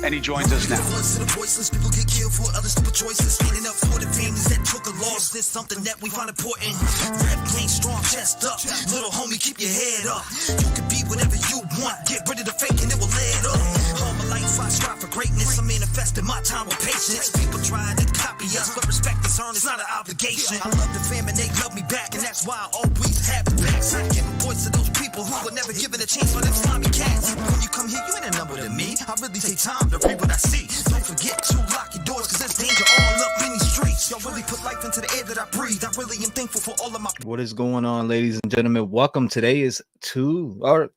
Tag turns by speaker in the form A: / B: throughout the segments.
A: and he joins us now.
B: People get killed for other stupid choices. Standing up for the families that took a loss. This something that we find important. Rap game strong, chest up. Little homie, keep your head up. You can be whatever you want. Get rid of the fake and it will lead up. All my life I strive for greatness. I'm manifesting my time with patience. People trying to copy us, but respect is earned. It's not an obligation. I love the fam and they love me back, and that's why I always have the backs. I give a voice to those people who were never given a chance for them slimy cats. When you come here, you ain't a number to me. I really take time to read what I see. Don't forget to lock your doors, cause there's danger all up in these streets. Y'all really put life into the air that I breathe. I really am thankful for all of my...
C: What is going on, ladies and gentlemen? Welcome. Today is February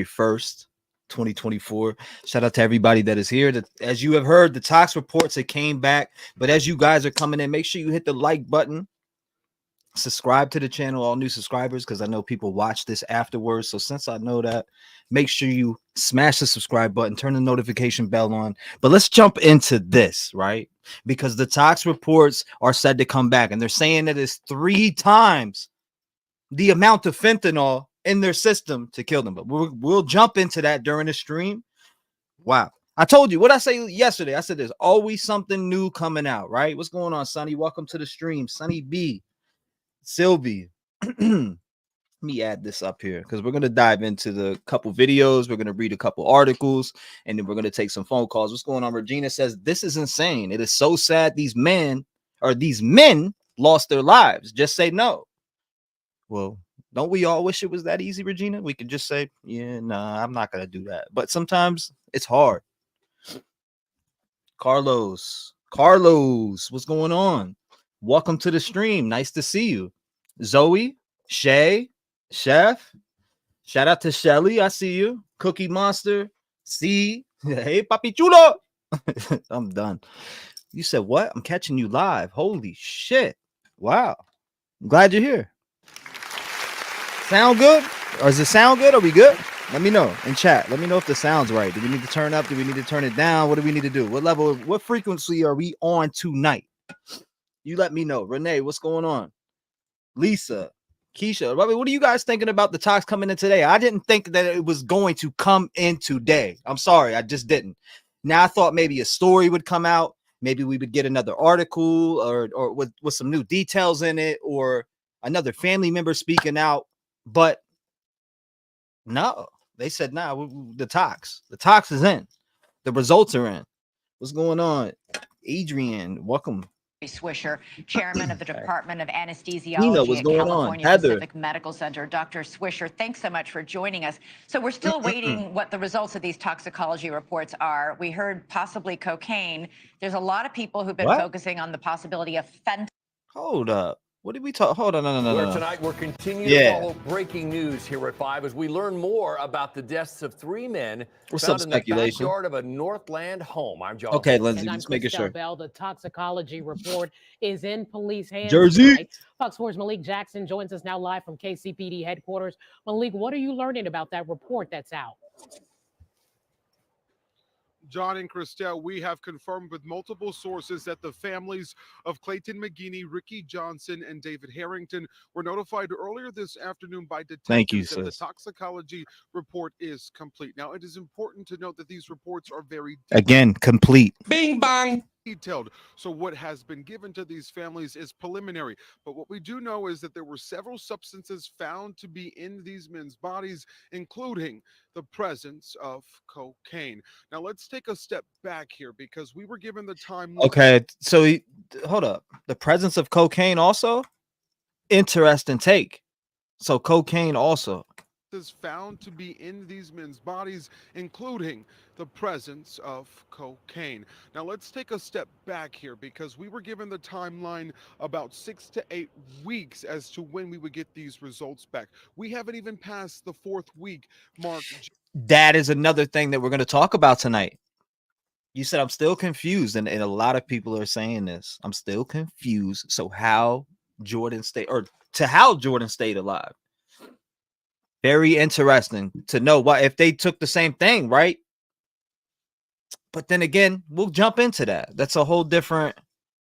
C: 1st, 2024. Shout out to everybody that is here. As you have heard, the Tox reports, it came back. But as you guys are coming in, make sure you hit the like button. Subscribe to the channel, all new subscribers, because I know people watch this afterwards. So since I know that, make sure you smash the subscribe button, turn the notification bell on. But let's jump into this, right? Because the Tox reports are said to come back, and they're saying that it's 3 times the amount of fentanyl in their system to kill them. But we'll jump into that during the stream. Wow. I told you what I say yesterday. I said there's always something new coming out, right? What's going on, Sonny? Welcome to the stream. Sonny B. Sylvie. Let me add this up here because we're going to dive into the couple videos. We're going to read a couple articles, and then we're going to take some phone calls. What's going on? Regina says, this is insane. It is so sad these men lost their lives. Just say no. Well, don't we all wish it was that easy, Regina? We could just say, yeah, nah, I'm not going to do that. But sometimes it's hard. Carlos, what's going on? Welcome to the stream. Nice to see you. Zoe, Shay, Chef. Shout out to Shelly. I see you. Cookie Monster. C. Hey, Papi Chulo. I'm done. You said what? I'm catching you live. Holy shit. Wow. I'm glad you're here. Sound good? Or does it sound good? Are we good? Let me know in chat. Let me know if the sound's right. Do we need to turn up? Do we need to turn it down? What do we need to do? What level, what frequency are we on tonight? You let me know. Renee, what's going on? Lisa, Keisha, Robbie, what are you guys thinking about the Tox coming in today? I didn't think that it was going to come in today. I'm sorry, I just didn't. Now I thought maybe a story would come out. Maybe we would get another article or with some new details in it, or another family member speaking out. But no, they said, nah, the Tox is in. The results are in. What's going on? Adrian, welcome.
D: Swisher, chairman of the Department of Anesthesiology
C: Nina, what's
D: at
C: going
D: California
C: on?
D: Pacific Medical Center. Dr. Swisher, thanks so much for joining us. So we're still waiting what the results of these toxicology reports are. We heard possibly cocaine. There's a lot of people who've been focusing on the possibility of fentanyl.
C: Hold up. What did we talk? Hold on, no.
E: Tonight we're continuing to follow breaking news here at 5 as we learn more about the deaths of 3 men found in the backyard of a Northland home. I'm John.
C: Okay, Lindsay, just making sure.
F: Bell, the toxicology report is in police hands.
C: Jersey.
F: Tonight. Fox 4's Malik Jackson joins us now live from KCPD headquarters. Malik, what are you learning about that report that's out?
G: John and Christelle, we have confirmed with multiple sources that the families of Clayton McGinney, Ricky Johnson, and David Harrington were notified earlier this afternoon by detectives that the toxicology report is complete. Now, it is important to note that these reports are very
C: complete.
G: Bing bang. Detailed. So what has been given to these families is preliminary. But what we do know is that there were several substances found to be in these men's bodies, including the presence of cocaine. Now let's take a step back here because we were given the time.
C: Okay, so hold up. The presence of cocaine also? Interesting take. So cocaine also
G: is found to be in these men's bodies, including the presence of cocaine. Now let's take a step back here because we were given the timeline about 6 to 8 weeks as to when we would get these results back. We haven't even passed the 4th week mark.
C: That is another thing that we're going to talk about tonight. You said I'm still confused, and a lot of people are saying this. I'm still confused. So how Jordan stayed alive? Very interesting to know what if they took the same thing, right? But then again, we'll jump into that. That's a whole different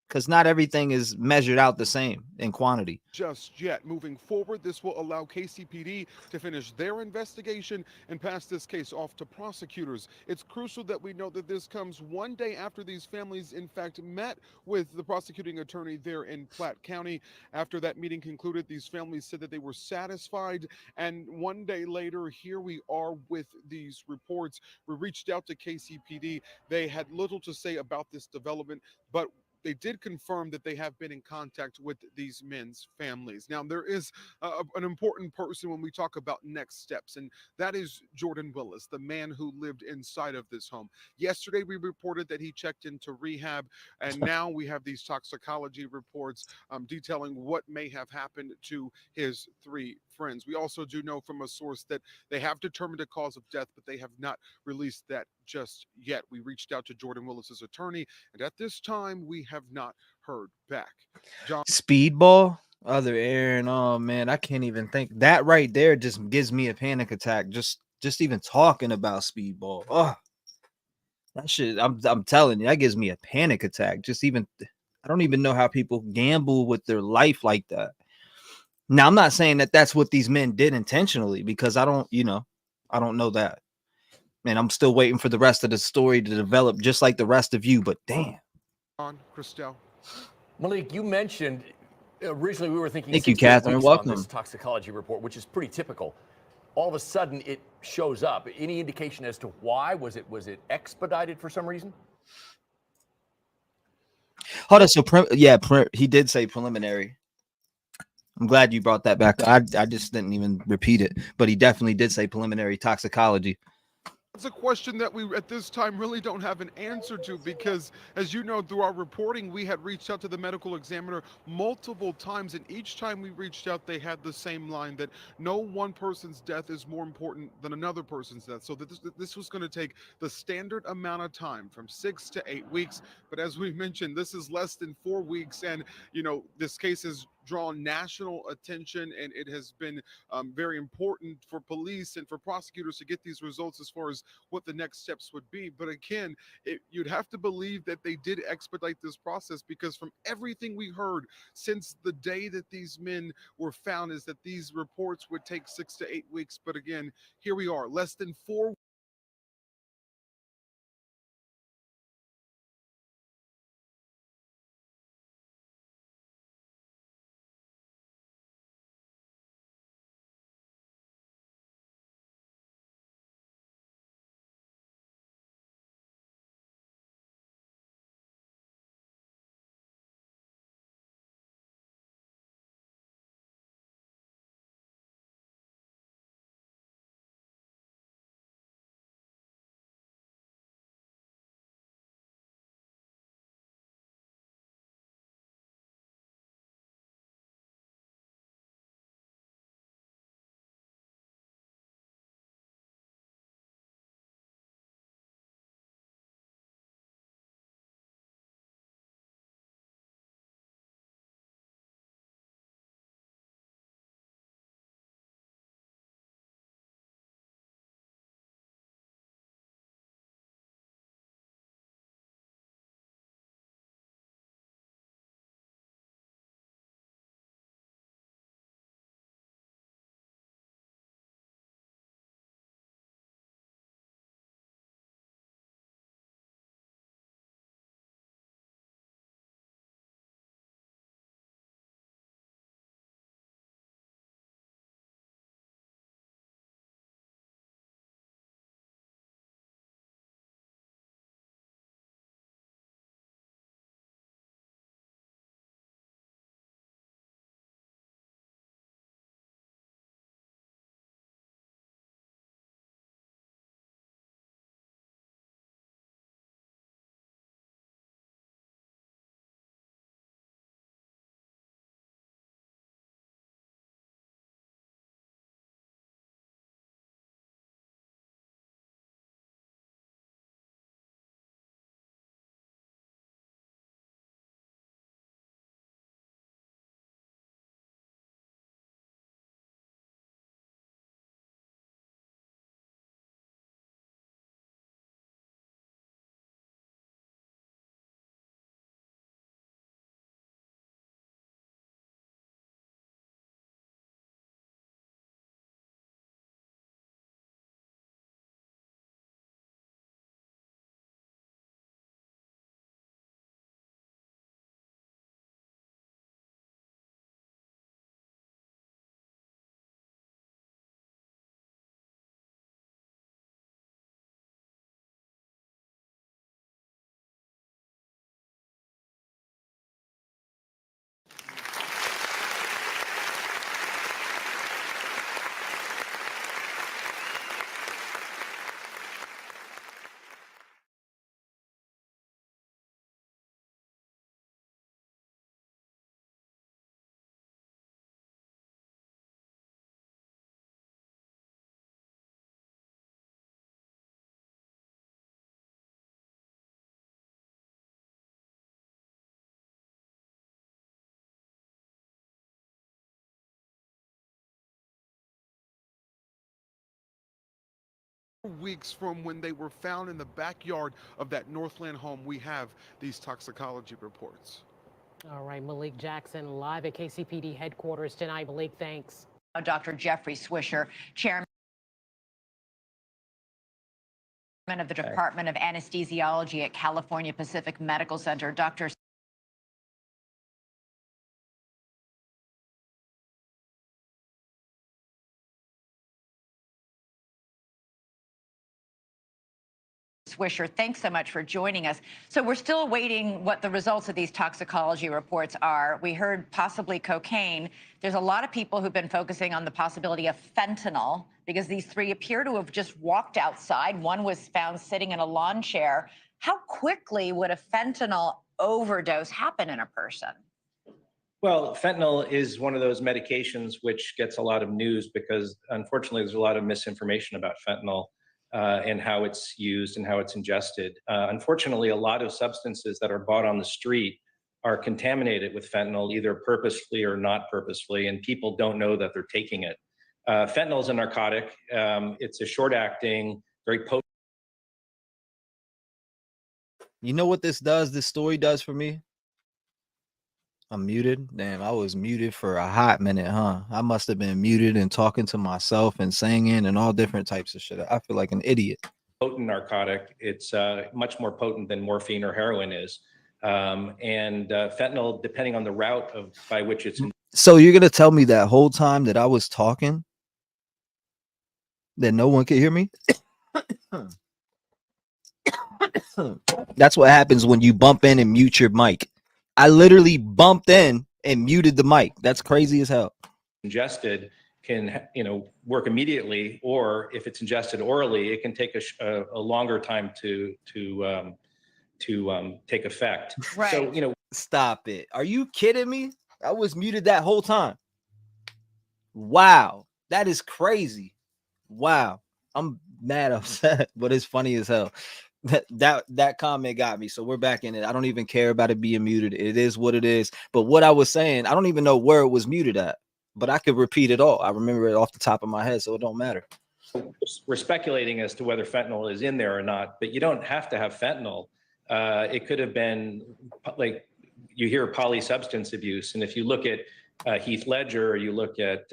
C: because not everything is measured out the same in quantity.
G: Just yet. Moving forward, this will allow KCPD to finish their investigation and pass this case off to prosecutors. It's crucial that we know that this comes one day after these families, in fact, met with the prosecuting attorney there in Platte County. After that meeting concluded, these families said that they were satisfied. And one day later, here we are with these reports. We reached out to KCPD. They had little to say about this development, but they did confirm that they have been in contact with these men's families. Now, there is an important person when we talk about next steps, and that is Jordan Willis, the man who lived inside of this home. Yesterday, we reported that he checked into rehab, and now we have these toxicology reports detailing what may have happened to his 3 friends. We also do know from a source that they have determined a cause of death, but they have not released that just yet. We reached out to Jordan Willis's attorney, and at this time, we have not heard back. John.
C: Speedball, other Aaron. Oh man, I can't even think. That right there just gives me a panic attack. Just even talking about speedball. Oh, that shit. I'm telling you, that gives me a panic attack. Just even, I don't even know how people gamble with their life like that. Now, I'm not saying that that's what these men did intentionally, because I don't know that. And I'm still waiting for the rest of the story to develop, just like the rest of you. But damn.
G: On Christelle.
E: Malik, you mentioned originally we were thinking
C: Thank you,
E: 6 to 8
C: Catherine.
E: weeks
C: Welcome.
E: on this toxicology report, which is pretty typical. All of a sudden, it shows up. Any indication as to why? Was it expedited for some reason?
C: Hold on. So, he did say preliminary. I'm glad you brought that back. I just didn't even repeat it, but he definitely did say preliminary toxicology.
G: It's a question that we at this time really don't have an answer to, because as you know, through our reporting, we had reached out to the medical examiner multiple times, and each time we reached out, they had the same line that no one person's death is more important than another person's death. So that this was going to take the standard amount of time from 6 to 8 weeks. But as we mentioned, this is less than 4 weeks, and this case has drawn national attention, and it has been very important for police and for prosecutors to get these results as far as what the next steps would be. But again, you'd have to believe that they did expedite this process, because from everything we heard since the day that these men were found is that these reports would take 6 to 8 weeks. But again, here we are, less than 4 weeks from when they were found in the backyard of that Northland home. We have these toxicology reports.
F: All right, Malik Jackson live at KCPD headquarters tonight. Malik, thanks.
D: Dr. Jeffrey Swisher, chairman of the Department of Anesthesiology at California Pacific Medical Center. Dr. Swisher, thanks so much for joining us. So we're still awaiting what the results of these toxicology reports are. We heard possibly cocaine. There's a lot of people who've been focusing on the possibility of fentanyl because these three appear to have just walked outside. One was found sitting in a lawn chair. How quickly would a fentanyl overdose happen in a person?
A: Well, fentanyl is one of those medications which gets a lot of news because unfortunately there's a lot of misinformation about fentanyl. And how it's used and how it's ingested. Unfortunately, a lot of substances that are bought on the street are contaminated with fentanyl, either purposefully or not purposefully, and people don't know that they're taking it. Fentanyl is a narcotic. It's a short-acting, very potent.
C: You know what this does? This story does for me? I'm muted. Damn, I was muted for a hot minute, huh? I must have been muted and talking to myself and singing and all different types of shit. I feel like an idiot.
A: Potent narcotic. It's much more potent than morphine or heroin is. Fentanyl, depending on the route by which it's.
C: So you're gonna tell me that whole time that I was talking that no one could hear me? That's what happens when you bump in and mute your mic. I literally bumped in and muted the mic. That's crazy as hell.
A: Ingested can, work immediately, or if it's ingested orally, it can take a longer time to take effect.
D: Right.
A: So,
C: stop it. Are you kidding me? I was muted that whole time. Wow, that is crazy. Wow, I'm mad upset, but it's funny as hell. That comment got me. So we're back in it. I don't even care about it being muted. It is what it is. But what I was saying, I don't even know where it was muted at, but I could repeat it all. I remember it off the top of my head, so it don't matter.
A: We're speculating as to whether fentanyl is in there or not, but you don't have to have fentanyl. It could have been, like, you hear polysubstance abuse, and if you look at Heath Ledger, or you look at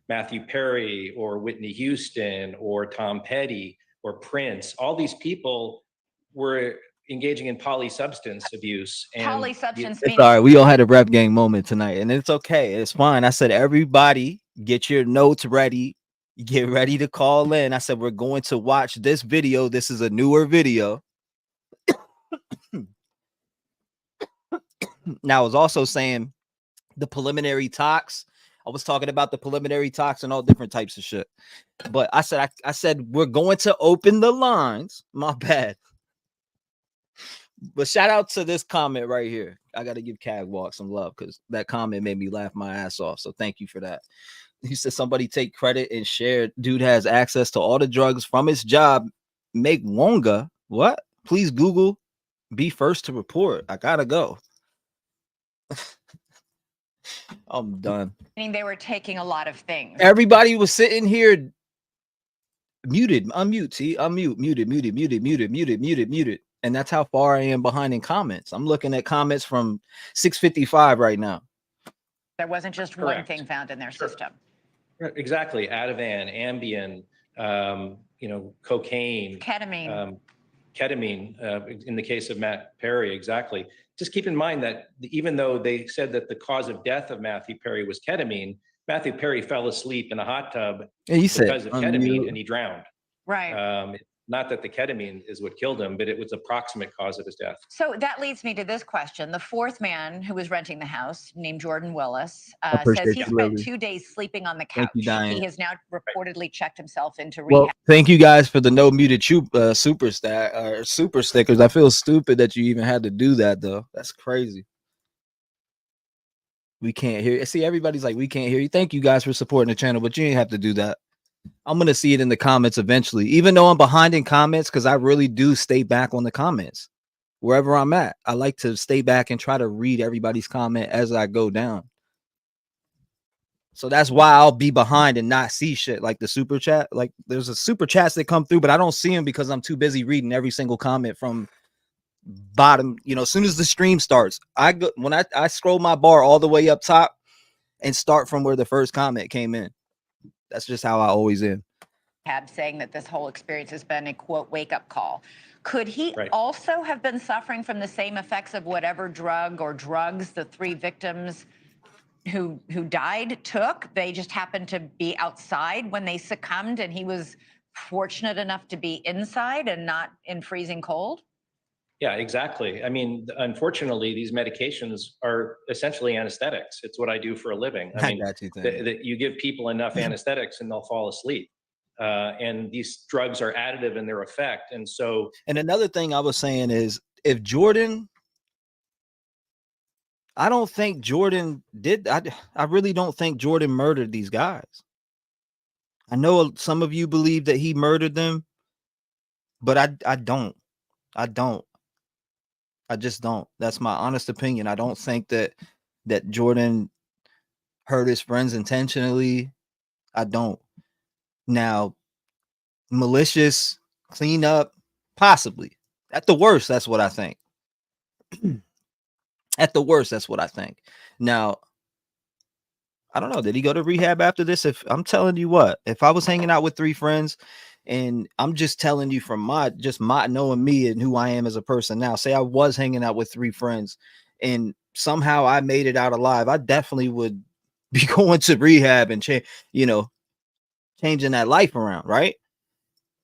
A: Matthew Perry or Whitney Houston or Tom Petty or Prince, all these people were engaging in polysubstance abuse. And
D: polysubstance
C: it's all right. We all had a rep gang moment tonight, and it's okay. It's fine. I said, everybody get your notes ready. Get ready to call in. I said, we're going to watch this video. This is a newer video. Now, I was also saying the preliminary tox. I was talking about the preliminary tox and all different types of shit. But I said we're going to open the lines. My bad. But shout out to this comment right here. I got to give Catwalk some love because that comment made me laugh my ass off. So thank you for that. He said somebody take credit and share. Dude has access to all the drugs from his job. Make Wonga. What? Please Google. Be first to report. I gotta go. I'm done.
D: Meaning they were taking a lot of things.
C: Everybody was sitting here muted, unmute, see, unmute, muted. And that's how far I am behind in comments. I'm looking at comments from 6:55 right now.
D: There wasn't just
A: Correct.
D: one thing found in their system.
A: Exactly. Ativan, Ambien, cocaine,
D: Ketamine.
A: ketamine, in the case of Matt Perry, exactly. Just keep in mind that even though they said that the cause of death of Matthew Perry was ketamine, Matthew Perry fell asleep in a hot tub because of ketamine and he drowned.
D: Right.
A: Not that the ketamine is what killed him, but it was approximate cause of his death.
D: So that leads me to this question. The fourth man who was renting the house, named Jordan Willis, says he spent 2 days sleeping on the couch. He has now reportedly checked himself into rehab.
C: Well, thank you guys for the no muted super stickers. I feel stupid that you even had to do that, though. That's crazy. We can't hear you. See, everybody's like, we can't hear you. Thank you guys for supporting the channel, but you ain't have to do that. I'm going to see it in the comments eventually, even though I'm behind in comments, because I really do stay back on the comments wherever I'm at. I like to stay back and try to read everybody's comment as I go down. So that's why I'll be behind and not see shit like the super chat. Like there's a super chats that come through, but I don't see them because I'm too busy reading every single comment from bottom. You know, as soon as the stream starts, when I scroll my bar all the way up top and start from where the first comment came in. That's just how I always am.
D: Saying that this whole experience has been a quote wake-up call. Could he also have been suffering from the same effects of whatever drug or drugs the 3 victims who died took? They just happened to be outside when they succumbed, and he was fortunate enough to be inside and not in freezing cold?
A: Yeah, exactly. I mean, unfortunately, these medications are essentially anesthetics. It's what I do for a living. I mean, you give people enough anesthetics and they'll fall asleep. And these drugs are additive in their effect. And so,
C: and another thing I was saying is, if Jordan, I don't think Jordan did. I really don't think Jordan murdered these guys. I know some of you believe that he murdered them, but I don't. I just don't. That's my honest opinion. I don't think that Jordan hurt his friends intentionally. I don't. Now, malicious cleanup, possibly. At the worst, that's what I think. At the worst, that's what I think. Now, I don't know. Did he go to rehab after this? If I'm telling you what, if I was hanging out with 3 friends, and I'm just telling you from my knowing me and who I am as a person now, say I was hanging out with 3 friends and somehow I made it out alive, I definitely would be going to rehab and changing that life around, right?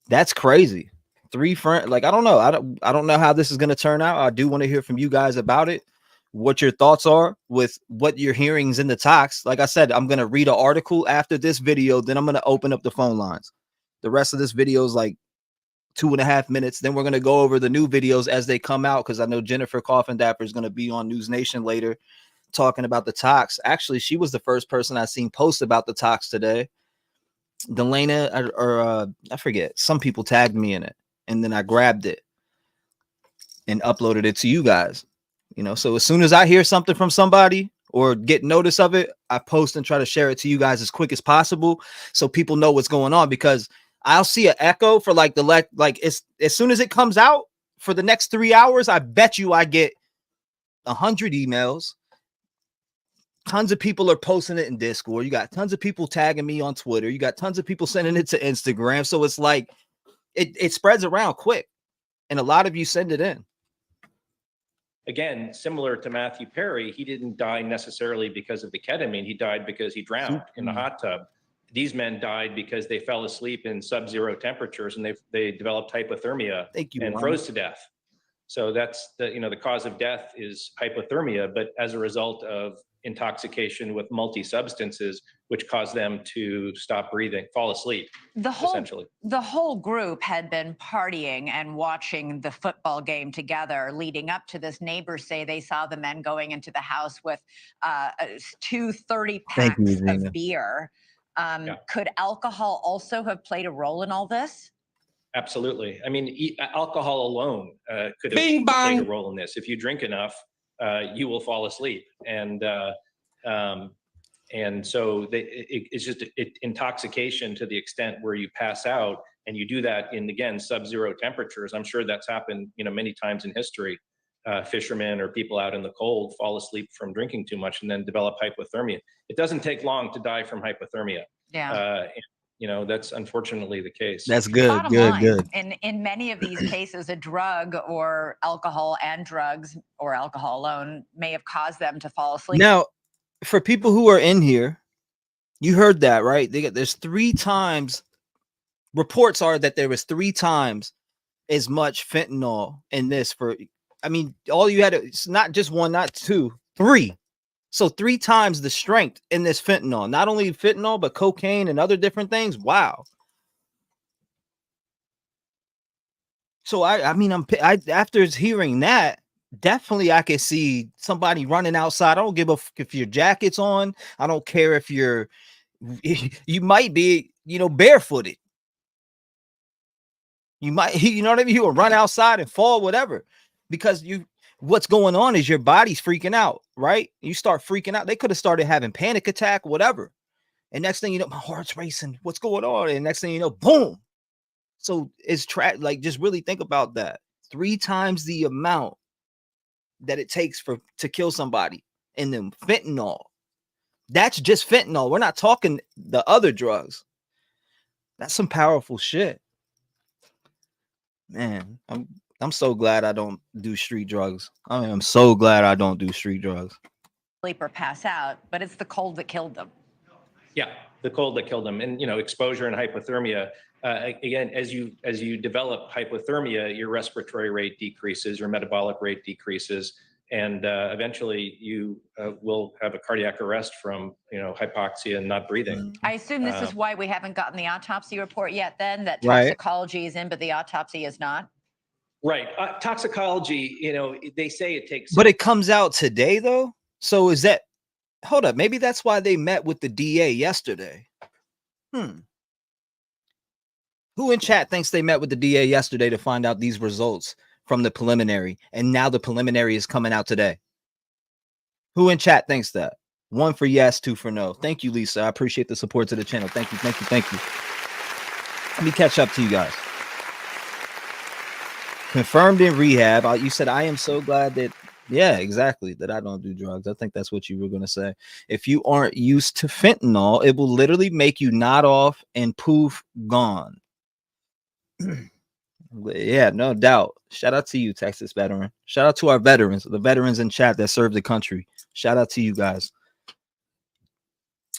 C: That's crazy. 3 friends, like, I don't know. I don't know how this is going to turn out. I do want to hear from you guys about it, what your thoughts are with what you're hearing in the talks. Like I said, I'm going to read an article after this video, then I'm going to open up the phone lines. The rest of this video is like 2.5 minutes. Then we're going to go over the new videos as they come out, because I know Jennifer Coffin Dapper is going to be on News Nation later talking about the talks. Actually, she was the first person I seen post about the talks today. Delana, or I forget, some people tagged me in it, and then I grabbed it and uploaded it to you guys. You know, so as soon as I hear something from somebody or get notice of it, I post and try to share it to you guys as quick as possible so people know what's going on, because I'll see an echo for like it's as soon as it comes out for the next 3 hours, I bet you I get 100 emails. Tons of people are posting it in Discord. You got tons of people tagging me on Twitter. You got tons of people sending it to Instagram. So it's like it spreads around quick, and a lot of you send it in.
A: Again, similar to Matthew Perry, he didn't die necessarily because of the ketamine. He died because he drowned in the hot tub. These men died because they fell asleep in sub-zero temperatures, and they developed hypothermia and froze to death. So that's the cause of death is hypothermia, but as a result of intoxication with multi-substances, which caused them to stop breathing, fall asleep. Essentially,
D: the whole group had been partying and watching the football game together leading up to this. Neighbors say they saw the men going into the house with 2 30-packs of beer. Could alcohol also have played a role in all this?
A: Absolutely. I mean, alcohol alone could have played a role in this. If you drink enough, you will fall asleep, and so it's just intoxication to the extent where you pass out, and you do that in, again, sub-zero temperatures. I'm sure that's happened, many times in history. Fishermen or people out in the cold fall asleep from drinking too much and then develop hypothermia. It doesn't take long to die from hypothermia.
D: Yeah.
A: That's unfortunately the case.
C: That's good. Good.
D: In many of these cases, a drug or alcohol and drugs or alcohol alone may have caused them to fall asleep.
C: Now, for people who are in here, you heard that, right? There's 3 times. Reports are that there was 3 times as much fentanyl in this. I mean, all you had, it's not just 1, not 2, 3. So 3 times the strength in this fentanyl. Not only fentanyl, but cocaine and other different things. Wow. So I mean, after hearing that, definitely I could see somebody running outside. I don't give a fuck if your jacket's on. I don't care if you might be, barefooted. You might, you know what I mean? You will run outside and fall, whatever, because what's going on is your body's freaking out, right? You start freaking out. They could have started having panic attack, whatever. And next thing you know, my heart's racing. What's going on? And next thing you know, boom. So it's like, just really think about that. 3 times the amount that it takes to kill somebody. And then fentanyl. That's just fentanyl. We're not talking the other drugs. That's some powerful shit. Man, I'm so glad I don't do street drugs. I am so glad I don't do street drugs.
D: Sleep or pass out, but it's the cold that killed them.
A: Yeah, the cold that killed them. And, you know, exposure and hypothermia, again, as you develop hypothermia, your respiratory rate decreases, your metabolic rate decreases, and eventually you will have a cardiac arrest from, you know, hypoxia and not breathing.
D: I assume this is why we haven't gotten the autopsy report yet then, that
C: Right.
D: toxicology is in, but the autopsy is not?
A: Right. Toxicology, you know, they say it takes...
C: But it comes out today, though? So is that... Hold up. Maybe that's why they met with the DA yesterday. Who in chat thinks they met with the DA yesterday to find out these results from the preliminary, and now the preliminary is coming out today? Who in chat thinks that? 1 for yes, 2 for no. Thank you, Lisa. I appreciate the support to the channel. Thank you, thank you, thank you. Let me catch up to you guys. Confirmed in rehab. You said, I am so glad that... Yeah, exactly. That I don't do drugs. I think that's what you were going to say. If you aren't used to fentanyl, it will literally make you nod off and poof, gone. Yeah, no doubt. Shout out to you, Texas veteran. Shout out to our veterans, the veterans in chat that serve the country. Shout out to you guys.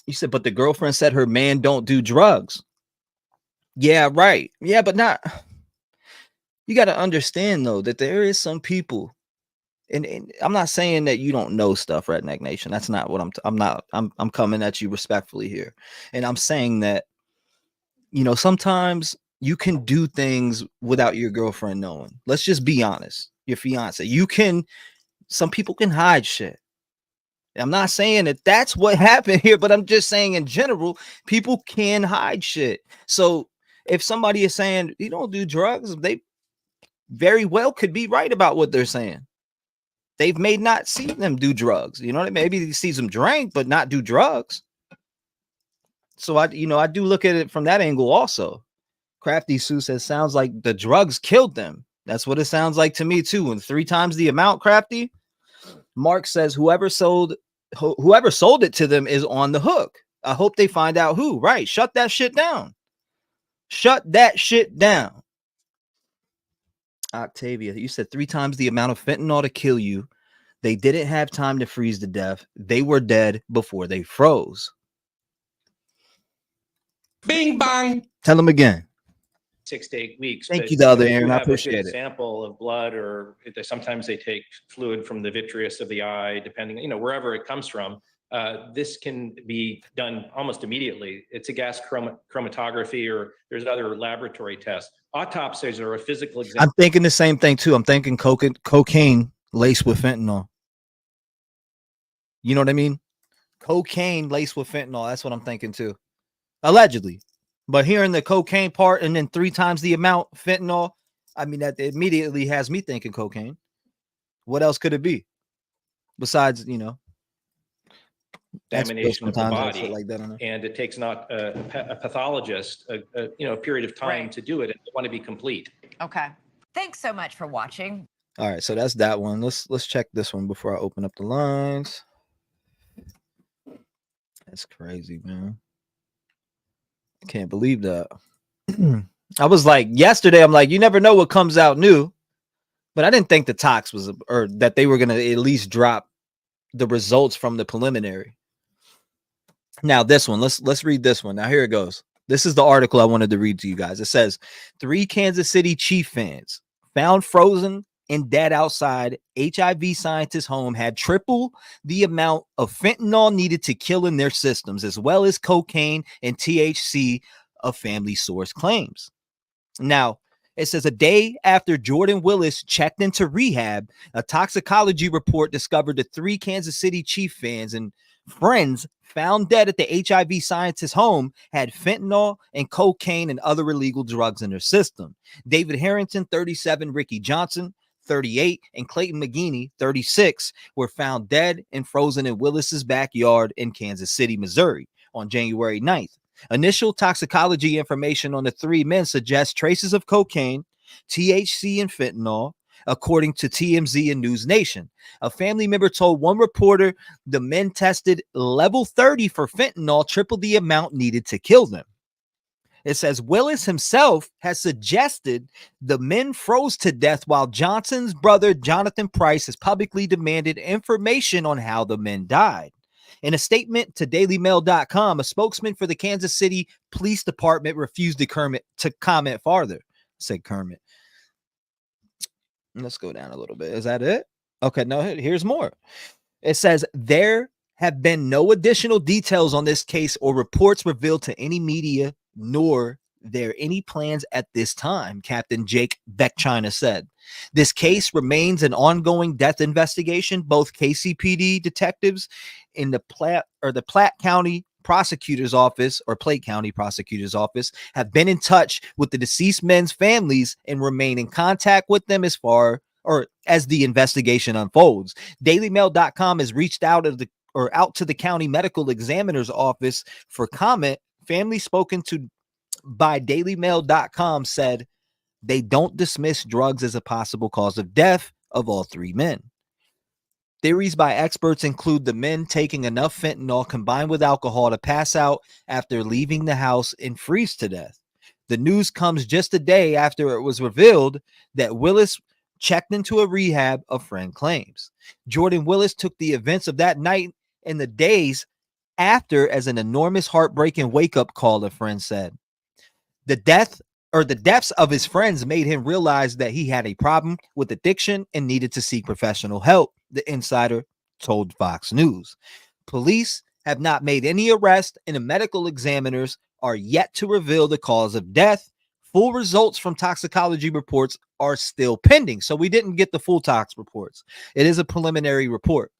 C: You said, but the girlfriend said her man don't do drugs. Yeah, right. Yeah, but not. You got to understand, though, that there is some people. And I'm not saying that you don't know stuff, Redneck Nation. That's not what I'm coming at you respectfully here. And I'm saying that, you know, sometimes you can do things without your girlfriend knowing. Let's just be honest. Your fiance, some people can hide shit. I'm not saying that that's what happened here, but I'm just saying in general, people can hide shit. So if somebody is saying you don't do drugs, they very well could be right about what they're saying. They've may not seen them do drugs. You know what I mean? Maybe he sees them drink, but not do drugs. So I do look at it from that angle also. Crafty Sue says, sounds like the drugs killed them. That's what it sounds like to me too. And 3 times the amount, Crafty. Mark says, whoever sold it to them is on the hook. I hope they find out who. Right. Shut that shit down. Shut that shit down. Octavia, you said 3 times the amount of fentanyl to kill you. They didn't have time to freeze to death. They were dead before they froze. Bing bang. Tell them again.
A: 6 to 8 weeks.
C: Thank you, the other Aaron. I appreciate it.
A: Sample of blood, or sometimes they take fluid from the vitreous of the eye, depending, you know, wherever it comes from. This can be done almost immediately. It's a gas chromatography, or there's other laboratory tests. Autopsies are a physical exam.
C: I'm thinking the same thing too. I'm thinking cocaine laced with fentanyl. You know what I mean? Cocaine laced with fentanyl. That's what I'm thinking too. Allegedly. But hearing the cocaine part and then 3 times the amount fentanyl, I mean, that immediately has me thinking cocaine. What else could it be? Besides, you know,
A: examination of the body, like that, and it takes not a pathologist a period of time to do it, and they want to be complete.
D: Okay, thanks so much for watching.
C: All right, so that's that one. Let's check this one before I open up the lines. That's crazy, man. I can't believe that. I was like, yesterday, I'm like, you never know what comes out new, but I didn't think the tox was, or that they were going to at least drop the results from the preliminary. Now this one, let's read this one. Now here it goes. This is the article I wanted to read to you guys. It says 3 Kansas City Chief fans found frozen and dead outside HIV scientist home had triple the amount of fentanyl needed to kill in their systems, as well as cocaine and THC, a family source claims. Now, it says a day after Jordan Willis checked into rehab, a toxicology report discovered the 3 Kansas City Chief fans and friends found dead at the HIV scientist's home had fentanyl and cocaine and other illegal drugs in their system. David Harrington, 37, Ricky Johnson, 38, and Clayton McGinney, 36, were found dead and frozen in Willis's backyard in Kansas City, Missouri. on January 9th. Initial toxicology information on the 3 men suggests traces of cocaine, THC, and fentanyl, according to TMZ and News Nation. A family member told one reporter the men tested level 30 for fentanyl, triple the amount needed to kill them. It says Willis himself has suggested the men froze to death, while Johnson's brother, Jonathan Price, has publicly demanded information on how the men died. In a statement to dailymail.com, a spokesman for the Kansas City Police Department refused to comment farther, said Kermit. Let's go down a little bit. Is that it? Okay, no, here's more. It says there have been no additional details on this case or reports revealed to any media, nor there any plans at this time, Captain Jake Beckchina said. This case remains an ongoing death investigation. Both KCPD detectives in the Platte County Prosecutor's Office or Plate County Prosecutor's Office have been in touch with the deceased men's families and remain in contact with them as the investigation unfolds. DailyMail.com has reached out to the county medical examiner's office for comment. Families spoken to by DailyMail.com said they don't dismiss drugs as a possible cause of death of all 3 men. Theories by experts include the men taking enough fentanyl combined with alcohol to pass out after leaving the house and freeze to death. The news comes just a day after it was revealed that Willis checked into a rehab, a friend claims. Jordan Willis took the events of that night and the days after as an enormous heartbreaking wake-up call, a friend said. The depths of his friends made him realize that he had a problem with addiction and needed to seek professional help, the insider told Fox News. Police have not made any arrests, and the medical examiners are yet to reveal the cause of death. Full results from toxicology reports are still pending. So we didn't get the full tox reports. It is a preliminary report.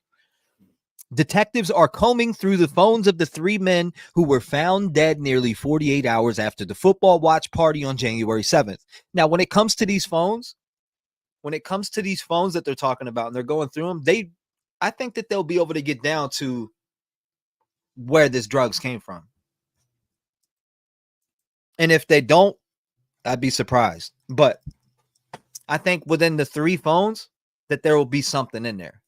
C: Detectives are combing through the phones of the 3 men who were found dead nearly 48 hours after the football watch party on January 7th. Now, when it comes to these phones that they're talking about and they're going through them, I think that they'll be able to get down to where this drugs came from. And if they don't, I'd be surprised. But I think within the 3 phones that there will be something in there.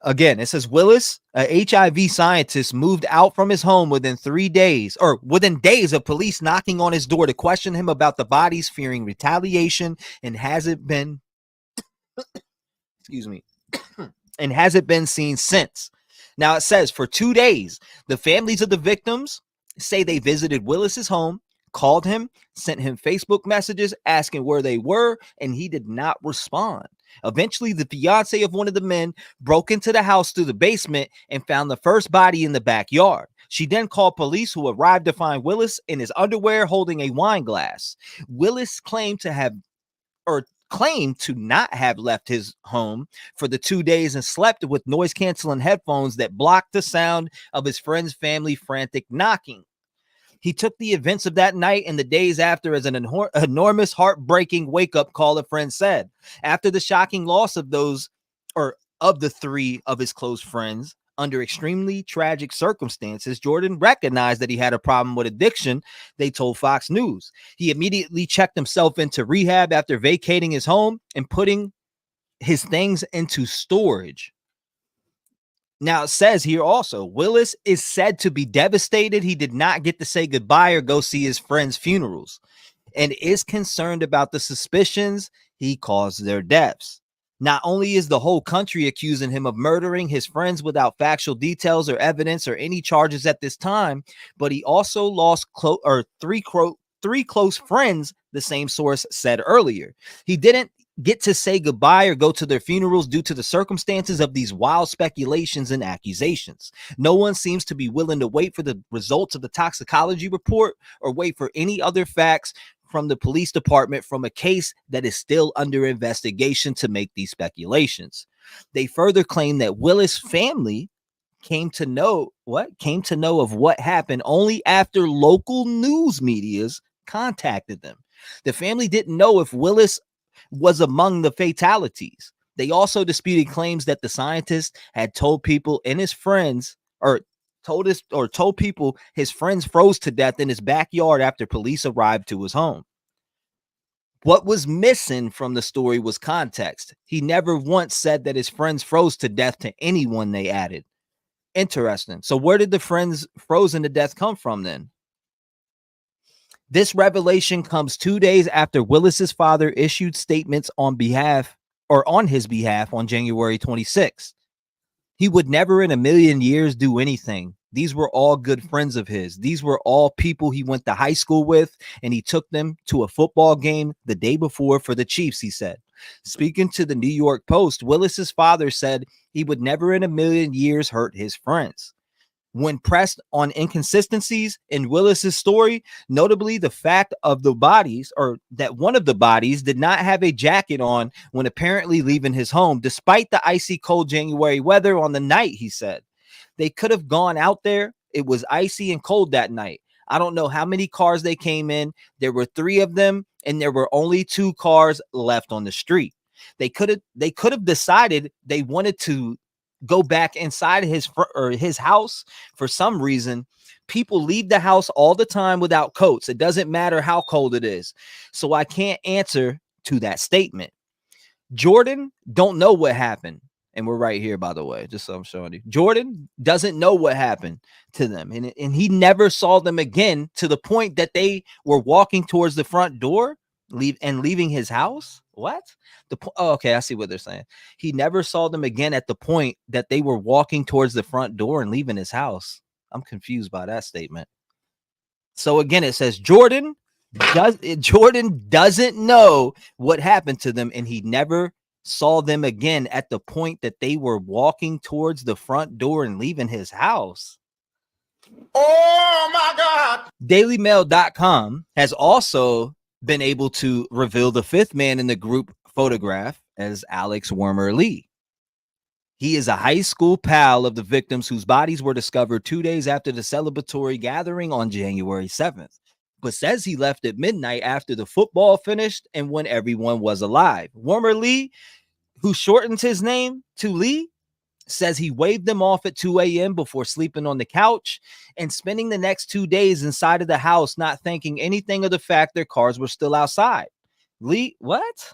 C: Again, it says Willis, a HIV scientist, moved out from his home within days of police knocking on his door to question him about the bodies, fearing retaliation, and hasn't been seen since. Now it says for 2 days, the families of the victims say they visited Willis's home, called him, sent him Facebook messages asking where they were, and he did not respond. Eventually, the fiance of one of the men broke into the house through the basement and found the first body in the backyard. She then called police, who arrived to find Willis in his underwear holding a wine glass. Willis claimed to not have left his home for the 2 days and slept with noise-canceling headphones that blocked the sound of his friend's family frantic knocking. He took the events of that night and the days after as an enormous, heartbreaking wake-up call, a friend said. After the shocking loss of the 3 of his close friends under extremely tragic circumstances, Jordan recognized that he had a problem with addiction, they told Fox News. He immediately checked himself into rehab after vacating his home and putting his things into storage. Now, it says here also, Willis is said to be devastated. He did not get to say goodbye or go see his friends' funerals and is concerned about the suspicions he caused their deaths. Not only is the whole country accusing him of murdering his friends without factual details or evidence or any charges at this time, but he also lost three close friends, the same source said earlier. He didn't get to say goodbye or go to their funerals due to the circumstances of these wild speculations and accusations. No one seems to be willing to wait for the results of the toxicology report or wait for any other facts from the police department from a case that is still under investigation to make these speculations. They further claim that Willis' family came to know of what happened only after local news medias contacted them. The family didn't know if Willis was among the fatalities. They also disputed claims that the scientist had told people and his friends, or told people his friends froze to death in his backyard after police arrived to his home. What was missing from the story was context. He never once said that his friends froze to death to anyone, they added. Interesting. So where did the friends frozen to death come from then? This revelation comes 2 days after Willis's father issued statements on his behalf on January 26th. He would never in a million years do anything. These were all good friends of his. These were all people he went to high school with, and he took them to a football game the day before for the Chiefs, he said. Speaking to the New York Post, Willis's father said he would never in a million years hurt his friends. When pressed on inconsistencies in Willis's story, notably the fact of the bodies, or that one of the bodies did not have a jacket on when apparently leaving his home, despite the icy cold January weather on the night, he said. They could have gone out there. It was icy and cold that night. I don't know how many cars they came in. There were 3 of them, and there were only 2 cars left on the street. They could have decided they wanted to go back inside his house for some reason. People leave the house all the time without coats. It doesn't matter how cold it is. So I can't answer to that statement. Jordan don't know what happened. And we're right here, by the way, just so I'm showing you. Jordan doesn't know what happened to them. And he never saw them again, to the point that they were walking towards the front door, leaving his house. What? Okay, I see what they're saying. He never saw them again at the point that they were walking towards the front door and leaving his house. I'm confused by that statement. So again, it says Jordan doesn't know what happened to them, and he never saw them again at the point that they were walking towards the front door and leaving his house.
B: Oh my God.
C: DailyMail.com has also been able to reveal the 5th man in the group photograph as Alex Wormer Lee. He is a high school pal of the victims whose bodies were discovered 2 days after the celebratory gathering on January 7th, but says he left at midnight after the football finished and when everyone was alive. Wormer Lee, who shortens his name to Lee, says he waved them off at 2 a.m. before sleeping on the couch and spending the next 2 days inside of the house, not thinking anything of the fact their cars were still outside. Lee, what?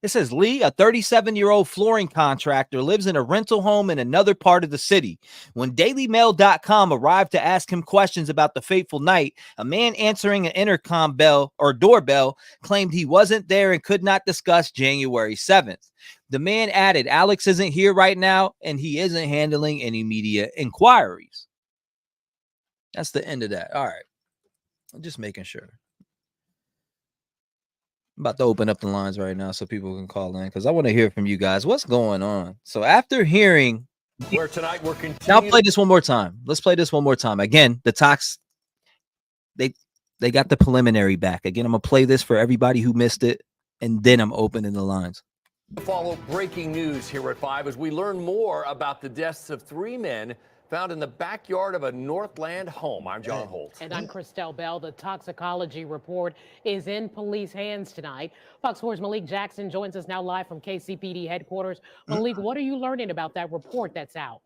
C: It says Lee, a 37-year-old flooring contractor, lives in a rental home in another part of the city. When DailyMail.com arrived to ask him questions about the fateful night, a man answering an intercom bell or doorbell claimed he wasn't there and could not discuss January 7th. The man added, Alex isn't here right now, and he isn't handling any media inquiries. That's the end of that. All right. I'm just making sure. I'm about to open up the lines right now so people can call in, because I want to hear from you guys. What's going on? So after hearing,
E: where tonight we're continuing.
C: Now play this one more time. Let's play this one more time. Again, the Tox, they got the preliminary back. Again, I'm gonna play this for everybody who missed it, and then I'm opening the lines.
E: Follow breaking news here at 5 as we learn more about the deaths of 3 men found in the backyard of a Northland home. I'm John Holt.
F: And I'm Christelle Bell. The toxicology report is in police hands tonight. Fox 4's Malik Jackson joins us now live from KCPD headquarters. Malik, what are you learning about that report that's out?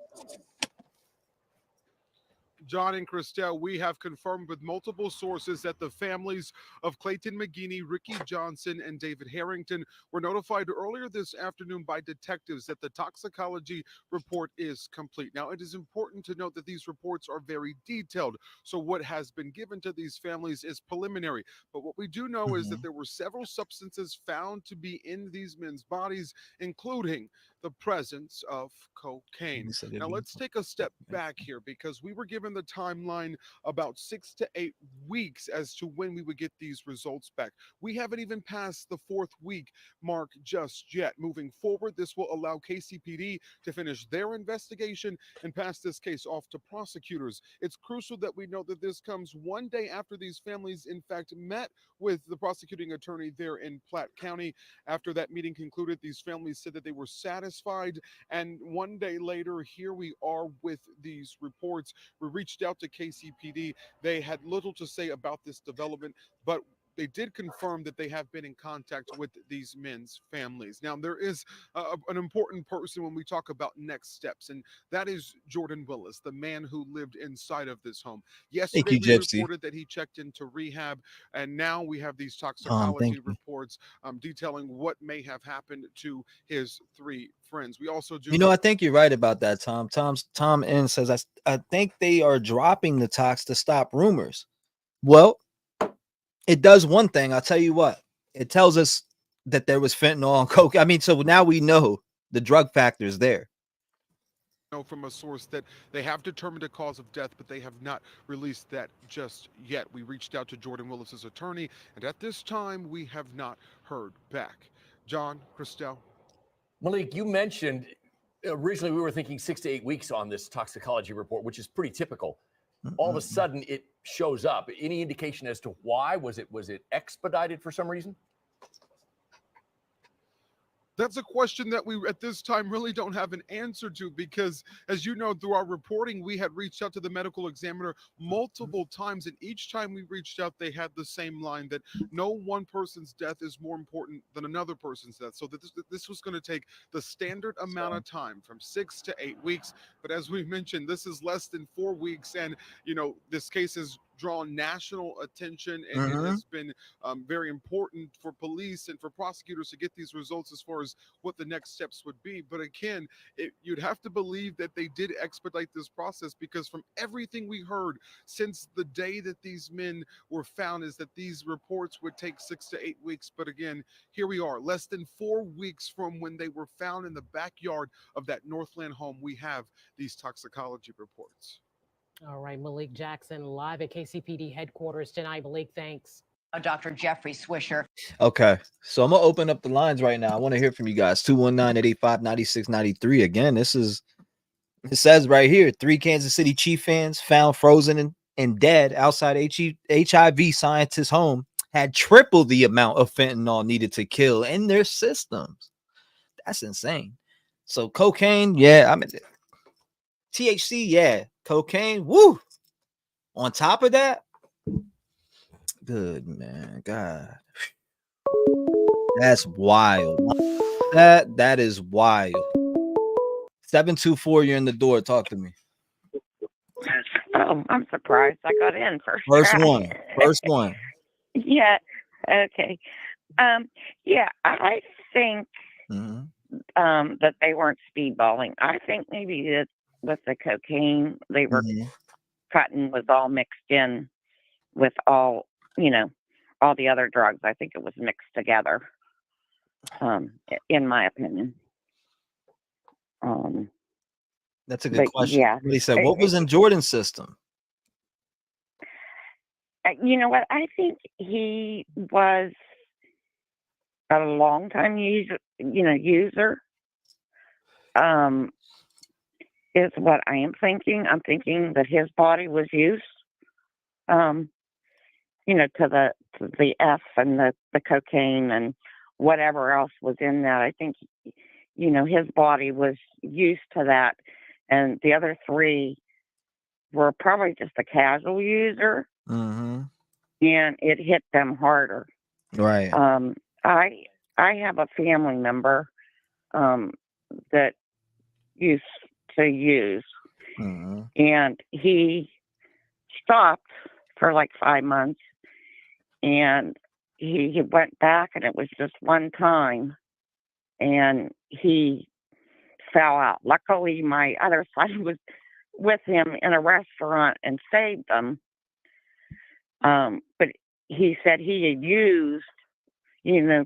G: John and Christelle, we have confirmed with multiple sources that the families of Clayton McGinney, Ricky Johnson, and David Harrington were notified earlier this afternoon by detectives that the toxicology report is complete. Now, it is important to note that these reports are very detailed, so what has been given to these families is preliminary. But what we do know is that there were several substances found to be in these men's bodies, including the presence of cocaine. Now, let's take a step back here, because we were given the timeline about 6 to 8 weeks as to when we would get these results back. We haven't even passed the 4th week mark just yet. Moving forward, this will allow KCPD to finish their investigation and pass this case off to prosecutors. It's crucial that we know that this comes one day after these families, in fact, met with the prosecuting attorney there in Platte County. After that meeting concluded, these families said that they were satisfied, and one day later, here we are with these reports. We reached out to KCPD. They had little to say about this development, but they did confirm that they have been in contact with these men's families. Now, there is an important person when we talk about next steps, and that is Jordan Willis, the man who lived inside of this home. Yesterday, we reported that he checked into rehab, and now we have these toxicology reports detailing what may have happened to his 3 friends. We also do.
C: You know, I think you're right about that, Tom. Tom N says, I think they are dropping the tox to stop rumors. Well, it does one thing. I'll tell you what. It tells us that there was fentanyl and coke. I mean, so now we know the drug factor is there.
G: Know from a source that they have determined a cause of death, but they have not released that just yet. We reached out to Jordan Willis's attorney, and at this time, we have not heard back. John, Christelle.
E: Malik, you mentioned originally we were thinking 6 to 8 weeks on this toxicology report, which is pretty typical. All of a sudden, it shows up. Any indication as to why? Was it expedited for some reason?
G: That's a question that we at this time really don't have an answer to, because as you know, through our reporting, we had reached out to the medical examiner multiple times, and each time we reached out, they had the same line that no one person's death is more important than another person's death. So that this was going to take the standard amount of time from 6 to 8 weeks. But as we mentioned, this is less than 4 weeks, and you know, this case is drawn national attention, and it has been very important for police and for prosecutors to get these results as far as what the next steps would be. But again, you'd have to believe that they did expedite this process, because from everything we heard since the day that these men were found is that these reports would take 6 to 8 weeks. But again, here we are, less than 4 weeks from when they were found in the backyard of that Northland home. We have these toxicology reports.
F: All right, Malik Jackson live at KCPD headquarters tonight. Malik, thanks.
D: Dr. Jeffrey Swisher.
C: Okay, so I'm gonna open up the lines right now. I want to hear from you guys. 219-885-9693. Again, it says right here, 3 Kansas City Chief fans found frozen and dead outside HIV scientist's home had triple the amount of fentanyl needed to kill in their systems. That's insane. So cocaine, yeah, I mean THC, yeah. Cocaine, woo. On top of that, good man, God, that's wild. That is wild. 724, you're in the door. Talk to me.
H: Oh, I'm surprised I got in first.
C: First one.
H: Yeah. Okay. Yeah, I think that they weren't speedballing. I think maybe that with the cocaine they were cutting was all mixed in with all, you know, all the other drugs. I think it was mixed together, in my opinion.
C: That's a good question.
H: Yeah.
C: He said, what was in Jordan's system?
H: You know what? I think he was a long time user. Is what I am thinking. I'm thinking that his body was used, to the F and the cocaine and whatever else was in that. I think, his body was used to that, and the other 3 were probably just a casual user, and it hit them harder.
C: Right.
H: I have a family member that used to use, and he stopped for like 5 months, and he went back, and it was just one time, and he fell out. Luckily, my other son was with him in a restaurant and saved him. But he said he had used,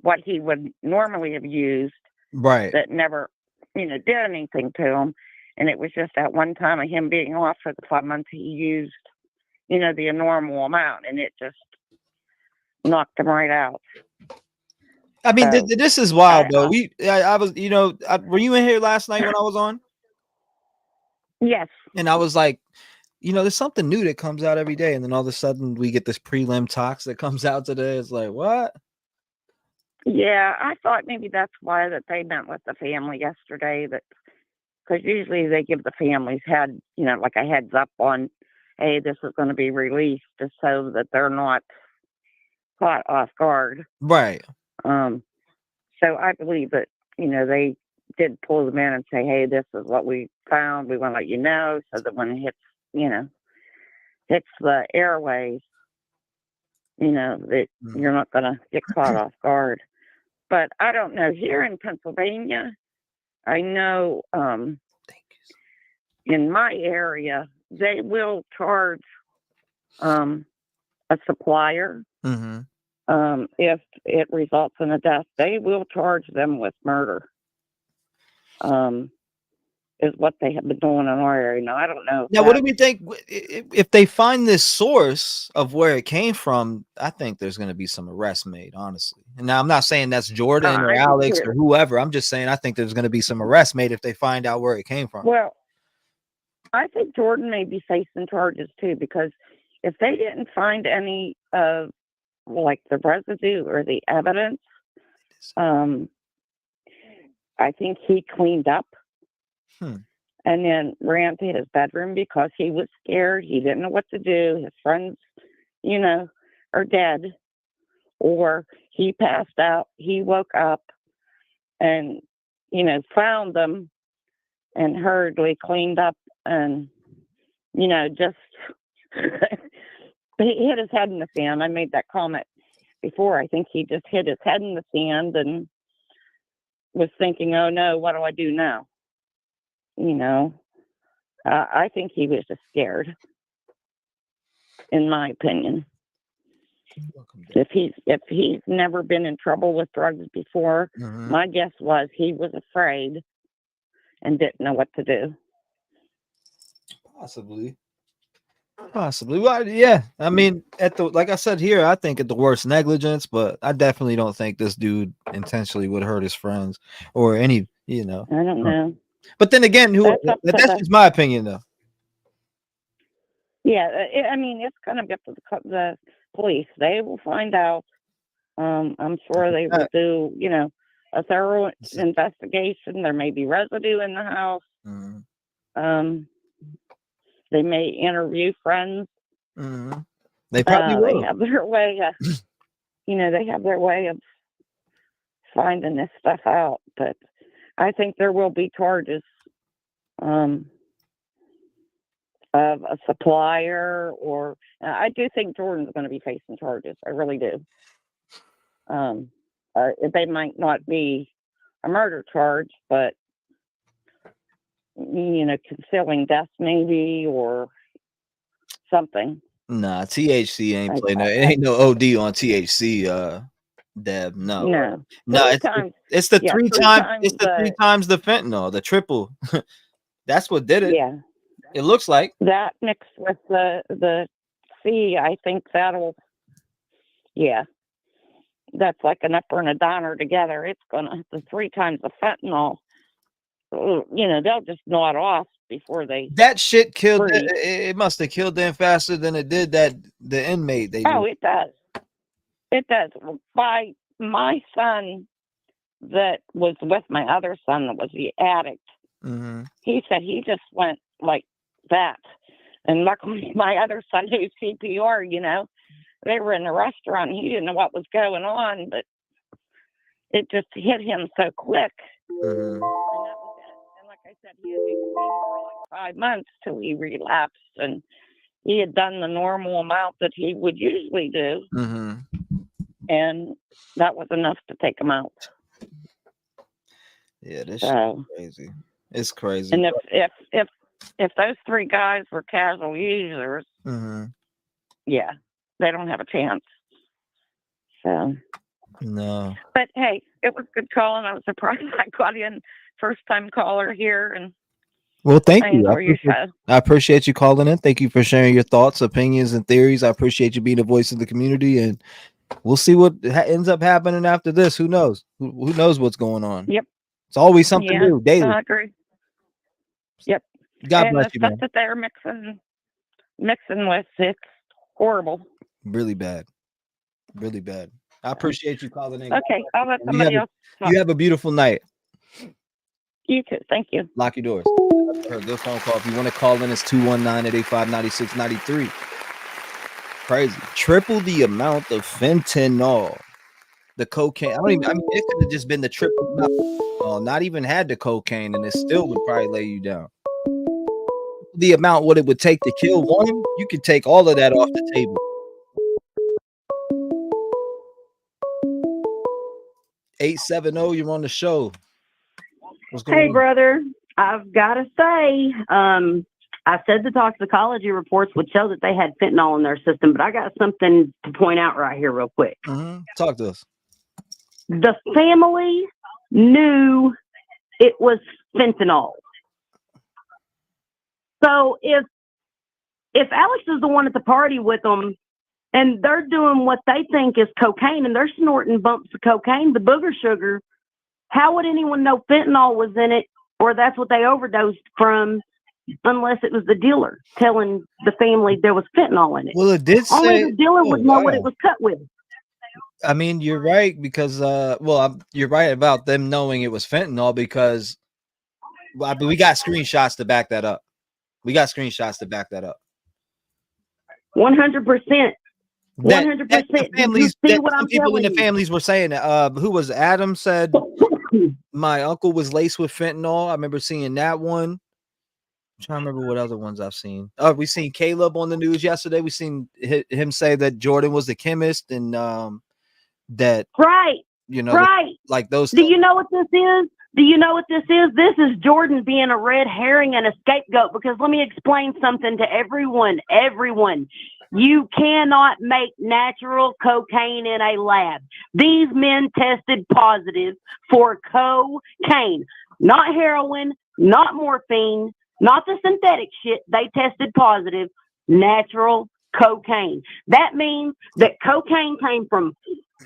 H: what he would normally have used,
C: right?
H: That never, did anything to him. And it was just that one time of him being off for the 5 months, he used, the normal amount, and it just knocked him right out.
C: I mean, this is wild, though. I was, were you in here last night when I was on?
H: Yes.
C: And I was like, there's something new that comes out every day, and then all of a sudden we get this prelim tox that comes out today. It's like, what?
H: Yeah, I thought maybe that's why that they met with the family yesterday. That because usually they give the families like a heads up on, hey, this is going to be released, just so that they're not caught off guard.
C: Right.
H: So I believe that, they did pull them in and say, hey, this is what we found. We want to let you know, so that when it hits, hits the airways, that you're not going to get caught off guard. But I don't know. Here in Pennsylvania, I know in my area, they will charge a supplier. If it results in a death, they will charge them with murder. Is what they have been doing in our area. Now, I don't know.
C: Now, what do we think if they find this source of where it came from? I think there's going to be some arrests made, honestly. And now I'm not saying that's Jordan or Alex or whoever. I'm just saying I think there's going to be some arrests made if they find out where it came from.
H: Well, I think Jordan may be facing charges too, because if they didn't find any like the residue or the evidence, I think he cleaned up and then ran to his bedroom because he was scared. He didn't know what to do. His friends, are dead, or he passed out. He woke up and, found them and hurriedly cleaned up and, just he hit his head in the sand. I made that comment before. I think he just hit his head in the sand and was thinking, oh no, what do I do now? I think he was just scared, in my opinion. If he's never been in trouble with drugs before, my guess was he was afraid and didn't know what to do.
C: Possibly. Well, yeah. I mean, like I said here, I think at the worst negligence, but I definitely don't think this dude intentionally would hurt his friends or any,
H: I don't know.
C: But then again, that's just my opinion, though.
H: Yeah, it's going to get to the police. They will find out. I'm sure they will do, a thorough investigation. There may be residue in the house. They may interview friends.
C: They probably will.
H: They have their way. They have their way of finding this stuff out. But I think there will be charges of a supplier, or I do think Jordan's going to be facing charges. I really do. They might not be a murder charge, but concealing death maybe, or something.
C: Nah, THC ain't playing. It ain't no OD on THC, Deb. No. It's the three times. It's the 3 times the fentanyl, the triple. That's what did it.
H: Yeah,
C: it looks like
H: that mixed with the C. I think that'll. Yeah, that's like an upper and a downer together. It's gonna the 3 times the fentanyl. They'll just gnaw it off before they.
C: That shit killed. It must have killed them faster than it did the inmate.
H: It does. It does. By my son that was with my other son that was the addict, he said he just went like that. And luckily my other son who's CPR, they were in the restaurant and he didn't know what was going on, but it just hit him so quick. And that was it. And like I said, he had been clean for like 5 months till he relapsed, and he had done the normal amount that he would usually do. And that was enough to take him out.
C: Yeah, this shit is crazy. It's crazy.
H: And if those 3 guys were casual users, yeah, they don't have a chance. So
C: no.
H: But hey, it was good calling. I was surprised I got in, first time caller here, and
C: well, thank you. I appreciate you calling in. Thank you for sharing your thoughts, opinions, and theories. I appreciate you being a voice of the community, and we'll see what ends up happening after this. Who knows? Who knows what's going on?
H: Yep.
C: It's always something new daily.
H: I agree. Yep.
C: God bless you, man.
H: The stuff that they're mixing with, it's horrible.
C: Really bad. Really bad. I appreciate you calling in.
H: Okay, I'll let somebody else talk.
C: You have a beautiful night.
H: You too. Thank you.
C: Lock your doors. Good phone call. If you want to call in, it's 219-885-9693. Crazy. Triple the amount of fentanyl. The cocaine. I mean, it could have just been the triple amount. Not even had the cocaine, and it still would probably lay you down. The amount what it would take to kill one, you could take all of that off the table. 870, you're on the show. What's going on?
I: Hey, brother. I've got to say, I said the toxicology reports would show that they had fentanyl in their system, but I got something to point out right here real quick.
C: Talk to us.
I: The family knew it was fentanyl. So if Alex is the one at the party with them and they're doing what they think is cocaine and they're snorting bumps of cocaine, the booger sugar, how would anyone know fentanyl was in it or that's what they overdosed from unless it was the dealer telling the family there was fentanyl in it?
C: Well, it did say
I: only the dealer would know what it was cut with.
C: I mean, you're right because you're right about them knowing it was fentanyl because we got screenshots to back that up. 100%.
I: 100%. 100%.
C: Families,
I: some
C: people in the families were saying that. Who was Adam said my uncle was laced with fentanyl. I remember seeing that one. I'm trying to remember what other ones I've seen. Oh, we seen Caleb on the news yesterday. We seen him say that Jordan was the chemist and that
I: right.
C: Like those.
I: Do you know what this is? This is Jordan being a red herring and a scapegoat, because let me explain something to everyone. You cannot make natural cocaine in a lab. These men tested positive for cocaine, not heroin, not morphine, not the synthetic shit. They tested positive, natural cocaine. That means that cocaine came from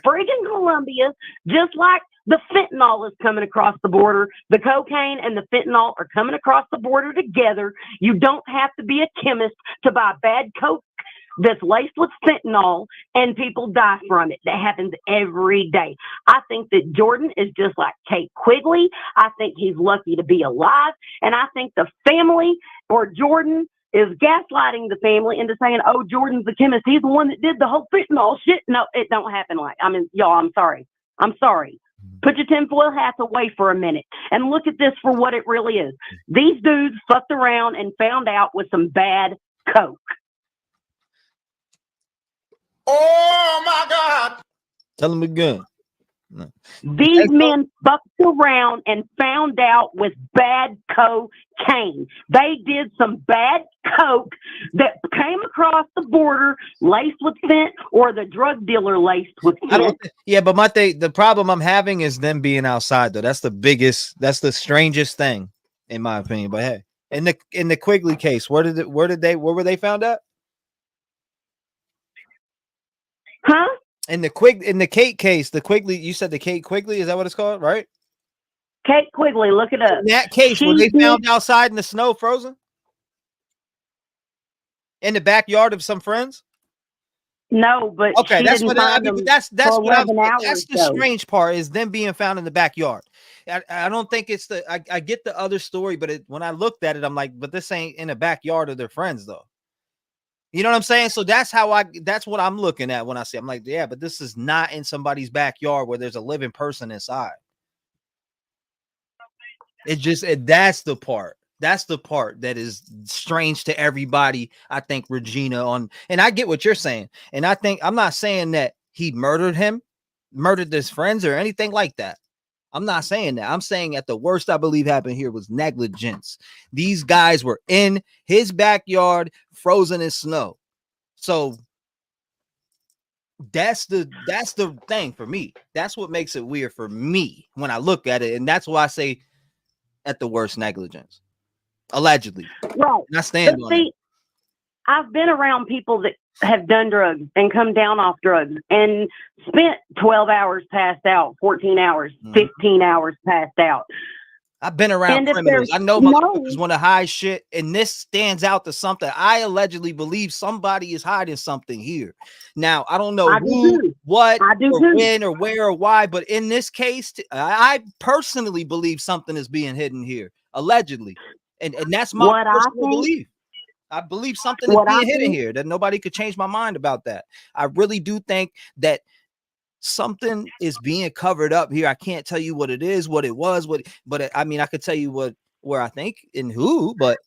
I: friggin' Colombia, just like the fentanyl is coming across the border. The cocaine and the fentanyl are coming across the border together. You don't have to be a chemist to buy bad coke that's laced with fentanyl and people die from it. That happens every day. I think that Jordan is just like Kate Quigley. I think he's lucky to be alive. And I think the family or Jordan is gaslighting the family into saying, oh, Jordan's the chemist. He's the one that did the whole fentanyl shit. No, it don't happen like, y'all, I'm sorry. Put your tinfoil hats away for a minute and look at this for what it really is. These dudes fucked around and found out with some bad coke.
B: Oh my God.
C: Tell them again. No.
I: These men fucked around and found out with bad cocaine. They did some bad coke that came across the border laced with fent, or the drug dealer laced with fent.
C: But the problem I'm having is them being outside though. That's the strangest thing in my opinion. But hey, in the Quigley case, where were they found out?
I: Huh?
C: In the Kate case, the Quigley, you said the Kate Quigley, is that what it's called, right?
I: Kate Quigley, look it up.
C: In that case, were they found outside in the snow, frozen? In the backyard of some friends?
I: No, but
C: okay, that's what that's the strange part is them being found in the backyard. I don't think it's I get the other story, but when I looked at it, I'm like, but this ain't in the backyard of their friends though. You know what I'm saying? So that's what I'm looking at when I say, I'm like, yeah, but this is not in somebody's backyard where there's a living person inside. That's the part that is strange to everybody. I think Regina and I get what you're saying. And I'm not saying that he murdered his friends or anything like that. I'm not saying that. I'm saying at the worst I believe happened here was negligence. These guys were in his backyard, frozen in snow. So that's the thing for me. That's what makes it weird for me when I look at it. And that's why I say at the worst negligence. Allegedly.
I: Right.
C: And I stand on it.
I: I've been around people that have done drugs and come down off drugs and spent 12 hours passed out, 14 hours, 15 hours passed out.
C: I've been around criminals. I know motherfuckers want to hide shit, and this stands out to something. I allegedly believe somebody is hiding something here. Now, I don't know what, or when, or where, or why, but in this case, I personally believe something is being hidden here, allegedly. And that's my personal belief. I believe something is being hidden here that nobody could change my mind about that. I really do think that something is being covered up here. I can't tell you what it is, what it was, but I mean, I could tell you where I think and who, but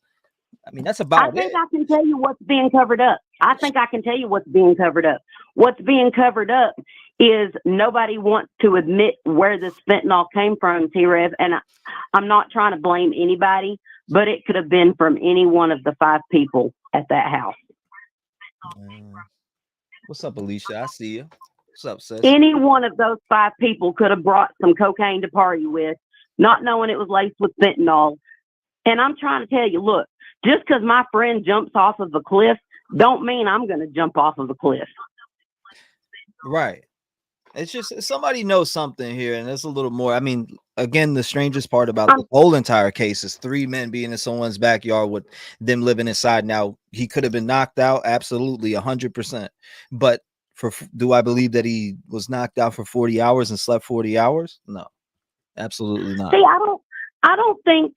C: I mean, that's about it.
I: I think I can tell you what's being covered up. I think I can tell you what's being covered up. What's being covered up is nobody wants to admit where this fentanyl came from, T-REV. And I'm not trying to blame anybody, but it could have been from any one of the 5 people at that house.
C: What's up, Alicia? I see you. What's up, sis?
I: Any one of those 5 people could have brought some cocaine to party with, not knowing it was laced with fentanyl. And I'm trying to tell you, look, just because my friend jumps off of a cliff, don't mean I'm going to jump off of a cliff.
C: Right. It's just somebody knows something here, and there's a little more. I mean, again, the strangest part about the whole entire case is 3 men being in someone's backyard with them living inside. Now, he could have been knocked out, absolutely, 100%. But do I believe that he was knocked out for 40 hours and slept 40 hours? No, absolutely not.
I: See, I don't think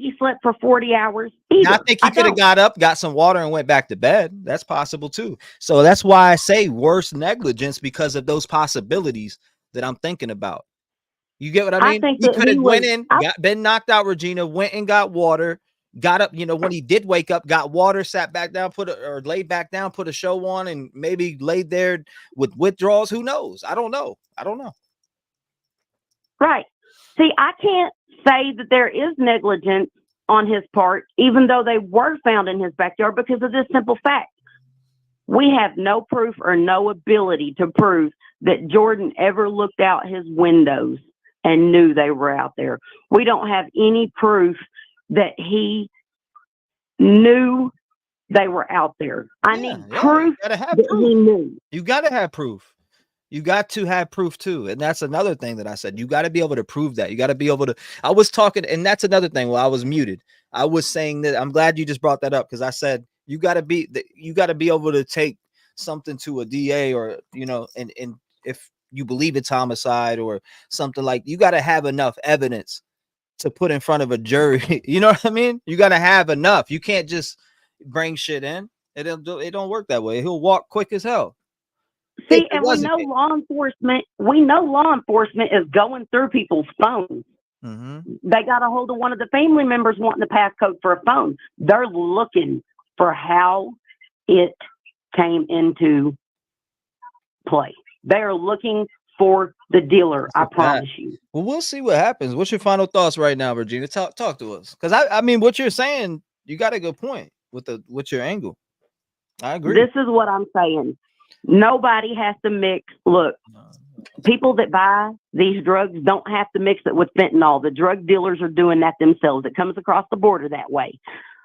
I: he slept for 40 hours either.
C: I think he could have got up, got some water, and went back to bed. That's possible too. So that's why I say worse negligence, because of those possibilities that I'm thinking about. You get what I mean? He could have went in, been knocked out, Regina, went and got water, got up, when he did wake up, got water, sat back down, laid back down, put a show on, and maybe laid there with withdrawals. Who knows? I don't know.
I: Right. See, I can't say that there is negligence on his part, even though they were found in his backyard, because of this simple fact. We have no proof or no ability to prove that Jordan ever looked out his windows and knew they were out there. We don't have any proof that he knew they were out there. I need proof that he knew.
C: You got to have proof. You got to have proof too. And that's another thing that I said. You got to be able to prove that. You got to be able to. I was talking, and that's another thing. Well, I was muted. I was saying that I'm glad you just brought that up, because I said you got to be able to take something to a DA, or and if you believe it's homicide or something, like, you got to have enough evidence to put in front of a jury. You know what I mean? You got to have enough. You can't just bring shit in. It don't work that way. He'll walk quick as hell.
I: See, and we know law enforcement is going through people's phones.
C: Mm-hmm.
I: They got a hold of one of the family members wanting the passcode for a phone. They're looking for how it came into play. They're looking for the dealer. I promise you.
C: Well, we'll see what happens. What's your final thoughts right now, Regina? Talk to us, because I mean, what you're saying, you got a good point with your angle. I agree.
I: This is what I'm saying. Nobody has to mix. Look, people that buy these drugs don't have to mix it with fentanyl. The drug dealers are doing that themselves. It comes across the border that way.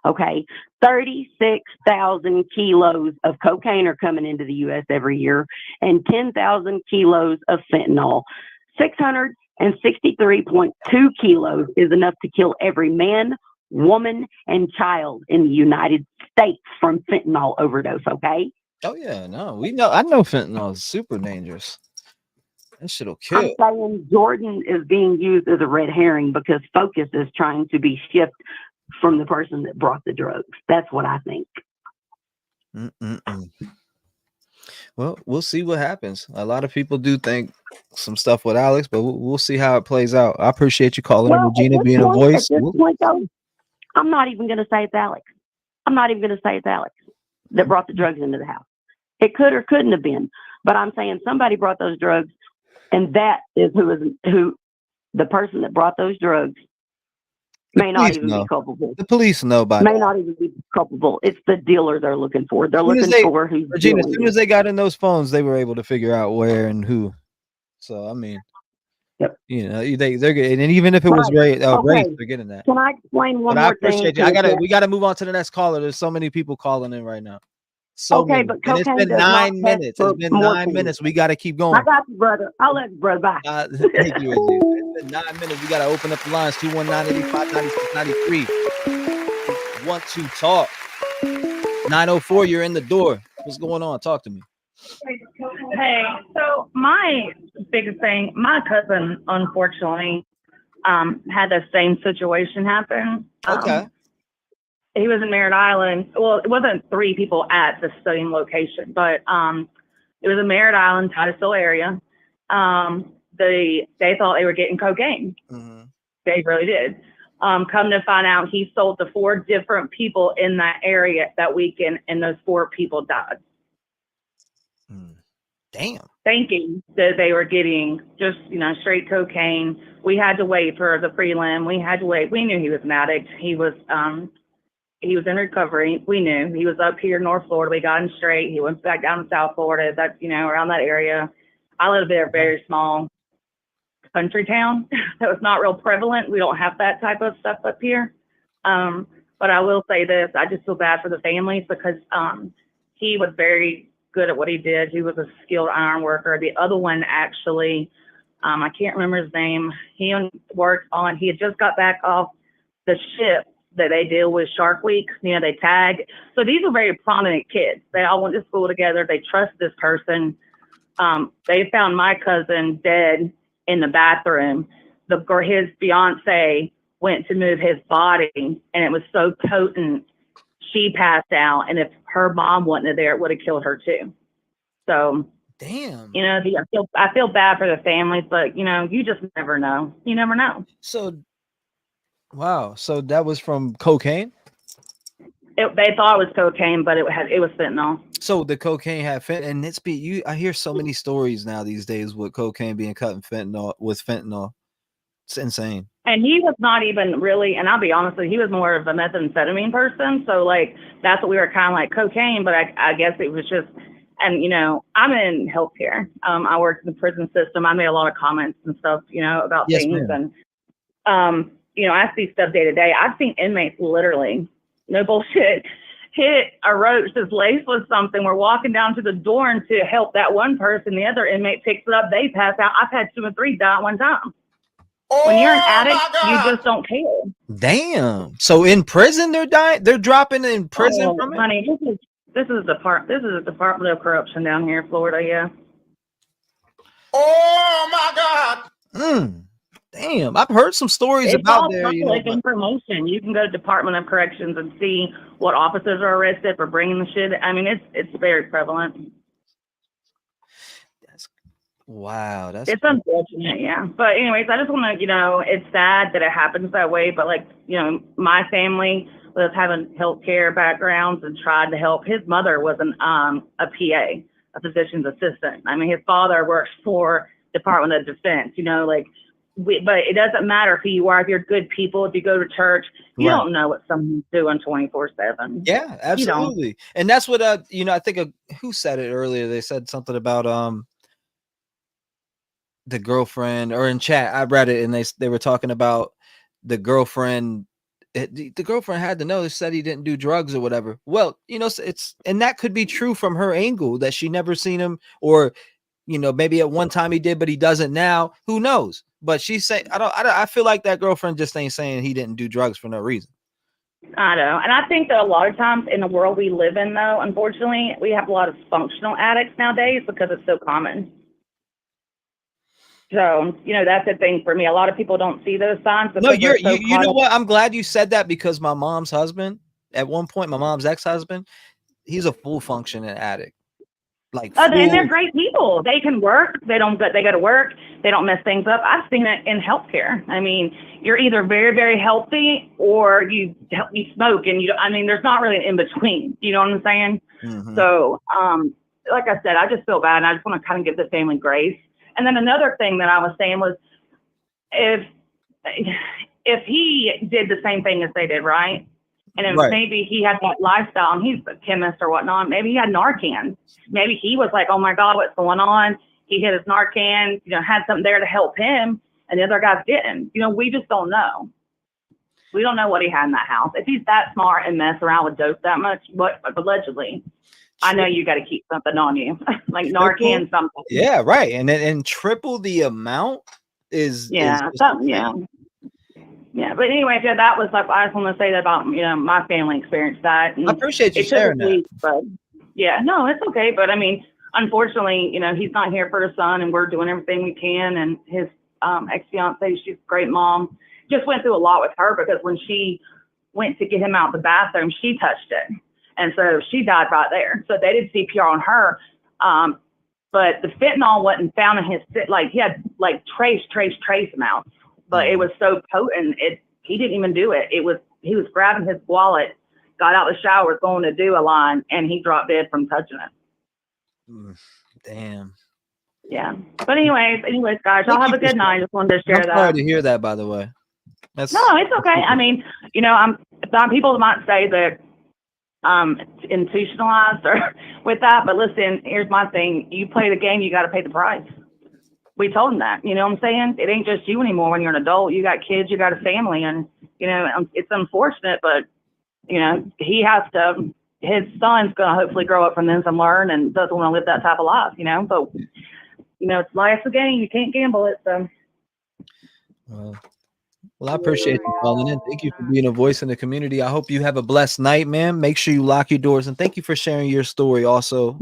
I: Okay. 36,000 kilos of cocaine are coming into the U.S. every year, and 10,000 kilos of fentanyl. 663.2 kilos is enough to kill every man, woman, and child in the United States from fentanyl overdose. Okay.
C: Oh yeah, no, I know fentanyl is super dangerous. That shit'll kill.
I: I'm saying Jordan is being used as a red herring because focus is trying to be shifted from the person that brought the drugs. That's what I think.
C: Well, we'll see what happens. A lot of people do think some stuff with Alex, but we'll see how it plays out. I appreciate you calling in, Regina, being a voice.
I: At this point, though, I'm not even going to say it's Alex. That brought the drugs into the house. It could or couldn't have been, but I'm saying somebody brought those drugs, and that is who the person that brought those drugs may not even be culpable.
C: The police know by
I: may not even be culpable. It's the dealer they're looking for. They're looking for who's
C: Regina. As soon as they got in those phones, they were able to figure out where and who. So I mean,
I: yep.
C: They're good, and even if it was race, they're getting that.
I: Can I explain one more thing?
C: I appreciate you. We gotta move on to the next caller. There's so many people calling in right now. So
I: many.
C: But and it's been 9 minutes. It's been 9 minutes. We got to keep going.
I: I got you, brother. I'll let you, brother. Bye.
C: Thank you. It's been 9 minutes. We got to open up the lines. 219-85-96-93. Want to talk? 904. You're in the door. What's going on? Talk to me.
J: Hey, so my biggest thing, my cousin, unfortunately, had the same situation happen.
C: Okay.
J: he was in Merritt Island. Well, it wasn't 3 people at the same location, but it was in Merritt Island, Titusville area. They thought they were getting cocaine.
C: Mm-hmm.
J: They really did. Come to find out, he sold to 4 different people in that area that weekend, and those 4 people died.
C: Damn.
J: Thinking that they were getting just, straight cocaine. We had to wait for the prelim. We had to wait. We knew he was an addict. He was in recovery. We knew he was up here in North Florida. We got him straight. He went back down to South Florida. That's, around that area. I live in a very small country town, so it's not real prevalent. We don't have that type of stuff up here. But I will say this, I just feel bad for the families because he was very good at what he did. He was a skilled iron worker. The other one actually, I can't remember his name. He had just got back off the ship that they deal with Shark Week. They tag. So these are very prominent kids. They all went to school together. They trust this person. They found my cousin dead in the bathroom. His fiance went to move his body, and it was so potent, she passed out. And if her mom wasn't there, it would have killed her too. So,
C: damn.
J: I feel bad for the families, but you just never know. You never know.
C: So, wow. So that was from cocaine?
J: They thought it was cocaine, but it was fentanyl.
C: So the cocaine had fentanyl, and I hear so many stories now these days with cocaine being cut in fentanyl with fentanyl. It's insane.
J: And he was not even really, and I'll be honest with you, he was more of a methamphetamine person. So that's what we were kind of like cocaine, but I guess it was just, and I'm in healthcare. I worked in the prison system. I made a lot of comments and stuff, about things.
C: Ma'am.
J: And, I see stuff day to day. I've seen inmates literally, no bullshit, hit a roach that's laced with something. We're walking down to the door and to help that one person, the other inmate picks it up, they pass out. I've had 2 and 3 die at one time. When you're an addict, you just don't care.
C: Damn. So in prison they're dying? They're dropping in prison from it?
J: Honey, this is a Department of Corruption down here in Florida, yeah.
B: Oh my God.
C: Damn. I've heard some stories about there.
J: It's all public information. You can go to Department of Corrections and see what officers are arrested for bringing the shit. I mean, it's very prevalent.
C: Wow,
J: it's unfortunate, yeah. But anyways, I just want to, it's sad that it happens that way. But my family was having healthcare backgrounds and tried to help. His mother was a PA, a physician's assistant. I mean, his father works for Department of Defense. But it doesn't matter who you are. If you're good people, if you go to church, you don't know what someone's doing 24/7.
C: Yeah, absolutely. And that's what I think who said it earlier. They said something about the girlfriend, or in chat I read it, and they were talking about the girlfriend. The girlfriend had to know. They said he didn't do drugs or whatever. Well, and that could be true from her angle, that she never seen him, or maybe at one time he did, but he doesn't now. Who knows? But she said, I feel like that girlfriend just ain't saying he didn't do drugs for no reason.
J: I know. And I think that a lot of times in the world we live in, though, unfortunately, we have a lot of functional addicts nowadays because it's so common. So, that's the thing for me. A lot of people don't see those signs.
C: No, you know what? I'm glad you said that, because my mom's husband, at one point, my mom's ex-husband, he's a full functioning addict.
J: And they're great people. They can work. They go to work. They don't mess things up. I've seen it in healthcare. I mean, you're either very, very healthy or you smoke, and there's not really an in between. You know what I'm saying? Mm-hmm. So, like I said, I just feel bad, and I just want to kind of give the family grace. And then another thing that I was saying was, if he did the same thing as they did, right? And if maybe he had that lifestyle, and he's a chemist or whatnot, maybe he had Narcan. Maybe he was like, oh my God, what's going on? He hit his Narcan, had something there to help him, and the other guys didn't. We just don't know. We don't know what he had in that house. If he's that smart and mess around with dope that much, but allegedly, I know you got to keep something on you, like Narcan, something.
C: Yeah, right. And triple the amount is
J: something. Yeah, but anyway, that was like, I just want to say that about my family experienced that. And
C: I appreciate you sharing that.
J: But no, it's okay. But I mean, unfortunately, he's not here for his son, and we're doing everything we can. And his ex-fiance, she's a great mom. Just went through a lot with her, because when she went to get him out of the bathroom, she touched it. And so she died right there. So they did CPR on her. But the fentanyl wasn't found in his, like he had like trace amounts, but it was so potent, he didn't even do it. He was grabbing his wallet, got out of the shower, going to do a line, and he dropped dead from touching it.
C: Damn.
J: Yeah. But anyways, guys, y'all have a good night. Just wanted to share that.
C: I'm sorry to hear that, by the way.
J: No, it's okay. I mean, you know, some people might say that it's institutionalized or with that, but listen, here's my thing. You play the game, you got to pay the price. We told him that, you know what I'm saying? It ain't just you anymore when you're an adult. You got kids, you got a family, and, you know, it's unfortunate, but, you know, he has to, his son's going to hopefully grow up from this and learn and doesn't want to live that type of life, you know? But, you know, life's a game. You can't gamble it, so.
C: Well, I appreciate you calling in. Thank you for being a voice in the community. I hope you have a blessed night, man. Make sure you lock your doors, and thank you for sharing your story also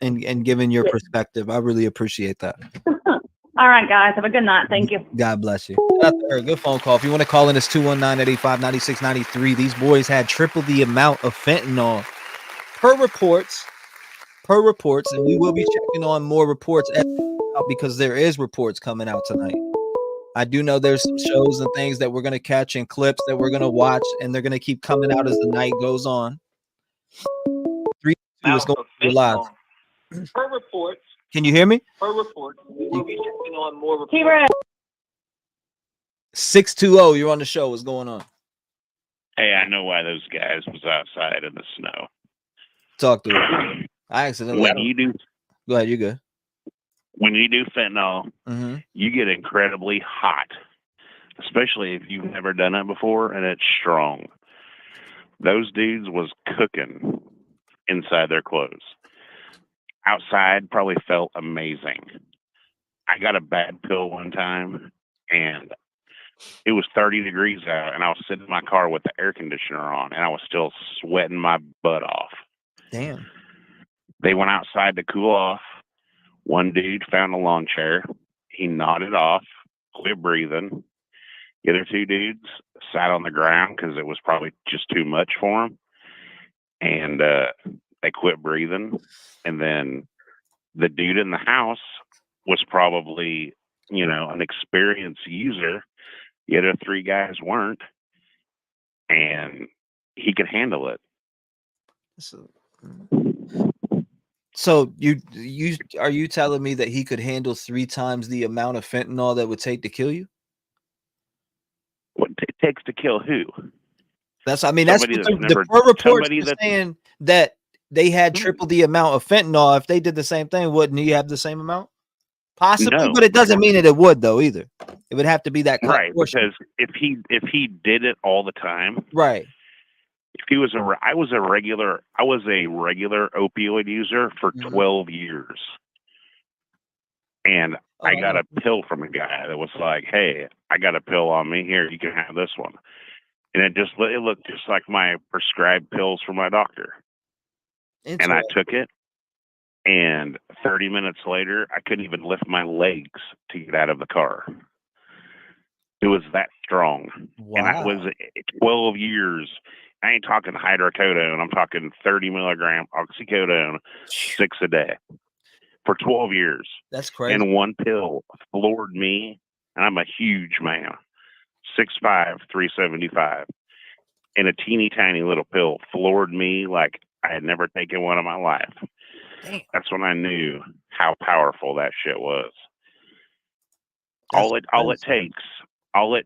C: and giving your perspective. I really appreciate that.
J: All right, guys. Have a good night. Thank you.
C: God bless you. Good phone call. If you want to call in, it's 219-885-9693. These boys had triple the amount of fentanyl per reports, and we will be checking on more reports because there is reports coming out tonight. I do know there's some shows and things that we're going to catch and clips that we're going to watch, and they're going to keep coming out as the night goes on. 3 2 is going to be live.
K: Per reports.
C: Can you hear me?
K: Per report. We will be checking on more reports.
J: T-REV.
C: 620, you're on the show. What's going on?
L: Hey, I know why those guys was outside in the snow.
C: Talk to me. I accidentally.
L: When you do,
C: go ahead. You good?
L: When you do fentanyl, you get incredibly hot, especially if you've never done it before and it's strong. Those dudes was cooking inside their clothes. Outside probably felt amazing. I got a bad pill one time, and it was 30 degrees out, and I was sitting in my car with the air conditioner on, and I was still sweating my butt off.
C: Damn.
L: They went outside to cool off. One dude found a lawn chair. He nodded off, quit breathing. The other 2 dudes sat on the ground because it was probably just too much for them. And they quit breathing. And then the dude in the house was probably, you know, an experienced user. The other 3 guys weren't. And he could handle it.
C: So you are you telling me that he could handle 3 times the amount of fentanyl that would take to kill you?
L: What it takes to kill who?
C: That's what the report is saying, that they had triple the amount of fentanyl. If they did the same thing, wouldn't he have the same amount? Possibly, no. But it doesn't mean that it would though either. It would have to be that
L: right, because if he did it all the time,
C: right.
L: If he was I was a regular opioid user for 12 years. And I got a pill from a guy that was like, hey, I got a pill on me here. You can have this one. And it looked just like my prescribed pills from my doctor. And I took it. And 30 minutes later, I couldn't even lift my legs to get out of the car. It was that strong. Wow. And I was 12 years. I ain't talking hydrocodone. I'm talking 30 milligram oxycodone, 6 a day for 12 years.
C: That's crazy.
L: And one pill floored me. And I'm a huge man, 6'5", 375. And a teeny tiny little pill floored me like I had never taken one in my life. Damn. That's when I knew how powerful that shit was. All it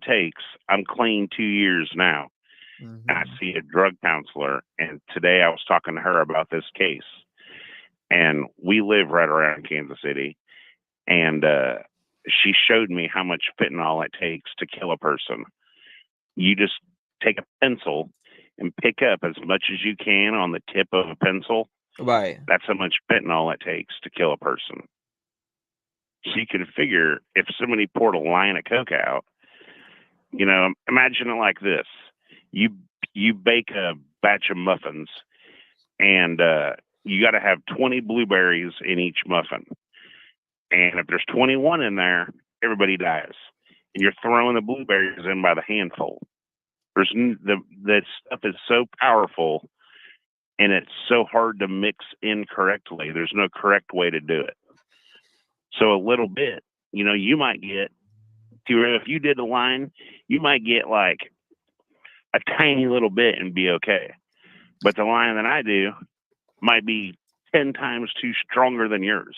L: takes, I'm clean 2 years now. And I see a drug counselor, and today I was talking to her about this case. And we live right around Kansas City, and she showed me how much fentanyl it takes to kill a person. You just take a pencil and pick up as much as you can on the tip of a pencil.
C: Right.
L: That's how much fentanyl it takes to kill a person. So you can figure if somebody poured a line of coke out, you know, imagine it like this. You bake a batch of muffins, and you got to have 20 blueberries in each muffin. And if there's 21 in there, everybody dies. And you're throwing the blueberries in by the handful. That stuff is so powerful, and it's so hard to mix incorrectly. There's no correct way to do it. So a little bit, you might get, if you did a line, you might get like a tiny little bit and be okay. But the line that I do might be 10 times too stronger than yours.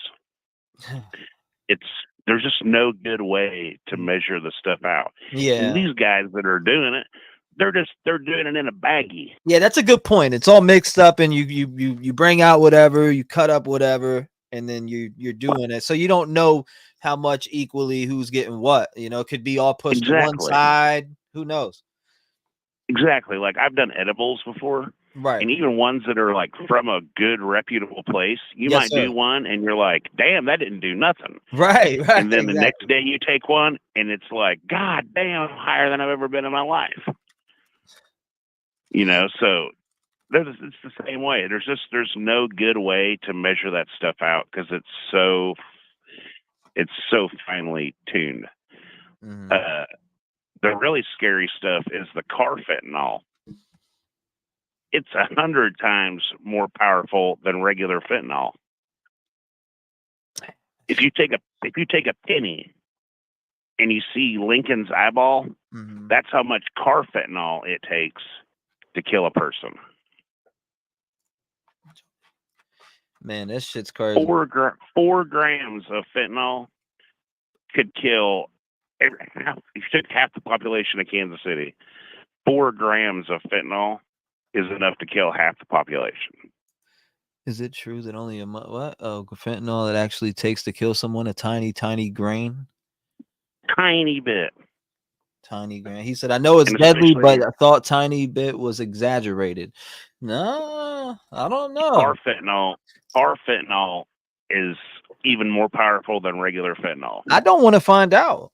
L: There's just no good way to measure the stuff out.
C: Yeah.
L: And these guys that are doing it, they're doing it in a baggie.
C: Yeah, that's a good point. It's all mixed up, and you bring out whatever, you cut up whatever, and then you're doing it. So you don't know how much equally who's getting what. It could be all pushed to one side. Who knows?
L: Exactly. Like I've done edibles before.
C: Right.
L: And even ones that are like from a good, reputable place, you might do one and you're like, damn, that didn't do nothing.
C: Right.
L: And then the next day you take one and it's like, God damn, higher than I've ever been in my life. So it's the same way. There's no good way to measure that stuff out because it's so finely tuned.
C: Mm-hmm.
L: The really scary stuff is the car fentanyl. It's 100 times more powerful than regular fentanyl. If you take a penny and you see Lincoln's eyeball, that's how much car fentanyl it takes to kill a person.
C: Man, this shit's crazy.
L: 4 grams of fentanyl could kill. If you took half the population of Kansas City, 4 grams of fentanyl is enough to kill half the population.
C: Is it true that only fentanyl that actually takes to kill someone a tiny grain?
L: Tiny bit.
C: Tiny grain. He said, I know it's deadly, but I thought tiny bit was exaggerated. No, I don't know.
L: Car fentanyl is even more powerful than regular fentanyl.
C: I don't want to find out.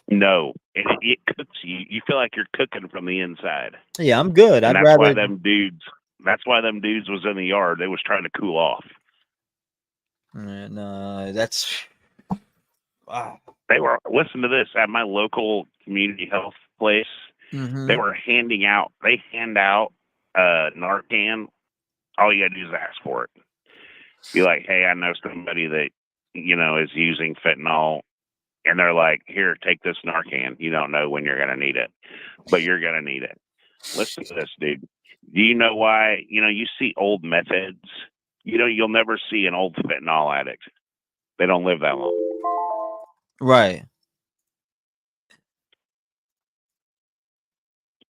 L: No, it cooks you. You feel like you're cooking from the inside.
C: Yeah, I'm good.
L: And that's why them dudes was in the yard. They was trying to cool off.
C: No, that's wow.
L: They were, listen to this, at my local community health place.
C: Mm-hmm.
L: They hand out Narcan. All you gotta do is ask for it. Be like, hey, I know somebody that is using fentanyl. And they're like, here, take this Narcan. You don't know when you're going to need it, but you're going to need it. Listen to this, dude. Do you know why? You see old meth heads. You'll never see an old fentanyl addict. They don't live that long.
C: Right.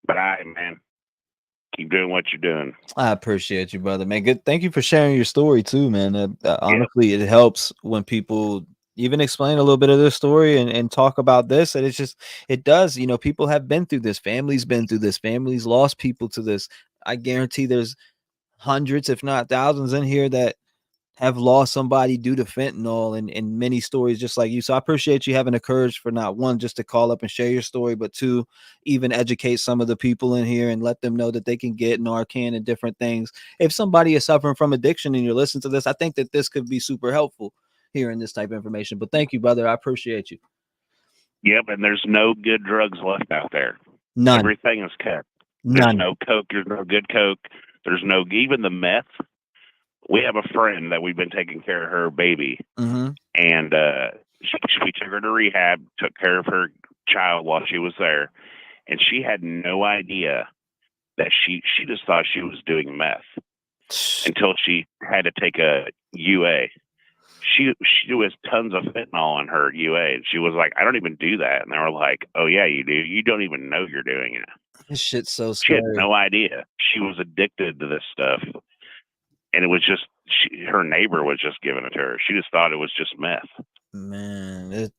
L: But man, keep doing what you're doing.
C: I appreciate you, brother, man. Good. Thank you for sharing your story too, man. Honestly, it helps when people even explain a little bit of their story and talk about this. And it does, people have been through this. Families been through this. Families lost people to this. I guarantee there's hundreds, if not thousands in here that have lost somebody due to fentanyl and many stories just like you. So I appreciate you having the courage for not one, just to call up and share your story, but two, even educate some of the people in here and let them know that they can get Narcan and different things. If somebody is suffering from addiction and you're listening to this, I think that this could be super helpful hearing this type of information. But thank you, brother. I appreciate you.
L: Yep, and there's no good drugs left out there.
C: None.
L: Everything is kept.
C: None.
L: There's no coke. There's no good coke. There's no, even the meth. We have a friend that we've been taking care of her baby, and we took her to rehab, took care of her child while she was there, and she had no idea that she just thought she was doing meth until she had to take a UA. She was tons of fentanyl in her UA, and she was like, I don't even do that. And they were like, oh yeah, you do. You don't even know you're doing it.
C: This shit's so scary.
L: She had no idea. She was addicted to this stuff. And it was just, her neighbor was just giving it to her. She just thought it was just meth.
C: Man,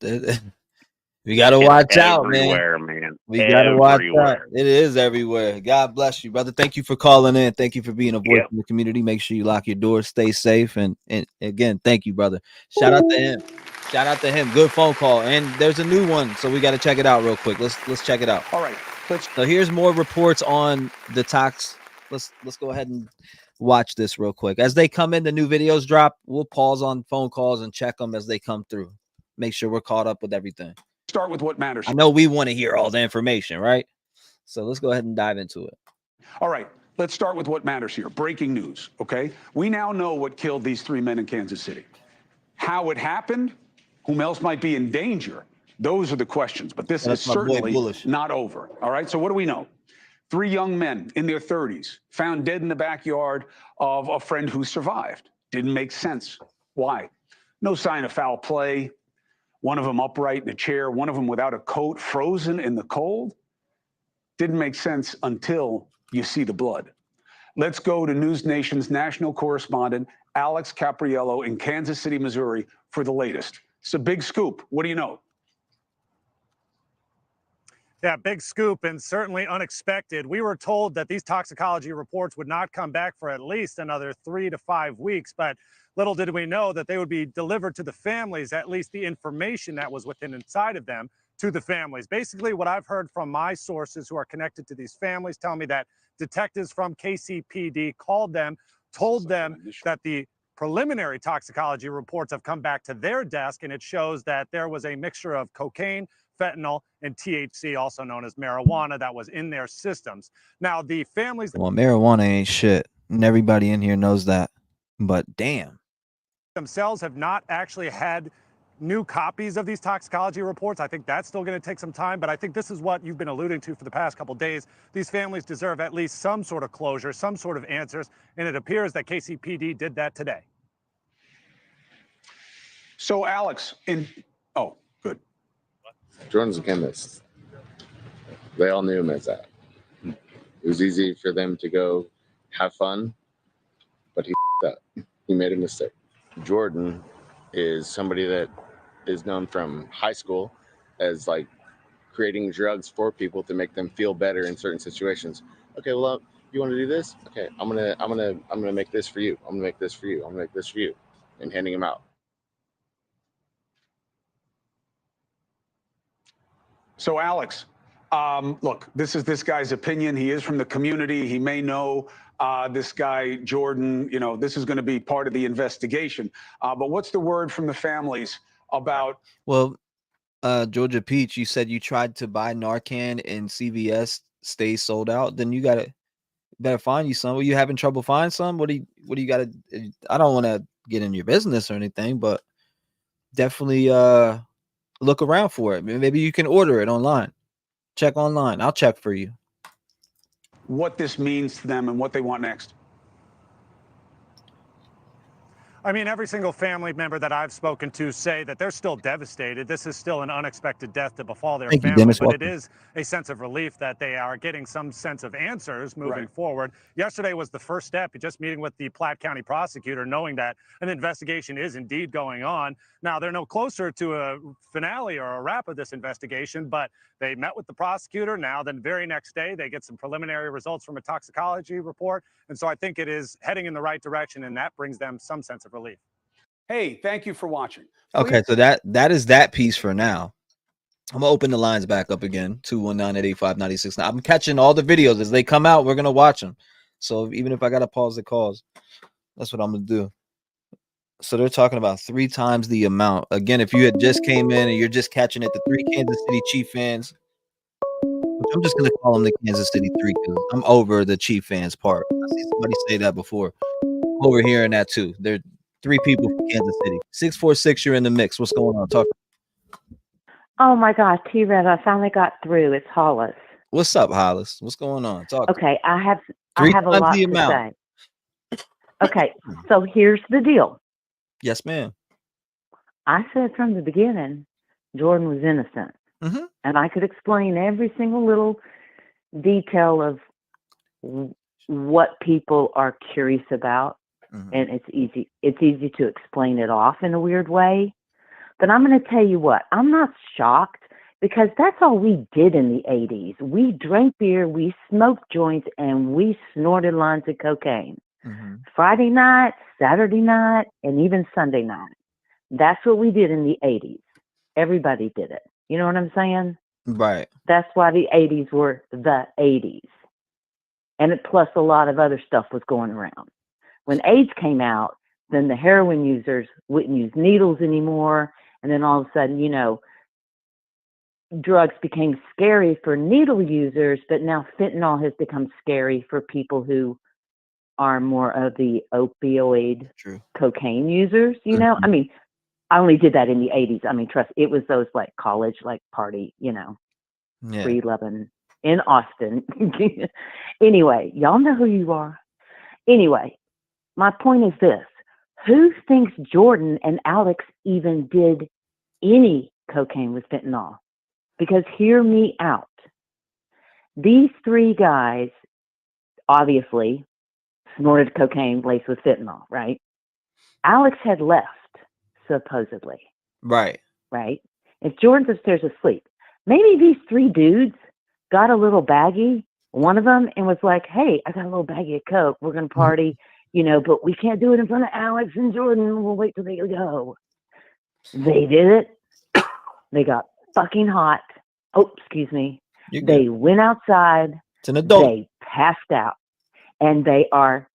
C: we got to watch out, man. We got to watch out. It is everywhere. God bless you, brother. Thank you for calling in. Thank you for being a voice in the community. Make sure you lock your doors, stay safe. And again, thank you, brother. Shout out to him. Shout out to him. Good phone call. And there's a new one, so we got to check it out real quick. Let's check it out.
M: All right.
C: So here's more reports on the tox. Let's go ahead and watch this real quick. As they come in, the new videos drop. We'll pause on phone calls and check them as they come through. Make sure we're caught up with everything.
M: Start with what matters.
C: I know we want to hear all the information, right? So let's go ahead and dive into it.
M: All right, let's start with what matters here. Breaking news, okay? We now know what killed these 3 men in Kansas City. How it happened, whom else might be in danger? Those are the questions, but this is certainly not over. All right, so what do we know? 3 young men in their 30s found dead in the backyard of a friend who survived. Didn't make sense. Why? No sign of foul play. One of them upright in a chair, one of them without a coat, frozen in the cold. Didn't make sense until you see the blood. Let's go to News Nation's national correspondent, Alex Capriello in Kansas City, Missouri, for the latest. It's a big scoop. What do you know?
N: Yeah, big scoop and certainly unexpected. We were told that these toxicology reports would not come back for at least another 3 to 5 weeks, but little did we know that they would be delivered to the families, at least the information that was within inside of them to the families. Basically, what I've heard from my sources who are connected to these families tell me that detectives from KCPD called them, told them that the preliminary toxicology reports have come back to their desk, and it shows that there was a mixture of cocaine, fentanyl, and THC, also known as marijuana, that was in their systems. Now, the families...
C: Well, marijuana ain't shit, and everybody in here knows that. But damn.
N: Themselves have not actually had new copies of these toxicology reports. I think that's still going to take some time, but I think this is what you've been alluding to for the past couple of days. These families deserve at least some sort of closure, some sort of answers, and it appears that KCPD did that today.
M: So, Alex, oh, good.
O: Jordan's a chemist. They all knew him as that. It was easy for them to go have fun, but he up. He made a mistake. Jordan is somebody that is known from high school as like creating drugs for people to make them feel better in certain situations. Okay, well, you want to do this? Okay, I'm gonna make this for you. I'm gonna make this for you. I'm gonna make this for you, and handing them out.
M: So, Alex, look, this is this guy's opinion. He is from the community. He may know this guy, Jordan. You know, this is going to be part of the investigation. But what's the word from the families about?
C: Well, Georgia Peach, you said you tried to buy Narcan and CVS stays sold out. Then you better find you some. Were you having trouble finding some? What do you got to? I don't want to get in your business or anything, but definitely look around for it. Maybe you can order it online. Check online. I'll check for you.
M: What this means to them and what they want next.
N: I mean, every single family member that I've spoken to say that they're still devastated. This is still an unexpected death to befall their family, but it is a sense of relief that they are getting some sense of answers moving forward. Yesterday was the first step, just meeting with the Platte County prosecutor, knowing that an investigation is indeed going on. Now, they're no closer to a finale or a wrap of this investigation, but they met with the prosecutor. Now, then very next day, they get some preliminary results from a toxicology report. And so I think it is heading in the right direction, and that brings them some sense of relief.
M: Hey, thank you for watching.
C: Okay, so that is that piece for now. I'm gonna open the lines back up again. 219-885-96. I'm catching all the videos as they come out. We're gonna watch them. So even if I gotta pause the calls, that's what I'm gonna do. So they're talking about 3 times the amount. Again, if you had just came in and you're just catching it, the 3 Kansas City Chief fans, which I'm just gonna call them the Kansas City 3 because I'm over the Chief fans part. I see somebody say that before. Over here and that too. They're 3 people from Kansas City. 646, you're in the mix. What's going on? Talk.
P: Oh my God, T-REV, I finally got through. It's Hollis.
C: What's up, Hollis? What's going on? Talk.
P: Okay, I have a lot to say. Okay, so here's the deal.
C: Yes, ma'am.
P: I said from the beginning, Jordan was innocent. And I could explain every single little detail of what people are curious about. And it's easy to explain it off in a weird way. But I'm going to tell you what, I'm not shocked because that's all we did in the 80s. We drank beer, we smoked joints, and we snorted lines of cocaine. Friday night, Saturday night, and even Sunday night. That's what we did in the 80s. Everybody did it. You know what I'm saying?
C: Right.
P: That's why the 80s were the 80s. And plus a lot of other stuff was going around. When AIDS came out, then the heroin users wouldn't use needles anymore. And then all of a sudden, you know, drugs became scary for needle users, but now fentanyl has become scary for people who are more of the opioid cocaine users, you know? I mean, I only did that in the 80s. I mean, trust, it was those like college, like party, you know, free loving in Austin. Anyway, y'all know who you are. Anyway, my point is this. Who thinks Jordan and Alex even did any cocaine with fentanyl? Because hear me out. These three guys obviously snorted cocaine laced with fentanyl, right? Alex had left, supposedly.
C: Right.
P: Right? If Jordan's upstairs asleep, maybe these three dudes got a little baggie, one of them, and was like, hey, I got a little baggie of Coke. We're going to party, you know, but we can't do it in front of Alex and Jordan. We'll wait till they go. They did it. They got fucking hot. Oh, excuse me. They went outside.
C: It's an adult.
P: They passed out. And they are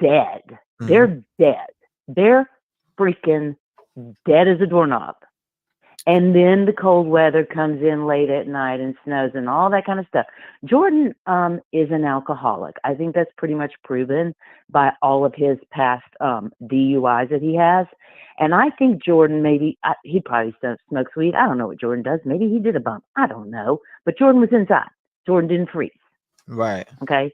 P: dead. They're dead. They're freaking dead as a doorknob. And then the cold weather comes in late at night and snows and all that kind of stuff. Jordan is an alcoholic. I think that's pretty much proven by all of his past DUIs that he has. And I think Jordan he probably smokes weed. I don't know what Jordan does. Maybe he did a bump. I don't know. But Jordan was inside. Jordan didn't freeze.
C: Right.
P: Okay.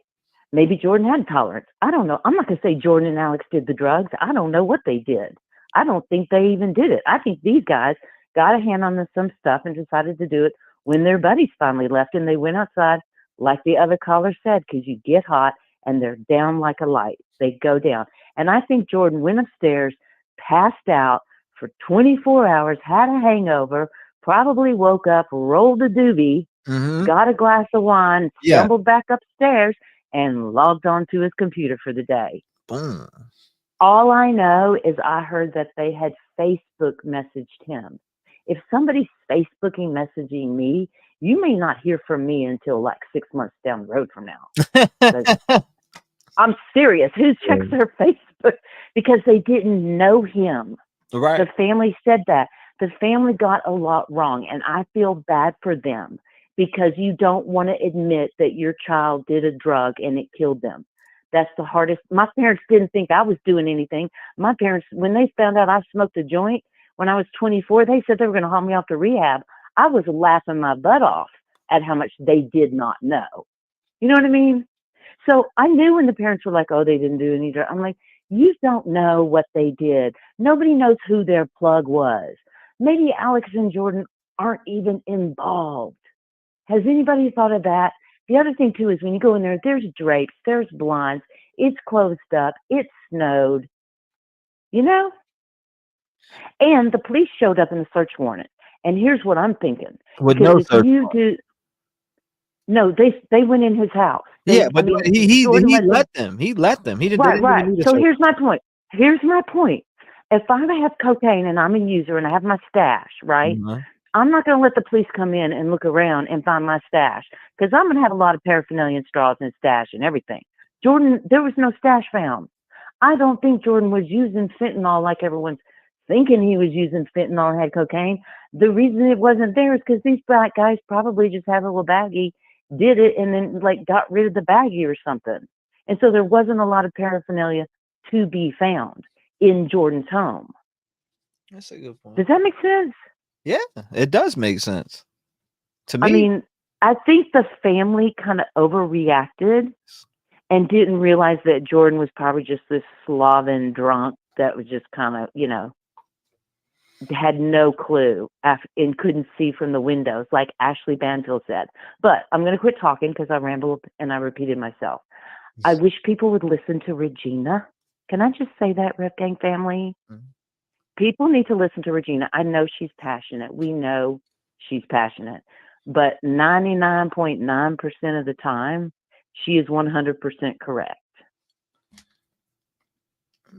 P: Maybe Jordan had tolerance. I don't know. I'm not going to say Jordan and Alex did the drugs. I don't know what they did. I don't think they even did it. I think these guys got a hand on some stuff and decided to do it when their buddies finally left and they went outside, like the other caller said, because you get hot and they're down like a light. They go down. And I think Jordan went upstairs, passed out for 24 hours, had a hangover, probably woke up, rolled a doobie, got a glass of wine, stumbled back upstairs, and logged on to his computer for the day.
C: Boom.
P: All I know is I heard that they had Facebook messaged him. If somebody's Facebooking messaging me, you may not hear from me until like 6 months down the road from now. I'm serious. Who checks their Facebook? Because they didn't know him.
C: Right.
P: The family said that. The family got a lot wrong, and I feel bad for them because you don't want to admit that your child did a drug and it killed them. That's the hardest. My parents didn't think I was doing anything. My parents, when they found out I smoked a joint when I was 24, they said they were going to haul me off to rehab. I was laughing my butt off at how much they did not know. You know what I mean? So I knew when the parents were like, oh, they didn't do any drug. I'm like, you don't know what they did. Nobody knows who their plug was. Maybe Alex and Jordan aren't even involved. Has anybody thought of that? The other thing, too, is when you go in there, there's drapes, there's blinds, it's closed up, it snowed, you know? And the police showed up in the search warrant. And here's what I'm thinking.
C: With no search warrant.
P: No, they went in his house. He
C: let them. He let them. He didn't.
P: Right. So here's my point. If I have cocaine and I'm a user and I have my stash, right? I'm not going to let the police come in and look around and find my stash because I'm going to have a lot of paraphernalia and straws and stash and everything. Jordan, there was no stash found. I don't think Jordan was using fentanyl like everyone's thinking he was using fentanyl and had cocaine. The reason it wasn't there is because these black guys probably just had a little baggie, did it, and then like got rid of the baggie or something. And so there wasn't a lot of paraphernalia to be found in Jordan's home.
C: That's a good point.
P: Does that make sense?
C: Yeah, it does make sense to me.
P: I mean, I think the family kind of overreacted and didn't realize that Jordan was probably just this sloven drunk that was just kind of, you know, had no clue and couldn't see from the windows, like Ashley Banfield said. But I'm going to quit talking because I rambled and I repeated myself. I wish people would listen to Regina. Can I just say that, Rev Gang family? People need to listen to Regina. I know she's passionate. We know she's passionate. But 99.9% of the time, she is 100% correct.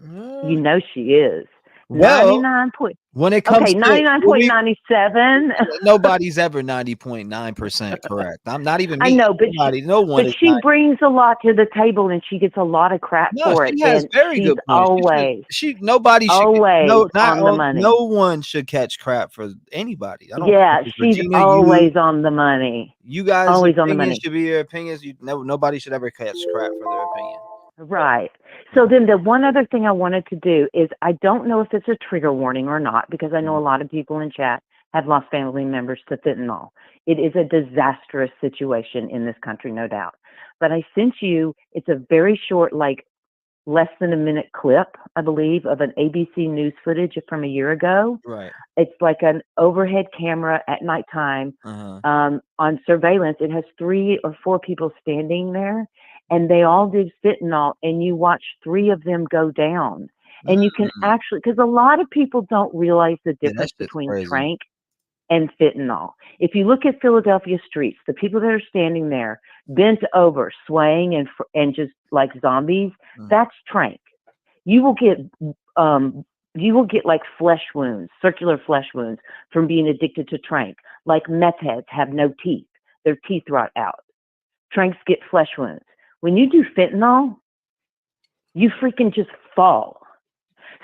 P: You know she is.
C: Well,
P: 99 point.
C: when it comes
P: Okay,
C: to
P: 99.97.
C: nobody's ever 90.9% correct. I'm not even
P: I
C: me.
P: know, but
C: No one is
P: she brings a lot to the table, and she gets a lot of crap
C: No,
P: for it.
C: she has
P: And
C: very
P: she's
C: good points.
P: always,
C: Nobody should
P: always on the money.
C: no one should catch crap for anybody. I don't
P: Yeah,
C: think it's
P: she's
C: Regina,
P: always on the money.
C: you guys'
P: Always on the
C: opinions
P: money.
C: should be your opinions. Nobody should ever catch crap for their opinion.
P: Right. So then the one other thing I wanted to do is, I don't know if it's a trigger warning or not, because I know a lot of people in chat have lost family members to fentanyl. It is a disastrous situation in this country, no doubt. But I sent you, it's a very short, like less than a minute clip, I believe, of an ABC News footage from a year ago.
C: Right.
P: It's like an overhead camera at nighttime on surveillance. It has 3 or 4 people standing there, and they all did fentanyl, and you watch 3 of them go down. And you can actually, because a lot of people don't realize the difference between tranq and fentanyl. If you look at Philadelphia streets, the people that are standing there bent over, swaying and just like zombies, that's tranq. You will get like flesh wounds, circular flesh wounds from being addicted to tranq. Like meth heads have no teeth. Their teeth rot out. Tranqs get flesh wounds. When you do fentanyl, you freaking just fall.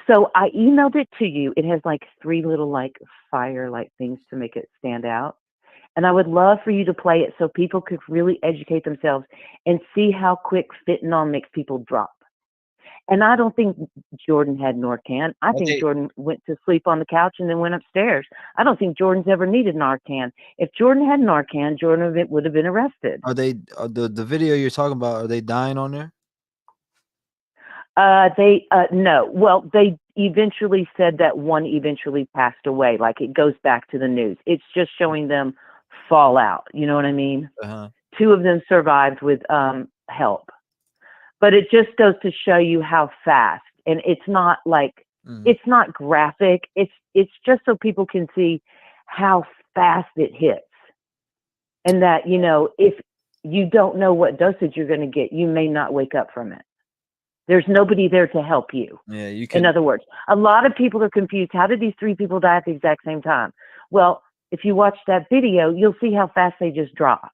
P: So I emailed it to you. It has like 3 little like fire like things to make it stand out. And I would love for you to play it so people could really educate themselves and see how quick fentanyl makes people drop. And I don't think Jordan had Narcan. I think Jordan went to sleep on the couch and then went upstairs. I don't think Jordan's ever needed Narcan. If Jordan had Narcan, Jordan would have been arrested.
C: Are they the video you're talking about? Are they dying on there?
P: No. Well, they eventually said that one eventually passed away. Like, it goes back to the news. It's just showing them fall out. You know what I mean? 2 of them survived with help. But it just goes to show you how fast. And it's not like, it's not graphic. It's just so people can see how fast it hits. And that, you know, if you don't know what dosage you're going to get, you may not wake up from it. There's nobody there to help you.
C: Yeah, you can.
P: In other words, a lot of people are confused. How did these 3 people die at the exact same time? Well, if you watch that video, you'll see how fast they just drop.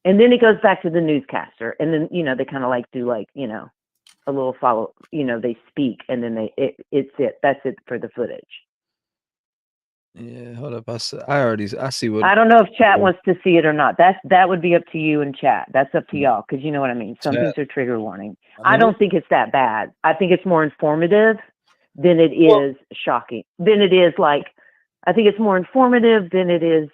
P: And then it goes back to the newscaster. And then, you know, they kind of like do like, you know, a little follow, you know, they speak and then that's it for the footage.
C: Yeah, hold up. I see what.
P: I don't know if chat wants to see it or not. That would be up to you and chat. That's up to y'all, because you know what I mean. Some things are trigger warning. I don't think it's that bad. I think it's more informative than it is shocking. Than it is like, I think it's more informative than it is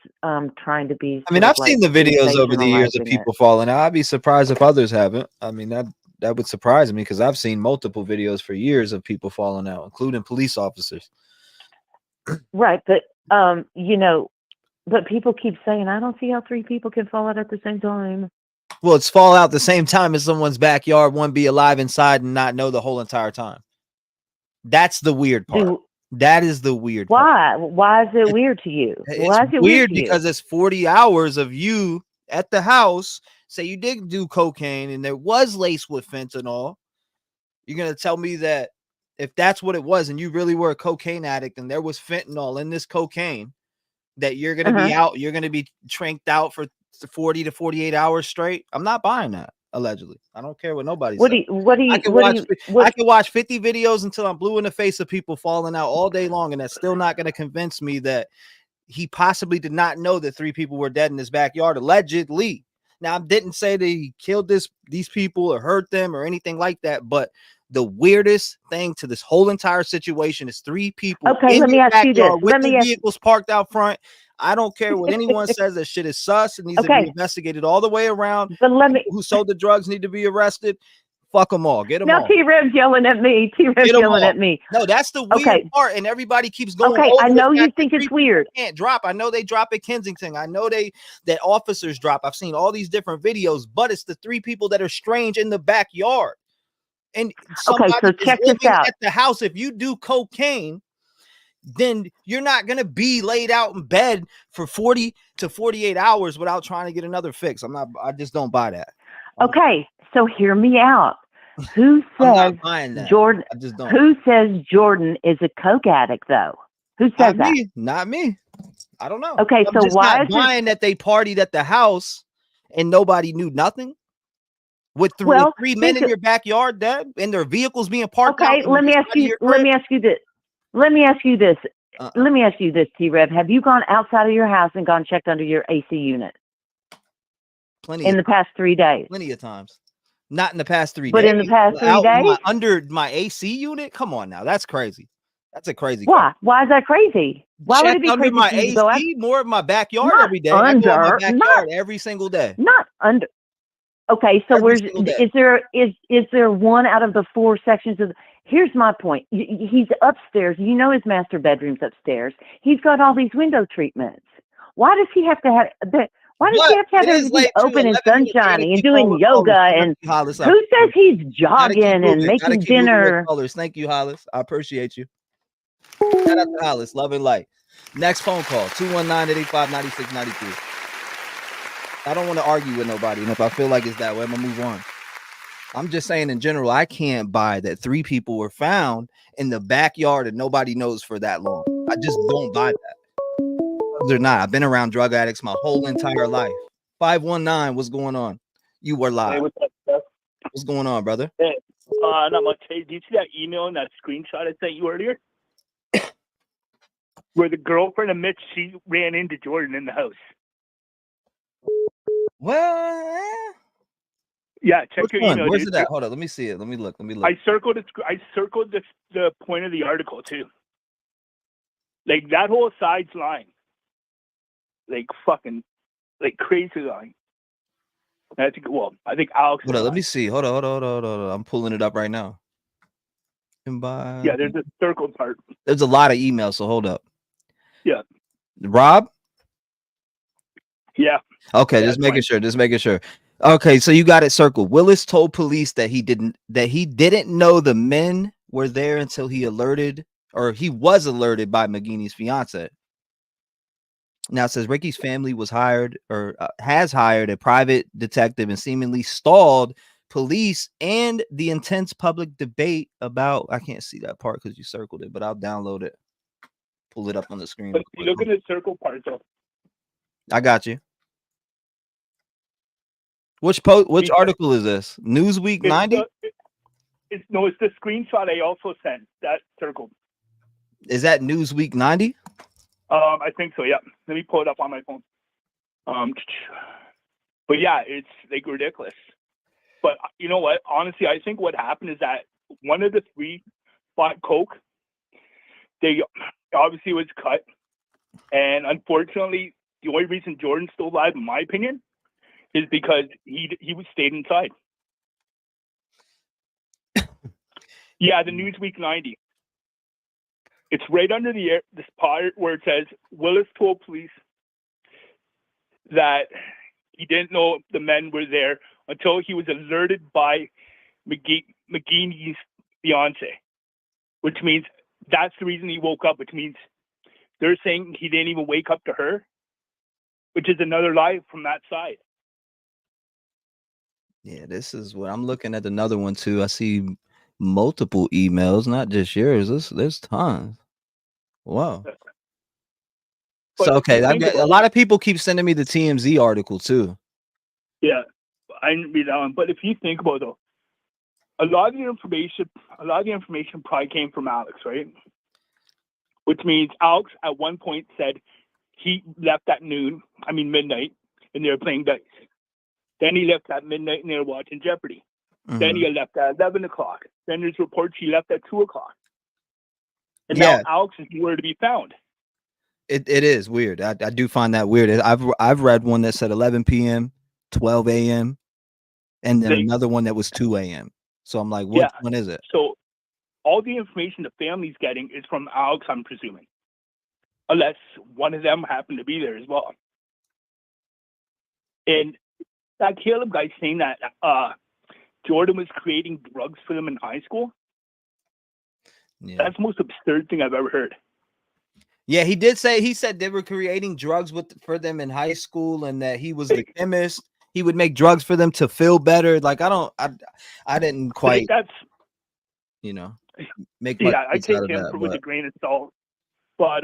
P: trying to be.
C: I mean, I've seen the videos over the years of people falling out. I'd be surprised if others haven't. I mean, that would surprise me, because I've seen multiple videos for years of people falling out, including police officers.
P: Right, but you know, but people keep saying, I don't see how 3 people can fall out at the same time.
C: Well, it's fall out the same time as someone's backyard, one be alive inside and not know the whole entire time. That's the weird part. That is the weird part.
P: Why is it weird to you? Why is it
C: weird because it's 40 hours of you at the house. Say you did do cocaine and there was laced with fentanyl. You're going to tell me that if that's what it was and you really were a cocaine addict and there was fentanyl in this cocaine, that you're going to be out, you're going to be tranked out for 40 to 48 hours straight? I'm not buying that, allegedly. I don't care what nobody says. I can watch 50 videos until I'm blue in the face of people falling out all day long, and that's still not going to convince me that he possibly did not know that 3 people were dead in his backyard, allegedly. Now, I didn't say that he killed these people or hurt them or anything like that, but the weirdest thing to this whole entire situation is 3 people in
P: let me ask you this.
C: with their vehicles parked out front. I don't care what anyone says. That shit is sus. It needs to be investigated all the way around.
P: But
C: who sold the drugs need to be arrested. Fuck them all. Get them all.
P: Now T-REV's yelling at me. T-REV's yelling at me.
C: No, that's the weird part, and everybody keeps going.
P: Okay, I know you think it's weird.
C: Can't drop. I know they drop at Kensington. I know that officers drop. I've seen all these different videos, but it's the 3 people that are strange in the backyard. And somebody
P: so check this out.
C: At the house. If you do cocaine, then you're not going to be laid out in bed for 40 to 48 hours without trying to get another fix. I just don't buy that.
P: Okay, so hear me out. Who
C: I'm
P: says
C: not buying that.
P: Jordan?
C: I just don't.
P: Who says Jordan is a coke addict, though? Who says that?
C: Not me. I don't know.
P: Okay,
C: I'm
P: so
C: just
P: why
C: not
P: is it?
C: buying that they partied at the house and nobody knew nothing. With
P: Well,
C: three men in your backyard dead and their vehicles being parked
P: Okay,
C: out.
P: let me ask you. Let me ask you this. Let me ask you this. Let me ask you this, T-REV. Have you gone outside of your house and gone checked under your AC unit
C: Plenty
P: in the past 3 days?
C: Plenty of times. Not in the past 3
P: But
C: days.
P: in the past 3
C: Out
P: days?
C: under my AC unit? Come on now. That's crazy. That's a crazy.
P: Why? Why is that crazy? Why would it be
C: under
P: crazy
C: my
P: for you to go out?
C: AC, more of my backyard
P: Not
C: every day. I go in my
P: under,
C: backyard every single day.
P: not under. Okay, so
C: Every single day.
P: is there one out of the 4 sections of? Here's my point. He's upstairs. You know his master bedroom's upstairs. He's got all these window treatments. Why does he have to have that? Why does he have to have everything open and sunshiny and doing yoga? And who says he's jogging and making dinner?
C: Thank you, Hollis. I appreciate you. Shout out to Hollis. Love and light. Next phone call, 219-885-9693. I don't want to argue with nobody, and if I feel like it's that way, I'm gonna move on. I'm just saying in general, I can't buy that 3 people were found in the backyard and nobody knows for that long. I just don't buy that. They're not. I've been around drug addicts my whole entire life. 519, what's going on? You were live.
K: Hey, what's up, Steph?
C: What's going on, brother?
K: Hey, not much. Hey, did you see that email and that screenshot I sent you earlier? Where the girlfriend of Mitch, she ran into Jordan in the house.
C: Well,
K: yeah, check
C: which
K: your
C: one?
K: email.
C: Where's
K: dude.
C: it at? Hold on, let me see it. Let me look.
K: I circled it. I circled the point of the article too. Like that whole side's line. Like fucking, like crazy line. And I think. Well, I think Alex.
C: Hold on, let me see. Hold on. I'm pulling it up right now.
K: Yeah, there's a circle part.
C: There's a lot of emails, so hold up.
K: Yeah.
C: Rob?
K: Yeah.
C: Okay,
K: Yeah,
C: just making sure. Okay, so you got it circled. Willis told police that he didn't know the men were there until he was alerted by McGinney's fiance. Now it says Ricky's family was hired or has hired a private detective and seemingly stalled police and the intense public debate about. I can't see that part because you circled it, but I'll download it. Pull it up on the screen.
K: But you look at the circle part though.
C: I got you. Which article is this? Newsweek 90?
K: It's the screenshot I also sent. That circle.
C: Is that Newsweek 90?
K: I think so. Yeah. Let me pull it up on my phone. But yeah, it's like ridiculous. But you know what? Honestly, I think what happened is that one of the 3 bought coke. They obviously was cut, and unfortunately, the only reason Jordan's still alive, in my opinion, is because he was stayed inside. Yeah, the Newsweek 90. It's right under this part where it says Willis told police that he didn't know the men were there until he was alerted by McGinney's fiance, which means that's the reason he woke up, which means they're saying he didn't even wake up to her, which is another lie from that side.
C: Yeah, this is what I'm looking at. Another one too. I see multiple emails, not just yours. There's tons. Wow. So okay, I've got a lot of people keep sending me the TMZ article too.
K: Yeah, I didn't read that one. But if you think about it, though, a lot of the information probably came from Alex, right? Which means Alex at one point said he left at midnight, and they were playing dice. Then he left at midnight and they were watching Jeopardy. Mm-hmm. Then he left at 11 o'clock. Then there's reports he left at 2 o'clock. And now Alex is nowhere to be found.
C: It is weird. I do find that weird. I've read one that said 11 p.m., 12 a.m., and then another one that was 2 a.m. So I'm like, which one is it?
K: So all the information the family's getting is from Alex, I'm presuming. Unless one of them happened to be there as well. And that Caleb guy saying that Jordan was creating drugs for them in high school. Yeah. That's the most absurd thing I've ever heard.
C: Yeah, he said they were creating drugs for them in high school and that he was the chemist he would make drugs for them to feel better. Like I didn't
K: I
C: quite,
K: think that's
C: make much
K: I
C: sense out
K: take
C: of
K: him
C: that.
K: with a
C: But
K: grain of salt. But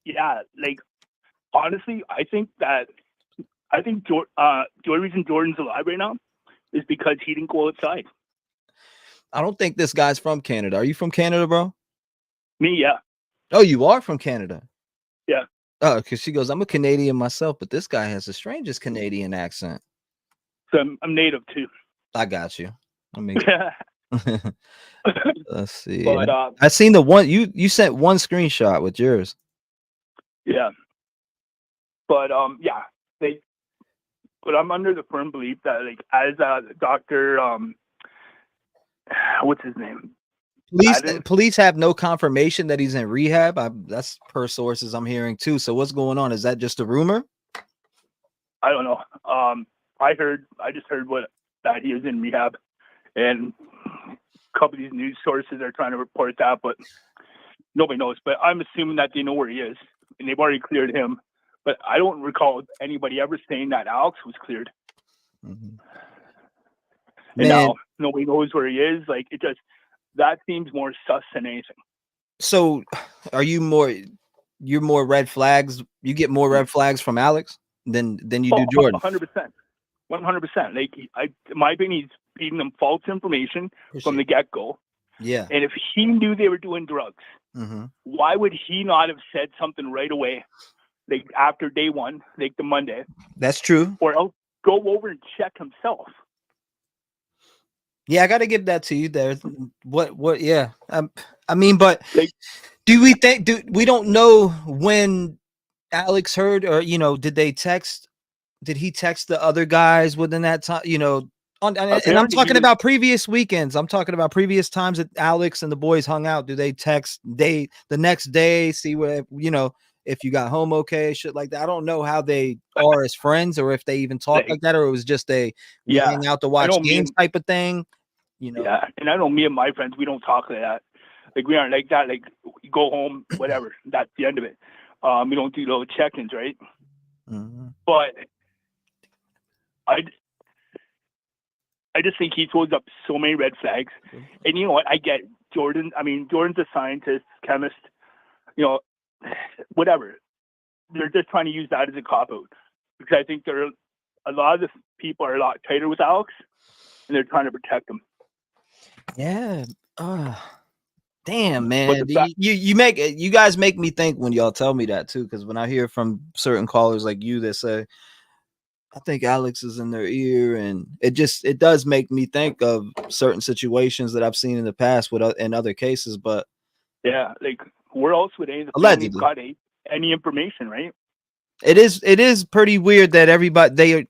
K: yeah, like honestly, I think the only reason Jordan's alive right now is because he didn't go outside.
C: I don't think this guy's from Canada. Are you from Canada, bro?
K: Me, yeah.
C: Oh, you are from Canada.
K: Yeah.
C: Oh, because she goes, I'm a Canadian myself, but this guy has the strangest Canadian accent.
K: So I'm native too.
C: I got you. I mean, let's see.
K: But
C: I seen the one you sent one screenshot with yours.
K: yeah. But yeah, but I'm under the firm belief that like as a doctor, what's his name?
C: Police have no confirmation that he's in rehab. That's per sources I'm hearing too. So what's going on? Is that just a rumor?
K: I don't know. I just heard that he was in rehab, and a couple of these news sources are trying to report that, but nobody knows. But I'm assuming that they know where he is, and they've already cleared him. But I don't recall anybody ever saying that Alex was cleared.
C: Mm-hmm.
K: And now nobody knows where he is. Like that seems more sus than anything.
C: So are you you're more red flags? You get more red flags from Alex than you do Jordan?
K: 100%. 100%. Like in my opinion, he's feeding them false information from the get-go.
C: Yeah.
K: And if he knew they were doing drugs,
C: mm-hmm.
K: why would he not have said something right away? Like after day one, like the Monday.
C: That's true.
K: Or else go over and check himself.
C: Yeah, I got to give that to you there. What? Yeah. I mean, but do we think? We don't know when Alex heard, or did they text? Did he text the other guys within that time? And I'm talking about previous weekends. I'm talking about previous times that Alex and the boys hung out. Do they text the next day? See where if you got home okay, shit like that. I don't know how they are as friends, or if they even talk like that, or it was just we hang out to watch games type of thing.
K: Yeah, and I know me and my friends, we don't talk like that. Like we aren't like that. Like we go home, whatever. That's the end of it. We don't do little check-ins, right?
C: Mm-hmm.
K: But I just think he throws up so many red flags. And you know what? I get Jordan. I mean, Jordan's a scientist, chemist. Whatever. They're just trying to use that as a cop-out because I think a lot of the people are a lot tighter with Alex, and they're trying to protect him.
C: Yeah. Damn, man. You guys make me think when y'all tell me that too, because when I hear from certain callers like you that say, I think Alex is in their ear, and it does make me think of certain situations that I've seen in the past in other cases. But
K: yeah, like where else would any of the
C: allegedly
K: got any information, right?
C: It is pretty weird that everybody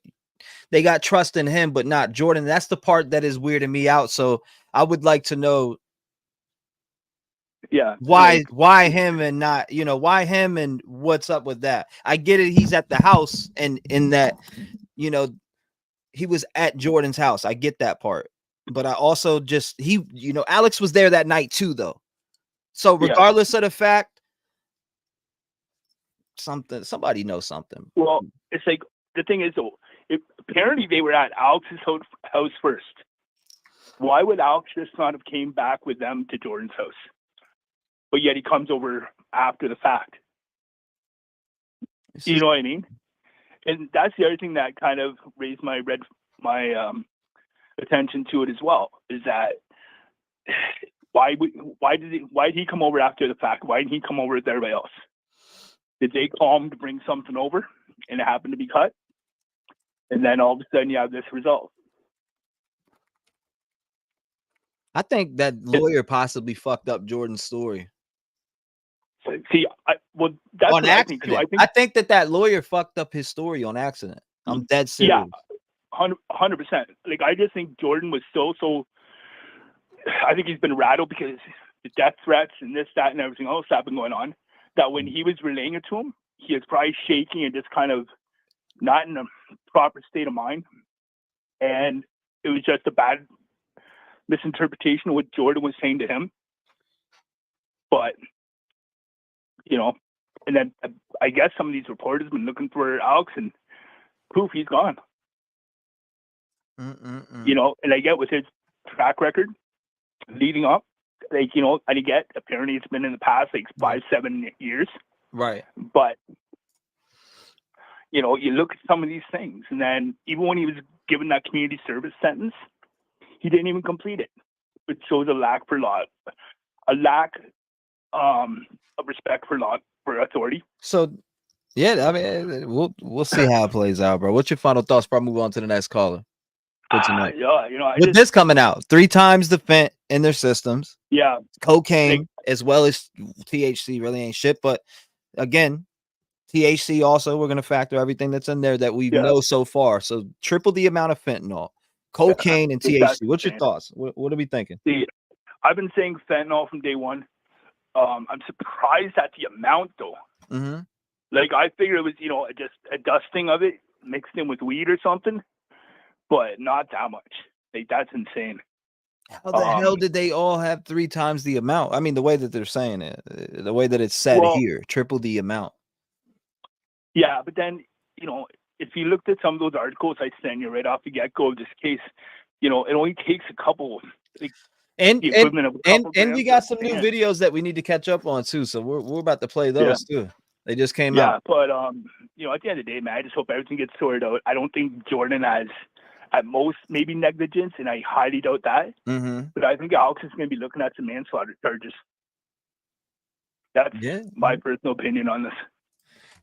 C: they got trust in him, but not Jordan. That's the part that is weirding me out. So I would like to know, why him and not, why him and what's up with that? I get it. He's at the house, and in that, he was at Jordan's house. I get that part, but I also Alex was there that night too, though. So regardless of the fact, somebody knows something.
K: Well, it's like the thing is though, apparently they were at Alex's house first. Why would Alex just not have came back with them to Jordan's house? But yet he comes over after the fact. You know what I mean? And that's the other thing that kind of raised my attention to it as well. Is that why did he come over after the fact? Why didn't he come over with everybody else? Did they call him to bring something over and it happened to be cut? And then all of a sudden you have this result.
C: I think that lawyer possibly fucked up Jordan's story.
K: See, that's
C: on accident. I think that lawyer fucked up his story on accident. I'm dead serious.
K: Yeah, 100%. Like I just think Jordan was so. I think he's been rattled because the death threats and this, that, and everything else that been going on. That when he was relaying it to him, he was probably shaking and just kind of not in a proper state of mind, and it was just a bad misinterpretation of what Jordan was saying to him. But and then I guess some of these reporters have been looking for Alex, and poof, he's gone. You know, and I get with his track record leading up, like, you know, I get apparently it's been in the past like 5-7 years.
C: Right.
K: But, you know, you look at some of these things, and then even when he was given that community service sentence, he didn't even complete it, which shows a lack of respect for law, for authority.
C: So, yeah, I mean, we'll see how it plays out, bro. What's your final thoughts before I move on to the next caller? Good tonight.
K: Yeah, you know,
C: With this coming out, 3 times the fent in their systems.
K: Yeah.
C: Cocaine as well as THC really ain't shit. But again, THC also, we're gonna factor everything that's in there that we know so far. So triple the amount of fentanyl, cocaine, and THC. What's your thoughts? What are we thinking?
K: See, I've been saying fentanyl from day one. I'm surprised at the amount though.
C: Mm-hmm.
K: Like I figured it was, you know, just a dusting of it mixed in with weed or something, but not that much. Like that's insane.
C: How the hell did they all have 3 times the amount? I mean, the way that they're saying it, the way that it's said here, triple the amount.
K: Yeah, but then, you know, if you looked at some of those articles I sent you right off the get-go of this case, you know, it only takes a couple, like
C: and
K: the equivalent of a couple
C: and we
K: grams
C: got
K: of
C: some new
K: sand.
C: videos that we need to catch up on too. So we're about to play those too. They just came
K: Yeah,
C: out.
K: but you know, at the end of the day, man, I just hope everything gets sorted out. I don't think Jordan has, at most, maybe negligence, and I highly doubt that.
C: Mm-hmm.
K: But I think Alex is going to be looking at some manslaughter charges. That's my personal opinion on this.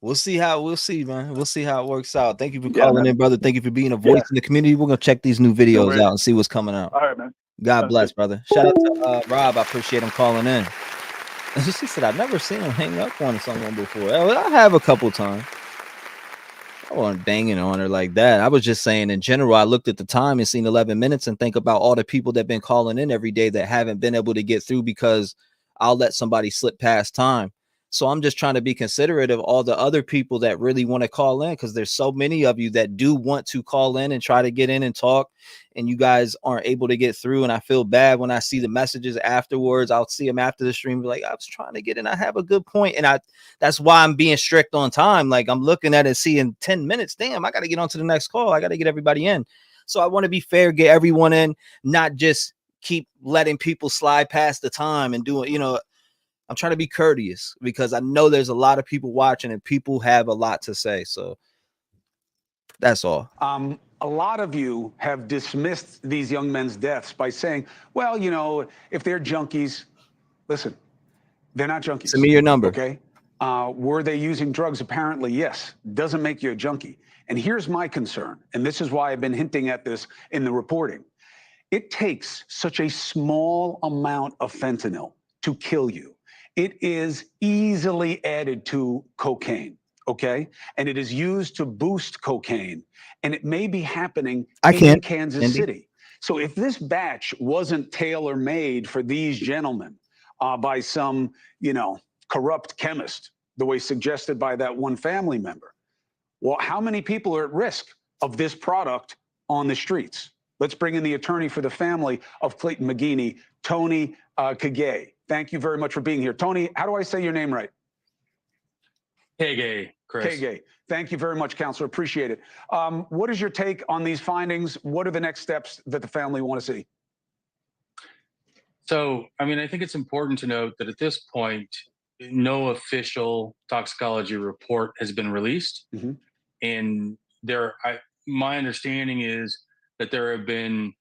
C: We'll see, man. We'll see how it works out. Thank you for calling in, brother. Thank you for being a voice in the community. We're gonna check these new videos out and see what's coming out.
K: All right, man.
C: God bless, brother. Shout out to Rob. I appreciate him calling in. She said, I've never seen him hang up on someone before. I have a couple times. I wasn't banging on her like that. I was just saying in general, I looked at the time and seen 11 minutes and think about all the people that have been calling in every day that haven't been able to get through because I'll let somebody slip past time. So I'm just trying to be considerate of all the other people that really want to call in, because there's so many of you that do want to call in and try to get in and talk, and you guys aren't able to get through. And I feel bad when I see the messages afterwards. I'll see them after the stream, like, I was trying to get in. I have a good point. And that's why I'm being strict on time. Like I'm looking at it, seeing 10 minutes. Damn, I got to get on to the next call. I got to get everybody in. So I want to be fair, get everyone in, not just keep letting people slide past the time and doing, you know, I'm trying to be courteous because I know there's a lot of people watching and people have a lot to say. So that's all.
M: A lot of you have dismissed these young men's deaths by saying, well, you know, if they're junkies, listen, they're not junkies.
C: Send me your number.
M: Okay. Were they using drugs? Apparently, yes. Doesn't make you a junkie. And here's my concern, and this is why I've been hinting at this in the reporting. It takes such a small amount of fentanyl to kill you. It is easily added to cocaine, okay? And it is used to boost cocaine. And it may be happening in Kansas City. So if this batch wasn't tailor-made for these gentlemen by some, you know, corrupt chemist, the way suggested by that one family member, well, how many people are at risk of this product on the streets? Let's bring in the attorney for the family of Clayton McGeeney, Tony Kagay. Thank you very much for being here. Tony, how do I say your name right?
Q: Kagay, Chris.
M: Kagay. Thank you very much, Counselor. Appreciate it. What is your take on these findings? What are the next steps that the family want to see?
Q: So, I mean, I think it's important to note that at this point, no official toxicology report has been released.
M: Mm-hmm.
Q: And my understanding is that there have been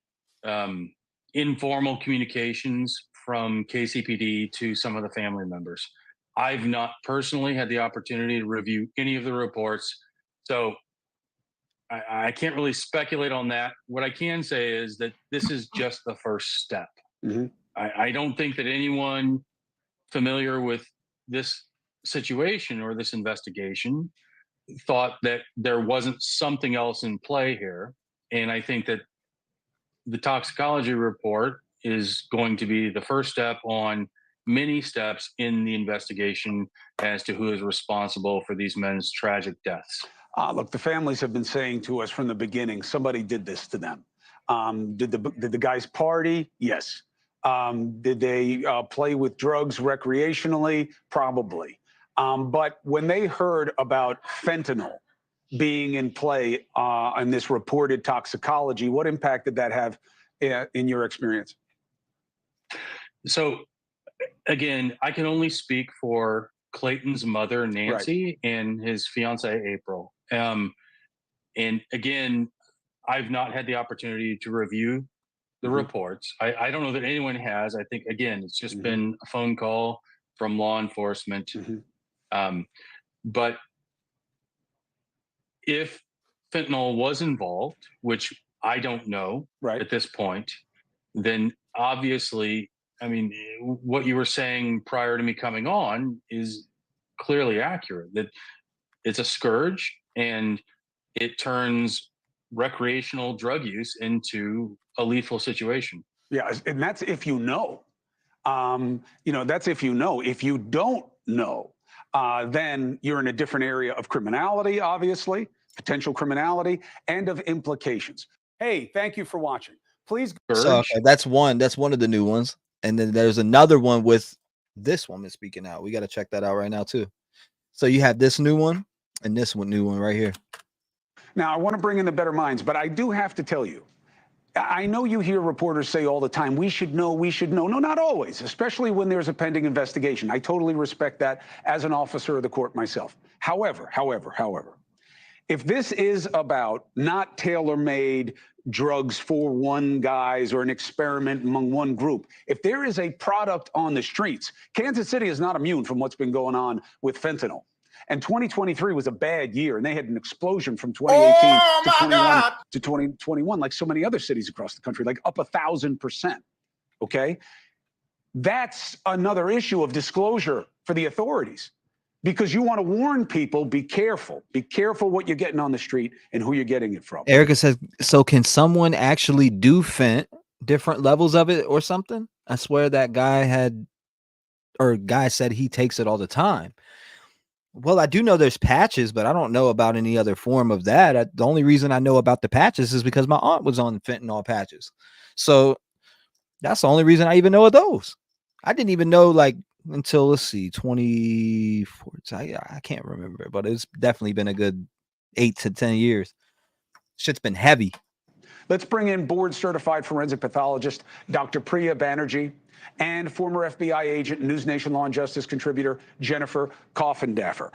Q: informal communications from KCPD to some of the family members. I've not personally had the opportunity to review any of the reports, so I can't really speculate on that. What I can say is that this is just the first step.
M: Mm-hmm.
Q: I don't think that anyone familiar with this situation or this investigation thought that there wasn't something else in play here. And I think that the toxicology report is going to be the first step on many steps in the investigation as to who is responsible for these men's tragic deaths.
M: Look, the families have been saying to us from the beginning, somebody did this to them. Did the guys party? Yes. Did they play with drugs recreationally? Probably. But when they heard about fentanyl being in play on this reported toxicology. What impact did that have in your experience?
Q: So, again, I can only speak for Clayton's mother, Nancy, and his fiance, April. And again, I've not had the opportunity to review the reports. I don't know that anyone has. I think, again, it's just been a phone call from law enforcement. But if fentanyl was involved, which I don't know at this point, then obviously, I mean, what you were saying prior to me coming on is clearly accurate, that it's a scourge and it turns recreational drug use into a lethal situation.
M: Yeah, and that's if you know. You know, that's if you know. If you don't know, then you're in a different area of criminality, obviously, potential criminality, and of implications. Hey, thank you for watching. Please.
C: So okay, that's one of the new ones. And then there's another one with this woman speaking out. We got to check that out right now too. So you have this new one and this new one right here.
M: Now, I want to bring in the better minds, but I do have to tell you, I know you hear reporters say all the time, we should know, we should know. No, not always, especially when there's a pending investigation. I totally respect that as an officer of the court myself. However, if this is about not tailor-made drugs for one guys or an experiment among one group, if there is a product on the streets, Kansas City is not immune from what's been going on with fentanyl. And 2023 was a bad year, and they had an explosion from 2018 to 2021, like so many other cities across the country, like up 1,000%. Okay? That's another issue of disclosure for the authorities, because you want to warn people, be careful what you're getting on the street and who you're getting it from.
C: Erica says, so can someone actually do fent, different levels of it or something? I swear that guy said he takes it all the time. Well, I do know there's patches, but I don't know about any other form of that. The only reason I know about the patches is because my aunt was on fentanyl patches. So that's the only reason I even know of those. I didn't even know, like, until, let's see, 2014. I can't remember, but it's definitely been a good 8 to 10 years. Shit's been heavy.
M: Let's bring in board-certified forensic pathologist Dr. Priya Banerjee and former FBI agent, News Nation Law and Justice contributor Jennifer Coffindaffer.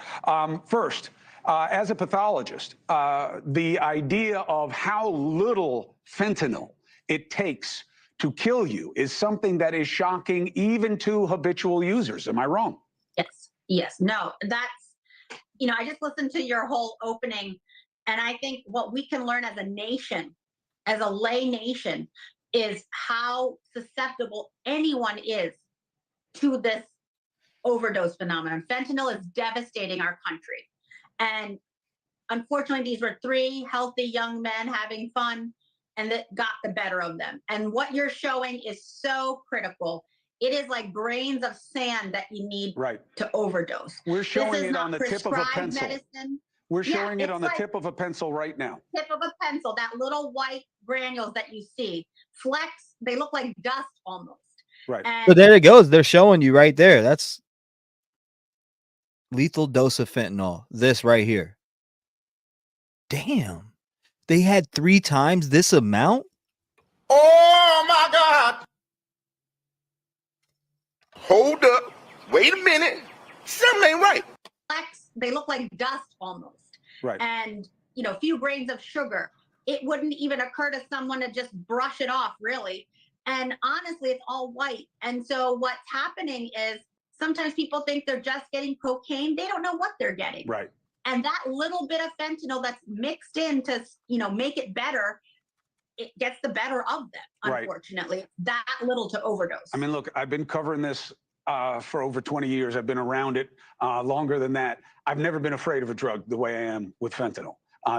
M: First, as a pathologist, the idea of how little fentanyl it takes to kill you is something that is shocking even to habitual users. Am I wrong?
R: Yes. No, that's, I just listened to your whole opening, and I think what we can learn as a nation, as a lay nation, is how susceptible anyone is to this overdose phenomenon. Fentanyl is devastating our country. And unfortunately, these were 3 healthy young men having fun, and that got the better of them. And what you're showing is so critical. It is like grains of sand that you need to overdose.
M: We're showing it on the tip of a pencil.
R: Medicine.
M: We're showing it on the tip of a pencil right now.
R: Tip of a pencil, that little white granules that you see. Flecks, they look like dust almost.
M: Right.
R: And
C: So there it goes. They're showing you right there. That's lethal dose of fentanyl. This right here. Damn. They had 3 times this amount?
S: Oh my God. Hold up. Wait a minute. Something ain't right.
R: flecks, they look like dust almost.
M: Right.
R: And, a few grains of sugar. It wouldn't even occur to someone to just brush it off, really. And honestly, it's all white. And so what's happening is sometimes people think they're just getting cocaine. They don't know what they're getting.
M: Right.
R: And that little bit of fentanyl that's mixed in to, make it better, it gets the better of them, unfortunately.
M: Right.
R: That little to overdose.
M: I mean, look, I've been covering this for over 20 years. I've been around it longer than that. I've never been afraid of a drug the way I am with fentanyl.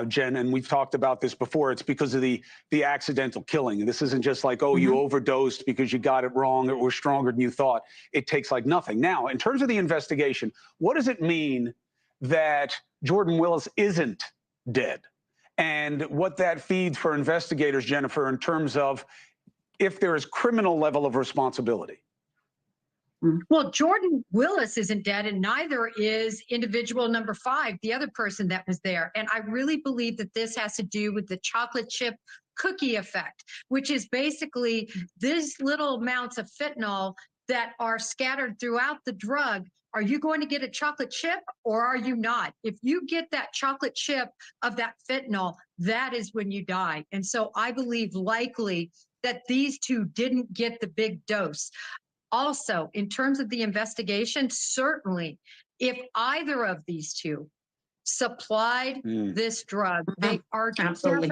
M: Jen, and we've talked about this before. It's because of the accidental killing. This isn't just like, oh, you overdosed because you got it wrong or were stronger than you thought. It takes like nothing. Now, in terms of the investigation, what does it mean that Jordan Willis isn't dead? And what that feeds for investigators, Jennifer, in terms of if there is criminal level of responsibility?
T: Well, Jordan Willis isn't dead, and neither is individual number 5, the other person that was there. And I really believe that this has to do with the chocolate chip cookie effect, which is basically these little amounts of fentanyl that are scattered throughout the drug. Are you going to get a chocolate chip or are you not? If you get that chocolate chip of that fentanyl, that is when you die. And so I believe likely that these two didn't get the big dose. Also, in terms of the investigation, certainly if either of these two supplied this drug, they are definitely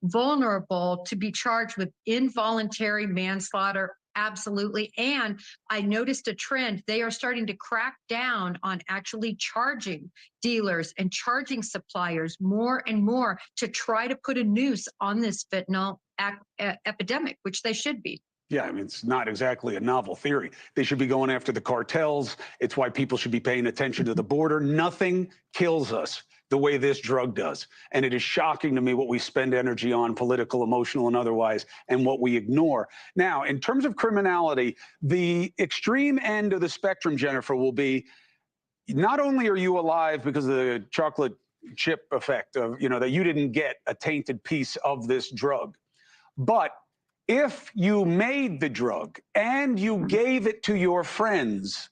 T: vulnerable to be charged with involuntary manslaughter. Absolutely. And I noticed a trend. They are starting to crack down on actually charging dealers and charging suppliers more and more to try to put a noose on this fentanyl epidemic, which they should be.
M: Yeah, I mean, it's not exactly a novel theory. They should be going after the cartels. It's why people should be paying attention to the border. Nothing kills us the way this drug does. And it is shocking to me what we spend energy on, political, emotional, and otherwise, and what we ignore. Now, in terms of criminality, the extreme end of the spectrum, Jennifer, will be not only are you alive because of the chocolate chip effect of, that you didn't get a tainted piece of this drug, but if you made the drug and you gave it to your friends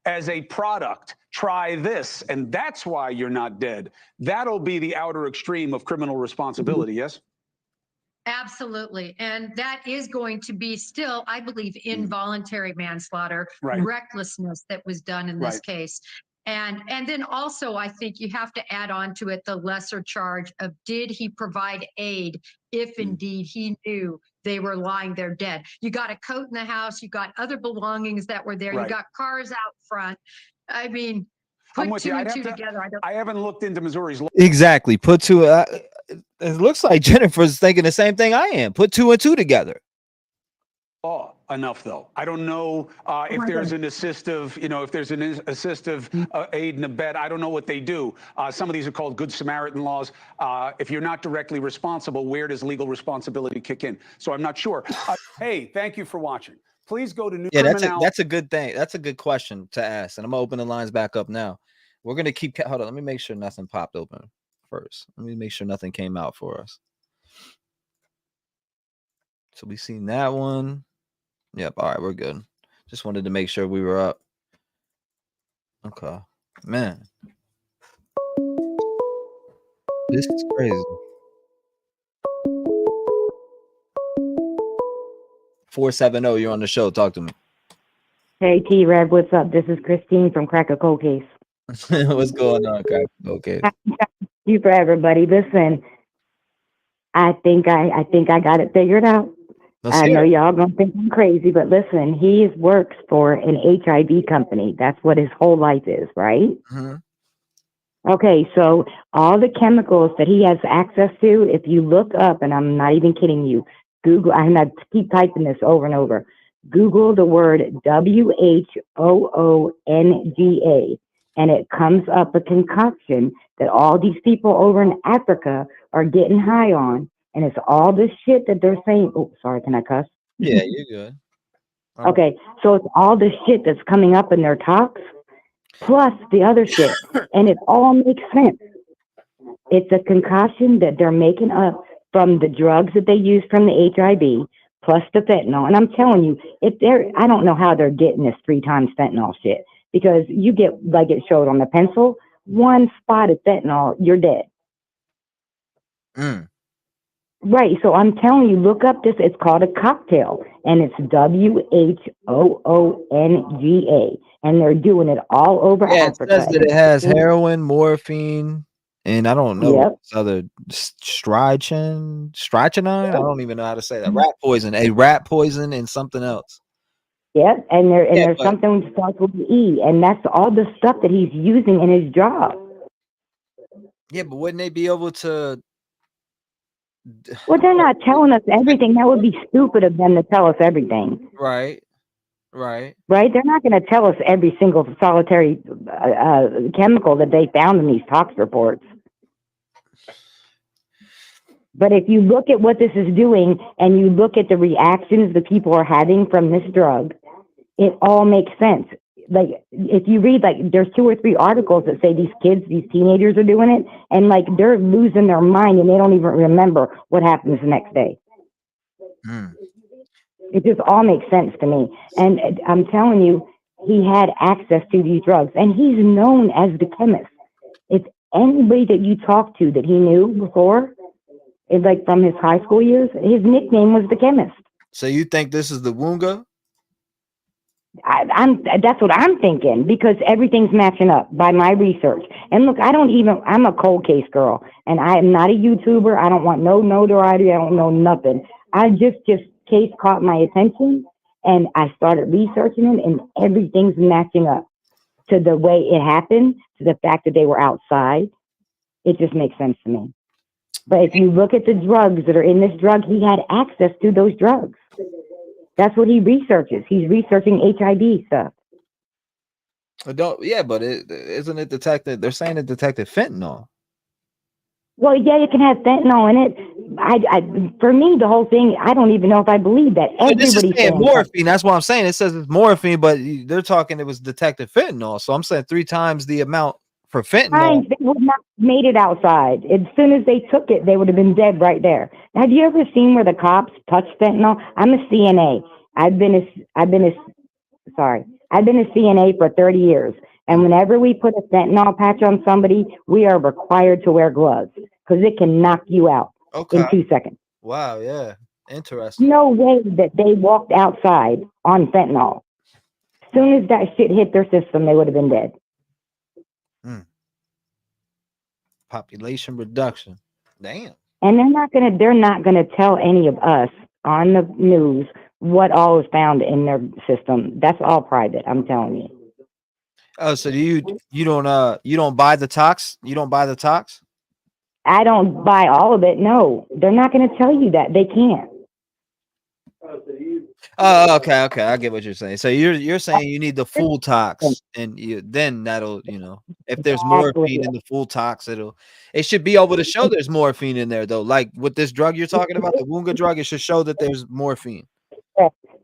M: as a product, try this, and that's why you're not dead. That'll be the outer extreme of criminal responsibility, yes?
T: Absolutely. And that is going to be still, I believe, involuntary manslaughter, recklessness that was done in this case. And then also, I think you have to add on to it the lesser charge of did he provide aid if indeed he knew they were lying there dead. You got a coat in the house, you got other belongings that were there, you got cars out front. I mean, put two and two together.
M: I haven't looked into Missouri's law.
C: Exactly. Put two. It looks like Jennifer's thinking the same thing I am. Put 2 and 2 together.
M: Enough though. I don't know if there's an assistive, if there's an assistive aid and abet. I don't know what they do. Some of these are called Good Samaritan laws. If you're not directly responsible, where does legal responsibility kick in? So I'm not sure. Hey, thank you for watching. Please go to New Criminality.
C: That's a good thing. That's a good question to ask. And I'm gonna open the lines back up now. We're gonna keep. Hold on. Let me make sure nothing popped open first. Let me make sure nothing came out for us. So we seen that one. Yep. All right, we're good. Just wanted to make sure we were up. Okay, man. This is crazy. 470, you're on the show. Talk to me.
U: Hey, T-REV, what's up? This is Christine from Crack a Cold Case.
C: What's going on, Crack a Cold Case?
U: You for everybody. Listen, I think I got it figured out. I know y'all gonna think I'm crazy, but listen, he works for an HIV company. That's what his whole life is, right? Okay, so all the chemicals that he has access to, if you look up, and I'm not even kidding you, Google, I'm not keep typing this over and over. Google the word WHOONGA, and it comes up a concoction that all these people over in Africa are getting high on. And it's all this shit that they're saying. Oh, sorry, can I cuss?
C: Yeah, you're good.
U: Okay, so it's all this shit that's coming up in their talks, plus the other shit, and it all makes sense. It's a concoction that they're making up from the drugs that they use from the HIV, plus the fentanyl. And I'm telling you, I don't know how they're getting this 3 times fentanyl shit, because you get, like it showed on the pencil, 1 spot of fentanyl, you're dead. Right, so I'm telling you, look up this. It's called a cocktail, and it's WHOONGA, and they're doing it all over Africa.
C: It says that it has heroin, morphine, and I don't know what's other strychnine. I don't even know how to say that. Rat poison, and something else.
U: Yep, and there's something that starts with E, and that's all the stuff that he's using in his job.
C: Yeah, but wouldn't they be able to?
U: Well, they're not telling us everything. That would be stupid of them to tell us everything.
C: Right.
U: They're not going to tell us every single solitary chemical that they found in these tox reports. But if you look at what this is doing, and you look at the reactions the people are having from this drug, it all makes sense. Like, if you read, like, there's 2 or 3 articles that say these kids, these teenagers are doing it, and like they're losing their mind and they don't even remember what happens the next day. It just all makes sense to me. And I'm telling you, he had access to these drugs, and he's known as the chemist. If anybody that you talked to that he knew before, like from his high school years, his nickname was the chemist.
C: So you think this is the Woonga?
U: That's what I'm thinking, because everything's matching up by my research. And look, I'm a cold case girl, and I am not a YouTuber. I don't want no notoriety. I don't know nothing. I just case caught my attention, and I started researching it, and everything's matching up to the way it happened, to the fact that they were outside. It just makes sense to me. But if you look at the drugs that are in this drug, he had access to those drugs. That's what he researches. He's researching HIV stuff.
C: Yeah, but isn't it detected? They're saying it detected fentanyl.
U: Well, yeah, it can have fentanyl in it. For me, the whole thing, I don't even know if I believe that.
C: This is saying morphine. That's what I'm saying. It says it's morphine, but they're talking it was detected fentanyl. So I'm saying 3 times the amount for fentanyl.
U: They would not have made it outside. As soon as they took it, they would have been dead right there. Have you ever seen where the cops touch fentanyl? I'm a CNA. I've been a CNA for 30 years. And whenever we put a fentanyl patch on somebody, we are required to wear gloves because it can knock you out in 2 seconds.
C: Wow, yeah. Interesting.
U: No way that they walked outside on fentanyl. As soon as that shit hit their system, they would have been dead.
C: Population reduction. Damn.
U: And they're not gonna tell any of us on the news what all is found in their system. That's all private, I'm telling you.
C: Oh, so you don't buy the tox? You don't buy the tox?
U: I don't buy all of it. No, they're not going to tell you that. They can't.
C: Oh, okay. I get what you're saying. So you're saying you need the full tox, and then that'll, if there's morphine in the full tox, it should be able to show there's morphine in there though. Like with this drug you're talking about, the Woonga drug, it should show that there's morphine.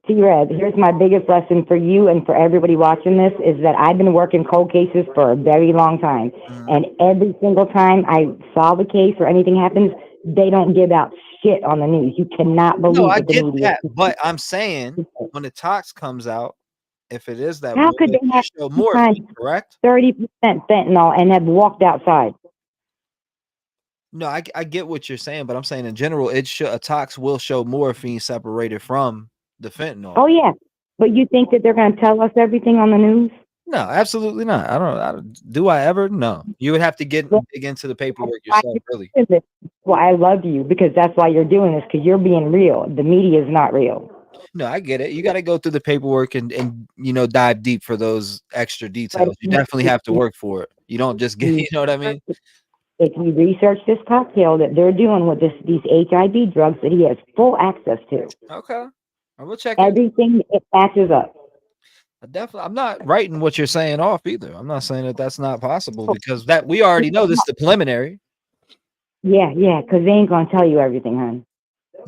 U: T-REV, here's my biggest lesson for you and for everybody watching this is that I've been working cold cases for a very long time. And every single time I solve a case or anything happens, they don't give out shit on the news. You cannot believe
C: No, I
U: the
C: get
U: media.
C: that, but I'm saying when the tox comes out, if it is that,
U: how could they have
C: show morphine, correct?
U: 30% fentanyl and have walked outside?
C: No, I get what you're saying, but I'm saying in general, a tox will show morphine separated from the fentanyl.
U: Oh yeah, but you think that they're going to tell us everything on the news?
C: No, absolutely not. I don't. Do I ever? No. You would have to dig into the paperwork yourself, really.
U: Well, I love you because that's why you're doing this, because you're being real. The media is not real.
C: No, I get it. You got to go through the paperwork and dive deep for those extra details. You definitely have to work for it. You don't just get. You know what I mean?
U: If you research this cocktail that they're doing with these HIV drugs that he has full access to.
C: Okay. I will check
U: everything. It matches up.
C: I'm not writing what you're saying off either. I'm not saying that that's not possible because that we already know this is the preliminary.
U: Yeah, because they ain't gonna tell you everything, hon.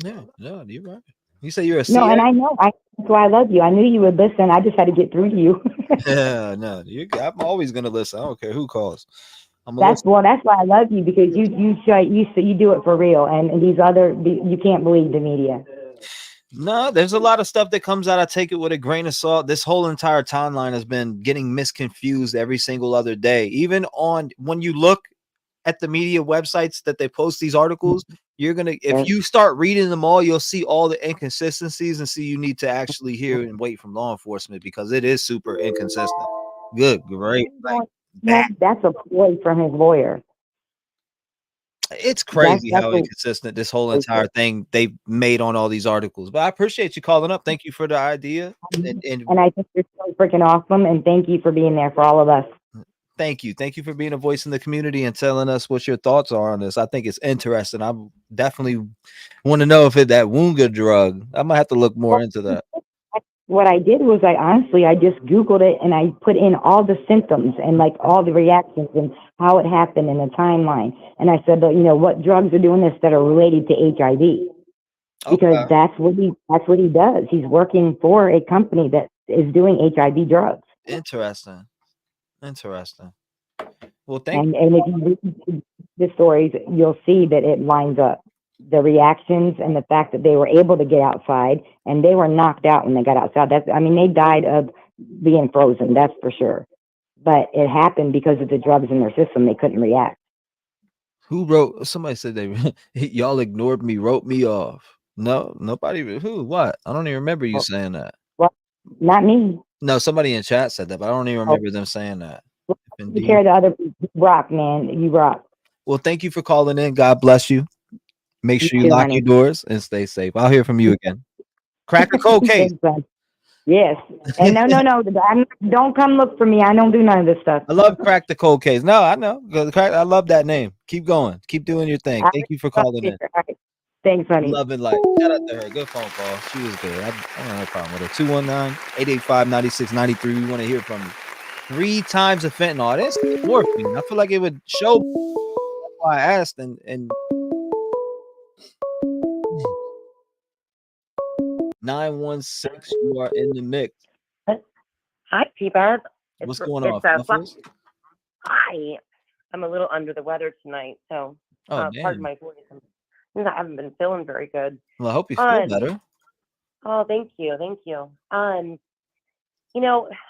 C: Yeah, you're right. You say you're a
U: No, and I know. That's why I love you. I knew you would listen. I just had to get through to you.
C: Yeah, no, I'm always gonna listen. I don't care who calls.
U: That's why I love you, because you do it for real, and you can't believe the media.
C: No, there's a lot of stuff that comes out. I take it with a grain of salt. This whole entire timeline has been getting misconfused every single other day. Even when you look at the media websites that they post these articles, if you start reading them all, you'll see all the inconsistencies and see you need to actually hear and wait from law enforcement because it is super inconsistent. Great.
U: That's a ploy from his lawyer.
C: It's crazy how inconsistent this whole entire thing they've made on all these articles. But I appreciate you calling up. Thank you for the idea.
U: And I think you're so freaking awesome. And thank you for being there for all of us.
C: Thank you. Thank you for being a voice in the community and telling us what your thoughts are on this. I think it's interesting. I definitely want to know if it's that Woonga drug. I might have to look more into that.
U: What I did was I just Googled it and I put in all the symptoms and like all the reactions and how it happened in the timeline. And I said, what drugs are doing this that are related to HIV? Because that's what he does. He's working for a company that is doing HIV drugs.
C: Interesting. Well,
U: And if you read the stories, you'll see that it lines up. The reactions and the fact that they were able to get outside, and they were knocked out when they got outside. They died of being frozen, that's for sure. But it happened because of the drugs in their system. They couldn't react.
C: Who wrote? Somebody said y'all ignored me, wrote me off. No, nobody. Who? What? I don't even remember you saying that.
U: Well, not me.
C: No, somebody in chat said that, but I don't even remember them saying that.
U: You care to other people. You rock, man. You rock.
C: Well, thank you for calling in. God bless you. Make sure you
U: too,
C: lock
U: honey.
C: your doors and stay safe. I'll hear from you again. Crack a cold case.
U: Yes. And no. Don't come look for me. I don't do none of this stuff.
C: I love Crack the Cold Case. No, I know. I love that name. Keep going. Keep doing your thing. Thank you for calling in.
U: Thanks, honey.
C: Love and light. Shout out to her. Good phone call. She was good. I don't have a problem with her. 219-885-9693. We want to hear from you. 3 times of fentanyl. I didn't say morphine. I feel like it would show. That's why I asked. And 916, you are in the mix.
A: Hi, T-Bud.
C: What's going on?
A: Hi. I'm a little under the weather tonight, so pardon my voice. I haven't been feeling very good.
C: Well, I hope you feel better.
A: Oh, thank you. I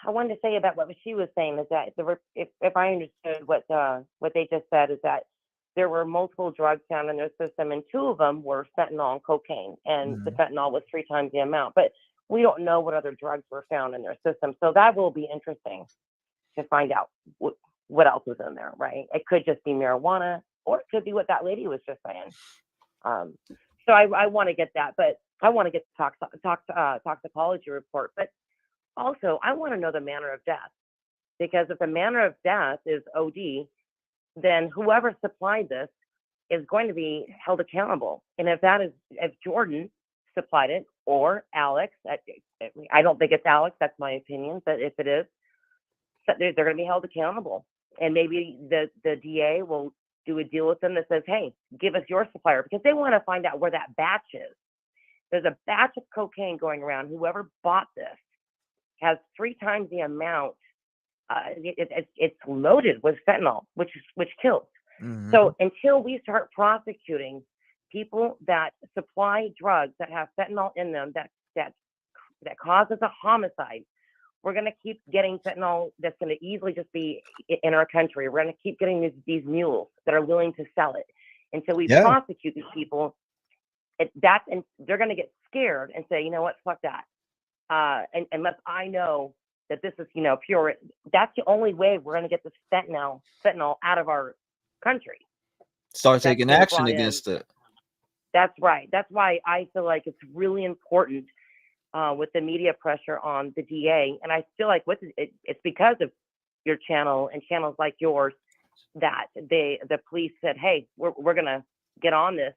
A: wanted to say about what she was saying is that if I understood what they just said is that there were multiple drugs found in their system, and 2 of them were fentanyl and cocaine, and the fentanyl was 3 times the amount. But we don't know what other drugs were found in their system, so that will be interesting to find out what else was in there. Right? It could just be marijuana, or it could be what that lady was just saying. So I want to get that, but I want to get the toxicology report. But also, I want to know the manner of death, because if the manner of death is OD, then whoever supplied this is going to be held accountable. And if Jordan supplied it, or Alex, I don't think it's Alex, that's my opinion, but if it is, they're going to be held accountable. And maybe the DA will do a deal with them that says, hey, give us your supplier, because they want to find out where that batch is. There's a batch of cocaine going around. Whoever bought this has 3 times the amount. It's loaded with fentanyl, which kills.
C: Mm-hmm.
A: So until we start prosecuting people that supply drugs that have fentanyl in them, that causes a homicide, we're going to keep getting fentanyl that's going to easily just be in our country. We're going to keep getting these mules that are willing to sell it. Until we prosecute these people, and they're going to get scared and say, you know what, fuck that. And unless I know that this is, pure, that's the only way we're going to get this fentanyl out of our country.
C: Start taking action against it.
A: That's right. That's why I feel like it's really important with the media pressure on the DA. And I feel like it's because of your channel and channels like yours that the police said, hey, we're going to get on this.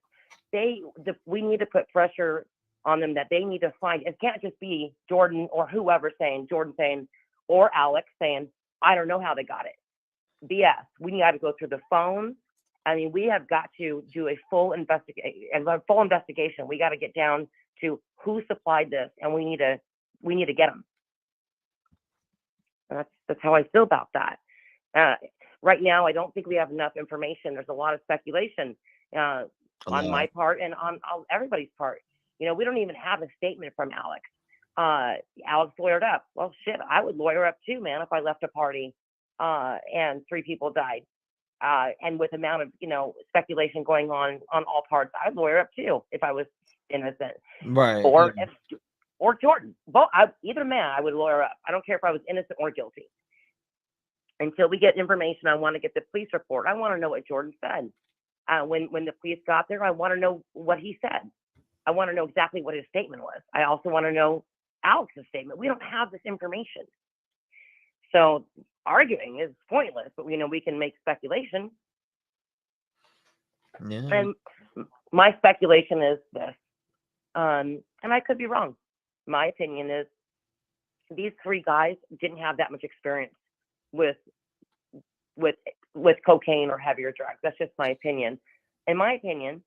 A: We need to put pressure on them that they need to find. It can't just be Jordan or whoever Jordan saying, or Alex saying, I don't know how they got it. BS. We got to go through the phone. I mean, we have got to do a full investigation. We got to get down to who supplied this, and we need to get them. That's how I feel about that. Right now, I don't think we have enough information. There's a lot of speculation on my part and on everybody's part. We don't even have a statement from Alex. Alex lawyered up. Well, shit, I would lawyer up too, man, if I left a party and 3 people died. And with the amount of, speculation going on all parts, I'd lawyer up too if I was innocent.
C: Right.
A: Or Jordan. Either man, I would lawyer up. I don't care if I was innocent or guilty. Until we get information, I want to get the police report. I want to know what Jordan said. When the police got there, I want to know what he said. I want to know exactly what his statement was. I also want to know Alex's statement. We don't have this information. So arguing is pointless, but we can make speculation.
C: Yeah.
A: And my speculation is this, and I could be wrong. My opinion is these 3 guys didn't have that much experience with cocaine or heavier drugs. That's just my opinion. In my opinion,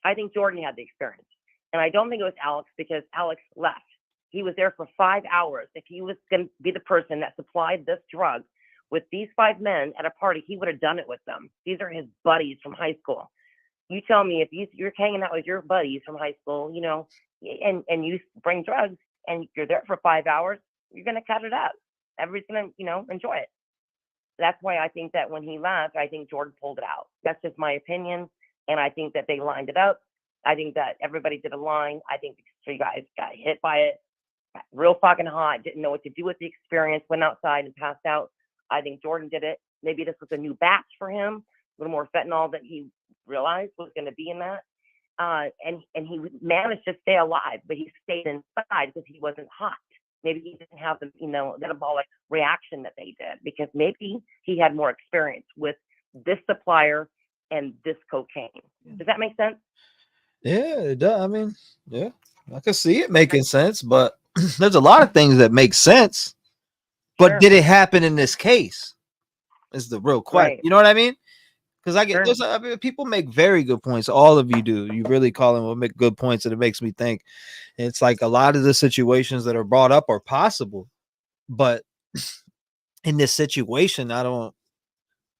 A: I think Jordan had the experience, and I don't think it was Alex, because Alex left. He was there for 5 hours. If he was going to be the person that supplied this drug with these 5 men at a party, he would have done it with them. These are his buddies from high school. You tell me if you're hanging out with your buddies from high school, you know, and you bring drugs and you're there for 5 hours, you're going to cut it up. Everybody's going to, you know, enjoy it. That's why I think that when he left, I think Jordan pulled it out. That's just my opinion. And I think that they lined it up. I think that everybody did a line. I think the 3 guys got hit by it, real fucking hot, didn't know what to do with the experience, went outside and passed out. I think Jordan did it. Maybe this was a new batch for him, a little more fentanyl that he realized was going to be in that. And he managed to stay alive, but he stayed inside because he wasn't hot. Maybe he didn't have the, you know, metabolic reaction that they did, because maybe he had more experience with this supplier and this cocaine. Does that make sense?
C: Yeah, it does. I mean, yeah, I can see it making sense, but there's a lot of things that make sense. But
A: Sure.
C: did it happen in this case? Is the real question.
A: Right.
C: You know what I mean? Because I get
A: Sure.
C: I mean, people make very good points. All of you do. You really call them will make good points, and it makes me think. It's like a lot of the situations that are brought up are possible, but in this situation, I don't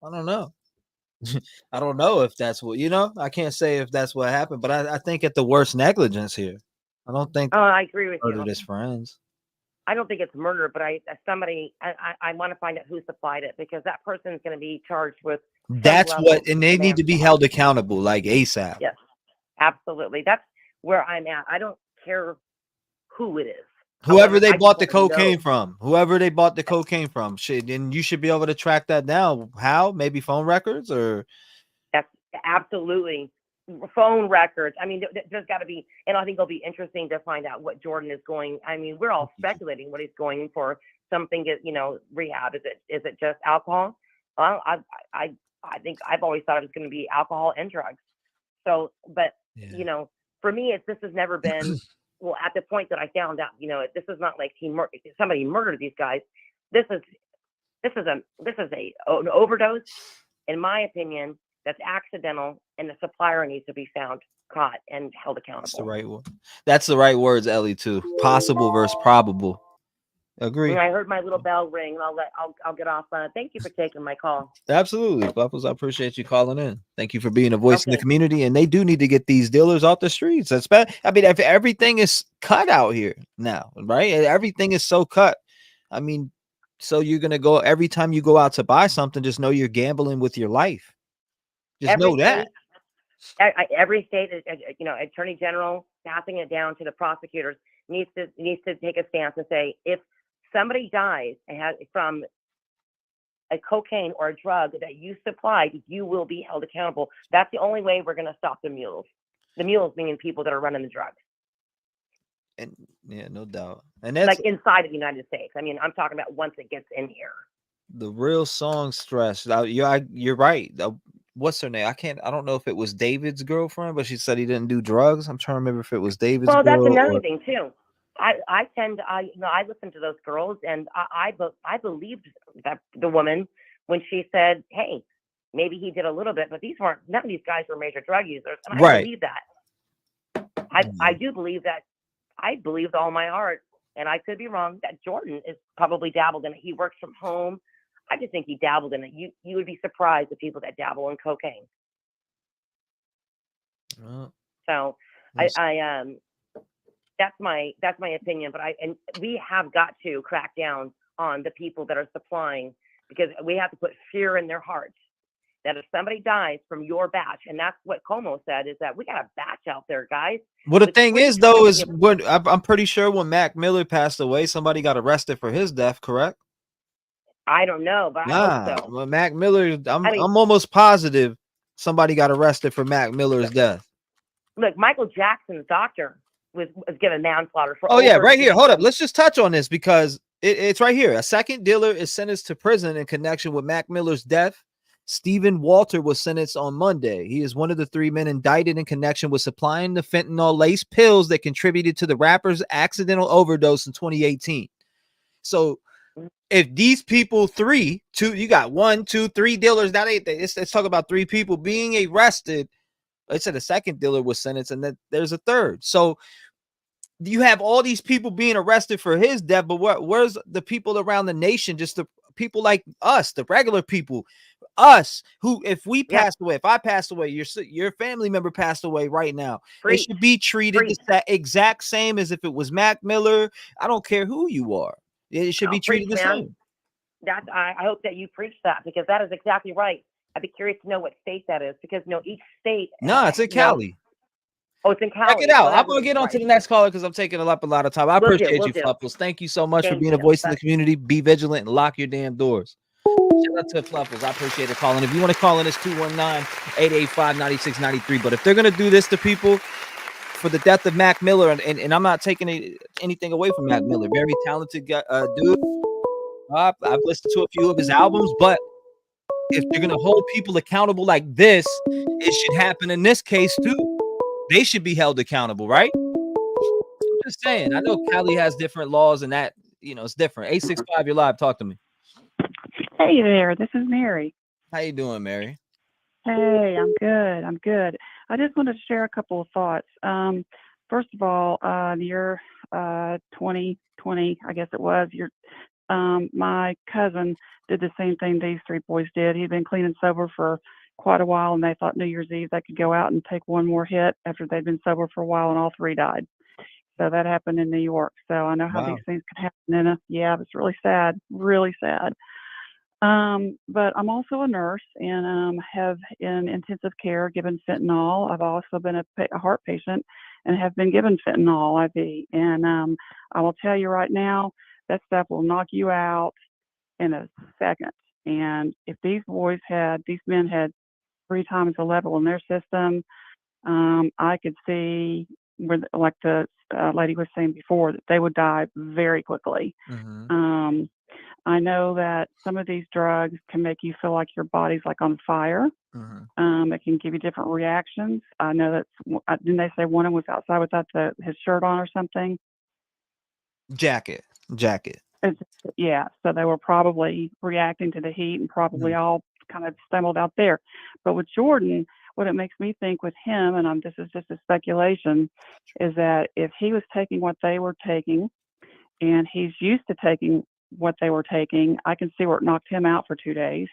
C: know. I don't know if that's what, you know, I can't say if that's what happened, but I think at the worst negligence here. I don't think
A: I agree with you.
C: murdered his friends.
A: I don't think it's murder, but I want to find out who supplied it, because that person is going to be charged with some
C: That's
A: level
C: what,
A: of
C: and they need to be
A: manslaughter.
C: held accountable like ASAP.
A: Yes, absolutely. That's where I'm at. I don't care who it is.
C: Whoever they
A: I just
C: bought the
A: wanna know.
C: cocaine from, whoever they bought the cocaine from, shit, and you should be able to track that down. How? Maybe phone records or
A: That's absolutely phone records. I mean, there's got to be, and I think it'll be interesting to find out what Jordan is going. I mean, we're all speculating what he's going for. Something, you know, rehab. Is it just alcohol? Well, I think I've always thought it was going to be alcohol and drugs. So, but you know, for me, this has never been. Well, at the point that I found out, you know, this is not like somebody murdered these guys. This is an overdose, in my opinion. That's accidental, and the supplier needs to be found, caught, and held accountable.
C: that's the right one. That's the right words, Ellie. Too possible versus probable. Agree.
A: And I heard my little bell ring. I'll get off. Thank you for taking my call.
C: Absolutely, Buffles. I appreciate you calling in. Thank you for being a voice in the community. And they do need to get these dealers off the streets. That's bad. I mean, if everything is cut out here now, right? Everything is so cut. I mean, so you're gonna go every time you go out to buy something, just know you're gambling with your life. Just know that.
A: Every state, you know, attorney general passing it down to the prosecutors needs to take a stance and say, if somebody dies and has from a cocaine or a drug that you supplied, you will be held accountable. That's the only way we're going to stop the mules. The mules meaning people that are running the drugs.
C: And yeah, no doubt. And that's
A: like inside of the United States. I mean, I'm talking about once it gets in here.
C: The real song stress. You're right. What's her name? I don't know if it was David's girlfriend, but she said he didn't do drugs. I'm trying to remember if it was David's.
A: Well, that's
C: girl
A: another
C: or...
A: thing too. I listen to those girls, and I believed that the woman when she said, "Hey, maybe he did a little bit, but none of these guys were major drug users." And I believe that. I do believe that. I believe with all my heart, and I could be wrong, that Jordan is probably dabbled in it. He works from home. I just think he dabbled in it. You would be surprised the people that dabble in cocaine. So that's my opinion. But we have got to crack down on the people that are supplying, because we have to put fear in their hearts that if somebody dies from your batch, and that's what Como said, is that we got a batch out there, guys.
C: Well, the thing is, though, is when I'm pretty sure when Mac Miller passed away, somebody got arrested for his death, correct?
A: I don't know, but I hope so.
C: Well, Mac Miller, I'm almost positive somebody got arrested for Mac Miller's death.
A: Look, Michael Jackson's doctor was given manslaughter for.
C: Oh yeah, right here. Hold up. Let's just touch on this because it's right here. A second dealer is sentenced to prison in connection with Mac Miller's death. Stephen Walter was sentenced on Monday. He is one of the 3 men indicted in connection with supplying the fentanyl-laced pills that contributed to the rapper's accidental overdose in 2018. So if these people you got 1, 2, 3 dealers, that ain't let's talk about 3 people being arrested. They said a second dealer was sentenced and then there's a third. So you have all these people being arrested for his death, but where's the people around the nation? Just the people like us, the regular people, us who, if we pass away, if I passed away, your family member passed away right now, it should be treated the exact same as if it was Mac Miller. I don't care who you are. It should be treated the same.
A: I hope that you preach that, because that is exactly right. I'd be curious to know what state that is, because each state.
C: No, it's in Cali.
A: Oh, it's in Cali.
C: Check it out. I'm gonna get on to the next caller because I'm taking up a lot of time. I appreciate you, Fluffles. Thank you so much for being a voice in the community. Be vigilant and lock your damn doors. Shout out to Fluffles. I appreciate it calling. If you want to call in, it's 219-885-9693. But if they're gonna do this to people for the death of Mac Miller, and I'm not taking anything away from Mac Miller, very talented dude. I've listened to a few of his albums, but if they're gonna hold people accountable like this, it should happen in this case too. They should be held accountable, right? I'm just saying. I know Cali has different laws, and that, it's different. 865, you're live. Talk to me.
E: Hey there, this is Mary.
C: How you doing, Mary?
E: Hey, I'm good. I just wanted to share a couple of thoughts. First of all, the year 2020, I guess it was, my cousin did the same thing these three boys did. He'd been clean and sober for quite a while, and they thought New Year's Eve they could go out and take one more hit after they'd been sober for a while, and all three died. So that happened in New York. So I know how these things can happen. And it's really sad, really sad. But I'm also a nurse and have in intensive care given fentanyl. I've also been a heart patient and have been given fentanyl IV. And I will tell you right now, that stuff will knock you out in a second. And if these men had 3 times the level in their system, I could see where, like the lady was saying before, that they would die very quickly. I know that some of these drugs can make you feel like your body's like on fire. It can give you different reactions. I know that, didn't they say one of them was outside without his shirt on or something?
C: Jacket.
E: Yeah, so they were probably reacting to the heat and probably all kind of stumbled out there. But with Jordan, what it makes me think with him, and this is just a speculation, is that if he was taking what they were taking and he's used to taking what they were taking, I can see where it knocked him out for 2 days.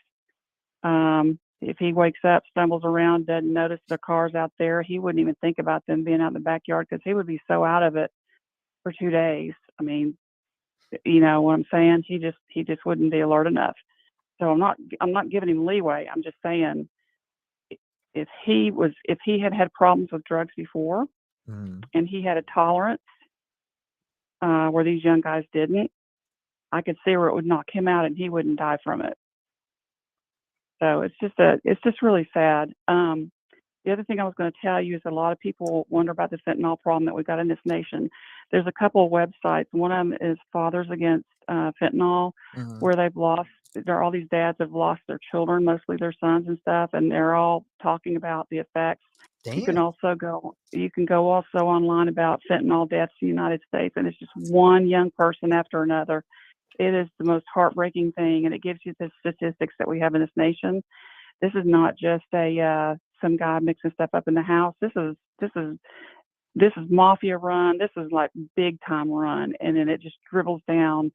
E: If he wakes up, stumbles around, doesn't notice the cars out there, he wouldn't even think about them being out in the backyard because he would be so out of it for 2 days. I mean, you know what I'm saying? He just wouldn't be alert enough. So I'm not giving him leeway. I'm just saying, if he had problems with drugs before and he had a tolerance where these young guys didn't, I could see where it would knock him out and he wouldn't die from it. So it's just really sad. The other thing I was going to tell you is that a lot of people wonder about the fentanyl problem that we've got in this nation. There's a couple of websites. One of them is Fathers Against Fentanyl, where all these dads have lost their children, mostly their sons and stuff, and they're all talking about the effects.
C: Damn.
E: You can go also online about fentanyl deaths in the United States, and it's just one young person after another. It is the most heartbreaking thing, and it gives you the statistics that we have in this nation. This is not just some guy mixing stuff up in the house. This is mafia run. This is like big time run, and then it just dribbles down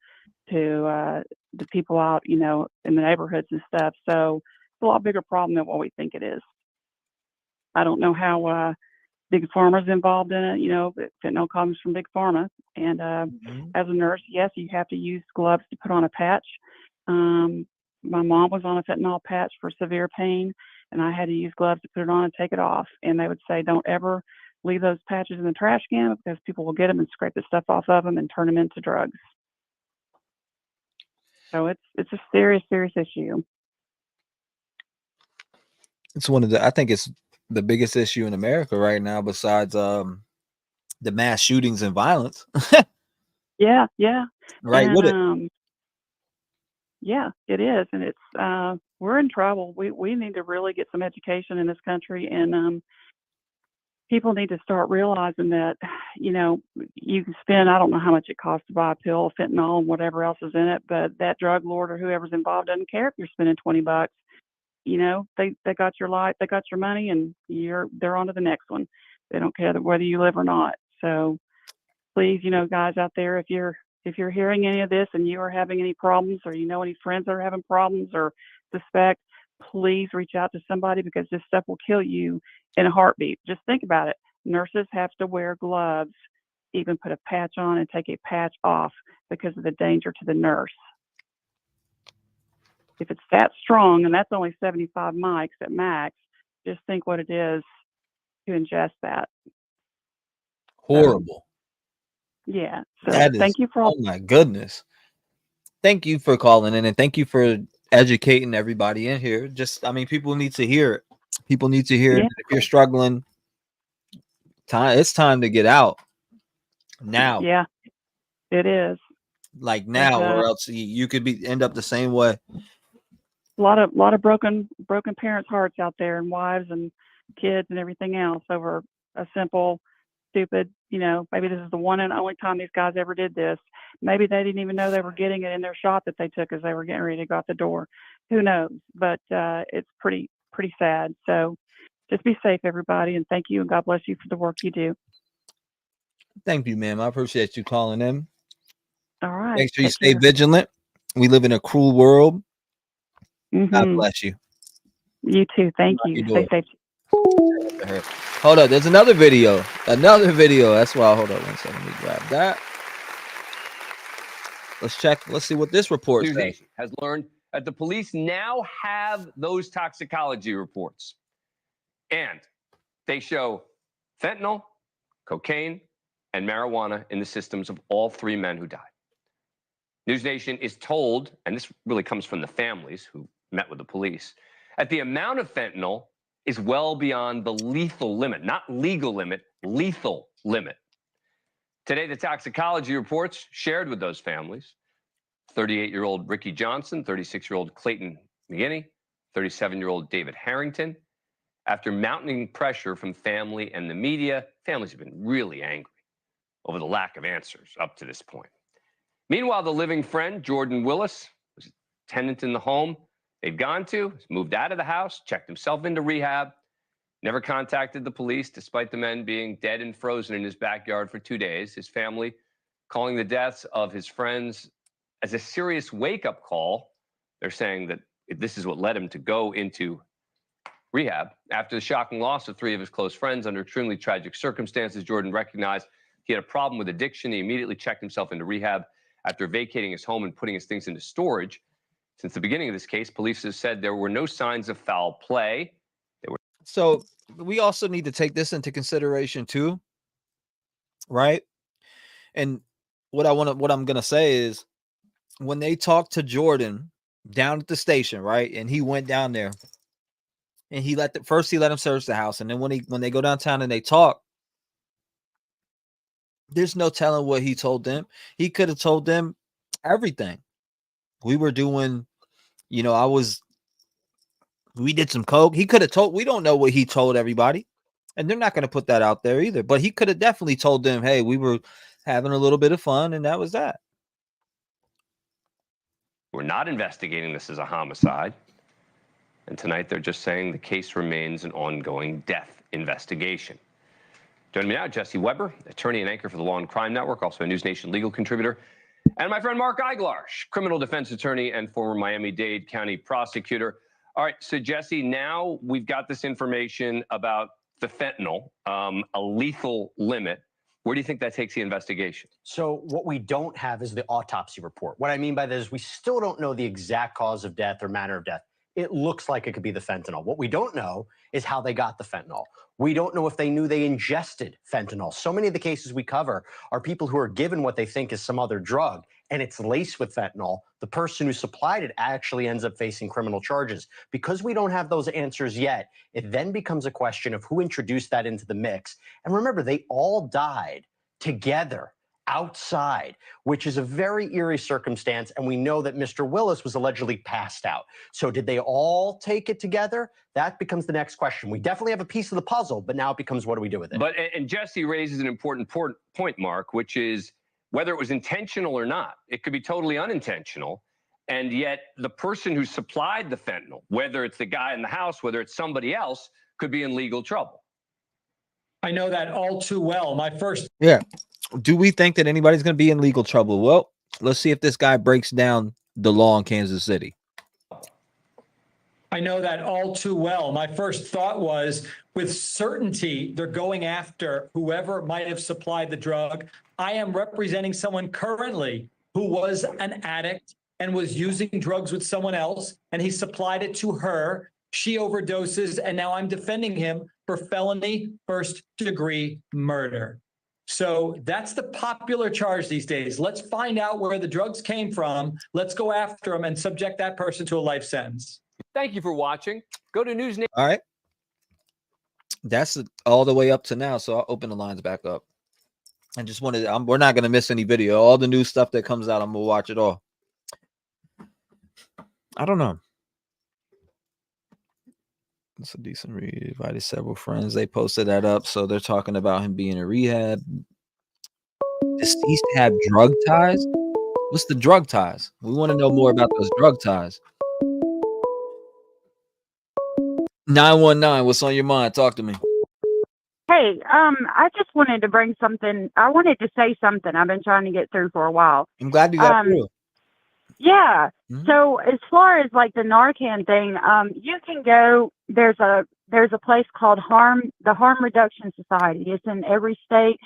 E: to the people out, in the neighborhoods and stuff. So it's a lot bigger problem than what we think it is. I don't know how Big Pharma's involved in it. But fentanyl comes from Big Pharma, and as a nurse, yes, you have to use gloves to put on a patch. My mom was on a fentanyl patch for severe pain, and I had to use gloves to put it on and take it off. And they would say, don't ever leave those patches in the trash can because people will get them and scrape the stuff off of them and turn them into drugs. So it's a serious, serious issue.
C: It's I think it's the biggest issue in America right now, besides the mass shootings and violence.
E: Yeah.
C: Right
E: and,
C: with it.
E: Yeah, it is, and it's we're in trouble. We need to really get some education in this country, and people need to start realizing that you can spend, I don't know how much it costs to buy a pill of fentanyl and whatever else is in it, but that drug lord or whoever's involved doesn't care if you're spending $20. They got your life, they got your money, and they're on to the next one. They don't care whether you live or not. So please, guys out there, if you're hearing any of this and you are having any problems, or you know any friends that are having problems or suspect, please reach out to somebody, because this stuff will kill you in a heartbeat. Just think about it. Nurses have to wear gloves, even put a patch on and take a patch off, because of the danger to the nurse. If it's that strong, and that's only 75 mics at max, just think what it is to ingest that.
C: Horrible.
E: Yeah. So
C: That is,
E: thank you for all.
C: oh my goodness. Thank you for calling in, and thank you for educating everybody in here. Just, I mean, people need to hear it. People need to hear it. If you're struggling, it's time to get out now.
E: Yeah, it is.
C: Like now, or else you could end up the same way.
E: A lot of broken parents' hearts out there, and wives and kids and everything else, over a simple, stupid, maybe this is the one and only time these guys ever did this. Maybe they didn't even know they were getting it in their shot that they took as they were getting ready to go out the door. Who knows? But it's pretty sad. So just be safe, everybody, and thank you, and God bless you for the work you do.
C: Thank you, ma'am. I appreciate you calling in.
E: All right.
C: Make sure you stay vigilant. We live in a cruel world. God bless you.
E: You too. Thank you. Stay safe.
C: Hold up. There's another video. That's why. Hold up 1 second. Let me grab that. Let's check. Let's see what this report says.
G: News Nation has learned that the police now have those toxicology reports. And they show fentanyl, cocaine, and marijuana in the systems of all 3 men who died. News Nation is told, and this really comes from the families who met with the police, that the amount of fentanyl is well beyond the lethal limit, not legal limit, lethal limit. Today, the toxicology reports shared with those families: 38-year-old Ricky Johnson, 36-year-old Clayton McGinney, 37-year-old David Harrington. After mounting pressure from family and the media, families have been really angry over the lack of answers up to this point. Meanwhile, the living friend, Jordan Willis, was a tenant in the home they'd gone to, moved out of the house, checked himself into rehab, never contacted the police despite the men being dead and frozen in his backyard for 2 days. His family calling the deaths of his friends as a serious wake-up call. They're saying that this is what led him to go into rehab. After the shocking loss of 3 of his close friends under extremely tragic circumstances, Jordan recognized he had a problem with addiction. He immediately checked himself into rehab after vacating his home and putting his things into storage. Since the beginning of this case, police have said there were no signs of foul play.
C: So we also need to take this into consideration too, right? And what I'm gonna say is, when they talked to Jordan down at the station, right, and he went down there, and he let him search the house, and then when they go downtown and they talk, there's no telling what he told them. He could have told them everything. We were doing, we did some coke. He could have told, we don't know what he told everybody, and they're not going to put that out there either. But he could have definitely told them, hey, we were having a little bit of fun, and that was that.
G: We're not investigating this as a homicide. And tonight they're just saying the case remains an ongoing death investigation. Joining me now, Jesse Weber, attorney and anchor for the Law and Crime Network, also a News Nation legal contributor, and my friend Mark Eiglarsh, criminal defense attorney and former Miami-Dade County prosecutor. All right, so Jesse, now we've got this information about the fentanyl, a lethal limit. Where do you think that takes the investigation?
V: So what we don't have is the autopsy report. What I mean by that is we still don't know the exact cause of death or manner of death. It looks like it could be the fentanyl. What we don't know is how they got the fentanyl. We don't know if they knew they ingested fentanyl. So many of the cases we cover are people who are given what they think is some other drug, and it's laced with fentanyl. The person who supplied it actually ends up facing criminal charges. Because we don't have those answers yet, it then becomes a question of who introduced that into the mix. And remember, they all died together outside, which is a very eerie circumstance. And we know that Mr. Willis was allegedly passed out. So did they all take it together? That becomes the next question. We definitely have a piece of the puzzle, but now it becomes, what do we do with it?
G: But, and Jesse raises an important point, Mark, which is whether it was intentional or not. It could be totally unintentional. And yet the person who supplied the fentanyl, whether it's the guy in the house, whether it's somebody else, could be in legal trouble.
W: I know that all too well. My first.
C: Yeah. Do we think that anybody's going to be in legal trouble? Well, let's see if this guy breaks down the law in Kansas City.
D: I know that all too well. My first thought was, with certainty, they're going after whoever might have supplied the drug. I am representing someone currently who was an addict and was using drugs with someone else, and he supplied it to her. She overdoses, and now I'm defending him for felony first-degree murder. So that's the popular charge these days. Let's find out where the drugs came from. Let's go after them and subject that person to a life sentence.
G: Thank you for watching. Go to News.
C: All right. That's all the way up to now. So I'll open the lines back up. I just wanted, we're not going to miss any video. All the new stuff that comes out, I'm going to watch it all. I don't know. It's a decent read. Invited several friends. They posted that up. So they're talking about him being in rehab. Deceased had drug ties. What's the drug ties? We want to know more about those drug ties. 919, what's on your mind? Talk to me.
E: Hey, I just wanted to bring something. I wanted to say something I've been trying to get through for a while.
C: I'm glad you got through.
E: Yeah. So as far as like the Narcan thing, you can go. There's a place called the Harm Reduction Society. It's in every state,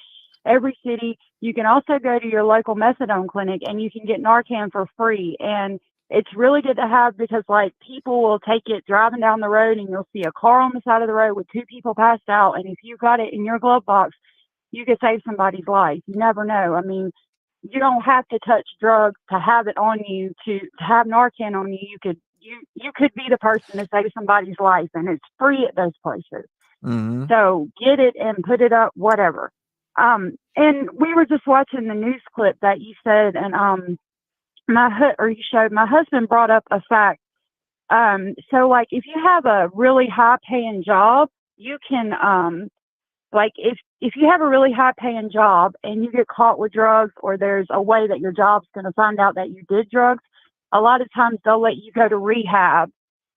E: every city. You can also go to your local methadone clinic and you can get Narcan for free. And it's really good to have because like people will take it driving down the road and you'll see a car on the side of the road with 2 people passed out. And if you got it in your glove box, you could save somebody's life. You never know. I mean, you don't have to touch drugs to have it on you, to have Narcan on you. You could be the person to save somebody's life, and it's free at those places.
C: Mm-hmm.
E: So get it and put it up, whatever. And we were just watching the news clip that you said, and you showed. My husband brought up a fact. So like if you have a really high paying job, you can like if you have a really high paying job and you get caught with drugs, or there's a way that your job's going to find out that you did drugs, a lot of times they'll let you go to rehab,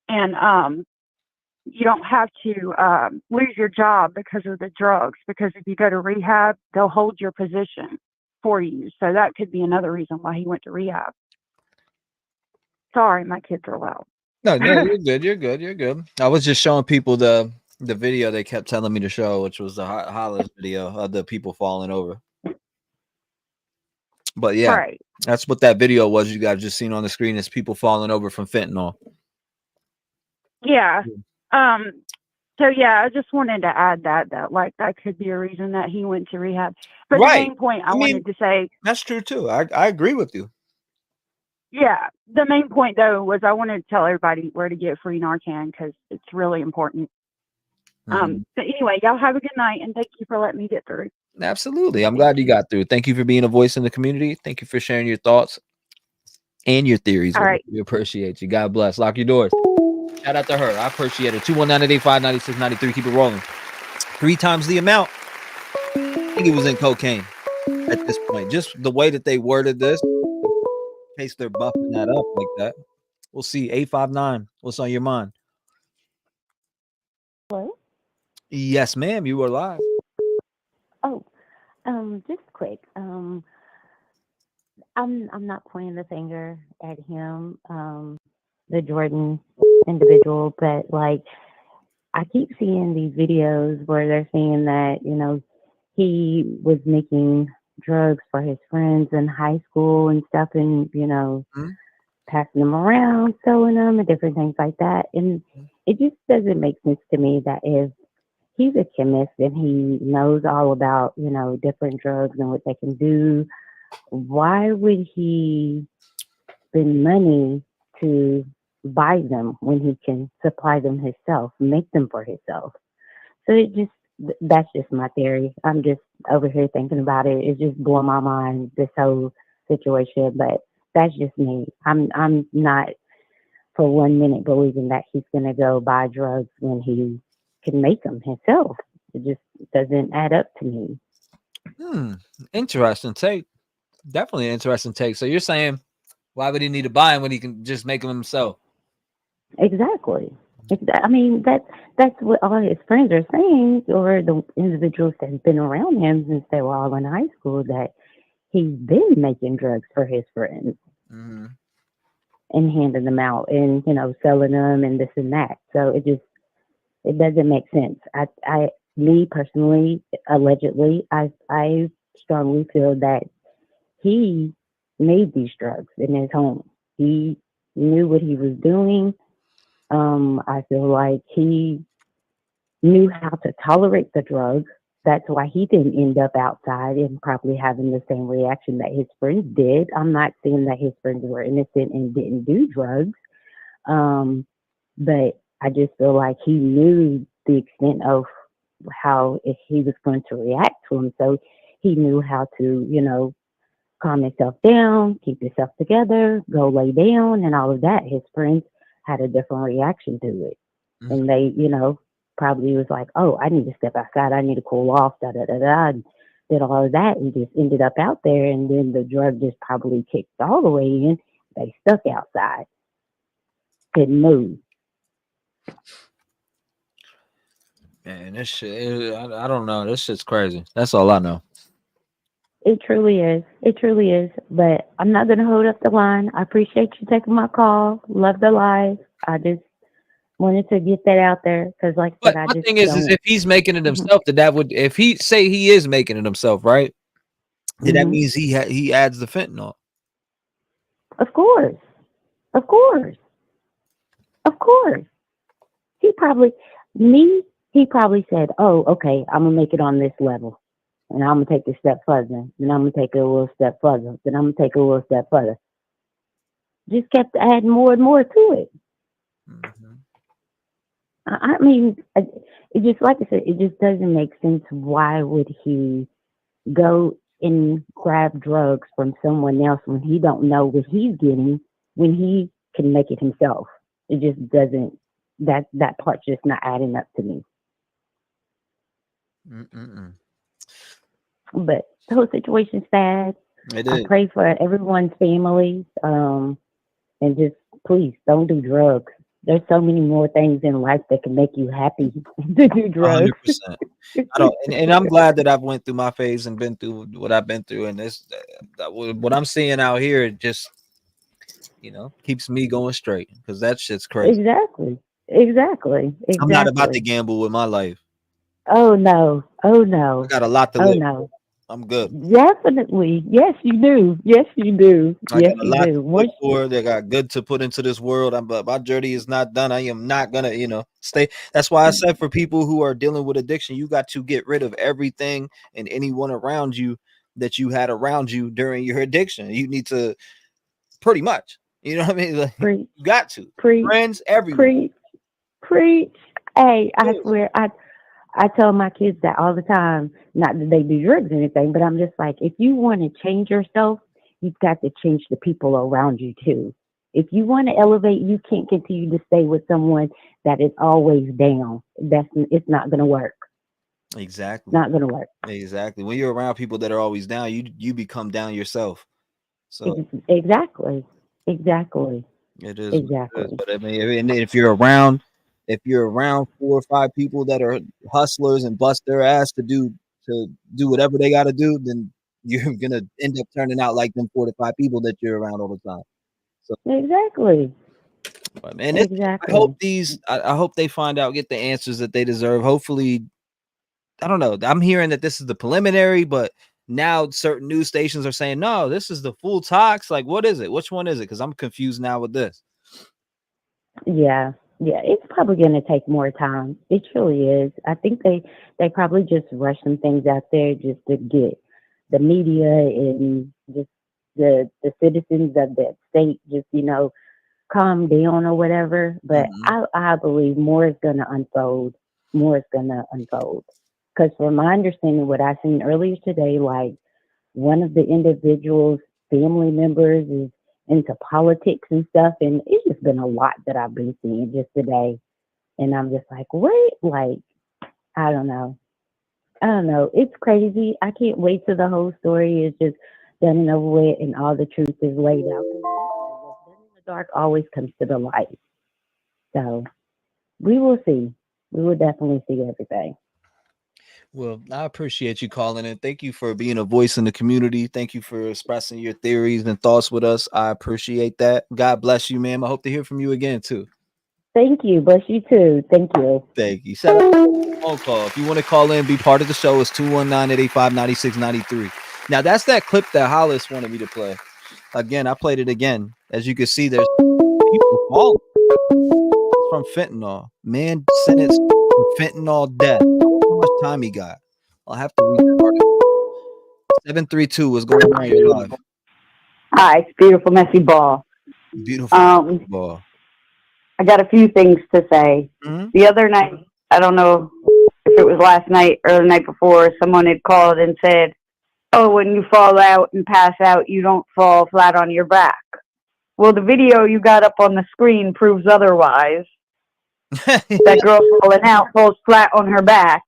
E: and you don't have to lose your job because of the drugs, because if you go to rehab, they'll hold your position for you. So that could be another reason why he went to rehab. Sorry, my kids are loud.
C: No, you're good. You're good. You're good. I was just showing people the video they kept telling me to show, which was the Hollis video of the people falling over. But yeah,
E: right.
C: That's what that video was. You guys just seen on the screen is people falling over from fentanyl.
E: Yeah. So yeah, I just wanted to add that like that could be a reason that he went to rehab. But
C: Right.
E: the main point I wanted to say,
C: that's true too. I agree with you.
E: Yeah, the main point though was I wanted to tell everybody where to get free Narcan because it's really important.
C: Mm-hmm.
E: But anyway, y'all have a good night and thank you for letting me get through.
C: Absolutely. I'm glad you got through. Thank you for being a voice in the community. Thank you for sharing your thoughts and your theories.
E: All right.
C: We appreciate you. God bless. Lock your doors. Shout out to her. I appreciate it. 219-885-9693. Keep it rolling. 3 times the amount. I think it was in cocaine at this point. Just the way that they worded this, in case they're buffing that up like that. We'll see. 859. What's on your mind?
U: Hello?
C: Yes, ma'am. You are live.
U: Oh, just quick. I'm not pointing the finger at him, the Jordan individual, but like I keep seeing these videos where they're saying that, you know, he was making drugs for his friends in high school and stuff, and, you know, passing them around, selling them and different things like that. And it just doesn't make sense to me that if he's a chemist and he knows all about, you know, different drugs and what they can do, why would he spend money to buy them when he can supply them himself, make them for himself? So that's just my theory. I'm just over here thinking about it. It's just blowing my mind, this whole situation, but that's just me. I'm not for 1 minute believing that he's going to go buy drugs when he can make them himself. It just doesn't add up to me.
C: Interesting take. Definitely an interesting take. So you're saying, why would he need to buy them when he can just make them himself?
U: Exactly. I mean, that's what all his friends are saying, or the individuals that have been around him since they were all in high school, that he's been making drugs for his friends
C: Mhm.
U: and handing them out and, selling them and this and that. So it doesn't make sense. Me personally, allegedly, I strongly feel that he made these drugs in his home. He knew what he was doing. I feel like he knew how to tolerate the drug. That's why he didn't end up outside and probably having the same reaction that his friends did. I'm not saying that his friends were innocent and didn't do drugs, but I just feel like he knew the extent of how if he was going to react to him. So he knew how to, calm himself down, keep himself together, go lay down, and all of that. His friends had a different reaction to it. And they, probably was like, oh, I need to step outside. I need to cool off, da da da da. And did all of that and just ended up out there. And then the drug just probably kicked all the way in. They stuck outside, couldn't move.
C: Man, this shit, I don't know. This shit's crazy. That's all I know.
U: It truly is. It truly is. But I'm not going to hold up the line. I appreciate you taking my call. Love the live. I just wanted to get that out there because, like I said,
C: But
U: I
C: my
U: just
C: thing is
U: don't.
C: if he's making it
U: Mhm.
C: himself, that would, if he say he is making it himself, right? Then that
U: Mhm.
C: means he adds the fentanyl.
U: Of course. Of course. Of course. He probably, he probably said, oh, okay, I'm going to make it on this level. And I'm going to take it a step further. Then I'm going to take it a little step further. Then I'm going to take it a little step further. Just kept adding more and more to it. I mean, it just, like I said, it just doesn't make sense. Why would he go and grab drugs from someone else when he don't know what he's getting, when he can make it himself? It just doesn't, that part's just not adding up to me. But the whole situation's sad.
C: It
U: I
C: is.
U: pray for everyone's families. And just please don't do drugs. There's so many more things in life that can make you happy to do drugs.
C: 100%. I don't, and I'm glad that I've went through my phase and been through what I've been through, and this, what I'm seeing out here, it just, keeps me going straight because that shit's crazy.
U: Exactly. Exactly.
C: I'm not about to
U: Exactly.
C: gamble with my life.
U: Oh no. Oh
C: I
U: no.
C: got a lot to
U: Oh
C: live.
U: no.
C: I'm good.
U: Definitely. Yes, you do. Yes, you do.
C: I
U: Yes,
C: got a
U: you
C: lot to
U: do.
C: live
U: Once,
C: for. They got good to put into this world. But my journey is not done. I am not gonna, stay. That's why I said for people who are dealing with addiction, you got to get rid of everything and anyone around you that you had around you during your addiction. You need to, pretty much. You know what I mean? Like,
U: preach,
C: you got to.
U: preach,
C: Friends, everyone.
U: preach, preach. Hey, I swear, I tell my kids that all the time. Not that they do drugs or anything, but I'm just like, if you want to change yourself, you've got to change the people around you too. If you want to elevate, you can't continue to stay with someone that is always down. It's not going to work.
C: Exactly.
U: Not going to work.
C: Exactly. When you're around people that are always down, you become down yourself. So
U: Exactly. Exactly.
C: it is what it is.
U: Exactly.
C: But I mean, and if you're around 4 or 5 people that are hustlers and bust their ass to do whatever they got to do, then you're gonna end up turning out like them 4 to 5 people that you're around all the time. So,
U: Exactly.
C: but man, I hope
U: Exactly.
C: I hope they find out, get the answers that they deserve. Hopefully, I don't know. I'm hearing that this is the preliminary, but now certain news stations are saying no, this is the full tox. Like, what is it? Which one is it? Because I'm confused now with this.
U: Yeah, yeah, it's probably going to take more time. It truly is. I think they probably just rush some things out there just to get the media and just the citizens of that state just calm down or whatever. But I believe more is going to unfold. More is going to unfold. Because from my understanding, what I seen earlier today, like one of the individuals' family members is into politics and stuff, and it's just been a lot that I've been seeing just today. And I'm just like, wait, like, I don't know. I don't know. It's crazy. I can't wait till the whole story is just done and over with and all the truth is laid out. What's done in the dark always comes to the light. So we will see. We will definitely see everything.
C: Well, I appreciate you calling in. Thank you for being a voice in the community. Thank you for expressing your theories and thoughts with us. I appreciate that. God bless you, ma'am. I hope to hear from you again too.
U: Thank you. Bless you too. Thank you.
C: Thank you. Shout out to the phone call. If you want to call in, be part of the show, it's 219-885-9693. Now, that's that clip that Hollis wanted me to play. Again, I played it again. As you can see, there's people falling. It's from fentanyl. Man sentenced for fentanyl death. How much time he got? I'll have to read that article. 732 was going on. You're live.
U: Hi, it's beautiful, messy ball.
C: Beautiful ball.
U: I got a few things to say. The other night, I don't know if it was last night or the night before, someone had called and said, oh, when you fall out and pass out, you don't fall flat on your back. Well, the video you got up on the screen proves otherwise. That girl falling out falls flat on her back.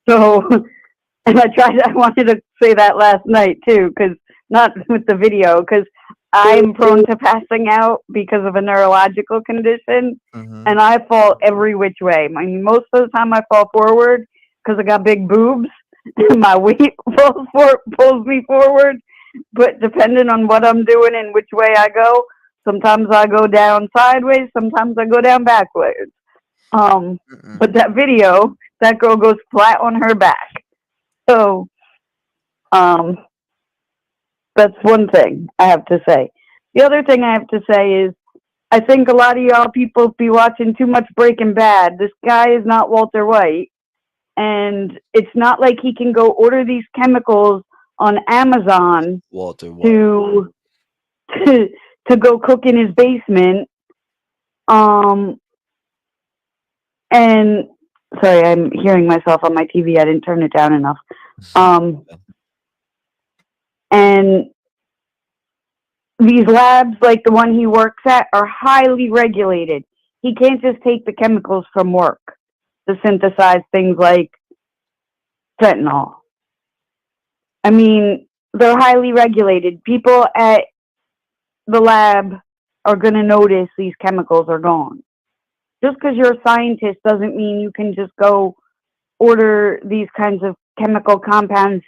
U: So, and I wanted to say that last night too, because not with the video, because I'm prone to passing out because of a neurological condition, and I fall every which way. I mean, most of the time I fall forward because I got big boobs, and my weight pulls me forward. But depending on what I'm doing and which way I go, sometimes I go down sideways, sometimes I go down backwards. But that video, that girl goes flat on her back. So, that's one thing I have to say. The other thing I have to say is, I think a lot of y'all people be watching too much Breaking Bad. This guy is not Walter White, and it's not like he can go order these chemicals on Amazon to go cook in his basement. And sorry, I'm hearing myself on my TV. I didn't turn it down enough. And these labs, like the one he works at, are highly regulated. He can't just take the chemicals from work to synthesize things like fentanyl. I mean, they're highly regulated. People at the lab are going to notice these chemicals are gone. Just because you're a scientist doesn't mean you can just go order these kinds of chemical compounds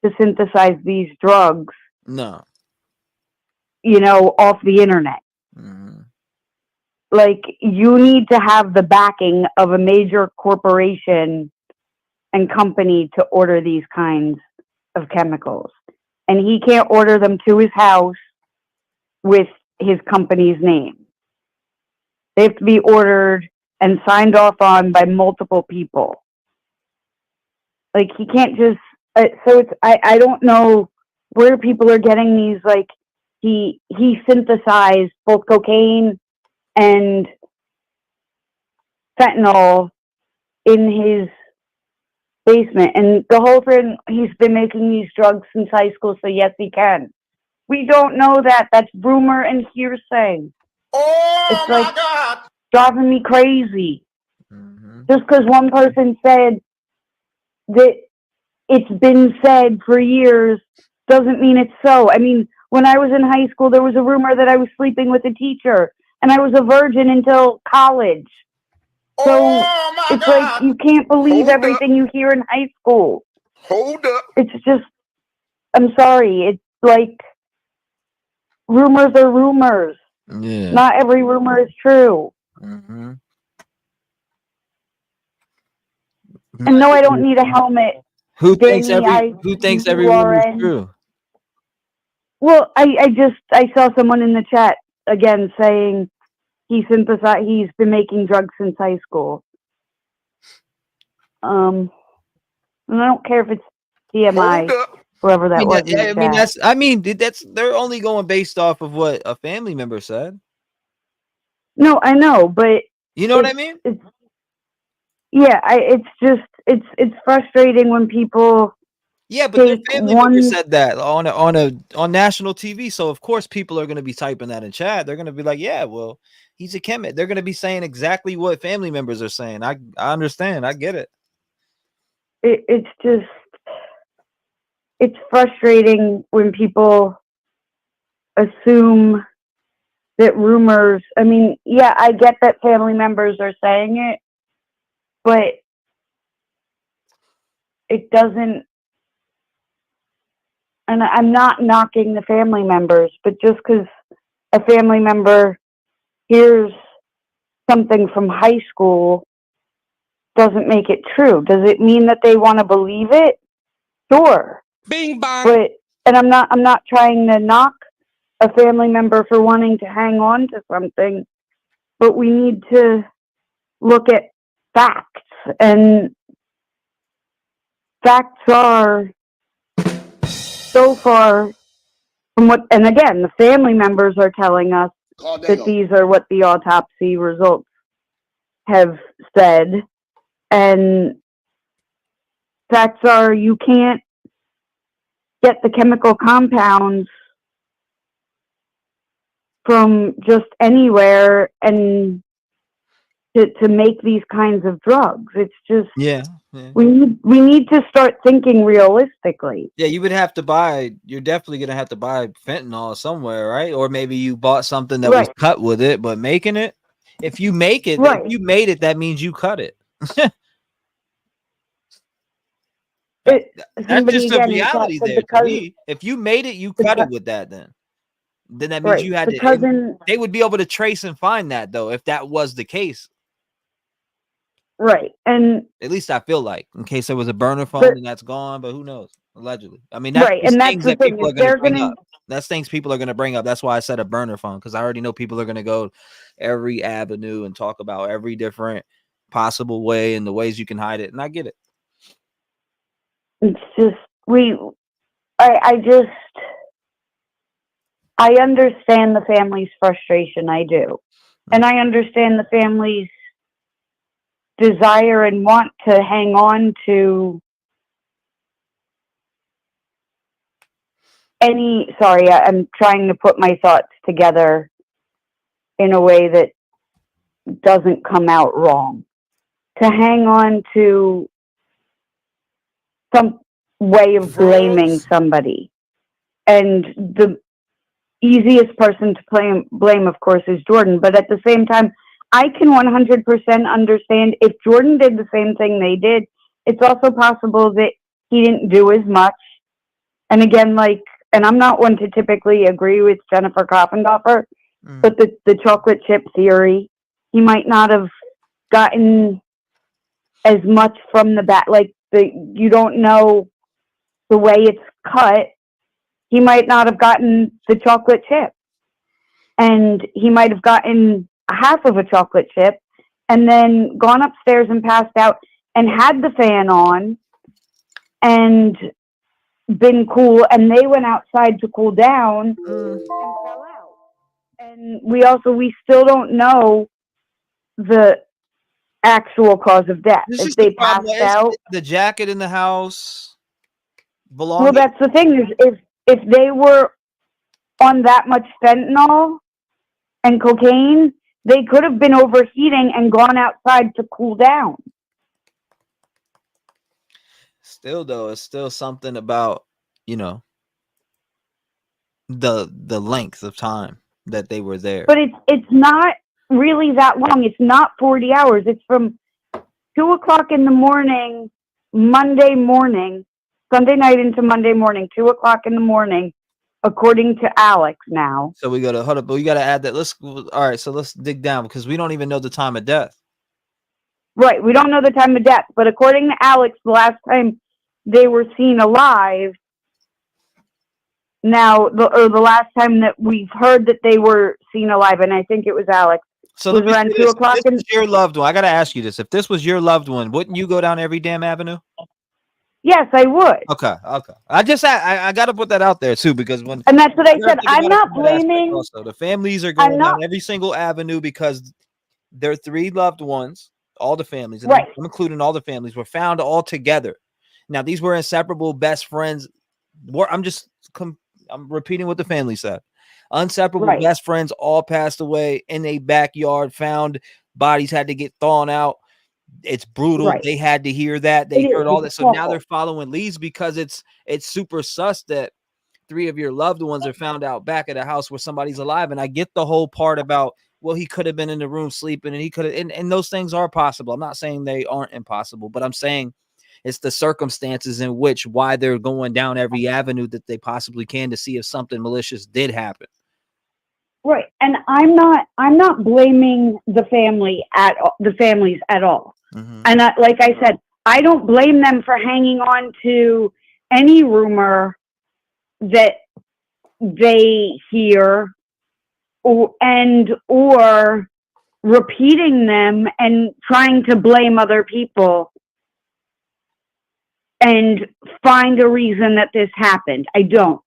U: to synthesize these drugs.
C: No.
U: You know, off the internet. Like, you need to have the backing of a major corporation and company to order these kinds of chemicals. And he can't order them to his house with his company's name. They have to be ordered and signed off on by multiple people. Like, he can't just, so it's, I don't know where people are getting these, like, he synthesized both cocaine and fentanyl in his basement. And the whole thing, he's been making these drugs since high school, so yes, he can. We don't know that. That's rumor and hearsay. It's like driving me crazy. Just because one person said that it's been said for years doesn't mean it's so. I mean, when I was in high school, there was a rumor that I was sleeping with a teacher, and I was a virgin until college. So it's like you can't believe everything you hear in high school.
S: Hold up.
U: It's just, I'm sorry. It's like rumors are rumors.
C: Yeah.
U: Not every rumor is true. And no, I don't need a helmet.
C: Who thinks
U: Danny,
C: who thinks every rumor is true?
U: Well, I saw someone in the chat again saying he's been making drugs since high school. And I don't care if it's DMI, whoever that was.
C: They're only going based off of what a family member said.
U: No, I know, but
C: you know what I mean?
U: It's frustrating when people.
C: Yeah, but their family member said that on national TV. So of course people are going to be typing that in chat. They're going to be like, "Yeah, well, he's a chemist." They're going to be saying exactly what family members are saying. I understand. I get it.
U: It's frustrating when people assume that rumors, I mean, yeah, I get that family members are saying it, but it doesn't, and I'm not knocking the family members, but just because a family member hears something from high school doesn't make it true. Does it mean that they want to believe it? Sure.
S: Bing bang.
U: But, and I'm not trying to knock a family member for wanting to hang on to something, but we need to look at facts, and facts are so far from what, and again, the family members are telling us that these are what the autopsy results have said, and facts are you can't get the chemical compounds from just anywhere and to make these kinds of drugs. It's just we need to start thinking realistically.
C: Yeah, you would have to buy. You're definitely gonna have to buy fentanyl somewhere, right? Or maybe you bought something that was cut with it, but making it. If you make it, if you made it, that means you cut it. That's just a reality there to me. If you made it, you cut it with that. Then that means you had to. They would be able to trace and find that though, if that was the case.
U: Right, and
C: at least I feel like, in case there was a burner phone and that's gone, but who knows? Allegedly, I mean, that's
U: and that's
C: things
U: the
C: that
U: thing.
C: people are going to bring up. That's things people are going to bring up. That's why I said a burner phone, because I already know people are going to go every avenue and talk about every different possible way and the ways you can hide it, and I get it.
U: It's just I understand the family's frustration. I do, and I understand the family's desire and want to hang on to I'm trying to put my thoughts together in a way that doesn't come out wrong. To hang on to some way of blaming somebody. And the easiest person to blame, of course, is Jordan. But at the same time, I can 100% understand if Jordan did the same thing they did, it's also possible that he didn't do as much. And again, and I'm not one to typically agree with Jennifer Koffendorfer, but the chocolate chip theory, he might not have gotten as much from the back, you don't know the way it's cut. He might not have gotten the chocolate chip, and he might have gotten a half of a chocolate chip and then gone upstairs and passed out and had the fan on and been cool, and they went outside to cool down and fell out. And we still don't know the actual cause of death. If they passed out,
C: the jacket in the house belonged.
U: Well, that's the thing, is if they were on that much fentanyl and cocaine, they could have been overheating and gone outside to cool down.
C: Still, though, it's still something about, the length of time that they were there.
U: But it's not really that long. It's not 40 hours. It's from 2:00 in the morning, Monday morning, Sunday night into Monday morning, 2:00 in the morning, according to Alex now.
C: So we got to hold up, but we got to add that. All right, so let's dig down, because we don't even know the time of death.
U: Right, we don't know the time of death, but according to Alex, the last time they were seen alive, the last time that we've heard that they were seen alive, and I think it was Alex,
C: so
U: was around 2:00.
C: If this was your loved one, I got to ask you this. If this was your loved one, wouldn't you go down every damn avenue?
U: Yes, I would.
C: Okay. I got to put that out there too, because and
U: that's what I said. I'm not blaming.
C: Also, the families are going down every single avenue because their 3 loved ones, all the families, and I'm including all the families, were found all together. Now, these were inseparable best friends. I'm repeating what the family said. Inseparable best friends all passed away in a backyard. Found bodies had to get thrown out. It's brutal. They had to hear that. They heard all that. So now they're following leads because it's super sus that 3 of your loved ones are found out back at a house where somebody's alive. And I get the whole part about, well, he could have been in the room sleeping and he could have, and those things are possible. I'm not saying they aren't impossible, but I'm saying it's the circumstances in which why they're going down every avenue that they possibly can to see if something malicious did happen.
I: Right. And I'm not blaming the families at all. And like I said, I don't blame them for hanging on to any rumor that they hear or repeating them and trying to blame other people and find a reason that this happened. I don't.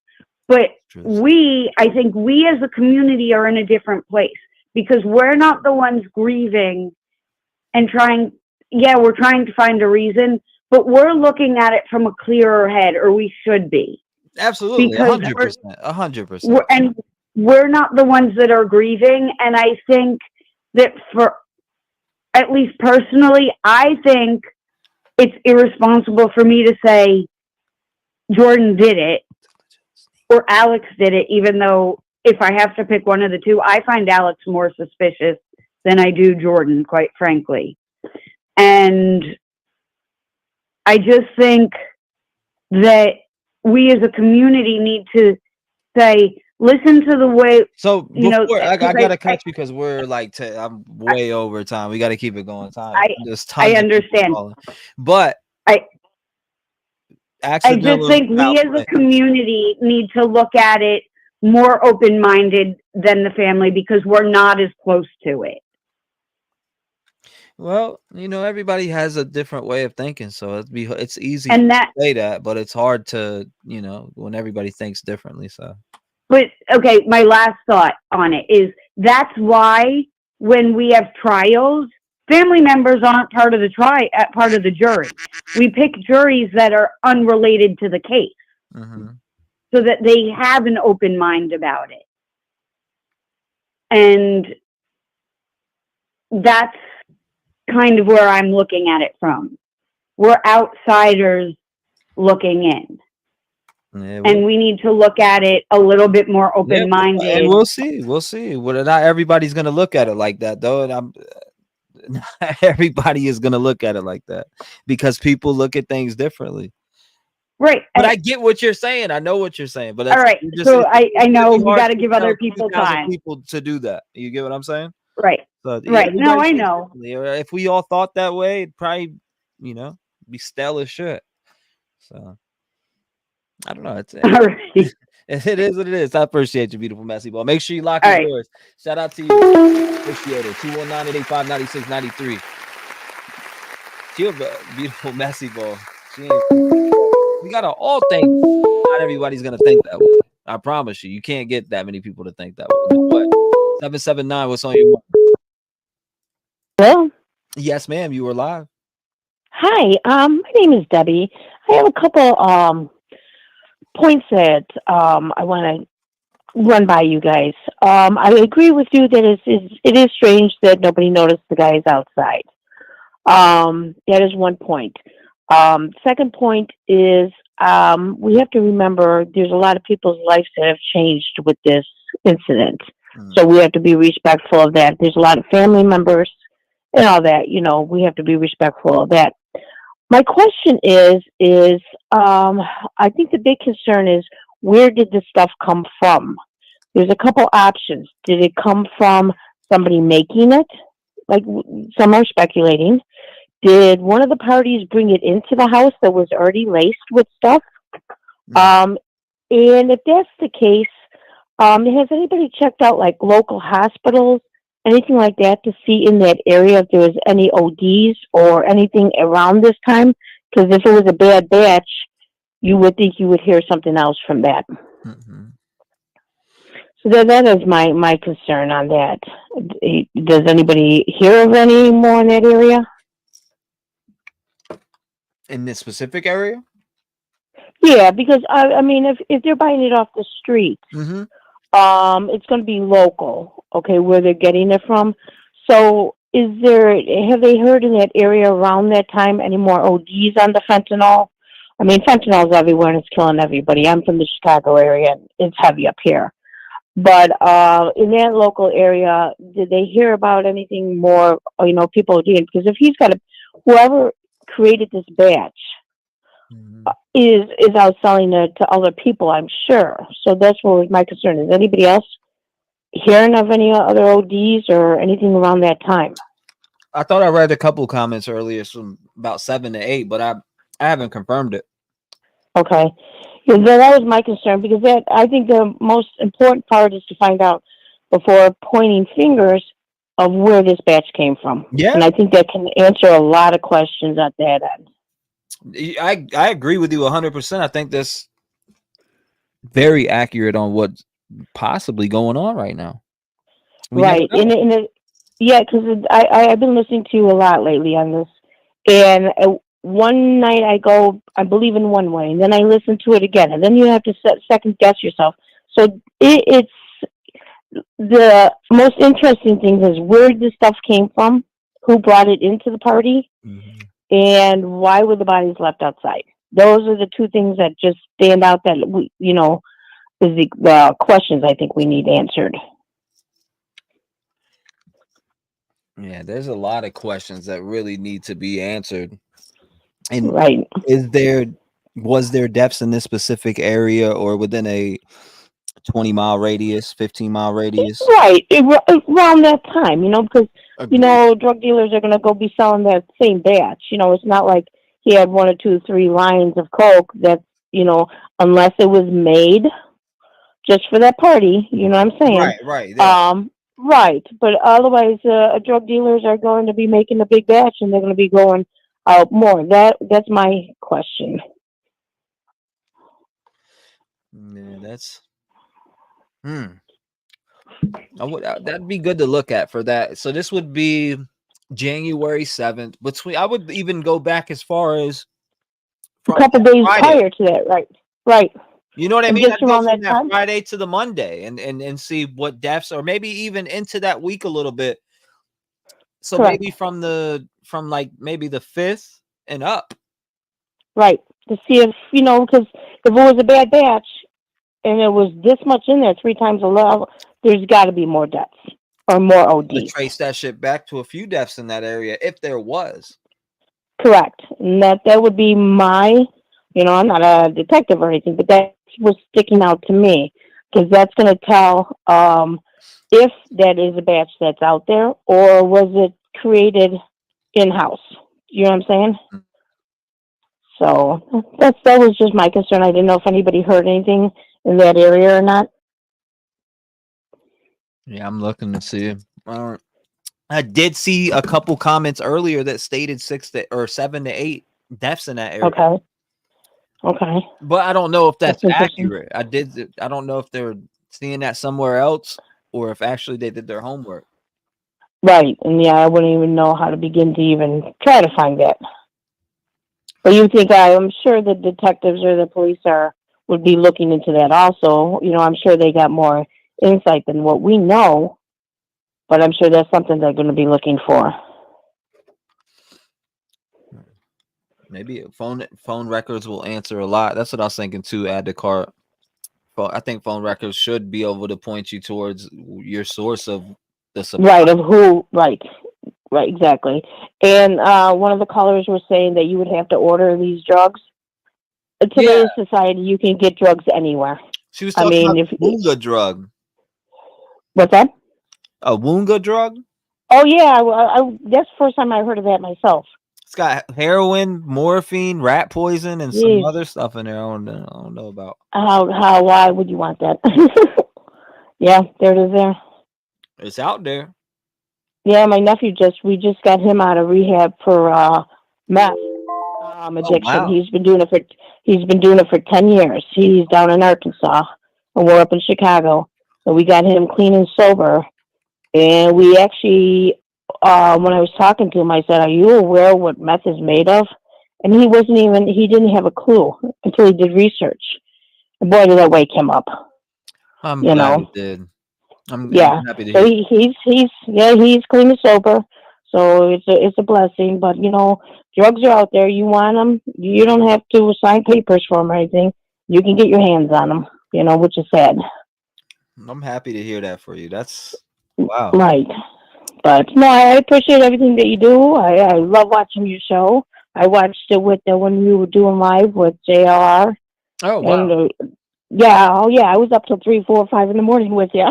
I: But I think we as a community are in a different place because we're not the ones grieving and we're trying to find a reason, but we're looking at it from a clearer head, or we should be.
C: Absolutely. 100%.
I: And we're not the ones that are grieving. And I think that at least personally, I think it's irresponsible for me to say Jordan did it or Alex did it, even though if I have to pick one of the two, I find Alex more suspicious than I do Jordan, quite frankly. And I just think that we as a community need to say, listen to the way.
C: So before, I gotta cut you because we're like I'm way over time. We got to keep it going.
I: I understand,
C: but
I: I just think we as a community need to look at it more open-minded than the family because we're not as close to it.
C: Well, everybody has a different way of thinking, so it's easy to say that, but it's hard to, when everybody thinks differently. So,
I: but okay, my last thought on it is that's why when we have trials, family members aren't part of the jury. We pick juries that are unrelated to the case, so that they have an open mind about it, and that's kind of where I'm looking at it from. We're outsiders looking in. And we need to look at it a little bit more open-minded.
C: And we'll see. Well, not everybody's going to look at it like that, though. And not everybody is going to look at it like that because people look at things differently.
I: Right.
C: But I get what you're saying. I know what you're saying. But
I: all right. So I know we got to give other people time.
C: People to do that. You get what I'm saying?
I: Right.
C: So,
I: right. No, I know.
C: If we all thought that way, it'd probably, be stale as shit. So I don't know. It's all right. It is what it is. I appreciate you, beautiful messy ball. Make sure you lock your doors. Shout out to you. Appreciate it. 219-885-9693. She's a beautiful messy ball. We gotta all think. Not everybody's gonna think that way. I promise you. You can't get that many people to think that way. What? 779. What's on your mind?
F: Hello.
C: Yes, ma'am. You were live.
F: Hi. My name is Debbie. I have a couple points that I want to run by you guys. I agree with you that it is strange that nobody noticed the guys outside. That is one point. Second point is we have to remember there's a lot of people's lives that have changed with this incident. So we have to be respectful of that. There's a lot of family members and all that, we have to be respectful of that. My question is I think the big concern is where did this stuff come from? There's a couple options. Did it come from somebody making it? Like some are speculating. Did one of the parties bring it into the house that was already laced with stuff? And if that's the case, has anybody checked out like local hospitals, anything like that, to see in that area if there was any ODs or anything around this time? Because if it was a bad batch, you would think you would hear something else from that. So that is my concern on that. Does anybody hear of any more in that area?
C: In this specific area?
F: Yeah, because I mean, if they're buying it off the street, it's going to be local, okay, where they're getting it from. So have they heard in that area around that time any more ODs on the fentanyl? I mean, fentanyl's everywhere and it's killing everybody. I'm from the Chicago area and it's heavy up here. But in that local area, did they hear about anything more, or, people doing? Because if he's got whoever created this batch is out selling it to other people, I'm sure. So that's what was my concern. Is anybody else hearing of any other ODs or anything around that time?
C: I thought I read a couple comments earlier from about 7 to 8, but I haven't confirmed it.
F: Okay. Yeah, that was my concern, because I think the most important part is to find out before pointing fingers of where this batch came from.
C: Yeah.
F: And I think that can answer a lot of questions at that end.
C: I agree with you 100%. I think that's very accurate on what's possibly going on right now.
F: Right. Yeah, because I've been listening to you a lot lately on this. And one night I believe in one way, and then I listen to it again. And then you have to second guess yourself. So it's the most interesting thing is where this stuff came from, who brought it into the party, and why were the bodies left outside. Those are the two things that just stand out that is the questions I think we need answered.
C: Yeah, there's a lot of questions that really need to be answered. And
F: right,
C: was there deaths in this specific area or within a 20-mile radius, 15-mile radius?
F: Right, around that time, because drug dealers are going to go be selling that same batch. It's not like he had 1 or 2 or 3 lines of coke. That unless it was made just for that party. You know what I'm saying?
C: Right. Yeah.
F: Right, but otherwise, drug dealers are going to be making a big batch, and they're going to be going out more. That's my question.
C: Yeah, that's. That'd be good to look at for that. So this would be January 7th. I would even go back as far as
F: a couple days
C: Friday.
F: Prior to that, right.
C: You know what I
F: And
C: mean?
F: just
C: I'd go
F: around
C: from
F: that time?
C: Friday to the Monday and see what deaths, or maybe even into that week a little bit. So
F: Correct.
C: maybe from maybe the 5th and up.
F: Right. To see if, because if it was a bad batch and it was this much in there 3 times a level, there's got to be more deaths or more OD.
C: To trace that shit back to a few deaths in that area, if there was.
F: Correct. And that would be my, I'm not a detective or anything, but that was sticking out to me, because that's going to tell if that is a batch that's out there, or was it created in-house. You know what I'm saying? So that was just my concern. I didn't know if anybody heard anything in that area or not.
C: Yeah, I'm looking to see. I did see a couple comments earlier that stated 7 to 8 deaths in that area.
F: Okay.
C: But I don't know if that's accurate. I don't know if they're seeing that somewhere else or if actually they did their homework.
F: Right. And yeah, I wouldn't even know how to begin to even try to find that. But you think, I'm sure the detectives or the police would be looking into that also. I'm sure they got more insight than what we know, but I'm sure that's something they're going to be looking for.
C: Maybe phone records will answer a lot. That's what I was thinking too. Add to cart. I think phone records should be able to point you towards your source of the supply.
F: Right, of who, right, exactly. And one of the callers was saying that you would have to order these drugs. In today's society, you can get drugs anywhere.
C: She was talking about a Woonga drug.
F: What's that?
C: A Woonga drug?
F: Oh, yeah. That's the first time I heard of that myself.
C: It's got heroin, morphine, rat poison, and some other stuff in there. I don't know about.
F: Why would you want that? Yeah, there it is there.
C: It's out there.
F: Yeah, my nephew we just got him out of rehab for meth addiction.
C: Wow.
F: He's been doing it for 10 years. He's down in Arkansas, and we're up in Chicago. And we got him clean and sober. And we actually, when I was talking to him, I said, "Are you aware what meth is made of?" And he didn't have a clue until he did research. And boy, did that wake him up.
C: I'm glad he did. I'm happy to
F: so
C: hear.
F: he's clean and sober. So it's a blessing. But you know, drugs are out there. You want them, you don't have to sign papers for them or anything. You can get your hands on them. You know, which is sad.
C: I'm happy to hear that for you. That's wow.
F: Right. But no, I appreciate everything that you do. I love watching your show. I watched it with when you were doing live with JR.
C: Oh
F: And
C: wow.
F: yeah, oh yeah, I was up till 3, 4, 5 in the morning with you.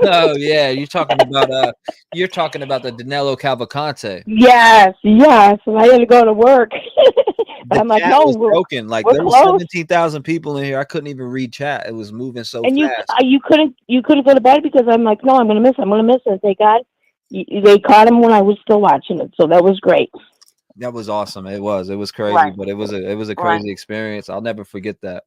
C: Oh yeah, you're talking about the Danilo Cavalcante.
F: Yes, yes. And I had to go to work.
C: The
F: I'm like,
C: chat
F: no,
C: was broken. Like
F: we're
C: there was
F: close.
C: 17,000 people in here. I couldn't even read chat. It was moving so
F: And
C: fast.
F: you couldn't go to bed because I'm like, no, I'm gonna miss it. I'm gonna miss it. They caught him when I was still watching it, so that was great.
C: That was awesome. It was crazy,
F: Right.
C: but it was a
F: Right.
C: crazy experience. I'll never forget that.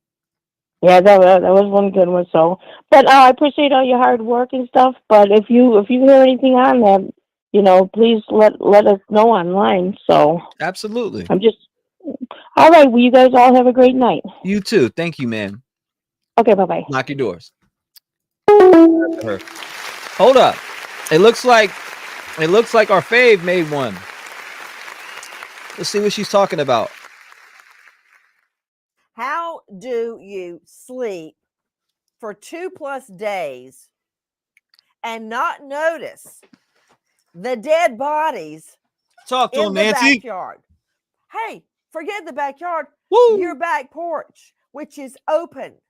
F: Yeah, that was one good one. So, but I appreciate all your hard work and stuff. But if you hear anything on that, you know, please let us know online. So
C: Absolutely.
F: I'm just all right. Well, you guys all have a great night.
C: You too. Thank you, man.
F: Okay, bye bye.
C: Lock your doors. Hold up. It looks like our fave made one. Let's see what she's talking about.
B: How do you sleep for 2+ days and not notice the dead bodies
C: Talk to
B: in
C: him,
B: the
C: Nancy.
B: backyard? Hey, forget the backyard.
C: Woo.
B: Your back porch, which is open.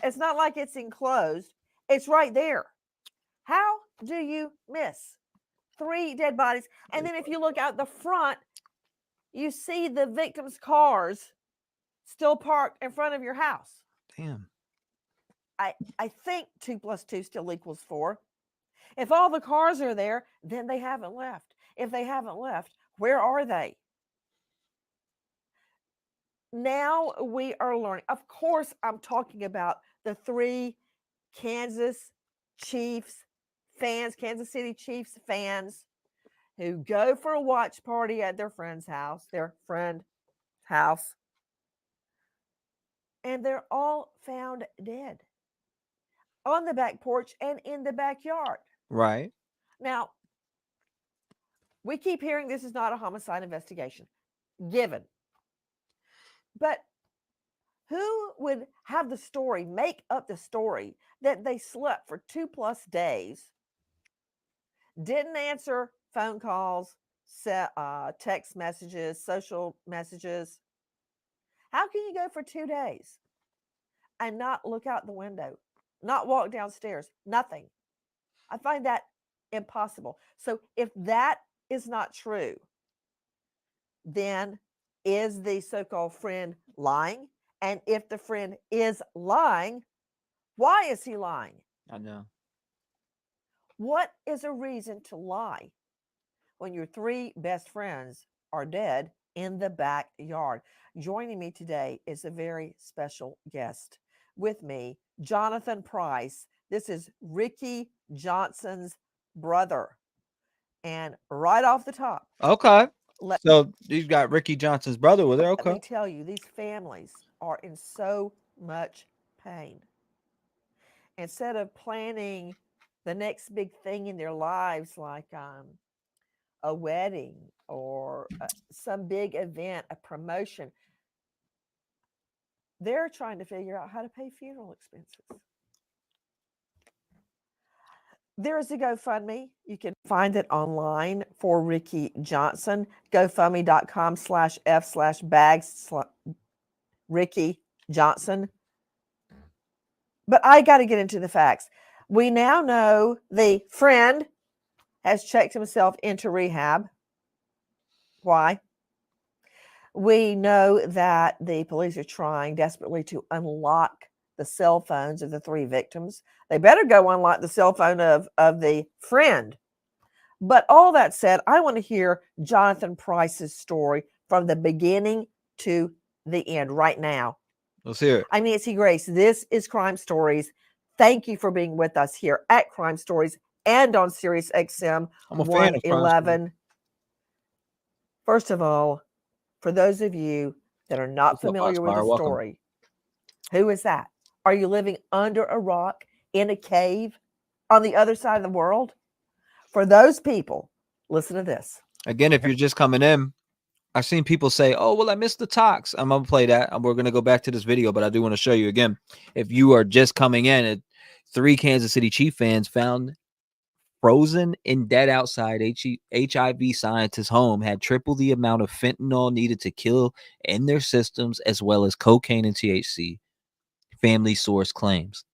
B: It's not like it's enclosed. It's right there. How do you miss 3 dead bodies? And then if you look out the front, you see the victims' cars still parked in front of your house.
C: Damn.
B: I think 2 + 2 still equals 4. If all the cars are there, then they haven't left. If they haven't left, where are they? Now we are learning. Of course, I'm talking about the 3 Kansas Chiefs fans, Kansas City Chiefs fans who go for a watch party at their friend's house, and they're all found dead on the back porch and in the backyard.
C: Right.
B: Now, we keep hearing this is not a homicide investigation, given. But who would have the story, make up the story that they slept for 2+ days, didn't answer phone calls, text messages, social messages? How can you go for 2 days and not look out the window, not walk downstairs, nothing? I find that impossible. So if that is not true, then is the so-called friend lying? And if the friend is lying, why is he lying?
C: I know.
B: What is a reason to lie when your 3 best friends are dead in the backyard? Joining me today is a very special guest. With me, Jonathan Price. This is Ricky Johnson's brother. And right off the top,
C: Okay. So you got Ricky Johnson's brother with her.
B: let
C: Okay.
B: me tell you, these families are in so much pain. Instead of planning the next big thing in their lives, like a wedding or some big event, a promotion, they're trying to figure out how to pay funeral expenses. There is a GoFundMe. You can find it online for Ricky Johnson. GoFundMe.com/F/bags Ricky Johnson. But I got to get into the facts. We now know the friend has checked himself into rehab. Why? We know that the police are trying desperately to unlock the cell phones of the 3 victims. They better go unlock the cell phone of the friend. But all that said, I want to hear Jonathan Price's story from the beginning to the end right now.
C: Let's hear it.
B: I'm Nancy Grace. This is Crime Stories. Thank you for being with us here at Crime Stories and on Sirius XM
C: I'm a fan of Crime
B: 111. First of all, for those of you that are not familiar with the story, who is that? Are you living under a rock, in a cave, on the other side of the world? For those people, Listen to this.
C: Again, if you're just coming in, I've seen people say, "Oh, well, I missed the talks." I'm gonna play that, and we're gonna go back to this video, but I do want to show you again. If you are just coming in, 3 Kansas City Chief fans found frozen and dead outside HIV scientist's home had triple the amount of fentanyl needed to kill in their systems, as well as cocaine and THC. Family source claims.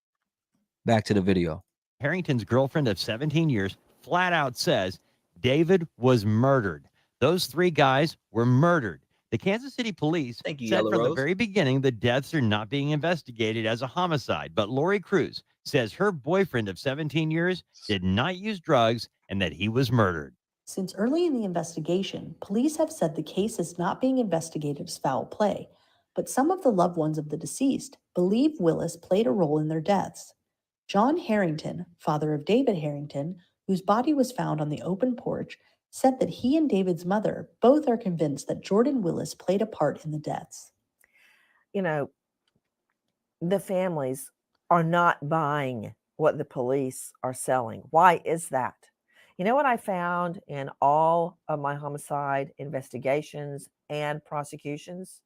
C: Back to the video.
H: Harrington's girlfriend of 17 years flat out says David was murdered. Those 3 guys were murdered. The Kansas City police
C: Thank you,
H: said
C: Yellow
H: from the
C: Rose.
H: very beginning the deaths are not being investigated as a homicide. But Lori Cruz says her boyfriend of 17 years did not use drugs and that he was murdered.
J: Since early in the investigation, police have said the case is not being investigated as foul play, but some of the loved ones of the deceased believe Willis played a role in their deaths. John Harrington, father of David Harrington, whose body was found on the open porch, said that he and David's mother both are convinced that Jordan Willis played a part in the deaths.
B: You know, the families are not buying what the police are selling. Why is that? You know what I found in all of my homicide investigations and prosecutions?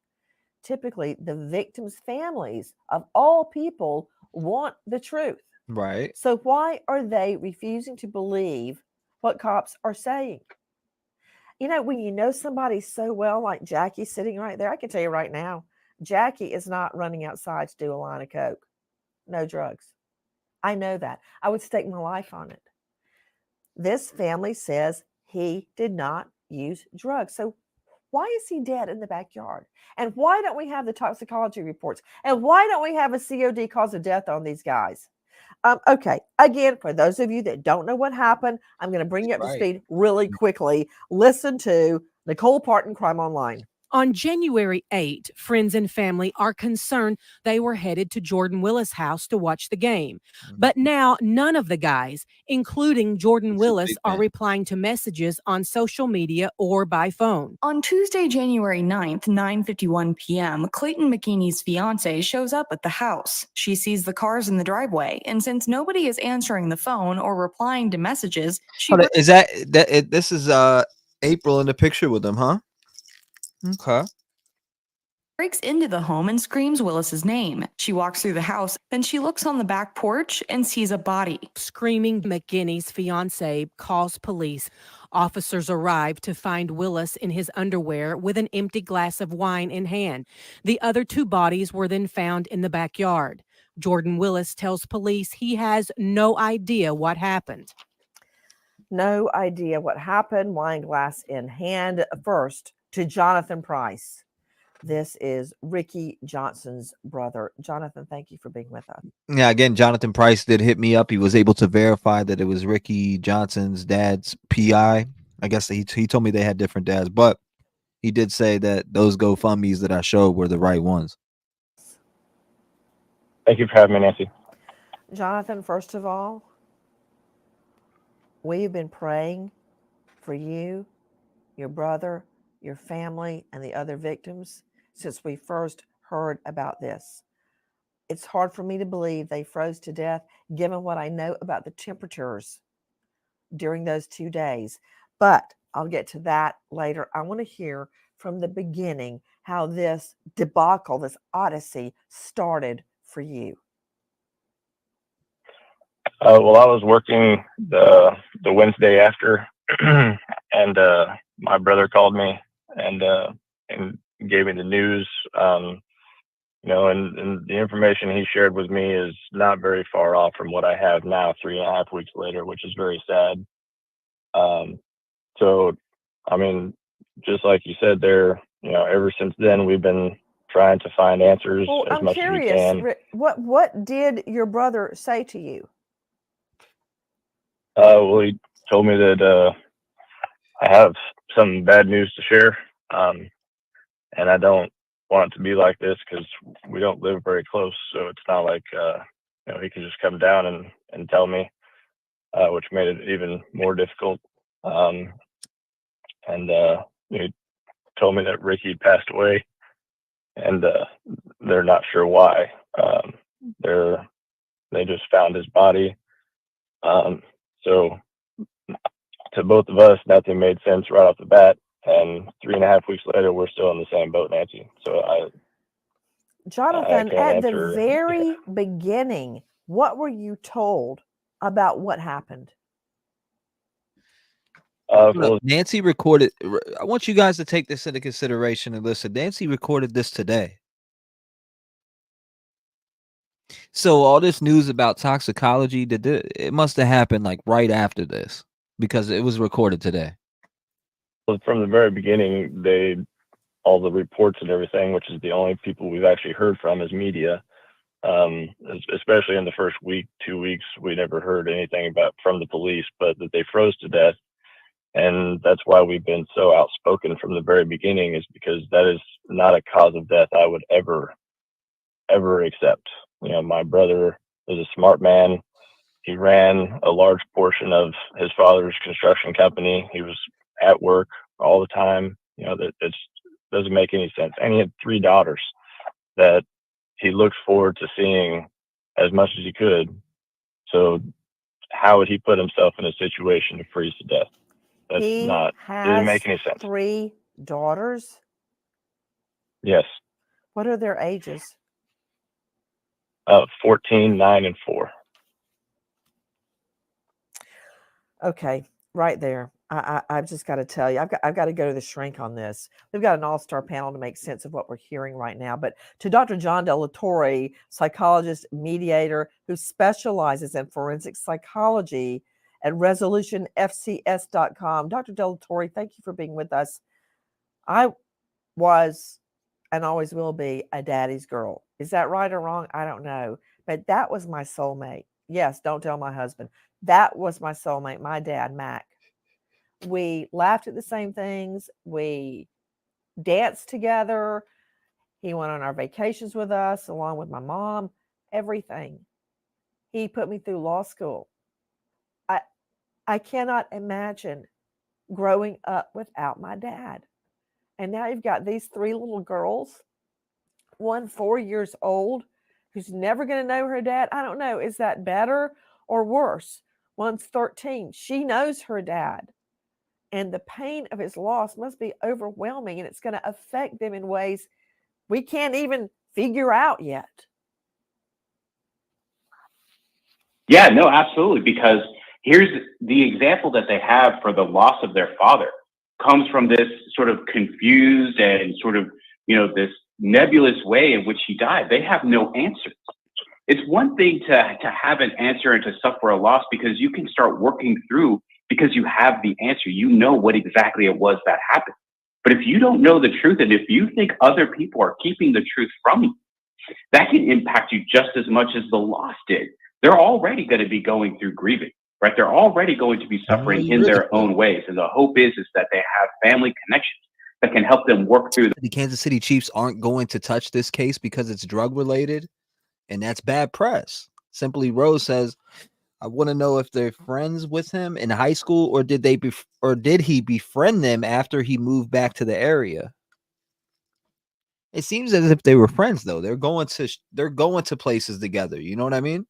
B: Typically, the victims' families of all people want the truth.
C: Right.
B: So why are they refusing to believe what cops are saying? You know, when you know somebody so well, like Jackie sitting right there, I can tell you right now, Jackie is not running outside to do a line of coke. No drugs. I know that. I would stake my life on it. This family says he did not use drugs. So why is he dead in the backyard? And why don't we have the toxicology reports? And why don't we have a COD cause of death on these guys? Okay, again, for those of you that don't know what happened, I'm going to bring you up to speed really quickly. Listen to Nicole Parton, Crime Online.
W: On January 8, friends and family are concerned they were headed to Jordan Willis' house to watch the game. But now none of the guys, including Jordan Willis, are replying to messages on social media or by phone.
X: On Tuesday, January 9th, 9:51 p.m., Clayton McKinney's fiance shows up at the house. She sees the cars in the driveway, and since nobody is answering the phone or replying to messages, she
C: Is this is April in the picture with them, huh? Okay.
X: breaks into the home and screams Willis's name. She walks through the house, then she looks on the back porch and sees a body.
W: Screaming, McKinney's fiance calls police. Officers arrive to find Willis in his underwear with an empty glass of wine in hand. The other 2 bodies were then found in the backyard. Jordan Willis tells police he has no idea what happened.
B: No idea what happened. Wine glass in hand. First, to Jonathan Price. This is Ricky Johnson's brother. Jonathan, thank you for being with us.
C: Yeah, again, Jonathan Price did hit me up. He was able to verify that it was Ricky Johnson's dad's PI. I guess he told me they had different dads, but he did say that those GoFundMes that I showed were the right ones.
Y: Thank you for having me, Nancy.
B: Jonathan, first of all, we've been praying for you, your brother, your family, and the other victims since we first heard about this. It's hard for me to believe they froze to death, given what I know about the temperatures during those 2 days. But I'll get to that later. I want to hear from the beginning how this debacle, this odyssey, started for you.
Y: Well, I was working the Wednesday after, and my brother called me and gave me the news. You know, and the information he shared with me is not very far off from what I have now, 3.5 weeks later, which is very sad. So, I mean, just like you said there, you know, ever since then, we've been trying to find answers as much as we can.
B: What did your brother say to you?
Y: Well, he told me that I have some bad news to share, and I don't want it to be like this because we don't live very close. So it's not like you know, he could just come down and tell me, which made it even more difficult. And he told me that Ricky passed away, and they're not sure why. They just found his body. So to both of us, nothing made sense right off the bat. And 3.5 weeks later, we're still in the same boat, Nancy. So I
B: Jonathan,
Y: can't
B: at the
Y: answer.
B: very beginning, what were you told about what happened?
Y: Well,
C: Nancy recorded. I want you guys to take this into consideration and listen. Nancy recorded this today. So all this news about toxicology, it must have happened like right after this because it was recorded today.
Y: from the very beginning, all the reports and everything, which is the only people we've actually heard from is media. Especially in the first week, 2 weeks, we never heard anything from the police, but that they froze to death. And that's why we've been so outspoken from the very beginning, is because that is not a cause of death I would ever accept. You know, my brother is a smart man. He ran a large portion of his father's construction company. He was at work all the time. You know, that it doesn't make any sense. And he had 3 daughters that he looked forward to seeing as much as he could. So how would he put himself in a situation to freeze to death? Didn't make any sense.
B: 3 daughters?
Y: Yes.
B: What are their ages?
Y: 14, 9, and 4.
B: Okay, right there. I've just got to tell you, I've got to go to the shrink on this. We've got an all-star panel to make sense of what we're hearing right now. But to Dr. John Delatorre, psychologist, mediator, who specializes in forensic psychology at resolutionfcs.com. Dr. Delatorre, thank you for being with us. I was and always will be a daddy's girl. Is that right or wrong? I don't know. But that was my soulmate. Yes, don't tell my husband. That was my soulmate, my dad, Mac. We laughed at the same things. We danced together. He went on our vacations with us, along with my mom, everything. He put me through law school. I cannot imagine growing up without my dad. And now you've got these 3 little girls, one 4 years old, who's never going to know her dad. I don't know. Is that better or worse? One's 13. She knows her dad. And the pain of his loss must be overwhelming, and it's going to affect them in ways we can't even figure out yet.
K: Yeah, no, absolutely. Because here's the example that they have for the loss of their father comes from this sort of confused and sort of, this nebulous way in which he died. They have no answers. It's one thing to have an answer and to suffer a loss because you can start working through because you have the answer. You know what exactly it was that happened. But if you don't know the truth and if you think other people are keeping the truth from you, that can impact you just as much as the loss did. They're already going to be going through grieving, right? They're already going to be suffering in their own ways. And the hope is that they have family connections that can help them work through.
C: The Kansas City Chiefs aren't going to touch this case because it's drug related, and that's bad press. Simply Rose says, I want to know if they're friends with him in high school, or did he befriend them after he moved back to the area? It seems as if they were friends, though. They're going to places together. You know what I mean?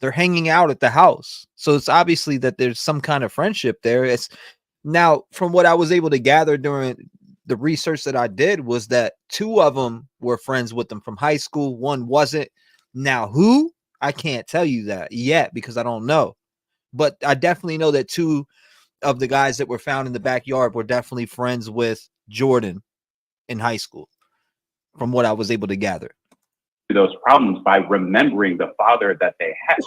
C: They're hanging out at the house. So it's obviously that there's some kind of friendship there. It's now, from what I was able to gather during the research that I did, was that 2 of them were friends with them from high school. 1 wasn't. Now, who? I can't tell you that yet because I don't know. But I definitely know that 2 of the guys that were found in the backyard were definitely friends with Jordan in high school, from what I was able to gather.
K: Those problems by remembering the father that they had.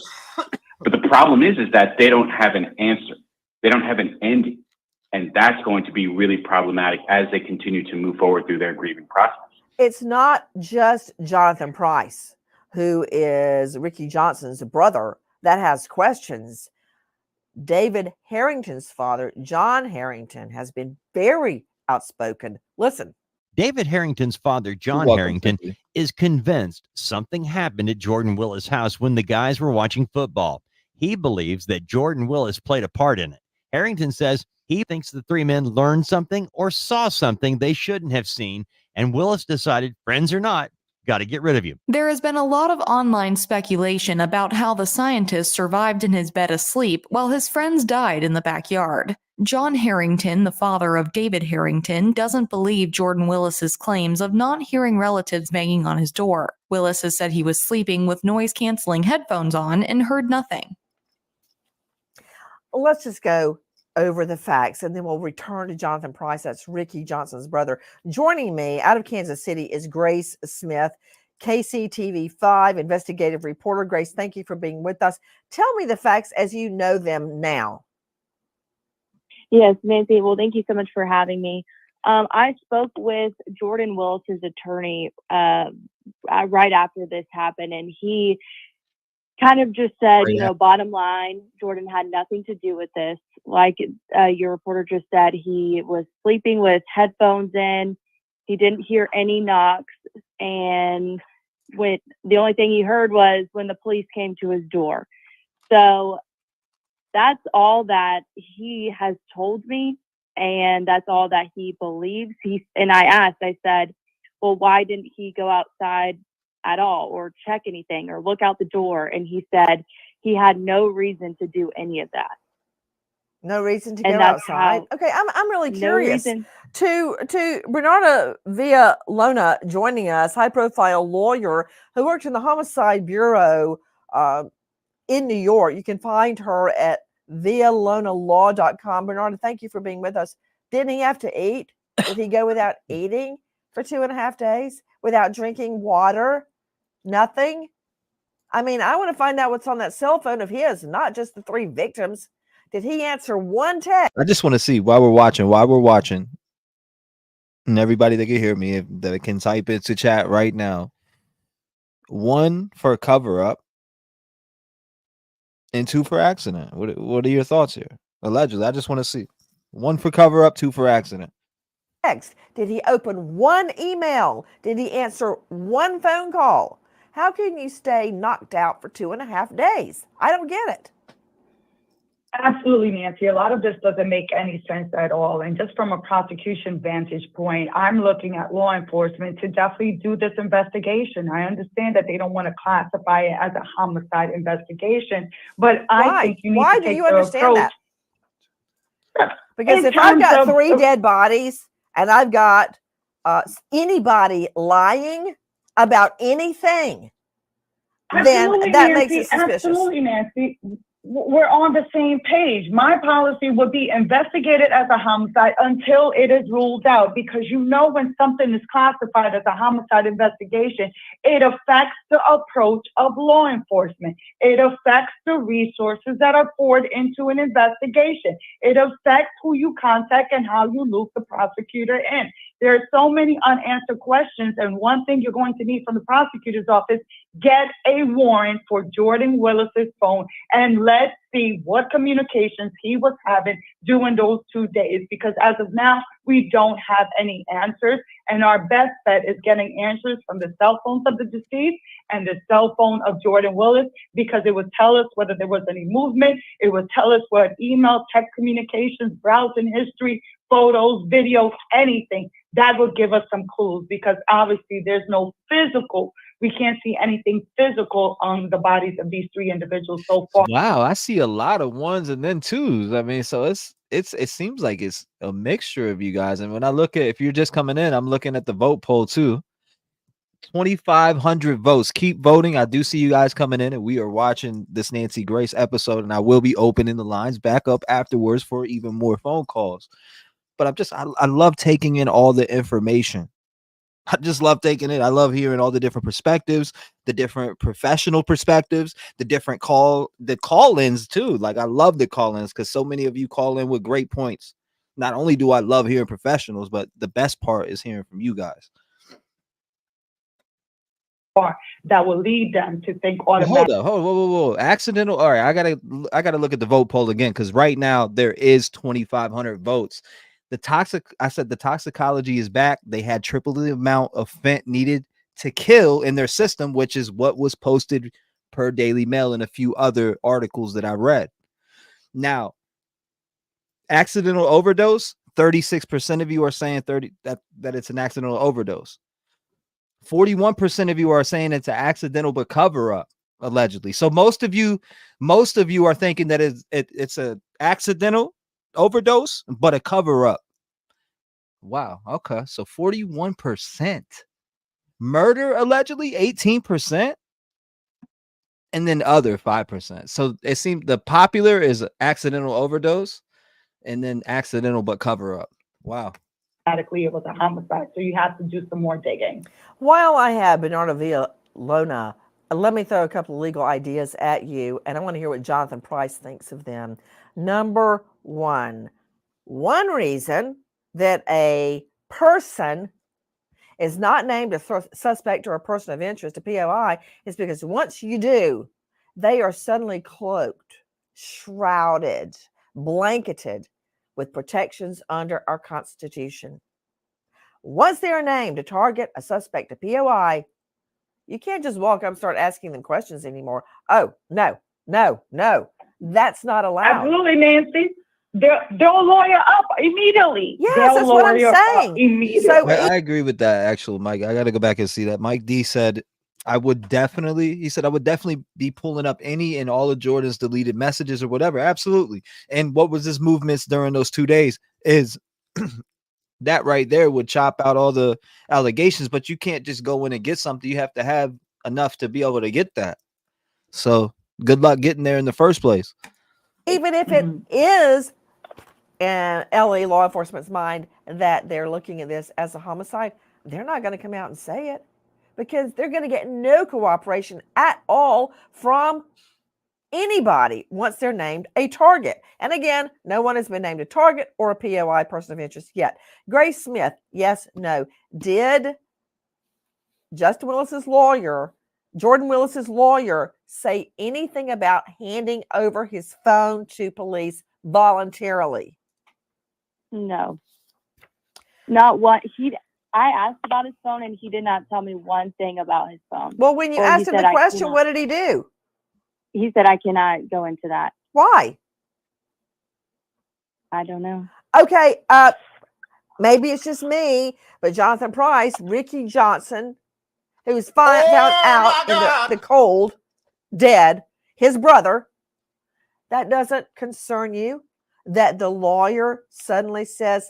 K: But the problem is that they don't have an answer. They don't have an ending. And that's going to be really problematic as they continue to move forward through their grieving process.
B: It's not just Jonathan Price, who is Ricky Johnson's brother, that has questions. David Harrington's father, John Harrington, has been very outspoken. Listen.
H: David Harrington's father, John Harrington, is convinced something happened at Jordan Willis' house when the guys were watching football. He believes that Jordan Willis played a part in it. Harrington says he thinks the 3 men learned something or saw something they shouldn't have seen, and Willis decided, friends or not, Got to get rid of you.
X: There has been a lot of online speculation about how the scientist survived in his bed asleep while his friends died in the backyard. John Harrington, the father of David Harrington, doesn't believe Jordan Willis's claims of not hearing relatives banging on his door. Willis has said he was sleeping with noise-canceling headphones on and heard nothing.
B: Let's just go over the facts and then we'll return to Jonathan Price. That's Ricky Johnson's brother. Joining me out of Kansas City is Grace Smith, KCTV5 investigative reporter. Grace, thank you for being with us. Tell me the facts as you know them now.
L: Yes, Nancy. Well, thank you so much for having me. I spoke with Jordan Willis's attorney right after this happened, and he kind of just said, you know, bottom line, Jordan had nothing to do with this. Like your reporter just said, he was sleeping with headphones in. He didn't hear any knocks. And when the only thing he heard was when the police came to his door. So that's all that he has told me. And that's all that he believes. And I asked, I said, well, why didn't he go outside at all or check anything or look out the door? And he said he had no reason to do any of that.
B: No reason to go outside. Okay, I'm really curious. To Bernarda Villalona joining us, high profile lawyer who worked in the Homicide Bureau in New York. You can find her at villalonalaw.com. Bernarda, thank you for being with us. Didn't he have to eat? Did he go without eating for 2.5 days? Without drinking water? Nothing? I mean, I want to find out what's on that cell phone of his, not just the 3 victims. Did he answer one text?
C: I just want to see while we're watching, and everybody that can hear me, that can type into chat right now. 1 for cover up and 2 for accident. What are your thoughts here? Allegedly, I just want to see 1 for cover up, 2 for accident.
B: Text? Did he open 1 email? Did he answer 1 phone call? How can you stay knocked out for 2.5 days? I don't get it.
N: Absolutely, Nancy. A lot of this doesn't make any sense at all. And just from a prosecution vantage point, I'm looking at law enforcement to definitely do this investigation. I understand that they don't want to classify it as a homicide investigation, but I think you need to take the approach. Why do you understand
B: that? Because if I've got 3 dead bodies and I've got anybody lying about anything, then that makes it suspicious.
N: Absolutely, Nancy. We're on the same page. My policy would be investigated as a homicide until it is ruled out, because you know when something is classified as a homicide investigation, it affects the approach of law enforcement. It affects the resources that are poured into an investigation. It affects who you contact and how you loop the prosecutor in. There are so many unanswered questions, and one thing you're going to need from the prosecutor's office, get a warrant for Jordan Willis's phone and let's see what communications he was having during those 2 days, because as of now, we don't have any answers. And our best bet is getting answers from the cell phones of the deceased and the cell phone of Jordan Willis, because it would tell us whether there was any movement. It would tell us what email, text communications, browsing history, photos, videos, anything. That would give us some clues, because obviously there's no physical. We can't see anything physical on the bodies of these 3 individuals so far.
C: Wow, I see a lot of 1s and then 2s. I mean, so it seems like it's a mixture of you guys. And when I look at, if you're just coming in, I'm looking at the vote poll too. 2,500 votes. Keep voting. I do see you guys coming in, and we are watching this Nancy Grace episode, and I will be opening the lines back up afterwards for even more phone calls. But I love taking in all the information. I just love taking it. I love hearing all the different perspectives, the different professional perspectives, the call-ins too. Like, I love the call-ins because so many of you call in with great points. Not only do I love hearing professionals, but the best part is hearing from you guys.
N: That will lead them to think automatically.
C: Whoa. Accidental. All right, I gotta look at the vote poll again, because right now there is 2,500 votes. The toxicology is back. They had triple the amount of fent needed to kill in their system, which is what was posted per Daily Mail and a few other articles that I read. Now, accidental overdose, 36% of you are saying that it's an accidental overdose. 41% of you are saying it's an accidental but cover up, allegedly. So most of you are thinking that it's a accidental overdose, but a cover up. Wow. Okay. So 41%. Murder allegedly 18%. And then other 5%. So it seemed the popular is accidental overdose and then accidental but cover up. Wow.
N: It was a homicide, so you have to do some more digging.
B: While I have Bernardo Villalona, let me throw a couple of legal ideas at you, and I want to hear what Jonathan Price thinks of them. Number one reason that a person is not named a suspect or a person of interest, a POI, is because once you do, they are suddenly cloaked, shrouded, blanketed with protections under our Constitution. Once they are named a target, a suspect, a POI, you can't just walk up and start asking them questions anymore. Oh, no. That's not allowed.
N: Absolutely, Nancy. They'll lawyer up immediately.
B: Yes, that's what I'm saying.
N: Immediately.
B: So
C: I agree with that, actually, Mike. I got to go back and see that. Mike D said, I would definitely be pulling up any and all of Jordan's deleted messages or whatever. Absolutely. And what was his movements during those 2 days is that right there would chop out all the allegations, but you can't just go in and get something. You have to have enough to be able to get that. So good luck getting there in the first place.
B: Even if it is in LA law enforcement's mind that they're looking at this as a homicide, they're not going to come out and say it because they're going to get no cooperation at all from anybody once they're named a target. And again, no one has been named a target or a POI, person of interest, yet. Grace Smith, yes, no. Did Justin Willis's lawyer, Jordan Willis's lawyer, say anything about handing over his phone to police voluntarily?
L: No. Not one. I asked about his phone and he did not tell me one thing about his phone.
B: Well, when you asked him the question, what did he do?
L: He said, I cannot go into that.
B: Why?
L: I don't know.
B: Okay, maybe it's just me, but Jonathan Price, Ricky Johnson, who was found out in the cold, dead, his brother, that doesn't concern you that the lawyer suddenly says,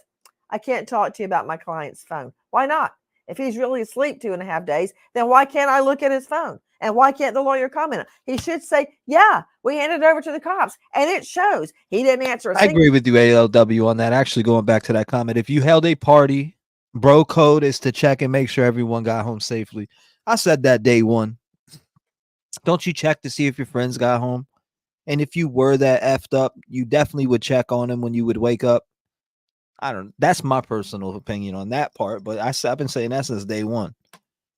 B: I can't talk to you about my client's phone. Why not? If he's really asleep 2.5 days, then why can't I look at his phone? And why can't the lawyer comment? He should say, yeah, we handed it over to the cops. And it shows he didn't answer a
C: I agree with you, ALW, on that. Actually, going back to that comment, if you held a party, bro code is to check and make sure everyone got home safely. I said that day one. Don't you check to see if your friends got home? And if you were that effed up, you definitely would check on them when you would wake up. That's my personal opinion on that part, but I've been saying that since day one.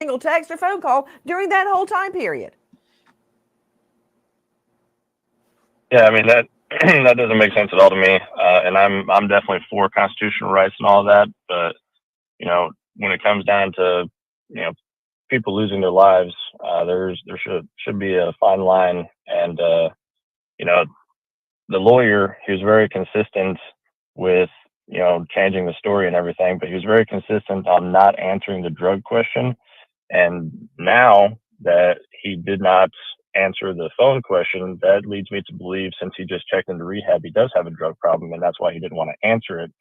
B: Single text or phone call during that whole time period.
Y: Yeah, I mean that that doesn't make sense at all to me. And I'm definitely for constitutional rights and all that, but when it comes down to people losing their lives, there should be a fine line. And the lawyer, he was very consistent with changing the story and everything, but he was very consistent on not answering the drug question. And now that he did not answer the phone question, that leads me to believe, since he just checked into rehab, he does have a drug problem, and that's why he didn't want to answer it.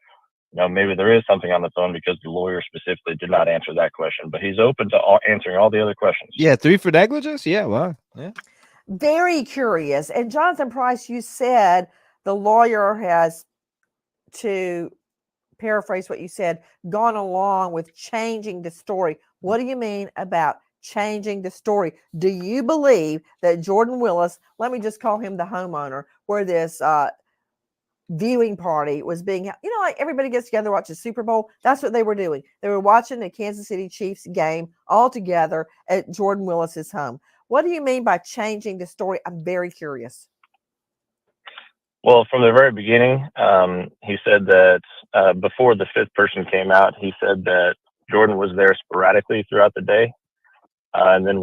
Y: Maybe there is something on the phone because the lawyer specifically did not answer that question, but he's open to answering all the other questions.
C: Yeah, 3 for negligence. Yeah, wow. Yeah.
B: Very curious. And Jonathan Price, you said the lawyer has, to paraphrase what you said, gone along with changing the story. What do you mean about changing the story? Do you believe that Jordan Willis, let me just call him the homeowner, where this viewing party was being, like everybody gets together to watch the Super Bowl? That's what they were doing. They were watching the Kansas City Chiefs game all together at Jordan Willis's home. What do you mean by changing the story? I'm very curious.
Y: Well, from the very beginning, he said that before the 5th person came out, he said that Jordan was there sporadically throughout the day. And then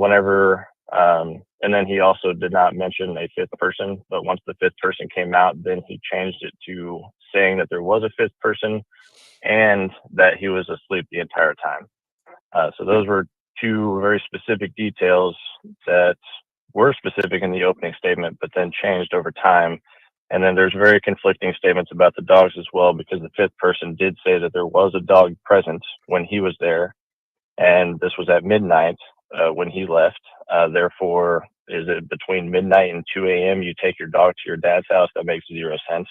Y: and then he also did not mention a 5th person, but once the 5th person came out, then he changed it to saying that there was a 5th person and that he was asleep the entire time. So those were two very specific details that were specific in the opening statement, but then changed over time. And then there's very conflicting statements about the dogs as well, because the fifth person did say that there was a dog present when he was there, and this was at midnight when he left. Therefore, is it between midnight and 2 a.m. you take your dog to your dad's house? That makes zero sense.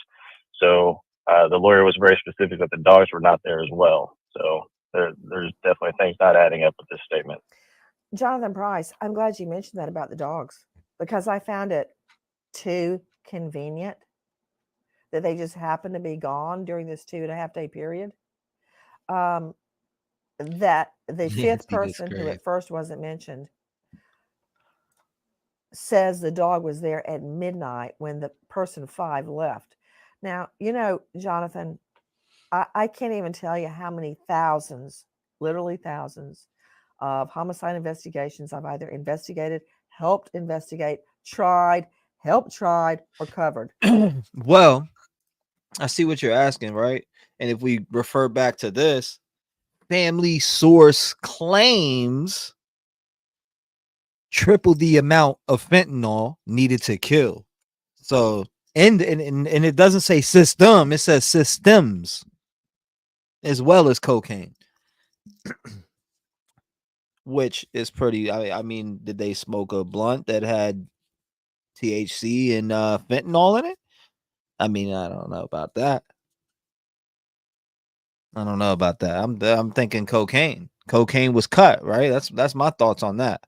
Y: So the lawyer was very specific that the dogs were not there as well. So there's definitely things not adding up with this statement.
B: Jonathan Price, I'm glad you mentioned that about the dogs, because I found it too convenient that they just happened to be gone during this 2.5 day period. That the fifth person, who at first wasn't mentioned, says the dog was there at midnight when the person 5 left. Now, you know, Jonathan, I can't even tell you how many thousands, literally thousands, of homicide investigations I've either investigated, helped investigate, helped tried, or covered.
C: Well, I see what you're asking, right? And if we refer back to this, family source claims triple the amount of fentanyl needed to kill. So, and it doesn't say system, it says systems as well as cocaine, which is pretty. I mean, did they smoke a blunt that had THC and fentanyl in it? I mean, I don't know about that. I'm thinking cocaine. Cocaine was cut, right? That's my thoughts on that.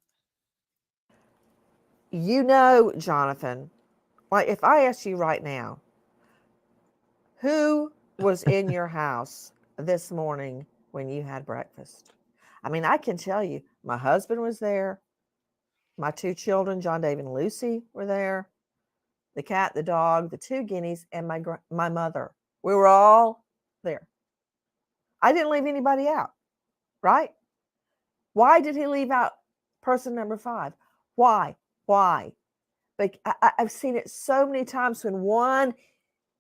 B: You know, Jonathan, like if I ask you right now, who was in your house this morning when you had breakfast? I mean, I can tell you, my husband was there. My 2 children, John, Dave, and Lucy, were there. The cat, the dog, the 2 guineas, and my mother. We were all there. I didn't leave anybody out, right? Why did he leave out person number 5? Why? Like I've seen it so many times when one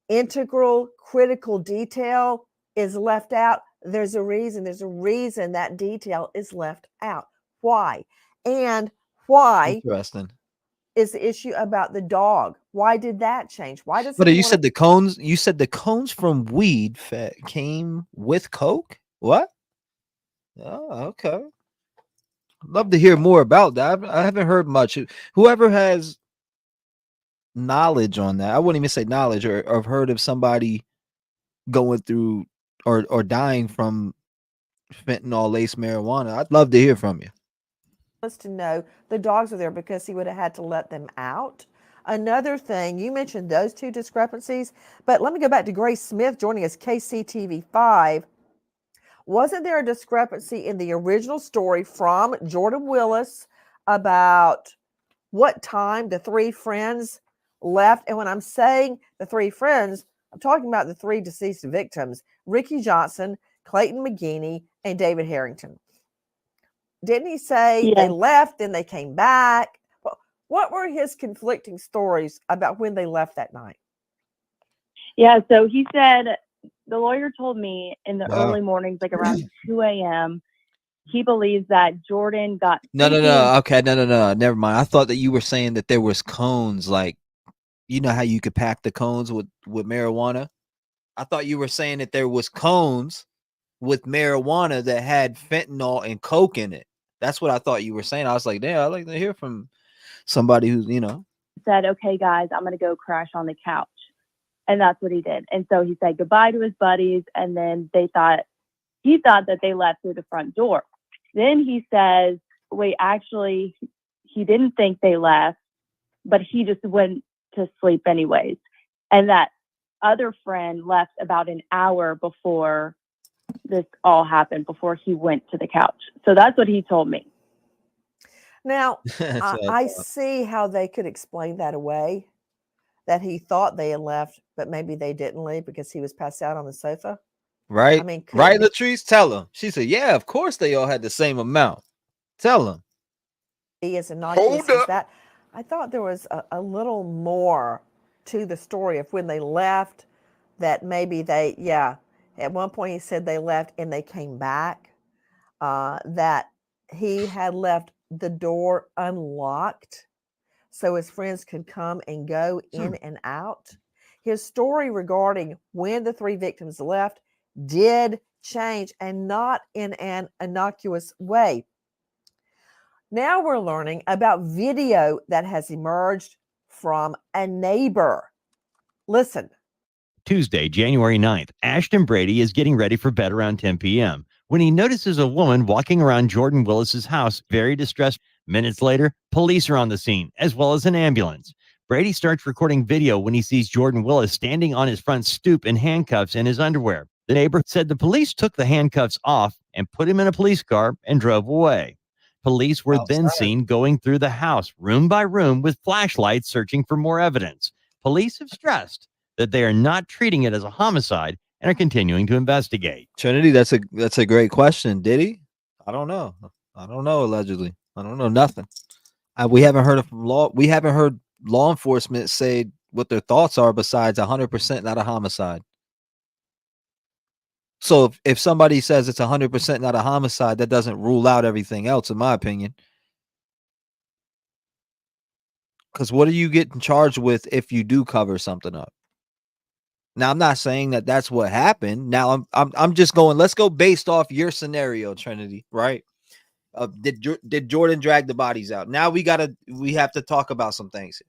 B: integral, critical detail is left out. There's a reason. There's a reason that detail is left out. Why? And why
C: Interesting.
B: is the issue about the dog? Why did that change? Why does
C: But
B: he
C: you
B: wanna-
C: said the cones? You said the cones from weed came with coke? What? Oh, okay. Love to hear more about that. I haven't heard much. Whoever has knowledge on that, I wouldn't even say knowledge, or have heard of somebody going through or dying from fentanyl laced marijuana, I'd love to hear from you.
B: us to know the dogs are there because he would have had to let them out. Another thing, you mentioned those 2 discrepancies, but let me go back to Grace Smith joining us, KCTV5. Wasn't there a discrepancy in the original story from Jordan Willis about what time the 3 friends left? And when I'm saying the 3 friends, I'm talking about the 3 deceased victims, Ricky Johnson, Clayton McGinney, and David Harrington. Didn't he say they left, then they came back? What were his conflicting stories about when they left that night?
L: Yeah, so he said, the lawyer told me in the early mornings, like around 2 a.m., he believes that Jordan got
C: No. Okay, no. Never mind. I thought that you were saying that there was cones, like, you know how you could pack the cones with marijuana? I thought you were saying that there was cones with marijuana that had fentanyl and coke in it. That's what I thought you were saying. I was like, damn, I'd like to hear from somebody who's,
L: said, okay, guys, I'm going to go crash on the couch. And that's what he did. And so he said goodbye to his buddies. And then he thought that they left through the front door. Then he says, wait, actually, he didn't think they left, but he just went to sleep anyways. And that other friend left about an hour before this all happened, before he went to the couch. So that's what he told me.
B: Now, I see how they could explain that away, that he thought they had left, but maybe they didn't leave because he was passed out on the sofa.
C: right?
B: I mean,
C: right, Latrice? Tell him. She said, yeah, of course they all had the same amount. Tell him.
B: He is innocuous as that. I thought there was a little more to the story of when they left, that maybe at one point he said they left and they came back, that he had left the door unlocked so his friends could come and go in and out. His story regarding when the 3 victims left did change, and not in an innocuous way. Now we're learning about video that has emerged from a neighbor. Listen.
H: Tuesday, January 9th, Ashton Brady is getting ready for bed around 10 p.m. when he notices a woman walking around Jordan Willis's house, very distressed. Minutes later, police are on the scene, as well as an ambulance. Brady starts recording video when he sees Jordan Willis standing on his front stoop in handcuffs and his underwear. The neighbor said the police took the handcuffs off and put him in a police car and drove away. Police were then seen going through the house, room by room, with flashlights searching for more evidence. Police have stressed that they are not treating it as a homicide and are continuing to investigate.
C: Trinity, that's a great question. Did he? I don't know. Allegedly, I don't know nothing. We haven't heard from law. We haven't heard law enforcement say what their thoughts are besides 100% not a homicide. So if somebody says it's 100% not a homicide, that doesn't rule out everything else, in my opinion. Because what are you getting charged with if you do cover something up? Now, I'm not saying that that's what happened. Now, I'm just going. Let's go based off your scenario, Trinity. Right? Did Jordan drag the bodies out? Now we have to talk about some things.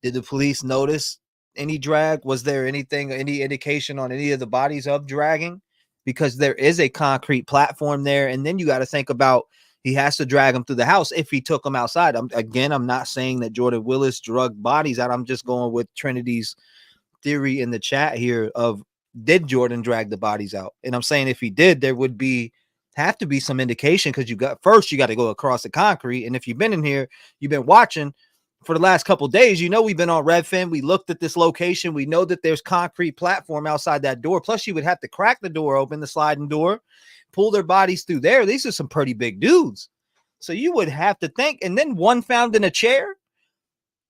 C: Did the police notice any drag? Was there any indication on any of the bodies of dragging? Because there is a concrete platform there, and then you got to think about he has to drag them through the house if he took them outside. I'm not saying that Jordan Willis drugged bodies out. I'm just going with Trinity's theory in the chat here of did Jordan drag the bodies out? And I'm saying if he did, there would have to be some indication, because you got to go across the concrete. And if you've been in here, you've been watching for the last couple of days, we've been on Redfin. We looked at this location. We know that there's concrete platform outside that door. Plus, you would have to crack the door open, the sliding door, pull their bodies through there. These are some pretty big dudes. So you would have to think. And then one found in a chair.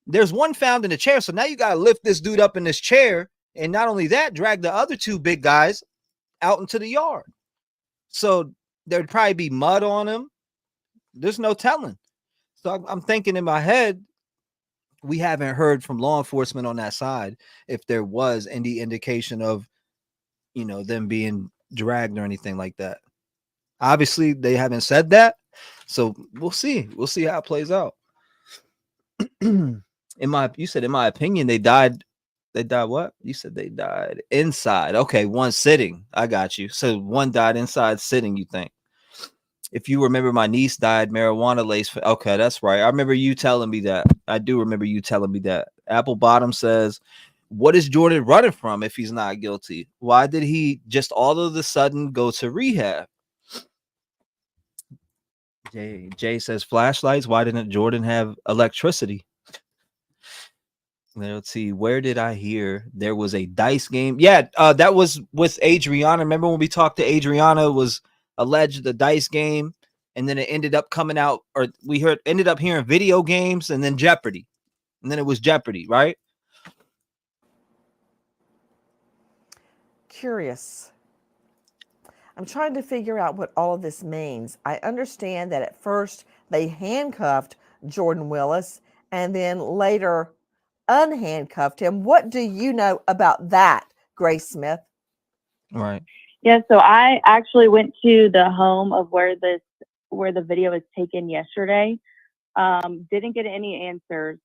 C: There's one found in a chair. So now you got to lift this dude up in this chair. And not only that, drag the other 2 big guys out into the yard. So there'd probably be mud on him. There's no telling. So I'm thinking in my head, we haven't heard from law enforcement on that side if there was any indication of, them being dragged or anything like that. Obviously, they haven't said that. So we'll see. We'll see how it plays out. You said, in my opinion, they died. They died what? You said they died inside. Okay, one sitting. I got you. So one died inside sitting, you think? If you remember, my niece died marijuana lace. Okay, that's right. I remember you telling me that. I do remember you telling me that. Apple Bottom says, what is Jordan running from if he's not guilty? Why did he just all of a sudden go to rehab? Jay says, flashlights. Why didn't Jordan have electricity? Let's see. Where did I hear there was a dice game? Yeah, that was with Adriana. Remember when we talked to Adriana? It was alleged the dice game, and then it ended up coming out, or ended up hearing video games, and then Jeopardy, and then it was Jeopardy, right?
B: Curious. I'm trying to figure out what all of this means. I understand that at first they handcuffed Jordan Willis and then later unhandcuffed him. What do you know about that, Grace Smith?
C: Right.
L: Yeah, so I actually went to the home of where the video was taken yesterday. Didn't get any answers,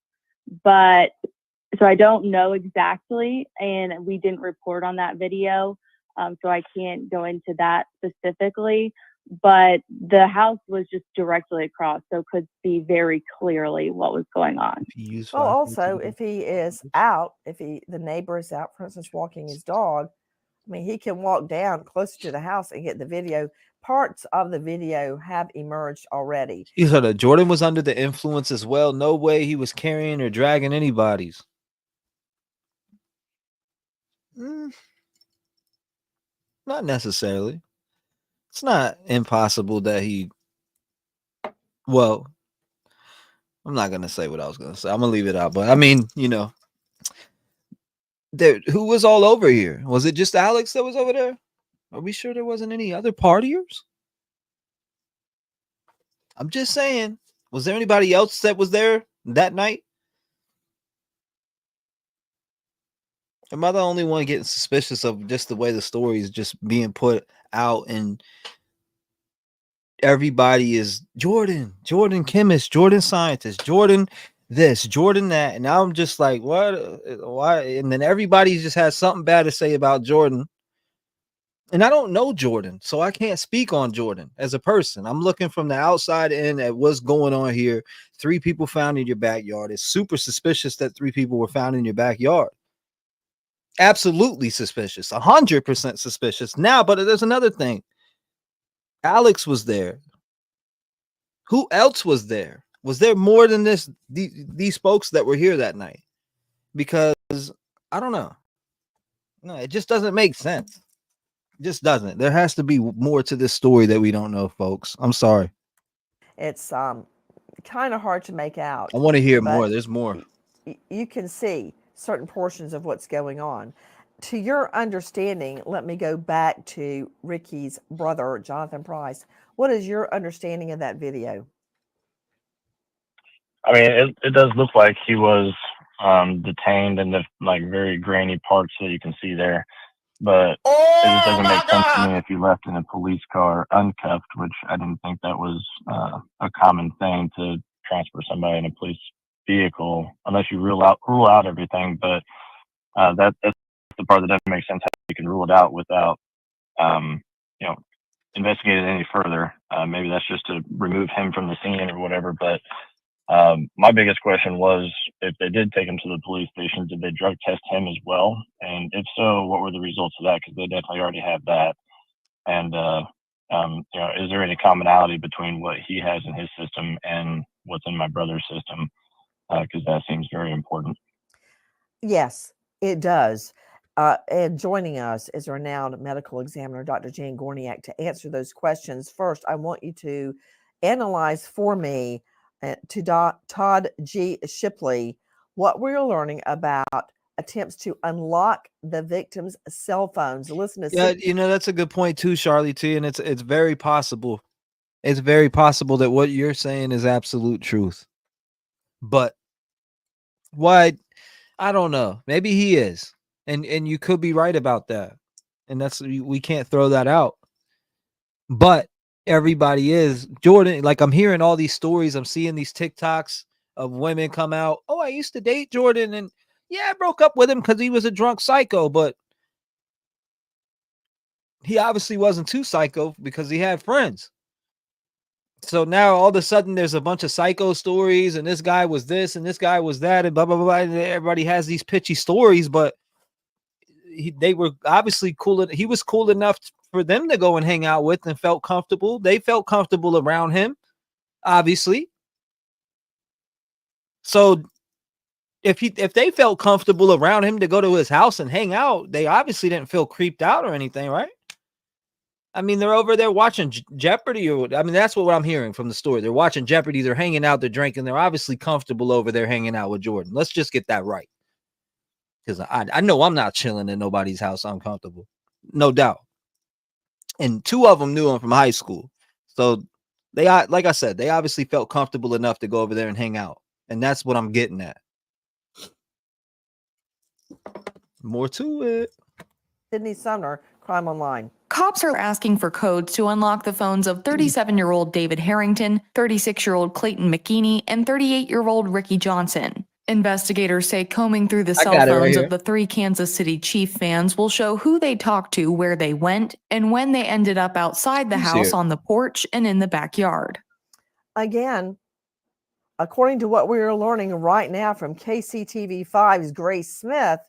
L: but so I don't know exactly, and we didn't report on that video, so I can't go into that specifically. But the house was just directly across, so could see very clearly what was going on.
B: Well, also, if he is out, the neighbor is out, for instance, walking his dog, I mean, he can walk down closer to the house and get the video. Parts of the video have emerged already.
C: You said that Jordan was under the influence as well. No way he was carrying or dragging anybody's. Not necessarily. It's not impossible that well, I'm not going to say what I was going to say. I'm going to leave it out. But I mean, who was all over here? Was it just Alex that was over there? Are we sure there wasn't any other partiers? I'm just saying. Was there anybody else that was there that night? Am I the only one getting suspicious of just the way the story is just being put out, and everybody is Jordan chemist, Jordan scientist, Jordan this, Jordan that, and I'm just like, what? Why? And then everybody just has something bad to say about Jordan. And I don't know Jordan, so I can't speak on Jordan as a person. I'm looking from the outside in at what's going on here. 3 people found in your backyard. It's super suspicious that 3 people were found in your backyard. Absolutely suspicious, 100% suspicious. Now, but there's another thing. Alex was there. Who else was there? Was there more than these folks that were here that night? Because I don't know. No, it just doesn't make sense. It just doesn't. There has to be more to this story that we don't know, folks. I'm sorry.
B: It's kind of hard to make out.
C: I want to hear more. There's more.
B: You can see certain portions of what's going on. To your understanding, let me go back to Ricky's brother, Jonathan Price. What is your understanding of that video?
Y: I mean, it does look like he was detained in the very grainy parts that you can see there, but it just doesn't make sense to me if you left in a police car uncuffed, which I didn't think that was a common thing to transfer somebody in a police vehicle, unless you rule out everything. But that's the part that doesn't make sense. How you can rule it out without investigating it any further. Maybe that's just to remove him from the scene or whatever. But my biggest question was, if they did take him to the police station, did they drug test him as well? And if so, what were the results of that? Because they definitely already have that. And is there any commonality between what he has in his system and what's in my brother's system? Because that seems very important.
B: Yes, it does. And joining us is renowned medical examiner, Dr. Jan Gorniak, to answer those questions. First, I want you to analyze for me, to Todd G. Shipley, what we're learning about attempts to unlock the victim's cell phones. Listen to
C: that's a good point too, Charlie T. And it's very possible. It's very possible that what you're saying is absolute truth. But why? I don't know. Maybe he is. And you could be right about that. And we can't throw that out. But everybody is. Jordan, like, I'm hearing all these stories. I'm seeing these TikToks of women come out. Oh, I used to date Jordan, and yeah, I broke up with him because he was a drunk psycho. But he obviously wasn't too psycho because he had friends. So now all of a sudden there's a bunch of psycho stories, and this guy was this and this guy was that, and blah, blah, blah. And everybody has these pitchy stories, but they were obviously cool. He was cool enough for them to go and hang out with and felt comfortable. They felt comfortable around him, obviously. So if they felt comfortable around him to go to his house and hang out, they obviously didn't feel creeped out or anything, right? I mean, they're over there watching Jeopardy, that's what I'm hearing from the story. They're watching Jeopardy, they're hanging out, they're drinking, they're obviously comfortable over there hanging out with Jordan. Let's just get that right. Because I know I'm not chilling in nobody's house uncomfortable. No doubt. And 2 of them knew him from high school. So they, like I said, they obviously felt comfortable enough to go over there and hang out. And that's what I'm getting at. More to it.
B: Sydney Sumner, Crime Online.
X: Cops are asking for codes to unlock the phones of 37-year-old David Harrington, 36-year-old Clayton McKinney, and 38-year-old Ricky Johnson. Investigators say combing through the cell phones of the 3 Kansas City Chief fans will show who they talked to, where they went, and when they ended up outside the house, on the porch, and in the backyard.
B: Again, according to what we're learning right now from KCTV5's Grace Smith,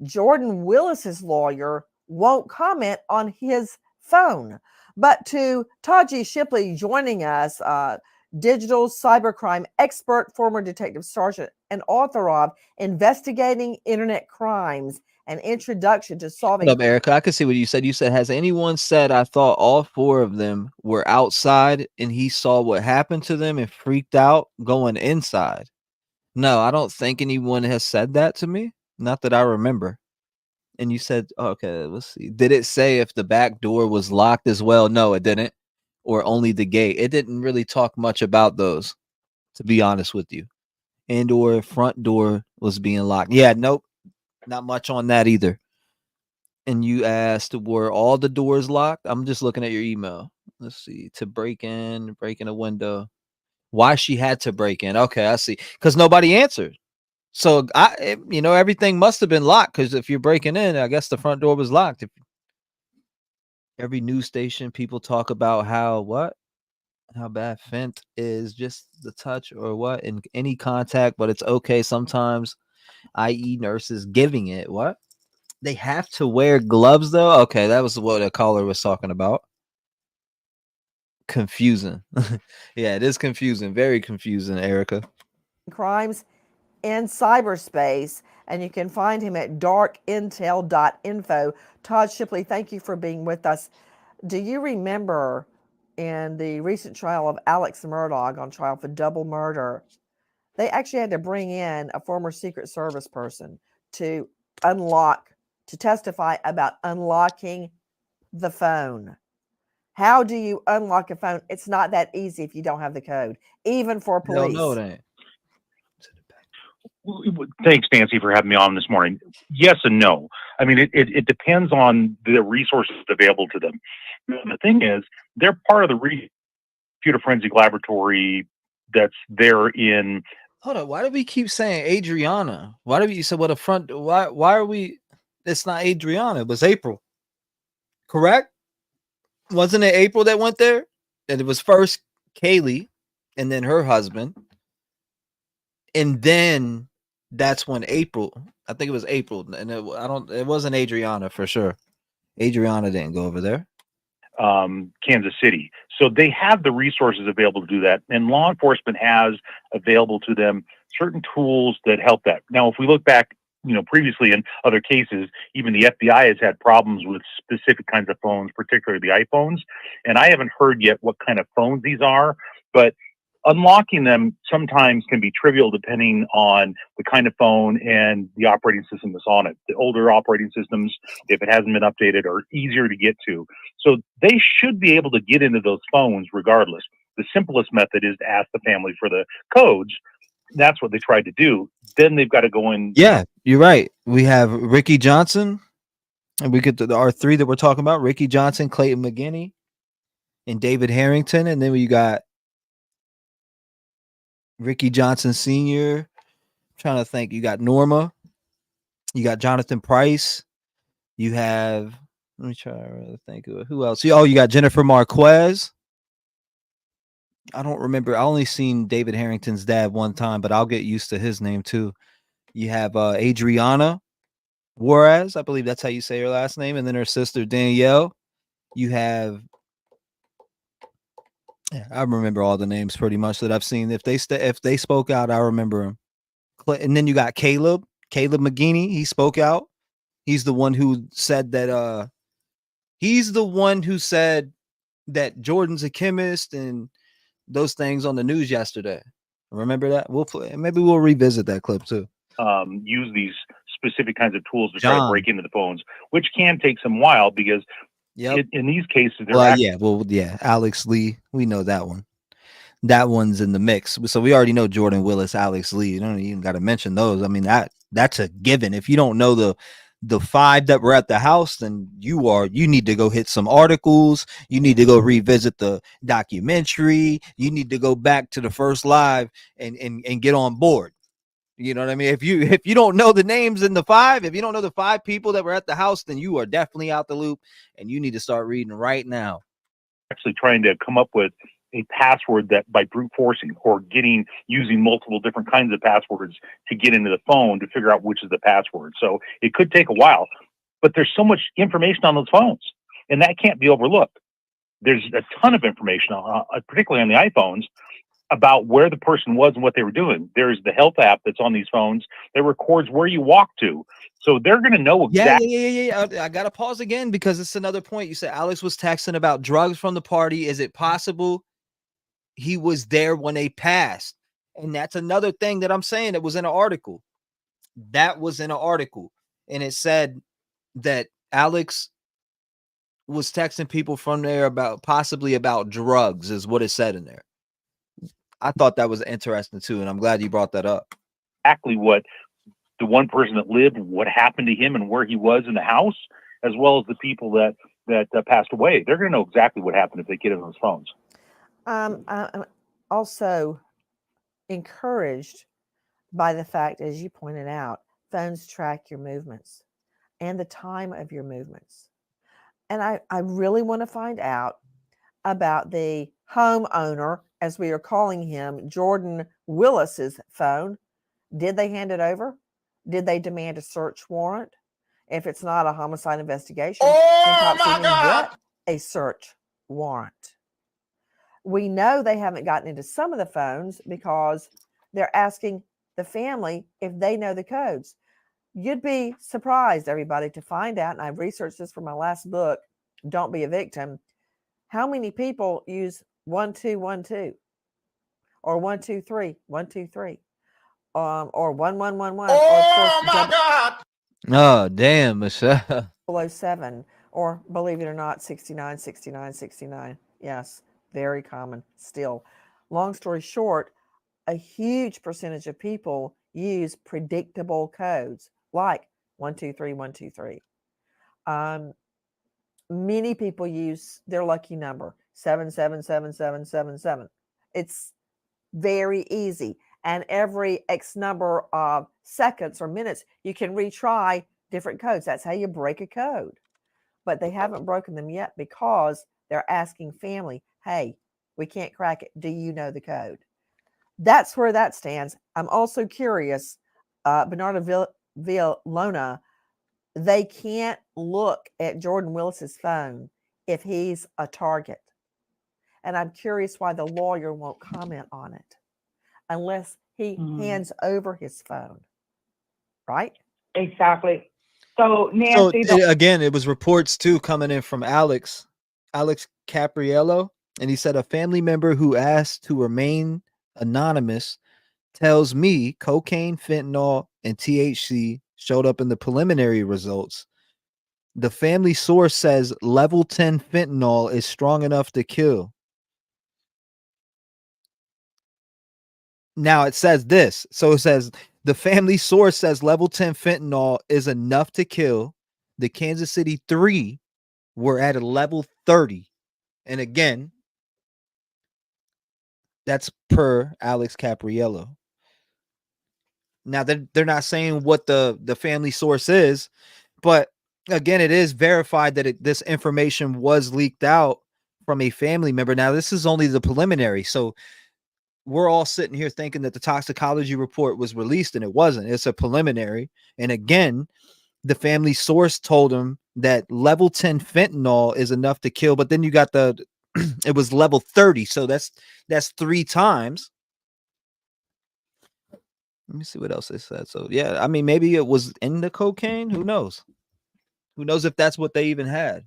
B: Jordan Willis's lawyer won't comment on his phone. But to Taji Shipley joining us, digital cybercrime expert, former detective sergeant, and author of Investigating Internet Crimes, an introduction to solving.
C: Hold up, Erica. I can see what you said. You said, has anyone said, I thought all 4 of them were outside and he saw what happened to them and freaked out going inside? No, I don't think anyone has said that to me. Not that I remember. And you said, okay, let's see. Did it say if the back door was locked as well? No, it didn't. or only the gate. It didn't really talk much about those, to be honest with you. And or front door was being locked. Yeah, nope, not much on that either. And you asked, were all the doors locked? I'm just looking at your email. Let's see. To break in a window. Why she had to break in. Okay, I see. Because nobody answered. So everything must have been locked, because if you're breaking in, I guess the front door was locked. Every news station, people talk about how bad fent is, just the touch or what in any contact, but it's okay sometimes, i.e. nurses giving it. What? They have to wear gloves though? Okay, that was what a caller was talking about. Confusing. Yeah, it is confusing. Very confusing, Erica.
B: Crimes in cyberspace, and you can find him at darkintel.info. Todd Shipley, thank you for being with us. Do you remember in the recent trial of Alex Murdaugh, on trial for double murder, they actually had to bring in a former Secret Service person to testify about unlocking the phone. How do you unlock a phone? It's not that easy if you don't have the code, even for police.
C: No, it ain't.
O: Thanks, Nancy, for having me on this morning. Yes and no. I mean, it depends on the resources available to them. The thing is, they're part of the computer forensic laboratory that's there in.
C: Hold on. Why do we keep saying Adriana? Why do we say what a front? Why are we? It's not Adriana. It was April. Correct? Wasn't it April that went there? And it was first Kaylee, and then her husband, and then that's when April. I think it was April, and it wasn't Adriana for sure. Adriana didn't go over there.
O: Kansas City. So they have the resources available to do that. And law enforcement has available to them certain tools that help that. Now, if we look back, previously in other cases, even the FBI has had problems with specific kinds of phones, particularly the iPhones. And I haven't heard yet what kind of phones these are, but unlocking them sometimes can be trivial depending on the kind of phone and the operating system that's on it. The older operating systems, if it hasn't been updated, are easier to get to. So they should be able to get into those phones regardless. The simplest method is to ask the family for the codes. That's what they tried to do. Then they've got to go in.
C: Yeah, you're right. We have Ricky Johnson, and we get our three that we're talking about: Ricky Johnson, Clayton McGinney, and David Harrington. And then we got Ricky Johnson Sr. I'm trying to think. You got Norma. You got Jonathan Price. You have, let me try to think of who else. You got Jennifer Marquez. I don't remember. I only seen David Harrington's dad one time, but I'll get used to his name too. You have Adriana Juarez. I believe that's how you say her last name. And then her sister, Danielle. You have, I remember all the names pretty much that I've seen. If they spoke out, I remember them. And then you got Caleb McGinney. He spoke out. He's the one who said that that Jordan's a chemist and those things on the news yesterday. Remember that? Maybe we'll revisit that clip too.
O: Use these specific kinds of tools to try to break into the phones, which can take some while because in these cases,
C: Alex Lee, we know that one. That one's in the mix. So we already know Jordan Willis, Alex Lee. You don't even got to mention those. I mean, that's a given. If you don't know the five that were at the house, then you need to go hit some articles. You need to go revisit the documentary. You need to go back to the first live and get on board. You know what I mean? If you don't know the names in the five, if you don't know the five people that were at the house, then you are definitely out the loop and you need to start reading right now.
O: Actually trying to come up with a password that by brute forcing or using multiple different kinds of passwords to get into the phone to figure out which is the password. So it could take a while, but there's so much information on those phones and that can't be overlooked. There's a ton of information, particularly on the iPhones, about where the person was and what they were doing. There's the health app that's on these phones that records where you walk to. So they're going to know exactly.
C: Yeah. I got to pause again because it's another point. You said Alex was texting about drugs from the party. Is it possible he was there when they passed? And that's another thing that I'm saying that was in an article. That was in an article. And it said that Alex was texting people from there about possibly about drugs, is what it said in there. I thought that was interesting too, and I'm glad you brought that up.
O: Exactly what the one person that lived, what happened to him, and where he was in the house, as well as the people that passed away. They're going to know exactly what happened if they get on those phones.
B: I'm also encouraged by the fact, as you pointed out, phones track your movements and the time of your movements. And I really want to find out about the homeowner, as we are calling him, Jordan Willis's phone. Did they hand it over? Did they demand a search warrant? If it's not a homicide investigation, can cops even get a search warrant? We know they haven't gotten into some of the phones because they're asking the family if they know the codes. You'd be surprised, everybody, to find out, and I've researched this for my last book, Don't Be a Victim, how many people use 1212 or 123, 123, or 1111, or of course,
C: Oh, damn, Michelle.
B: 007, or believe it or not, 69, 69, 69. Yes, very common still. Long story short, a huge percentage of people use predictable codes like 123, 123. Many people use their lucky number, 777777. It's very easy. And every X number of seconds or minutes, you can retry different codes. That's how you break a code. But they haven't broken them yet because they're asking family, hey, we can't crack it. Do you know the code? That's where that stands. I'm also curious, Bernardo Villona, they can't look at Jordan Willis's phone if he's a target. And I'm curious why the lawyer won't comment on it unless he hands over his phone. Right?
N: Exactly. So, Nancy,
C: again, it was reports too coming in from Alex Capriello, and he said a family member who asked to remain anonymous tells me cocaine, fentanyl, and THC showed up in the preliminary results. The family source says level 10 fentanyl is strong enough to kill. Now it says this. So it says the family source says level 10 fentanyl is enough to kill. The Kansas City 3 were at a level 30. And again, that's per Alex Capriello. Now they're not saying what the family source is, but again, it is verified that this information was leaked out from a family member. Now, this is only the preliminary. So we're all sitting here thinking that the toxicology report was released, and it wasn't. It's a preliminary. And again, the family source told him that level 10 fentanyl is enough to kill, but then you got it was level 30. So that's 3 times. Let me see what else they said. So yeah, I mean, maybe it was in the cocaine. Who knows? Who knows if that's what they even had?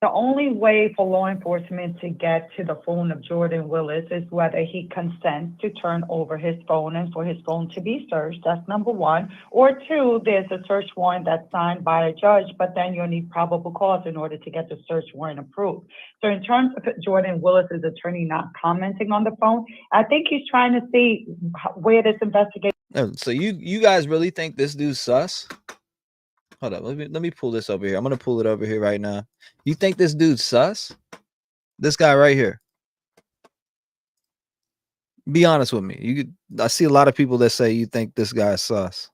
N: the only way for law enforcement to get to the phone of Jordan Willis is whether he consents to turn over his phone and for his phone to be searched. That's number one. Or two, there's a search warrant that's signed by a judge, but then you'll need probable cause in order to get the search warrant approved. So in terms of Jordan Willis's attorney not commenting on the phone, I think he's trying to see where this investigation.
C: So you guys really think this dude's sus? Hold up, let me pull this over here. I'm gonna pull it over here right now. You think this dude's sus? This guy right here. Be honest with me. I see a lot of people that say you think this guy's sus.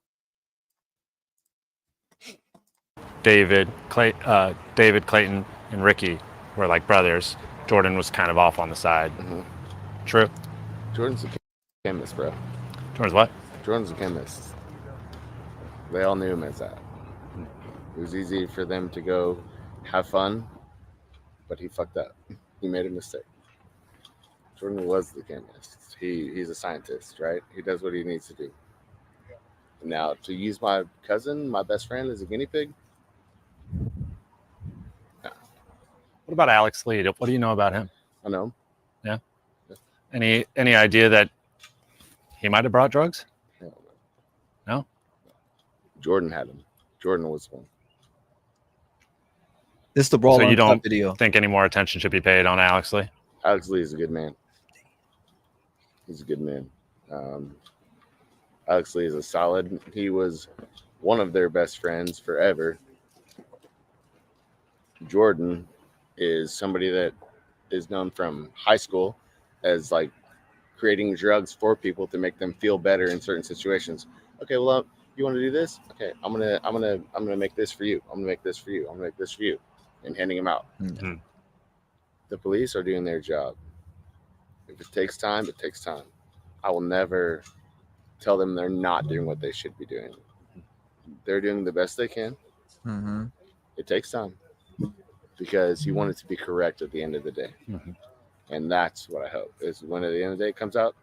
M: David Clayton, and Ricky were like brothers. Jordan was kind of off on the side.
P: Mm-hmm.
M: True.
P: Jordan's a chemist, bro.
M: Jordan's what?
P: Jordan's a chemist. They all knew him as that. It was easy for them to go have fun, but he fucked up. He made a mistake. Jordan was the chemist. He's a scientist, right? He does what he needs to do. Now, to use my cousin, my best friend, as a guinea pig? No.
M: What about Alex Lee? What do you know about him?
P: I know him.
M: Yeah. Any idea that he might have brought drugs? No.
P: Jordan had him. Jordan was one.
C: This is the raw
M: So you
C: uncut
M: don't
C: video.
M: think any more attention should be paid on Alex Lee?
P: Alex Lee is a good man. He's a good man. Alex Lee is a solid. He was one of their best friends forever. Jordan is somebody that is known from high school as like creating drugs for people to make them feel better in certain situations. Okay, well, you want to do this? Okay, I'm gonna make this for you. I'm gonna make this for you. I'm gonna make this for you, and handing them out.
M: Mm-hmm.
P: The police are doing their job. If it takes time, it takes time. I will never tell them they're not doing what they should be doing. They're doing the best they can.
C: Mm-hmm.
P: It takes time because you want it to be correct at the end of the day.
M: Mm-hmm.
P: And that's what I hope is when at the end of the day it comes out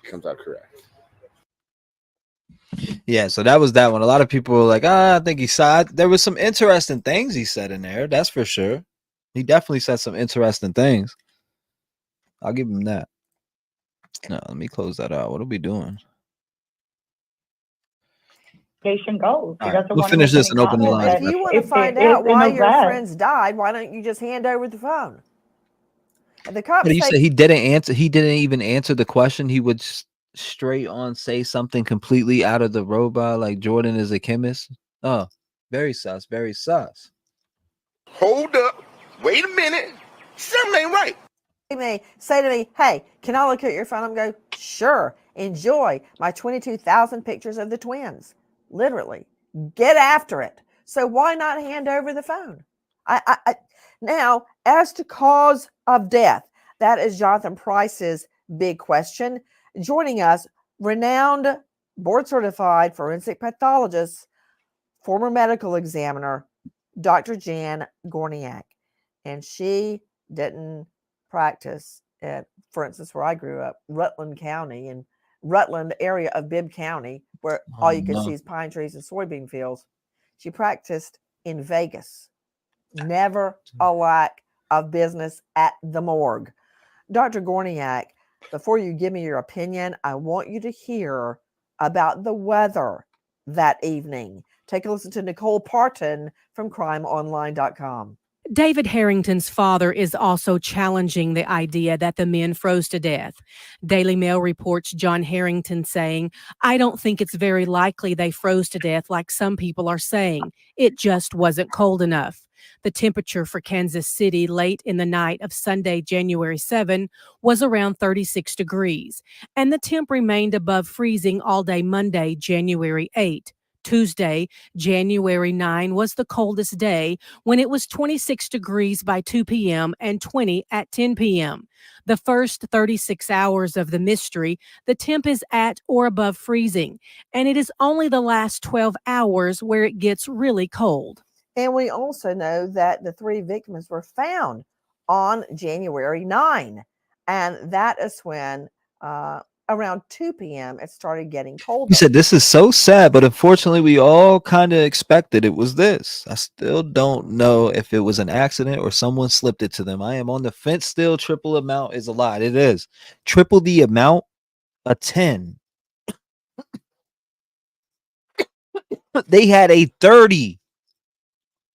P: correct.
C: Yeah, so that was that one. A lot of people were like, I think he said there was some interesting things he said in there. That's for sure. He definitely said some interesting things. I'll give him that. No, let me close that out. What are we doing?
N: Goes. He
C: All right,
N: doesn't
C: we'll
N: want to
C: finish
N: make
C: this
N: any
C: and open the
N: comment
C: line.
B: If
N: that
B: you want to
N: it
B: find
N: is
B: out why
N: in
B: your
N: arrest.
B: friends died, why don't you just hand over the phone? And the cops
C: But he
B: say
C: said he didn't answer. He didn't even answer the question. He would straight on say something completely out of the robot, like Jordan is a chemist. Oh, very sus. Very sus.
S: Hold up. Wait a minute. Something ain't right.
B: may say to me, hey, can I look at your phone? I'm go, sure, enjoy my 22,000 pictures of the twins. Literally, get after it. So why not hand over the phone? Now, as to cause of death, that is Jonathan Price's big question. Joining us, renowned board-certified forensic pathologist, former medical examiner, Dr. Jan Gorniak. And she didn't practice at, for instance, where I grew up, Rutland County and Rutland area of Bibb County, where all you could see is pine trees and soybean fields. She practiced in Vegas. Never a lack of business at the morgue. Dr. Gorniak, before you give me your opinion, I want you to hear about the weather that evening. Take a listen to Nicole Parton from crimeonline.com.
W: David Harrington's father is also challenging the idea that the men froze to death. Daily Mail reports John Harrington saying, I don't think it's very likely they froze to death like some people are saying. It just wasn't cold enough. The temperature for Kansas City late in the night of Sunday, January 7, was around 36 degrees, and the temp remained above freezing all day Monday, January 8. Tuesday, January 9, was the coldest day when it was 26 degrees by 2 p.m. and 20 at 10 p.m. The first 36 hours of the mystery, the temp is at or above freezing, and it is only the last 12 hours where it gets really cold.
B: And we also know that the 3 victims were found on January 9, and that is when around 2 p.m. it started getting colder.
C: He said, this is so sad, but unfortunately we all kind of expected it was this. I still don't know if it was an accident or someone slipped it to them. I am on the fence still. Triple amount is a lot. It is. Triple the amount, a 10. They had a 30.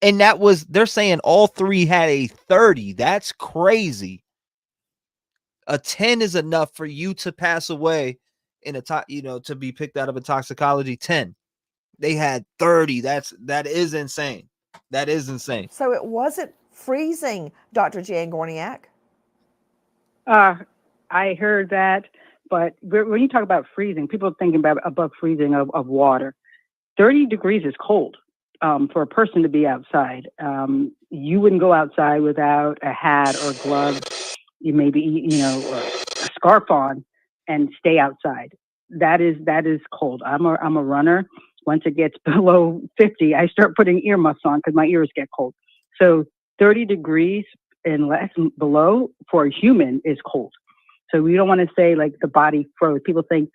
C: And that was, they're saying all 3 had a 30. That's crazy. A 10 is enough for you to pass away in a to be picked out of a toxicology. 10. They had 30. That is insane. That is insane.
B: So it wasn't freezing, Dr. Jan Gorniak.
E: I heard that, but when you talk about freezing, people are thinking about above freezing of water. 30 degrees is cold for a person to be outside. You wouldn't go outside without a hat or gloves. You maybe, a scarf on and stay outside. That is cold. I'm a runner. Once it gets below 50, I start putting earmuffs on because my ears get cold. So 30 degrees and less below for a human is cold. So we don't want to say like the body froze. People think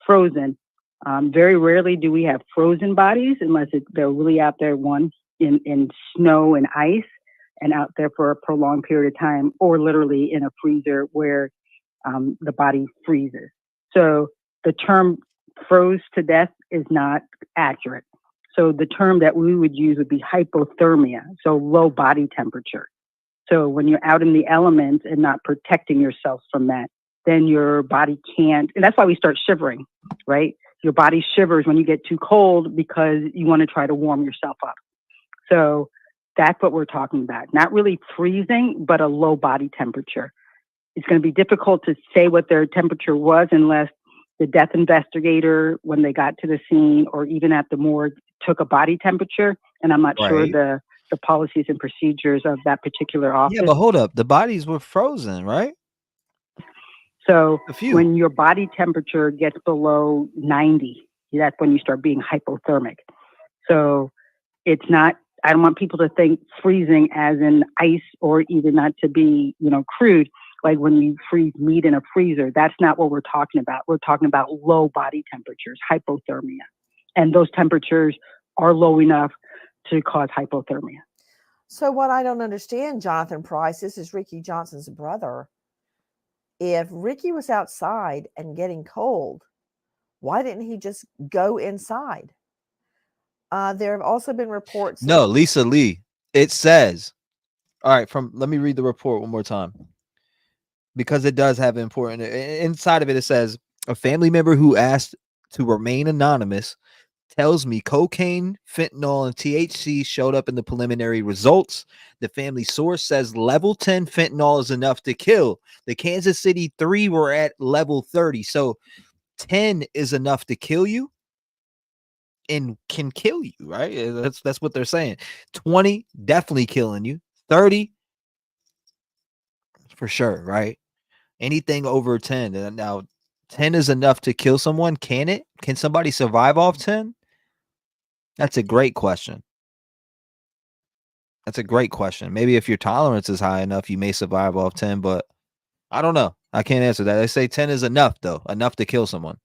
E: frozen. Very rarely do we have frozen bodies unless they're really out there, in snow and ice and out there for a prolonged period of time, or literally in a freezer where the body freezes. So the term froze to death is not accurate.
A: So the term that we would use would be hypothermia, so low body temperature. So when you're out in the elements and not protecting yourself from that, then your body can't, and that's why we start shivering, right? Your body shivers when you get too cold because you want to try to warm yourself up. So that's what we're talking about. Not really freezing, but a low body temperature. It's going to be difficult to say what their temperature was unless the death investigator, when they got to the scene or even at the morgue, took a body temperature. And I'm not sure
C: Right.
A: the policies and procedures of that particular office.
C: Yeah, but hold up. The bodies were frozen, right?
A: So
C: A few.
A: when your body temperature gets below 90, that's when you start being hypothermic. So it's not, I don't want people to think freezing as in ice or even not to be, crude, like when you freeze meat in a freezer. That's not what we're talking about. We're talking about low body temperatures, hypothermia. And those temperatures are low enough to cause hypothermia.
B: So what I don't understand, Jonathan Price, this is Ricky Johnson's brother. If Ricky was outside and getting cold, why didn't he just go inside? There have also been reports.
C: No, Lisa Lee. It says, all right, let me read the report one more time, because it does have important inside of it. It says a family member who asked to remain anonymous tells me cocaine, fentanyl, and THC showed up in the preliminary results. The family source says level 10 fentanyl is enough to kill. The Kansas City 3 were at level 30. So 10 is enough to kill you and can kill you, right? That's what they're saying. 20 definitely killing you. 30 for sure, right? Anything over 10. And now 10 is enough to kill someone. Can it? Can somebody survive off 10? That's a great question. That's a great question. Maybe if your tolerance is high enough, you may survive off 10, but I don't know. I can't answer that. They say 10 is enough, though, enough to kill someone.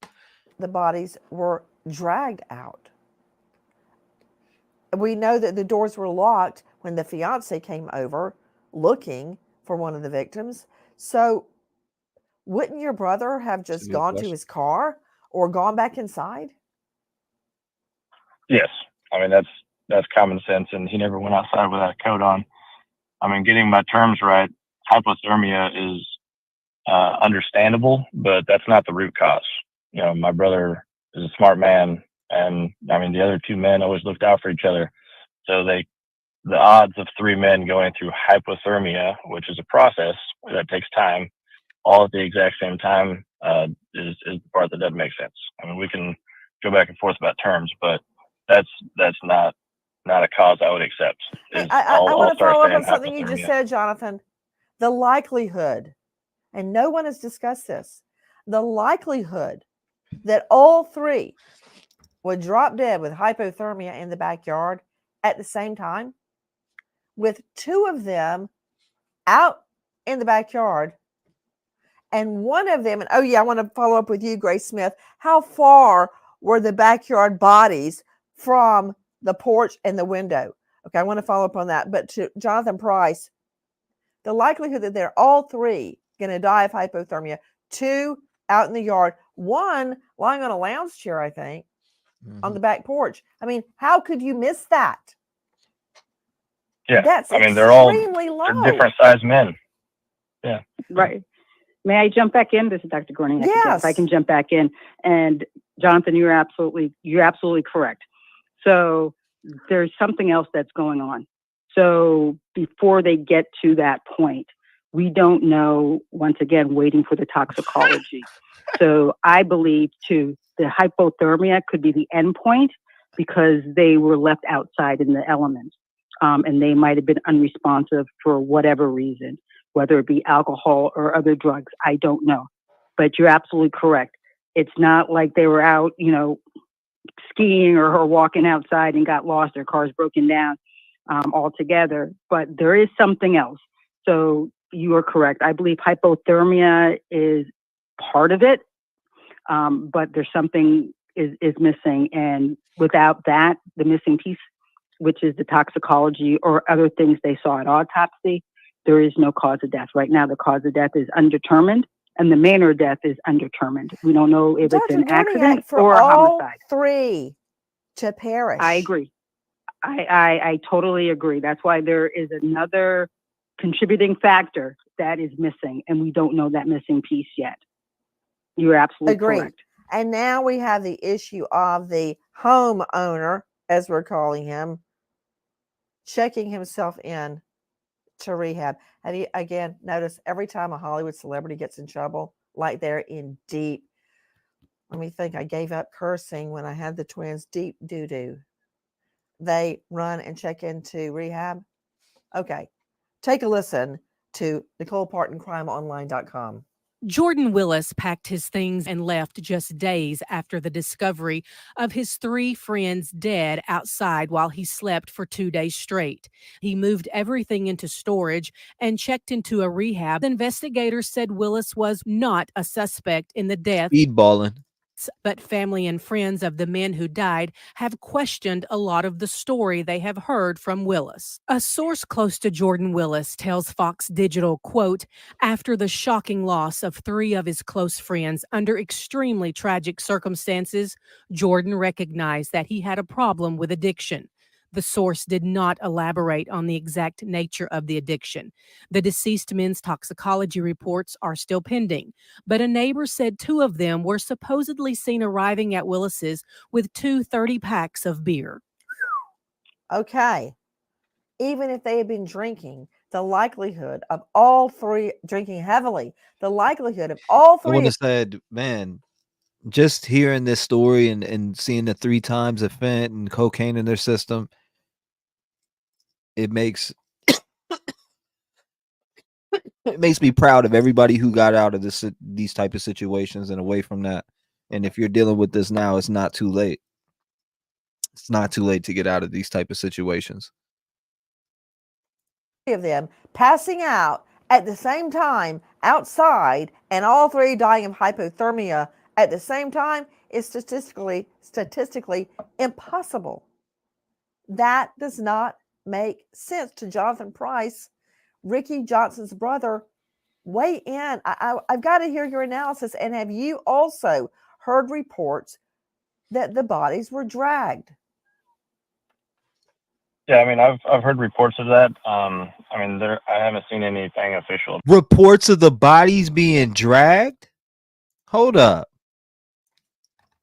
B: The bodies were dragged out. We know that the doors were locked when the fiance came over looking for one of the victims. So wouldn't your brother have just gone to his car or gone back inside?
Y: Yes. I mean, that's common sense. And he never went outside without a coat on. I mean, getting my terms right, hypothermia is understandable, but that's not the root cause. My brother is a smart man. And I mean, the other two men always looked out for each other. So the odds of three men going through hypothermia, which is a process that takes time, all at the exact same time, is the part that doesn't make sense. I mean, we can go back and forth about terms, but that's not a cause I would accept.
B: I want to follow up on something you just said, Jonathan. The likelihood, and no one has discussed this, the likelihood that all three would drop dead with hypothermia in the backyard at the same time, with two of them out in the backyard and one of them, and oh yeah, I want to follow up with you, Grace Smith. How far were the backyard bodies from the porch and the window? Okay, I want to follow up on that. But to Jonathan Price, the likelihood that they're all three going to die of hypothermia, two out in the yard, one lying on a lounge chair, I think, on the back porch. I mean, how could you miss that?
Y: Yeah,
B: that's
Y: they're all
B: low.
Y: They're different sized men. Yeah,
A: right. May I jump back in? This is Dr. Gorning.
B: Yes.
A: If I can jump back in. And Jonathan, you're absolutely correct. So there's something else that's going on. So before they get to that point, we don't know, once again, waiting for the toxicology. So I believe too, the hypothermia could be the end point because they were left outside in the elements. And they might have been unresponsive for whatever reason, whether it be alcohol or other drugs. I don't know. But you're absolutely correct. It's not like they were out, skiing or walking outside and got lost, their cars broken down altogether. But there is something else. So you are correct. I believe hypothermia is part of it, but there's something is missing. And without that, the missing piece, which is the toxicology or other things they saw at autopsy, there is no cause of death. Right now, the cause of death is undetermined, and the manner of death is undetermined. We don't know if it's an accident or a homicide.
B: Three, to perish.
A: I agree. I totally agree. That's why there is another contributing factor that is missing, and we don't know that missing piece yet. You're absolutely
B: Agreed.
A: correct.
B: And now we have the issue of the homeowner, as we're calling him, checking himself in to rehab. And he, again, notice every time a Hollywood celebrity gets in trouble, like they're in deep, let me think, I gave up cursing when I had the twins, deep doo-doo. They run and check into rehab. Okay. Take a listen to NicolePartonCrimeOnline.com.
W: Jordan Willis packed his things and left just days after the discovery of his 3 friends dead outside while he slept for 2 days straight. He moved everything into storage and checked into a rehab. Investigators said Willis was not a suspect in the death.
C: Speedballing.
W: But family and friends of the men who died have questioned a lot of the story they have heard from Willis. A source close to Jordan Willis tells Fox Digital, quote, after the shocking loss of 3 of his close friends under extremely tragic circumstances, Jordan recognized that he had a problem with addiction. The source did not elaborate on the exact nature of the addiction. The deceased men's toxicology reports are still pending, but a neighbor said 2 of them were supposedly seen arriving at Willis's with 2 30-packs of beer.
B: Okay. Even if they had been drinking, the likelihood of all 3 drinking heavily, the likelihood of all 3.
C: I would have said, man, just hearing this story and seeing the 3 times of fent and cocaine in their system, it makes me proud of everybody who got out of these type of situations and away from that. And if you're dealing with this now, it's not too late. It's not too late to get out of these type of situations.
B: Of them passing out at the same time outside and all 3 dying of hypothermia at the same time is statistically impossible. That does not make sense to Jonathan Price, Ricky Johnson's brother. Weigh in. I've got to hear your analysis. And have you also heard reports that the bodies were dragged?
Y: Yeah, I mean, I've heard reports of that. I mean, I haven't seen anything official.
C: Reports of the bodies being dragged? Hold up.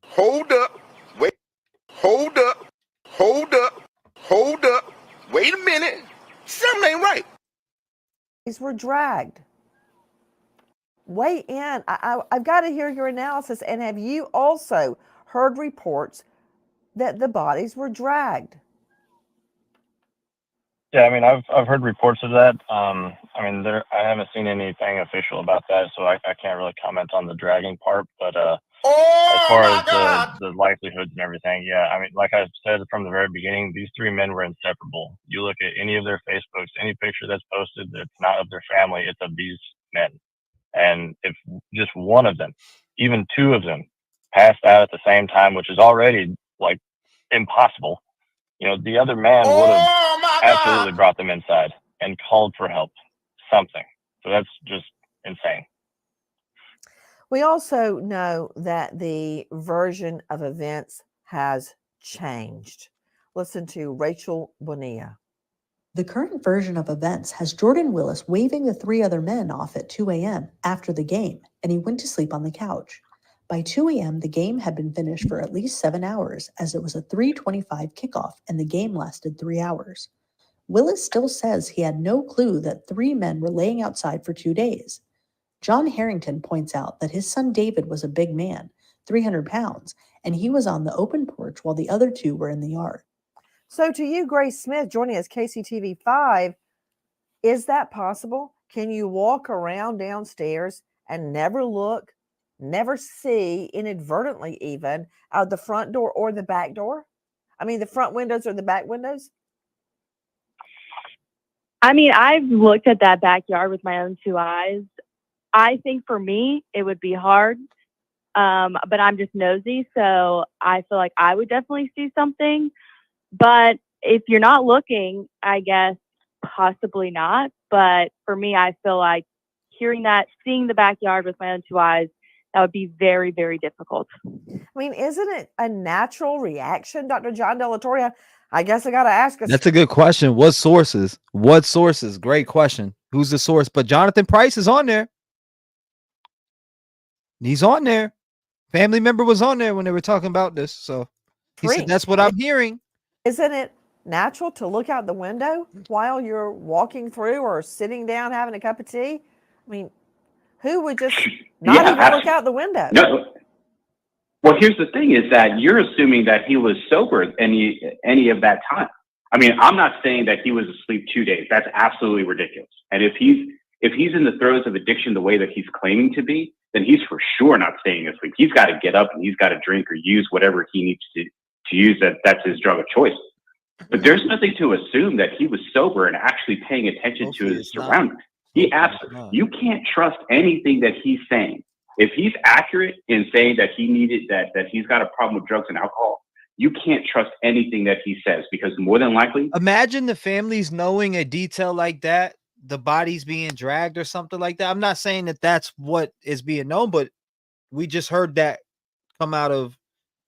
S: Hold up. Wait. Hold up. Hold up. Hold up. Wait a minute. Something ain't right.
B: These were dragged. Weigh in. I've got to hear your analysis. And have you also heard reports that the bodies were dragged?
Y: Yeah, I mean, I've heard reports of that. I mean, I haven't seen anything official about that, so I can't really comment on the dragging part. But as far as the likelihoods and everything, yeah, I mean, like I said from the very beginning, these 3 men were inseparable. You look at any of their Facebooks, any picture that's posted that's not of their family, it's of these men. And if just one of them, even 2 of them, passed out at the same time, which is already like impossible, you know, the other man would have absolutely brought them inside and called for help, something. So that's just insane.
B: We also know that the version of events has changed. Listen to Rachel Bonilla.
J: The current version of events has Jordan Willis waving the 3 other men off at 2 a.m. after the game, and he went to sleep on the couch. By 2 a.m., the game had been finished for at least 7 hours, as it was a 3:25 kickoff and the game lasted 3 hours. Willis still says he had no clue that 3 men were laying outside for 2 days. John Harrington points out that his son David was a big man, 300 pounds, and he was on the open porch while the other 2 were in the yard.
B: So to you, Grace Smith, joining us, KCTV5, is that possible? Can you walk around downstairs and never look, never see, inadvertently even, out the front door or the back door? I mean, the front windows or the back windows?
L: I mean, I've looked at that backyard with my own 2 eyes. I think for me, it would be hard, but I'm just nosy, so I feel like I would definitely see something. But if you're not looking, I guess possibly not. But for me, I feel like hearing that, seeing the backyard with my own 2 eyes, That would be very, very difficult.
B: I mean, isn't it a natural reaction, Dr. John Delatoria? I guess I got to ask us.
C: That's a good question. What sources? What sources? Great question. Who's the source? But Jonathan Price is on there. He's on there. Family member was on there when they were talking about this. So he said, that's what I'm hearing.
B: Isn't it natural to look out the window while you're walking through or sitting down having a cup of tea? I mean, who would just not even look out the window?
K: No. Well, here's the thing: is that you're assuming that he was sober any of that time. I mean, I'm not saying that he was asleep 2 days. That's absolutely ridiculous. And if he's in the throes of addiction the way that he's claiming to be, then he's for sure not staying asleep. He's got to get up and he's got to drink or use whatever he needs to use. That's his drug of choice. But there's nothing to assume that he was sober and actually paying attention to his surroundings. You can't trust anything that he's saying. If he's accurate in saying that that he's got a problem with drugs and alcohol, you can't trust anything that he says, because more than likely,
C: imagine the families knowing a detail like that, the body's being dragged or something like that. I'm not saying that that's what is being known, but we just heard that come out of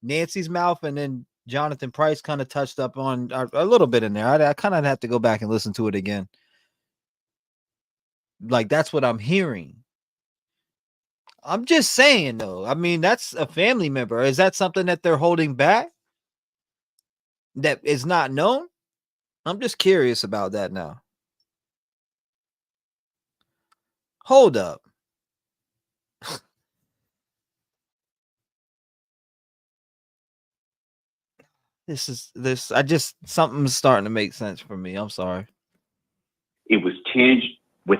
C: Nancy's mouth, and then Jonathan Price kind of touched up on a little bit in there. I kind of have to go back and listen to it again. Like, that's what I'm hearing. I'm just saying, though. I mean, that's a family member. Is that something that they're holding back that is not known? I'm just curious about that now. Hold up. Something's starting to make sense for me. I'm sorry.
K: it was tinged with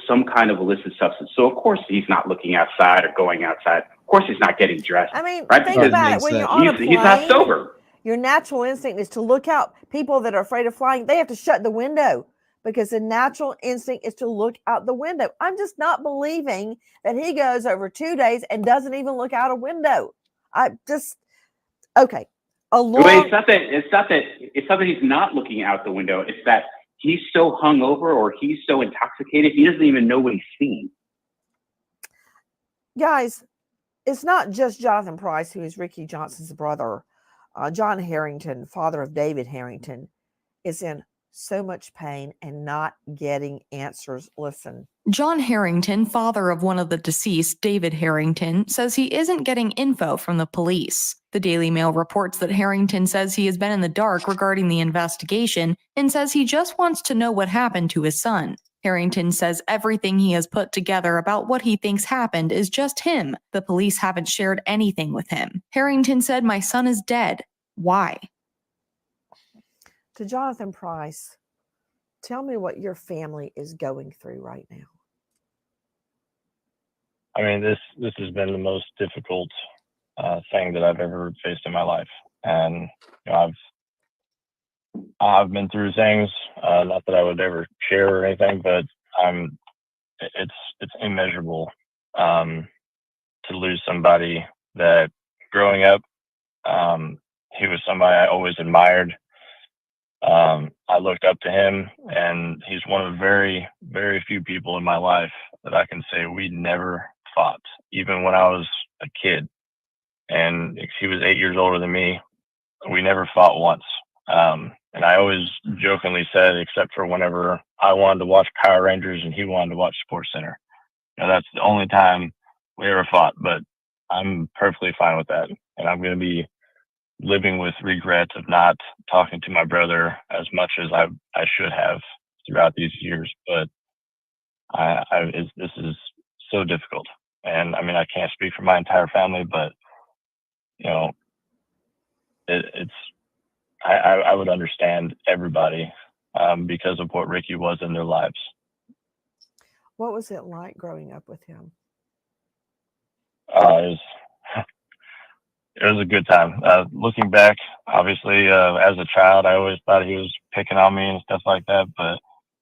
K: some kind of illicit substance. So of course he's not looking outside or going outside. Of course he's not getting dressed.
B: I mean,
K: right?
B: think about it. When you're on a plane,
K: he's not sober.
B: Your natural instinct is to look out. People that are afraid of flying, they have to shut the window because the natural instinct is to look out the window. I'm just not believing that he goes over 2 days and doesn't even look out a window. Okay.
K: It's not that he's not looking out the window. It's that he's so hungover or he's so intoxicated, he doesn't even know what he's seeing.
B: Guys, it's not just Jonathan Price, who is Ricky Johnson's brother. John Harrington, father of David Harrington, is in so much pain and not getting answers. Listen.
X: John Harrington, father of one of the deceased, David Harrington, says he isn't getting info from the police. The Daily Mail reports that Harrington says he has been in the dark regarding the investigation and says he just wants to know what happened to his son. Harrington says everything he has put together about what he thinks happened is just him. The police haven't shared anything with him. Harrington said, "My son is dead. Why?"
B: To Jonathan Price, tell me what your family is going through right now.
Y: I mean, this has been the most difficult thing that I've ever faced in my life, and you know, I've been through things, not that I would ever share or anything, but it's immeasurable to lose somebody that growing up, he was somebody I always admired. I looked up to him, and he's one of very, very few people in my life that I can say we never fought, even when I was a kid. And he was 8 years older than me. We never fought once. And I always jokingly said, except for whenever I wanted to watch Power Rangers and he wanted to watch Sports Center. You know, that's the only time we ever fought, but I'm perfectly fine with that. And I'm going to be living with regrets of not talking to my brother as much as I should have throughout these years. But this is so difficult. And I mean, I can't speak for my entire family, but you know, I would understand everybody because of what Ricky was in their lives.
B: What was it like growing up with him?
Y: It was a good time. Looking back, obviously, as a child, I always thought he was picking on me and stuff like that. But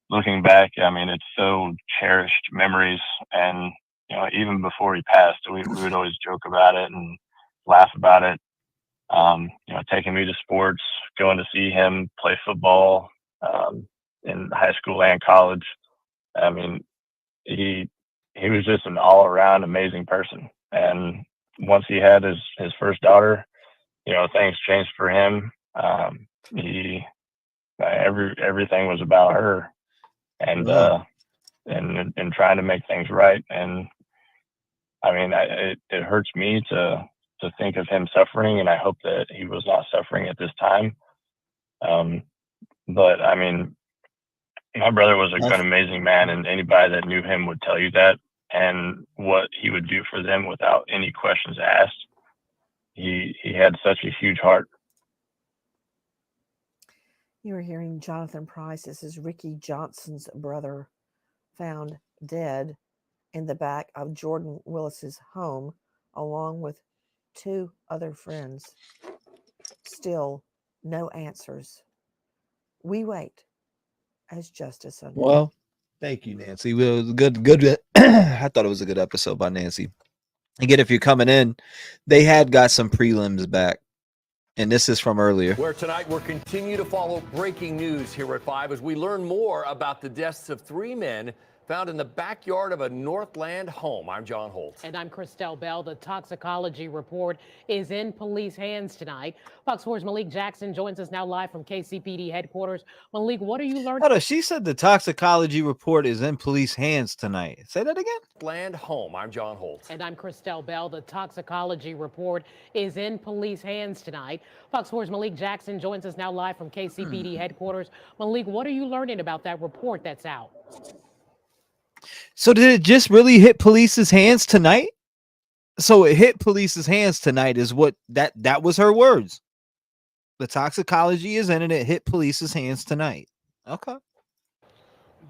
Y: looking back, I mean, it's so cherished memories. And, you know, even before he passed, we would always joke about it and laugh about it. You know, taking me to sports, going to see him play football in high school and college. I mean, he was just an all-around amazing person. And once he had his first daughter, things changed for him. Everything was about her, and and trying to make things right. And I mean, it hurts me to think of him suffering, and I hope that he was not suffering at this time. But I mean, my brother was an amazing man, and anybody that knew him would tell you that, and what he would do for them without any questions asked. He had such a huge heart.
B: You are hearing Jonathan Price. This is Ricky Johnson's brother, found dead in the back of Jordan Willis's home, along with 2 other friends. Still no answers. We wait as justice unfolds.
C: Well, thank you, Nancy. Well, it was good. I thought it was a good episode by Nancy. Again, if you're coming in, they had got some prelims back. And this is from earlier.
D: Where tonight we'll continue to follow breaking news here at 5 as we learn more about the deaths of 3 men found in the backyard of a Northland home. I'm John Holt.
W: And I'm Christelle Bell. The toxicology report is in police hands tonight. Fox 4's Malik Jackson joins us now live from KCPD headquarters. Malik, what are you learning?
C: Hold on, she said the toxicology report is in police hands tonight. Say that again.
D: Land home. I'm John Holt.
W: And I'm Christelle Bell. The toxicology report is in police hands tonight. Fox 4's Malik Jackson joins us now live from KCPD headquarters. Malik, what are you learning about that report that's out?
C: So did it just really hit police's hands tonight? So it hit police's hands tonight is what that was her words. The toxicology is in and it hit police's hands tonight. Okay.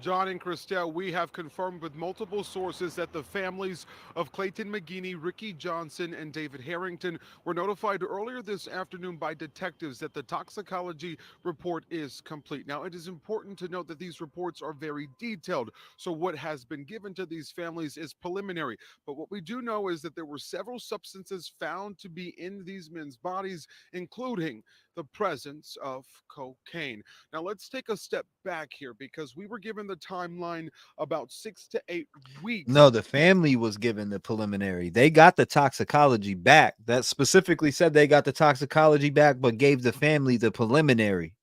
Q: John and Christelle, we have confirmed with multiple sources that the families of Clayton McGinney, Ricky Johnson, and David Harrington were notified earlier this afternoon by detectives that the toxicology report is complete. Now, it is important to note that these reports are very detailed, so what has been given to these families is preliminary. But what we do know is that there were several substances found to be in these men's bodies, including the presence of cocaine. Now, let's take a step back here because we were given the timeline about 6 to 8 weeks.
C: No, the family was given the preliminary. They got the toxicology back. That specifically said they got the toxicology back, but gave the family the preliminary.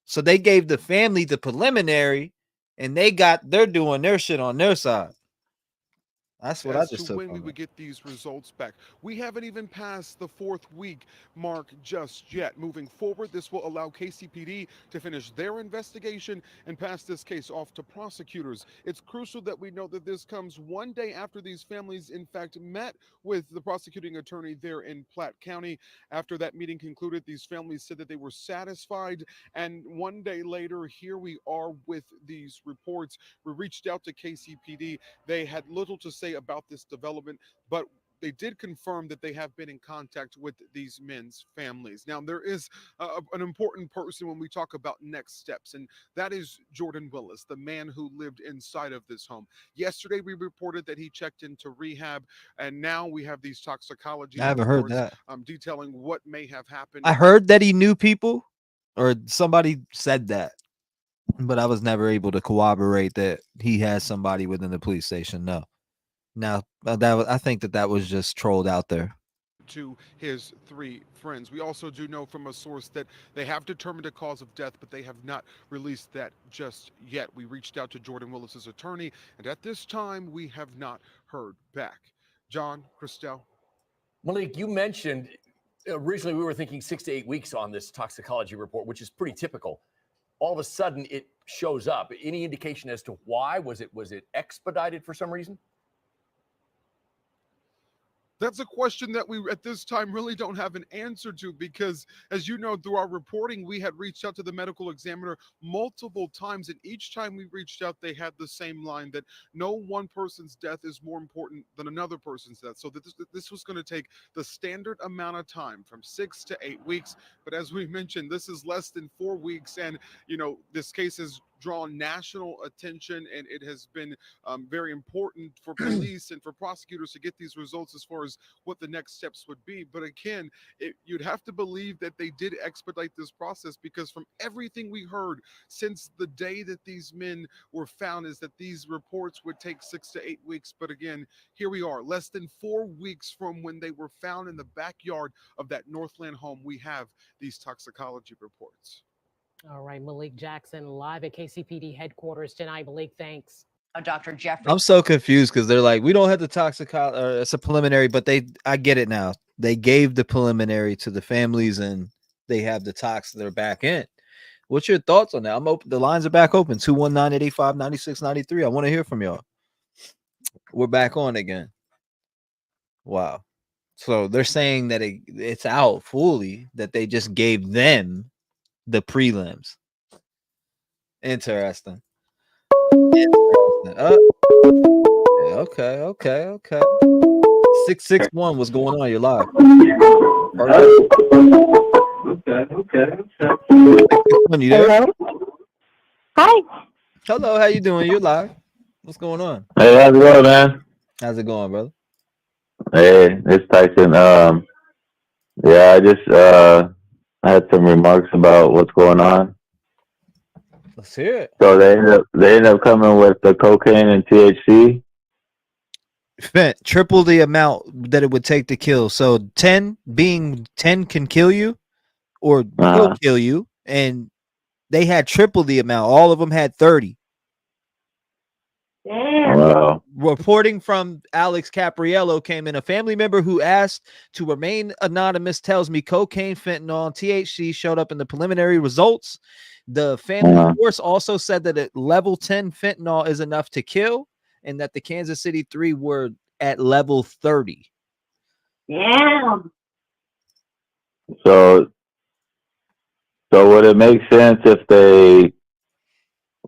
C: So they gave the family the preliminary, and they're doing their shit on their side. That's what I just took.
Q: When we would get these results back, we haven't even passed the 4th week mark just yet. Moving forward, this will allow KCPD to finish their investigation and pass this case off to prosecutors. It's crucial that we know that this comes one day after these families, in fact, met with the prosecuting attorney there in Platte County. After that meeting concluded, these families said that they were satisfied. And one day later, here we are with these reports. We reached out to KCPD. They had little to say about this development, but they did confirm that they have been in contact with these men's families. Now, there is an important person when we talk about next steps, and that is Jordan Willis, the man who lived inside of this home. Yesterday, we reported that he checked into rehab, and now we have these toxicology
C: I haven't heard
Q: reports,
C: that.
Q: detailing what may have happened.
C: I heard that he knew people, or somebody said that, but I was never able to corroborate that he had somebody within the police station. No. Now, I think that was just trolled out there.
Q: To his 3 friends. We also do know from a source that they have determined a cause of death, but they have not released that just yet. We reached out to Jordan Willis's attorney, and at this time, we have not heard back. John, Christelle.
D: Malik, you mentioned originally we were thinking 6 to 8 weeks on this toxicology report, which is pretty typical. All of a sudden, it shows up. Any indication as to why? Was it expedited for some reason?
Q: That's a question that we at this time really don't have an answer to because, as you know, through our reporting, we had reached out to the medical examiner multiple times, and each time we reached out, they had the same line that no one person's death is more important than another person's death. So this was going to take the standard amount of time from 6 to 8 weeks. But as we mentioned, this is less than 4 weeks, and, you know, this case has drawn national attention, and it has been very important for police and for prosecutors to get these results as far as what the next steps would be. But again, you'd have to believe that they did expedite this process, because from everything we heard since the day that these men were found is that these reports would take 6 to 8 weeks. But again, here we are, less than 4 weeks from when they were found in the backyard of that Northland home. We have these toxicology reports.
G: All right, Malik Jackson live at KCPD headquarters tonight. Malik, thanks.
R: Dr. Jeffrey.
C: I'm so confused because they're like, we don't have the toxicology. It's a preliminary, but I get it now. They gave the preliminary to the families, and they have the tox. They're back in. What's your thoughts on that? I'm open. The lines are back open. 219-885-9693. I want to hear from y'all. We're back on again. Wow. So they're saying that it's out fully, that they just gave them the prelims. Interesting. Okay. 661, what's going on? You're live. Okay. 661, you there?
F: Hello? Hi.
C: Hello, how you doing? You're live. What's going on?
T: Hey, how's it going, man?
C: How's it going, brother?
T: Hey, it's Tyson. Yeah, I just I had some remarks about what's going on.
C: Let's hear it.
T: So they end up coming with the cocaine and THC.
C: Fent, triple the amount that it would take to kill. So 10 can kill you or will kill you, and they had triple the amount. All of them had 30.
T: Wow.
C: Reporting from Alex Capriello came in. A family member who asked to remain anonymous tells me cocaine, fentanyl, and THC showed up in the preliminary results. The family source also said that at level 10 fentanyl is enough to kill, and that the Kansas City 3 were at level 30.
I: Yeah.
T: So would it make sense if they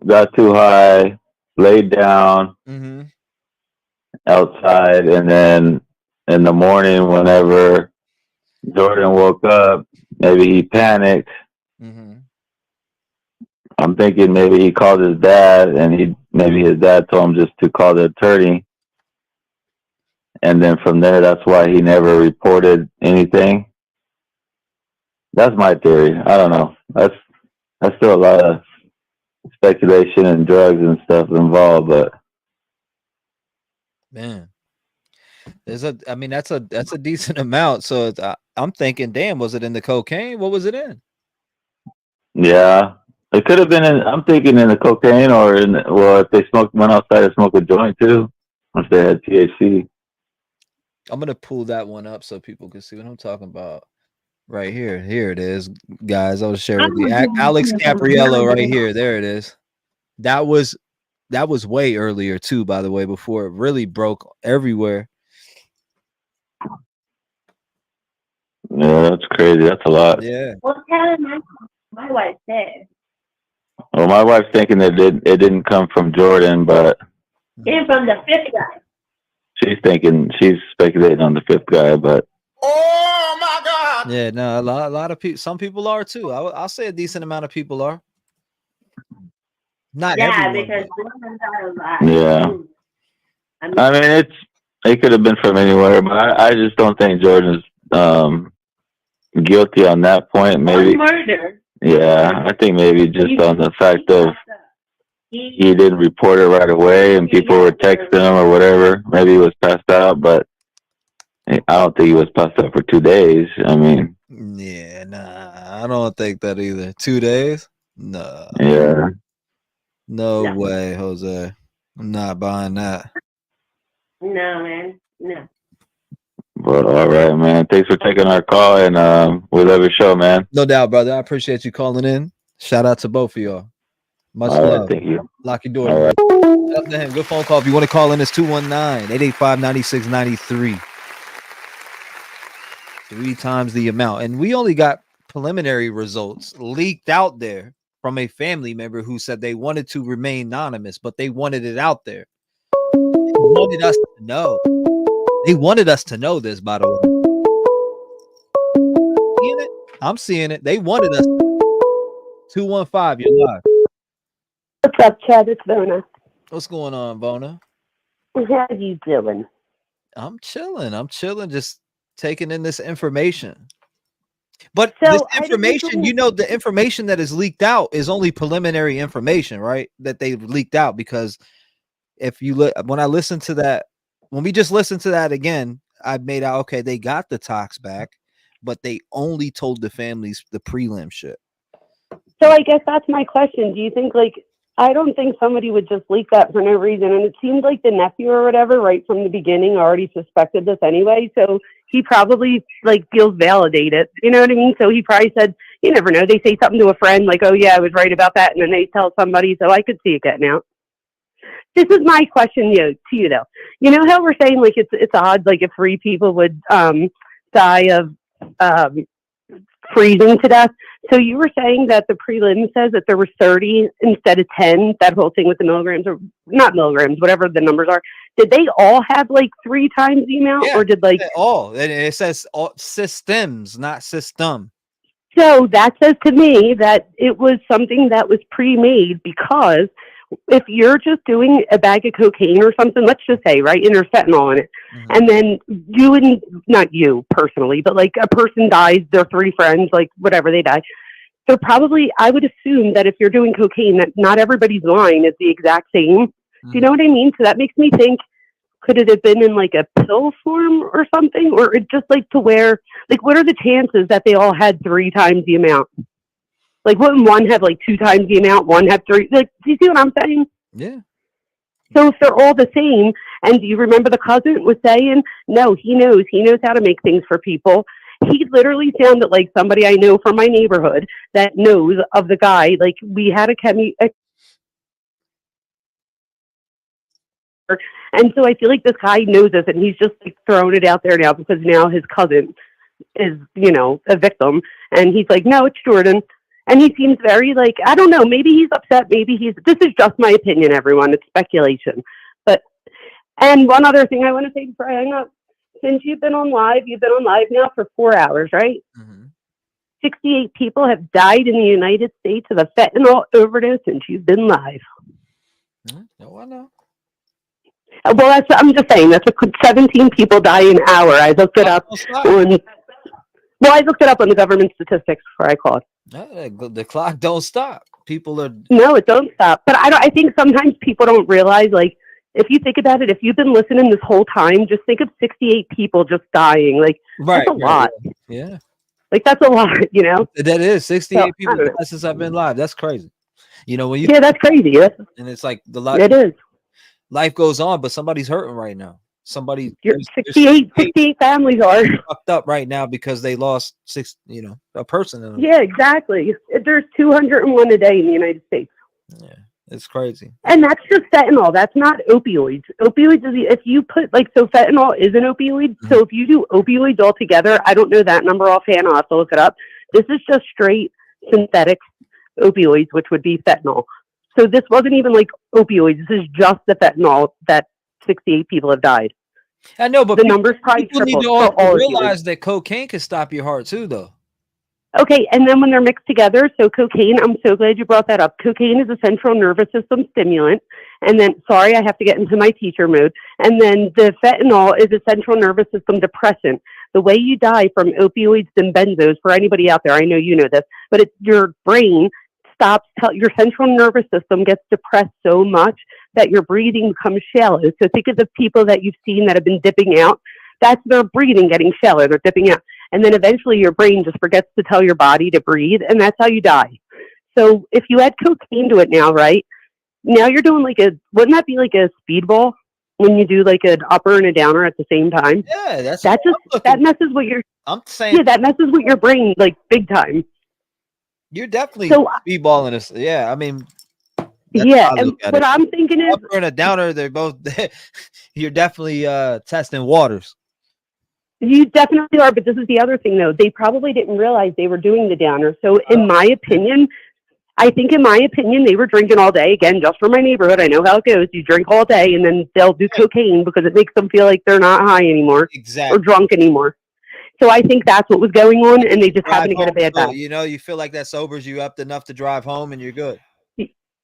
T: got too high, laid down outside, and then in the morning, whenever Jordan woke up, maybe he panicked? I'm thinking maybe he called his dad, and maybe his dad told him just to call the attorney, and then from there, that's why he never reported anything. That's my theory. I don't know. That's still a lot of speculation and drugs and stuff involved, but
C: man, that's a decent amount. So I'm thinking, damn, was it in the cocaine? What was it in?
T: yeah, it could have been I'm thinking in the cocaine, or if they went outside and smoked a joint too, if they had THC.
C: I'm gonna pull that one up so people can see what I'm talking about. Right here. Here it is, guys. I'll share with you. Alex Capriello right here. There it is. That was way earlier too, by the way, before it really broke everywhere.
T: Yeah, that's crazy. That's a lot.
C: Yeah.
I: Well, kind of my wife said.
T: Well, my wife's thinking that it didn't come from Jordan, but
I: Came from the fifth guy.
T: she's speculating on the fifth guy, but
S: Oh my God!
C: Yeah, no, a lot of people. Some people are too. I'll say a decent amount of people are. Not everyone.
I: Because
T: yeah. I mean, it could have been from anywhere, but I just don't think Jordan's guilty on that point. Maybe
I: murder.
T: Yeah, I think maybe just on the fact of he didn't report it right away, and people were texting him or whatever. Maybe he was passed out, but I don't think he was passed out for 2 days. I mean,
C: yeah, nah, I don't think that either. 2 days? No.
T: Yeah.
C: No way, Jose. I'm not buying that.
I: No, man. No.
T: But all right, man. Thanks for taking our call, and we love your show, man.
C: No doubt, brother. I appreciate you calling in. Shout out to both of y'all. Much
T: All right,
C: love.
T: thank you.
C: Lock your door.
T: All right.
C: Shout out to him. Good phone call. If you want to call in, it's 219-885-9693. 3 times the amount. And we only got preliminary results leaked out there from a family member who said they wanted to remain anonymous, but they wanted it out there. They wanted us to know. They wanted us to know this, by the way. Seeing it? I'm seeing it. They wanted us to. 215, you're live.
H: What's up, Chad? It's Bona.
C: What's going on, Bona?
H: How you doing?
C: I'm chilling. I'm chilling, just taking in this information. But
H: So,
C: this
H: I didn't
C: information, you know, the information that is leaked out is only preliminary information, right? That they've leaked out, because if you look, when I listened to that, when we just listened to that again, I made out, okay, they got the tox back, but they only told the families the prelim shit.
H: So I guess that's my question. Do you think, like, I don't think somebody would just leak that for no reason. And it seems like the nephew or whatever, right from the beginning, already suspected this anyway. So he probably, like, feels validated. You know what I mean? So he probably said, you never know. They say something to a friend, like, oh, yeah, I was right about that. And then they tell somebody. So I could see it getting out. This is my question, to you, though. You know how we're saying, like, it's odd, like, if 3 people would die of freezing to death. So you were saying that the prelim says that there were 30 instead of 10, that whole thing with the milligrams, or not milligrams, whatever the numbers are. Did they all have like 3 times the amount, or did like
C: all? It says all systems, not system.
H: So that says to me that it was something that was pre-made, because if you're just doing a bag of cocaine or something, let's just say, right, and there's fentanyl in it, and then you, and not you personally, but like a person dies, their 3 friends, like whatever, they die. So probably I would assume that if you're doing cocaine, that not everybody's line is the exact same. Do you know what I mean? So that makes me think, could it have been in like a pill form or something? Or it just like to where, like, what are the chances that they all had 3 times the amount? Like, wouldn't one have like 2 times the amount, one have 3? Like, do you see what I'm saying?
C: Yeah.
H: So if they're all the same, and do you remember the cousin was saying, no, he knows how to make things for people. He literally sounded like somebody I know from my neighborhood that knows of the guy. Like, we had and so I feel like this guy knows this, and he's just like throwing it out there now because now his cousin is, a victim, and he's like, no, it's Jordan. And he seems very, like, I don't know, maybe he's upset, this is just my opinion, everyone, it's speculation. And one other thing I want to say before I hang up, since you've been on live now for 4 hours, right? 68 people have died in the United States of a fentanyl overdose since you've been live.
C: No, I know.
H: Well, I'm just saying, 17 people die an hour. I looked it up I looked it up on the government statistics before I called.
C: The clock don't stop. People are...
H: No, it don't stop. But I think sometimes people don't realize, like, if you think about it, if you've been listening this whole time, just think of 68 people just dying. Like, that's a lot.
C: Yeah.
H: Like, that's a lot,
C: That is 68 people
H: I don't know.
C: since I've been live. That's crazy. When you...
H: Yeah, that's crazy.
C: And it's like the life...
H: It is.
C: Life goes on, but somebody's hurting right now.
H: 68 families are
C: fucked up right now because they lost a person in them.
H: Yeah, exactly. There's 201 a day in the United States.
C: Yeah, it's crazy.
H: And that's just fentanyl. That's not opioids. Opioids is if you put so fentanyl is an opioid. So if you do opioids all together, I don't know that number offhand. I'll have to look it up. This is just straight synthetic opioids, which would be fentanyl. So this wasn't even like opioids. This is just the fentanyl that 68 people have died.
C: I know, but
H: the numbers probably
C: people need to all realize that cocaine can stop your heart too, though.
H: Okay, and then when they're mixed together, so cocaine, I'm so glad you brought that up. Cocaine is a central nervous system stimulant. And then, sorry, I have to get into my teacher mode. And then the fentanyl is a central nervous system depressant. The way you die from opioids and benzos, for anybody out there, I know you know this, but your brain stops, your central nervous system gets depressed so much that your breathing becomes shallow. So think of the people that you've seen that have been dipping out. That's their breathing getting shallow. They're dipping out. And then eventually your brain just forgets to tell your body to breathe, and that's how you die. So if you add cocaine to it now, right? Now you're doing wouldn't that be like a speedball when you do like an upper and a downer at the same time?
C: Yeah,
H: that messes with your...
C: I'm saying...
H: Yeah, that messes with your brain, like, big time.
C: You're definitely speedballing this. Yeah, I mean...
H: Yeah, and what I'm thinking is...
C: Upper and a downer, they're both... You're definitely testing waters.
H: You definitely are, but this is the other thing, though. They probably didn't realize they were doing the downer. So in my opinion, they were drinking all day. Again, just for my neighborhood, I know how it goes. You drink all day, and then they'll do cocaine because it makes them feel like they're not high anymore or drunk anymore. So I think that's what was going on, and they just happened to get a bad batch.
C: You feel like that sobers you up enough to drive home, and you're good.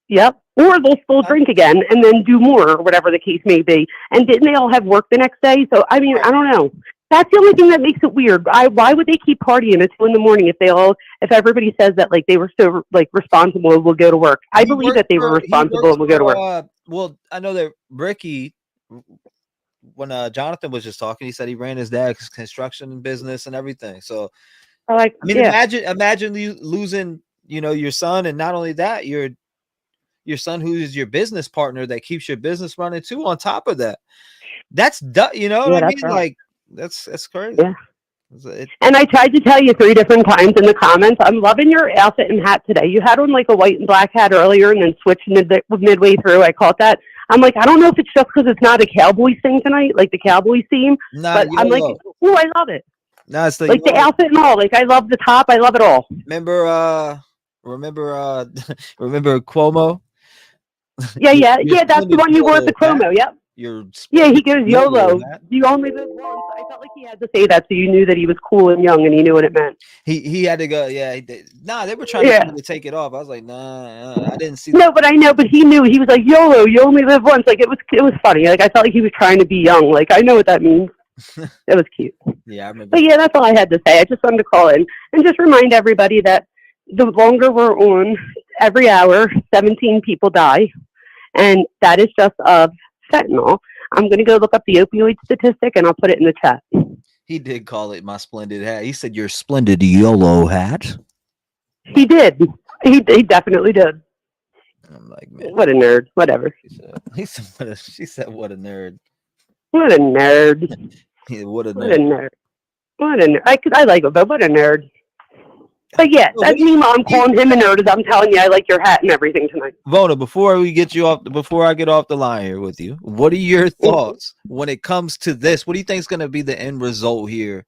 H: Yep. Or they'll still drink again and then do more or whatever the case may be. And didn't they all have work the next day? So, I mean, I don't know. That's the only thing that makes it weird. Why would they keep partying at 2 a.m. if everybody says that like they were so like responsible and will go to work? I believe that they were responsible and will go to work.
C: Well, I know that Ricky, when Jonathan was just talking, he said he ran his dad's construction business and everything. So, I mean, imagine you losing, your son, and not only that, your son who is your business partner that keeps your business running too. On top of that, that's what I mean. Right. Like that's crazy.
H: Yeah. And I tried to tell you 3 different times in the comments, I'm loving your outfit and hat today. You had on like a white and black hat earlier and then switched midway through. I caught that. I'm like, I don't know if it's just because it's not a Cowboys thing tonight, like the Cowboys theme, but I'm like, oh, I love it.
C: No, it's
H: like the outfit and all. Like I love the top. I love it all.
C: Remember Cuomo?
H: Yeah. That's the one you wore at the Cuomo. Yep. He goes YOLO. You only live once. I felt like he had to say that so you knew that he was cool and young and he knew what it meant.
C: He had to go. Yeah. They were trying to take it off. I was like, nah, I didn't see.
H: No, but I know. But he knew. He was like YOLO. You only live once. Like it was funny. Like I felt like he was trying to be young. Like I know what that means. It was cute.
C: Yeah, I remember.
H: But yeah, that's all I had to say. I just wanted to call in and just remind everybody that the longer we're on, every hour, 17 people die, and that is just of fentanyl. I'm going to go look up the opioid statistic and I'll put it in the chat.
C: He did call it my splendid hat. He said your splendid YOLO hat.
H: He did. He definitely did.
C: I'm like, man,
H: what a nerd. Whatever.
C: She said, what a nerd.
H: What a nerd.
C: Yeah, what a
H: nerd. What a nerd. I like it, but what a nerd. But yeah, that's me, Mom, calling him a nerd. As I'm telling you, I like your hat and everything tonight.
C: Vona, before I get off the line here with you, what are your thoughts when it comes to this? What do you think is going to be the end result here?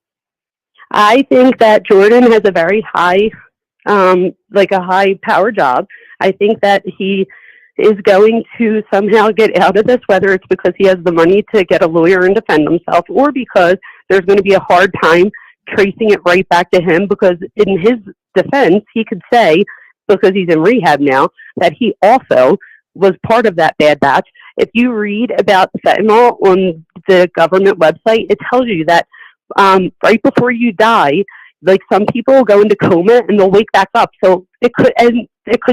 H: I think that Jordan has a very high, like a high power job. I think that he is going to somehow get out of this, whether it's because he has the money to get a lawyer and defend himself, or because there's going to be a hard time tracing it right back to him, because in his defense, he could say, because he's in rehab now, that he also was part of that bad batch. If you read about fentanyl on the government website, it tells you that right before you die, like some people go into coma and they'll wake back up. So it could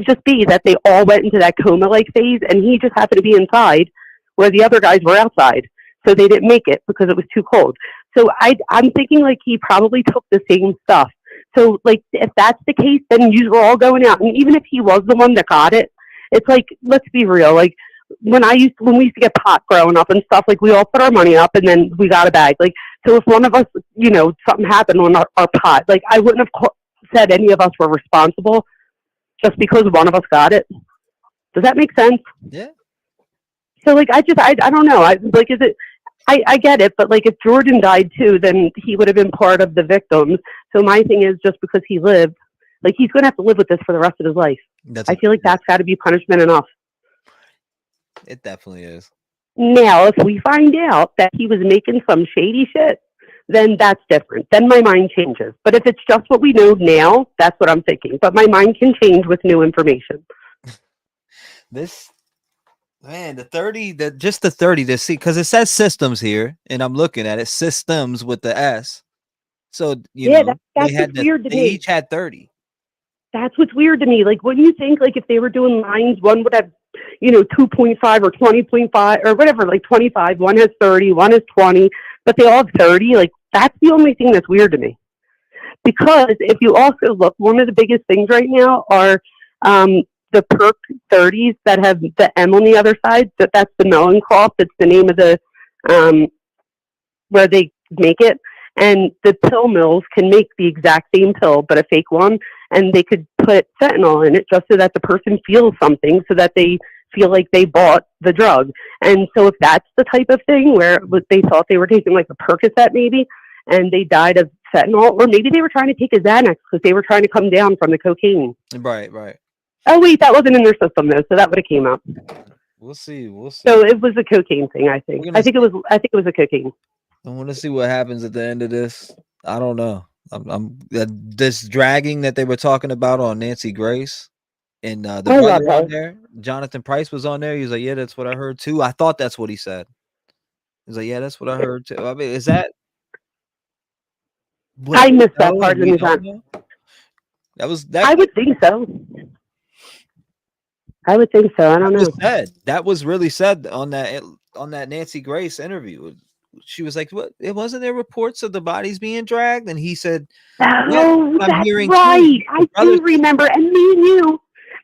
H: just be that they all went into that coma-like phase, and he just happened to be inside where the other guys were outside. So they didn't make it because it was too cold. So I'm thinking like he probably took the same stuff. So like if that's the case, then you were all going out. And even if he was the one that got it, it's like, let's be real. Like when we used to get pot growing up and stuff, like we all put our money up and then we got a bag. Like, so if one of us, something happened on our pot, like I wouldn't have said any of us were responsible just because one of us got it. Does that make sense?
C: Yeah.
H: So like, I don't know. I get it, but like if Jordan died too, then he would have been part of the victims. So my thing is, just because he lived, like he's going to have to live with this for the rest of his life. I feel like that's got to be punishment enough.
C: It definitely is.
H: Now, if we find out that he was making some shady shit, then that's different. Then my mind changes. But if it's just what we know now, that's what I'm thinking. But my mind can change with new information.
C: Man, the 30, because it says systems here, and I'm looking at it, systems with the S. So, that's they each had 30.
H: That's what's weird to me. Like, wouldn't you think, like, if they were doing lines, one would have, 2.5 or 20.5 or whatever, like 25, one has 30, one has 20, but they all have 30. Like, that's the only thing that's weird to me. Because if you also look, one of the biggest things right now are, the perk 30s that have the M on the other side. That's the Mellencroft. It's the name of the where they make it. And the pill mills can make the exact same pill, but a fake one. And they could put fentanyl in it just so that the person feels something, so that they feel like they bought the drug. And so if that's the type of thing where they thought they were taking like a Percocet maybe, and they died of fentanyl, or maybe they were trying to take a Xanax because they were trying to come down from the cocaine.
C: Right.
H: Oh wait, that wasn't in their system though, so that would have came up.
C: We'll see.
H: So it was a cocaine thing, I think. I think it was a cocaine.
C: I want to see what happens at the end of this. I don't know. I'm this dragging that they were talking about on Nancy Grace. And the
F: I love
C: brother on
F: her.
C: there, Jonathan Price, was on there. He was like, "Yeah, that's what I heard too." I thought that's what he said. He's like, "Yeah, that's what I heard too." I mean, is that what
F: I
C: they
F: missed that
C: know
F: part
C: and
F: of
C: we
F: the
C: don't
F: time.
C: know? That was that.
F: I would think so. I would think so. I don't
C: That was
F: know.
C: said. That was really said on that Nancy Grace interview. She was like, "What? It wasn't there reports of the bodies being dragged?" And he said, "Yeah, that's
F: Oh,
C: what I'm
F: that's
C: hearing too."
F: right.
C: The
F: I
C: brothers,
F: do remember. And me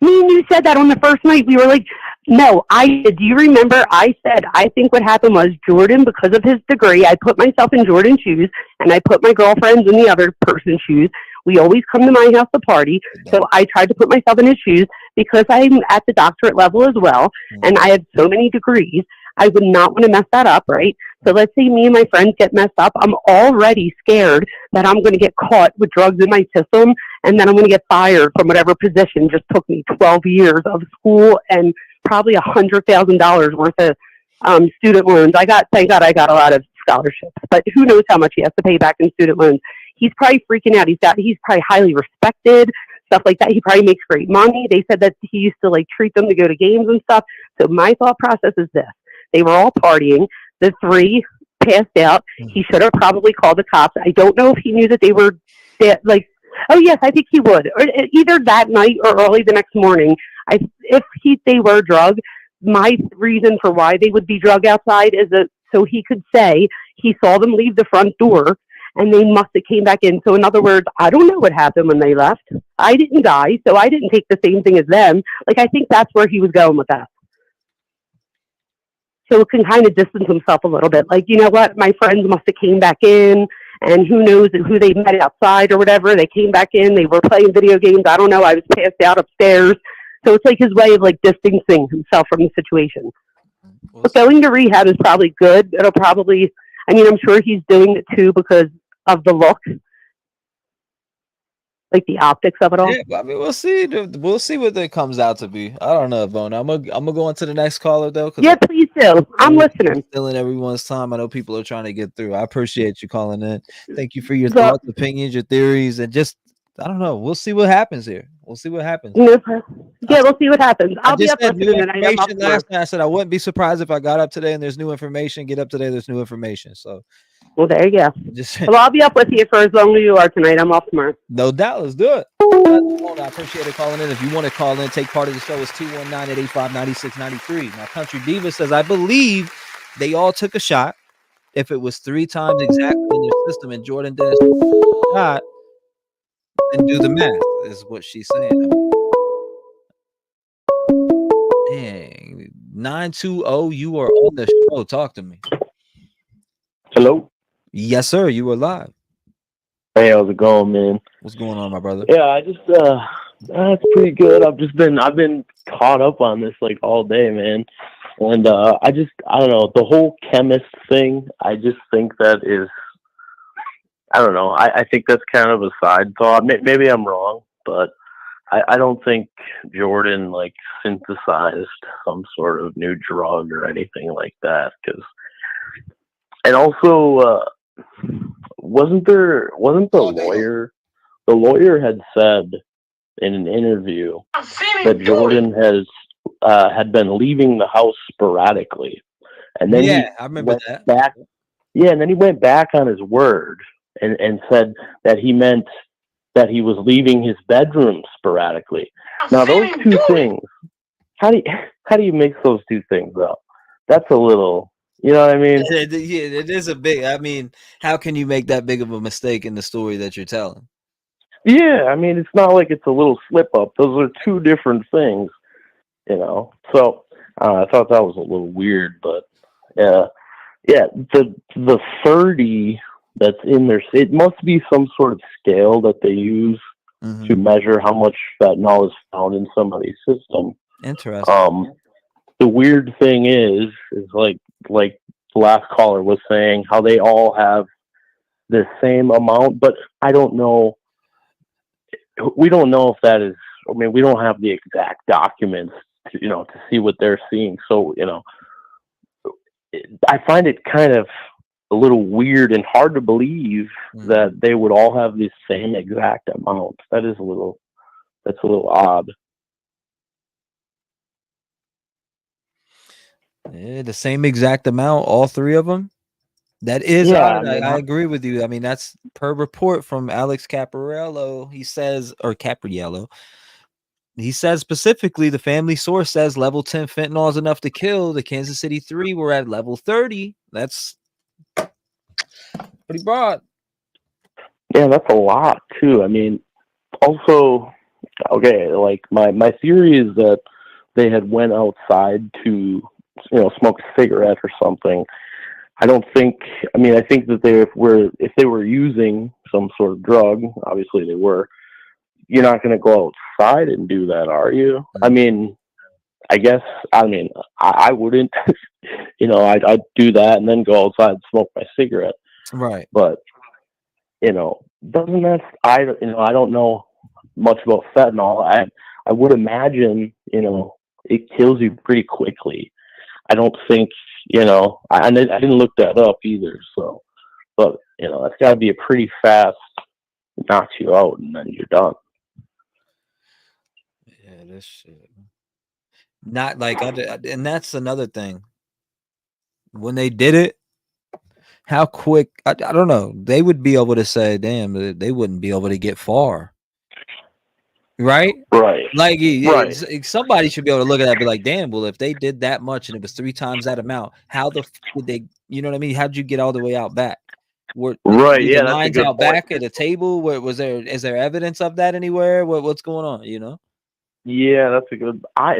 F: and you said that on the first night. We were like, no, do you remember? I said, I think what happened was Jordan, because of his degree, I put myself in Jordan's shoes and I put my girlfriend's in the other person's shoes. We always come to my house to party. So I tried to put myself in his shoes because I'm at the doctorate level as well. And I have so many degrees. I would not want to mess that up, right? So let's say me and my friends get messed up. I'm already scared that I'm going to get caught with drugs in my system and then I'm going to get fired from whatever position just took me 12 years of school and probably $100,000 worth of student loans. Thank God I got a lot of scholarships, but who knows how much he has to pay back in student loans. He's probably freaking out. He's probably highly respected, stuff like that. He probably makes great money. They said that he used to like treat them to go to games and stuff. So my thought process is this. They were all partying. The three passed out. He should have probably called the cops. I don't know if he knew that they were dead. Like, oh yes, I think he would. Or either that night or early the next morning. They were drugged. My reason for why they would be drugged outside is that so he could say he saw them leave the front door and they must have came back in. So in other words, I don't know what happened when they left. I didn't die, so I didn't take the same thing as them. Like, I think that's where he was going with that. So it can kind of distance himself a little bit. Like, you know what? My friends must have came back in, and who knows who they met outside or whatever. They came back in. They were playing video games. I don't know. I was passed out upstairs. So it's like his way of like distancing himself from the situation. But going to rehab is probably good. It'll probably, I mean, I'm sure he's doing it too because of the look, like the optics of it all.
C: yeah, I mean, we'll see. We'll see what that comes out to be. I don't know, Bona. I'm gonna go on to the next caller though.
F: Yeah, please do. I'm listening.
C: Stealing everyone's time. I know people are trying to get through. I appreciate you calling in. Thank you for your
F: So-
C: thoughts, opinions, your theories, and just I don't know. We'll see what happens here. We'll see what happens.
F: Yeah, we'll see what happens. I'll be
C: just
F: up
C: said new
F: listening tonight. I'm up
C: information
F: tomorrow.
C: last night. I said I wouldn't be surprised if I got up today and there's new information. Get up today, there's new information. So,
F: well, there you go.
C: Just
F: Well, I'll be up with you for as long as you are tonight. I'm off tomorrow.
C: no doubt. Let's do it. I appreciate it calling in. If you want to call in, take part of the show. It's 219-885-9693. Now, Country Diva says, I believe they all took a shot. If it was 3 times exactly in their system and Jordan did a shot, then do the math, is what she's saying. Dang. 920, you are on the show. Talk to me.
M: Hello?
C: Yes, sir. You are live.
M: Hey, how's it going, man?
C: What's going on, my brother?
M: Yeah, I just that's pretty good. I've been caught up on this like all day, man. And I don't know, the whole chemist thing, I just think that is, I don't know, I think that's kind of a side thought. Maybe I'm wrong, but I don't think Jordan like synthesized some sort of new drug or anything like that. And also, wasn't the lawyer had said in an interview that Jordan had been leaving the house sporadically, and then
C: I remember that.
M: Back, and then he went back on his word and said that he meant that he was leaving his bedroom sporadically. Now those two things, how do you mix those two things up? That's a little, you know what I mean?
C: Yeah, it is a big. I mean, how can you make that big of a mistake in the story that you're telling?
M: Yeah, I mean, it's not like it's a little slip up. Those are two different things, you know. So I thought that was a little weird, but yeah, the 30 that's in there, it must be some sort of scale that they use to measure how much fentanyl is found in somebody's system.
C: Interesting.
M: The weird thing is like the last caller was saying, how they all have the same amount, but I don't know. We don't know if that is, I mean, we don't have the exact documents to see what they're seeing. So, I find it kind of a little weird and hard to believe that they would all have the same exact amount. That's a little odd.
C: Yeah, the same exact amount, all three of them. That is
M: Yeah,
C: odd.
M: I mean,
C: I agree with you. I mean, that's per report from Alex Caparello. He says, or Capriello, he says specifically the family source says level 10 fentanyl is enough to kill. The Kansas City 3 were at level 30. That's pretty broad.
M: yeah, that's a lot too. I mean, also, okay, like my theory is that they had went outside to, smoke a cigarette or something. I don't think. I mean, I think that if they were using some sort of drug, obviously they were. You're not going to go outside and do that, are you? I mean, I guess. I mean, I wouldn't. I'd do that and then go outside and smoke my cigarette.
C: Right.
M: But doesn't that? I don't know much about fentanyl. I would imagine it kills you pretty quickly. I don't think I didn't look that up either. So, but that's got to be a pretty fast knock you out and then you're done.
C: Yeah, this shit. Not like and that's another thing. When they did it, how quick? I don't know. They would be able to say, "Damn," they wouldn't be able to get far, right?
M: Right.
C: Like
M: Right.
C: somebody should be able to look at that and be like, "Damn, well, if they did that much and it was 3 times that amount, how the did they? You know what I mean? How'd you get all the way out back? Were
M: Right.
C: the
M: Yeah, that's a
C: lines
M: good
C: out
M: point.
C: back at a table? Is there evidence of that anywhere? What's going on?
M: Yeah, that's a good. I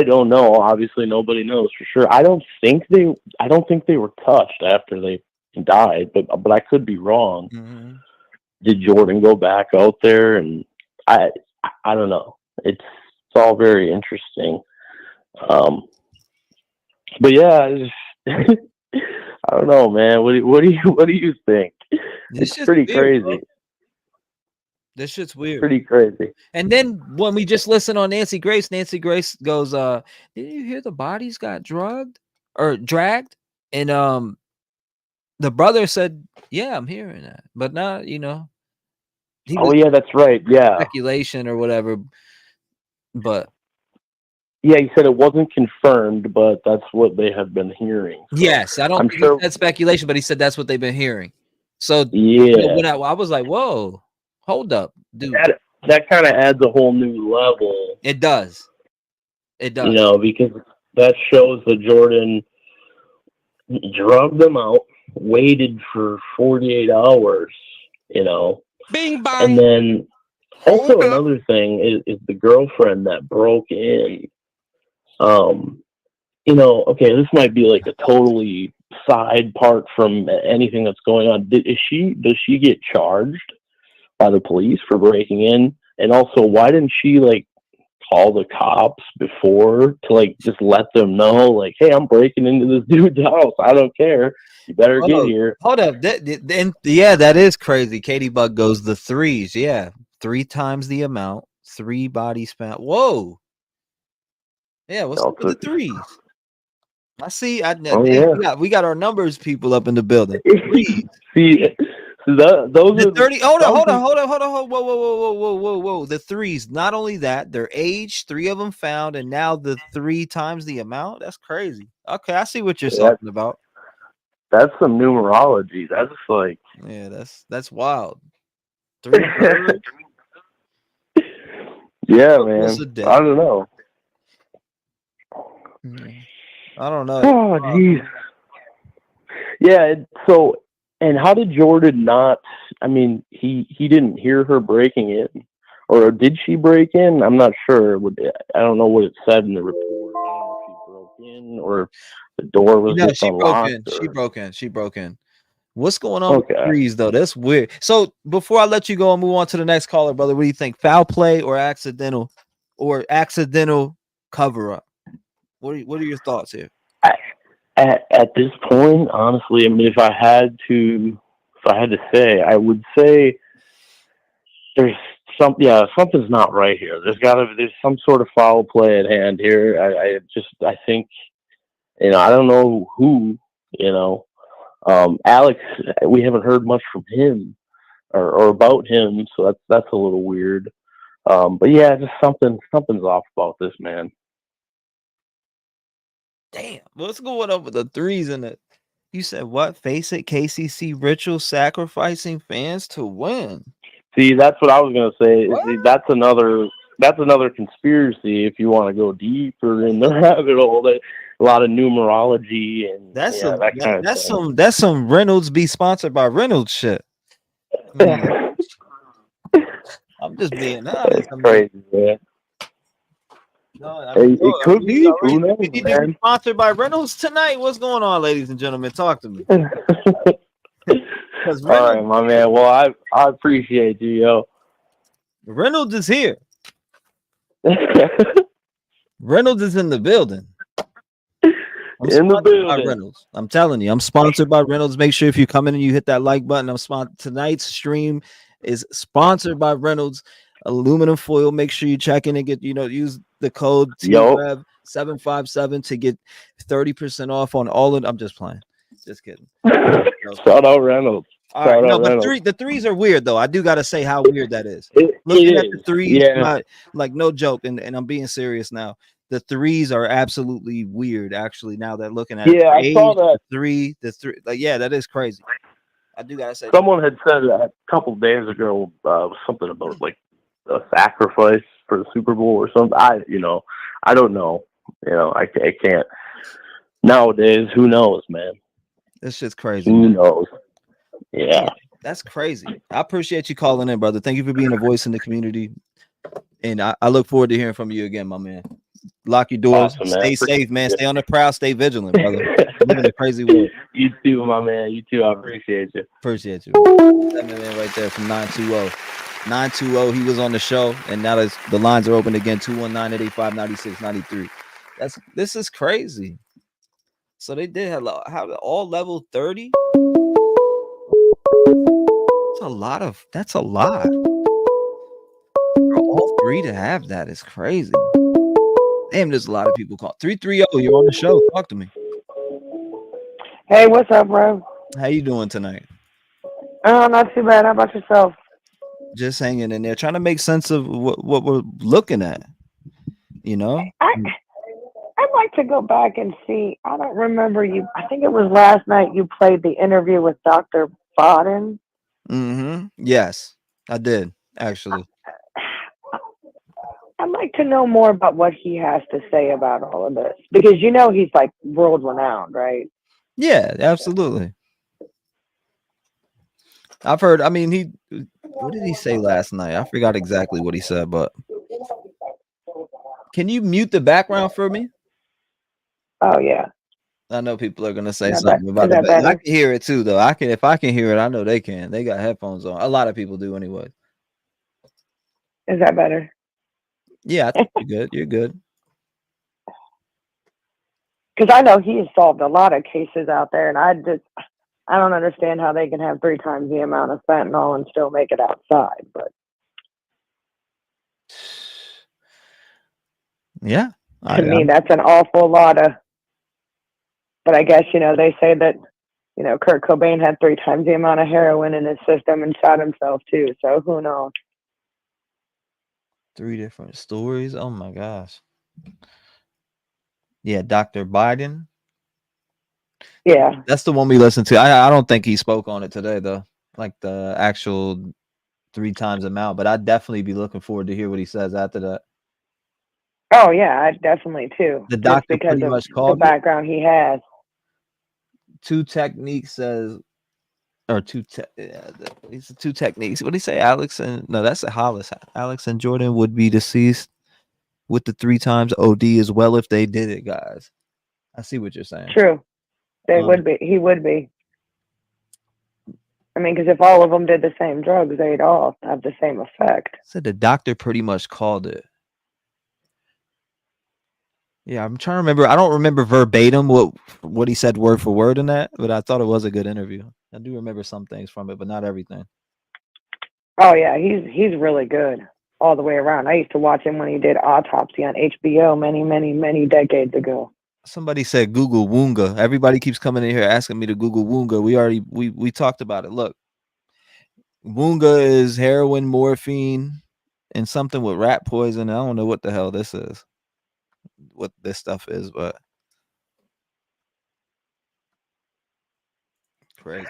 M: don't know. Obviously, nobody knows for sure. I don't think they were touched after they died, but I could be wrong.
C: Mm-hmm.
M: Did Jordan go back out there? And I don't know. It's all very interesting. But yeah, I don't know, man. What do you think? It's pretty
C: Weird,
M: crazy.
C: bro. This shit's weird.
M: Pretty crazy.
C: And then when we just listen on Nancy Grace goes, didn't you hear the bodies got dragged? And the brother said, yeah, I'm hearing that. But not,
M: Yeah, that's right. Yeah.
C: Speculation or whatever. But
M: yeah, he said it wasn't confirmed, but that's what they have been hearing. So
C: yes, I don't think he said speculation, but he said that's what they've been hearing. So
M: yeah,
C: when I was like, whoa, hold up, dude.
M: That kind of adds a whole new level.
C: It does. It does.
M: Because that shows that Jordan drugged them out, waited for 48 hours,
S: Bing bang.
M: And then also another thing is the girlfriend that broke in. Okay, this might be like a totally side part from anything that's going on. Does she get charged by the police for breaking in? And also, why didn't she call the cops before to just let them know, hey, I'm breaking into this dude's house. I don't care. You better get here.
C: Hold up. That is crazy. Katie Buck goes the threes. Yeah. 3 times the amount, 3 bodies found. Whoa. Yeah, what's up with the threes? I see. We got our numbers people up in the building.
M: See, those
C: are
M: 30.
C: Hold on. Whoa. The threes. Not only that, their age, 3 of them found, and now the 3 times the amount. That's crazy. Okay, I see what you're talking about.
M: That's some numerology. That's
C: that's wild. 3
M: yeah, man. I don't know.
C: I don't know.
M: Oh, jeez. Yeah. So, and how did Jordan not? I mean, he didn't hear her breaking in, or did she break in? I'm not sure. I don't know what it said in the report. I don't know if she broke in or the door was just unlocked.
C: She broke in. What's going on with the threes, though? That's weird. So before I let you go and move on to the next caller, brother, what do you think? Foul play or accidental cover up? What are your thoughts here?
M: At this point, honestly, I mean, if I had to say, I would say there's something's not right here. There's some sort of foul play at hand here. I think, I don't know who, Alex, we haven't heard much from him or about him, so that's a little weird. But yeah, just something's off about this, man.
C: What's going on with the threes in it? You said what? Face it, KCC ritual sacrificing fans to win.
M: See, that's what I was gonna say. That's another conspiracy. If you want to go deeper in the rabbit hole, that a lot of numerology and
C: That's
M: that kind of thing.
C: that's some Reynolds be sponsored by Reynolds shit. I mean, I'm just being honest. I mean,
M: Crazy, man.
C: no, I
M: Hey,
C: mean,
M: it could be. Who knows,
C: we need to be
M: man?
C: sponsored by Reynolds tonight. What's going on, ladies and gentlemen? Talk to me.
M: All right, my man. Well, I appreciate you, yo.
C: Reynolds is here. Reynolds is in the building. I'm
M: in the
C: sponsored by
M: building.
C: Reynolds. I'm telling you, I'm sponsored by Reynolds. Make sure if you come in and you hit that like button. Tonight's stream is sponsored by Reynolds aluminum foil. Make sure you check in and get, use the code T-REV 757 to get 30% off on all of. I'm just playing. Just kidding.
M: Shout out Reynolds.
C: All right, no, but the threes are weird though. I do gotta say how weird that is. Looking at the threes, like no joke, and I'm being serious now. The threes are absolutely weird. Actually, now that looking at it,
M: I saw that.
C: The three, like that is crazy. I do gotta say,
M: someone had said a couple days ago something about like a sacrifice for the Super Bowl or something. I don't know. I can't. Nowadays, who knows, man?
C: This shit's crazy.
M: Who knows? Yeah.
C: That's crazy. I appreciate you calling in, brother. Thank you for being a voice in the community. And I look forward to hearing from you again, my man. Lock your doors.
M: Awesome,
C: stay safe, man. Stay on the prowl. Stay vigilant, brother. Live in a crazy world.
M: You too, my man. You too. I appreciate you.
C: Appreciate you. That man right there from 920. 920. He was on the show, and now the lines are open again. 219-885-9693. This is crazy. So they did have all level 30. That's a lot. For all three to have that is crazy. Damn, there's a lot of people call. 330, you're on the show. Talk to me.
O: Hey, what's up, bro?
C: How you doing tonight?
O: Oh, not too bad. How about yourself?
C: Just hanging in there, trying to make sense of what we're looking at.
O: I'd like to go back and see. I don't remember you. I think it was last night you played the interview with Dr. Bodden.
C: Mm-hmm. Yes, I did, actually.
O: I'd like to know more about what he has to say about all of this. Because he's like world renowned, right?
C: Yeah, absolutely. I've heard, what did he say last night? I forgot exactly what he said, but can you mute the background for me?
O: Oh, yeah.
C: I know people are going to say something about it, but I can hear it too, though. If I can hear it, I know they can. They got headphones on. A lot of people do anyway.
O: Is that better?
C: Yeah, I think you're good. You're good.
O: Because I know he has solved a lot of cases out there, and I don't understand how they can have 3 times the amount of fentanyl and still make it outside. But
C: yeah,
O: to me, that's an awful lot of. But I guess they say that Kurt Cobain had 3 times the amount of heroin in his system and shot himself too. So who knows?
C: 3 different stories. Oh my gosh. Yeah, Dr. Biden.
O: Yeah,
C: that's the one we listened to. I don't think he spoke on it today though, like the actual 3 times amount. But I'd definitely be looking forward to hear what he says after that.
O: Oh yeah, I definitely too.
C: The doctor
O: because
C: pretty
O: of
C: much
O: the
C: called
O: background he has.
C: 2 techniques says, or 2 techniques. What did he say? Alex and no, that's a Hollis. Alex and Jordan would be deceased with the 3 times OD as well if they did it, guys. I see what you're saying.
O: True, they would be. He would be. I mean, because if all of them did the same drugs, they'd all have the same effect.
C: Said the doctor pretty much called it. Yeah, I'm trying to remember. I don't remember verbatim what he said word for word in that, but I thought it was a good interview. I do remember some things from it, but not everything.
O: Oh yeah, he's really good all the way around. I used to watch him when he did Autopsy on HBO many decades ago.
C: Somebody said Google Woonga. Everybody keeps coming in here asking me to Google Woonga. We talked about it. Look, Woonga is heroin, morphine, and something with rat poison. I don't know what the hell this is. What this stuff is, but crazy.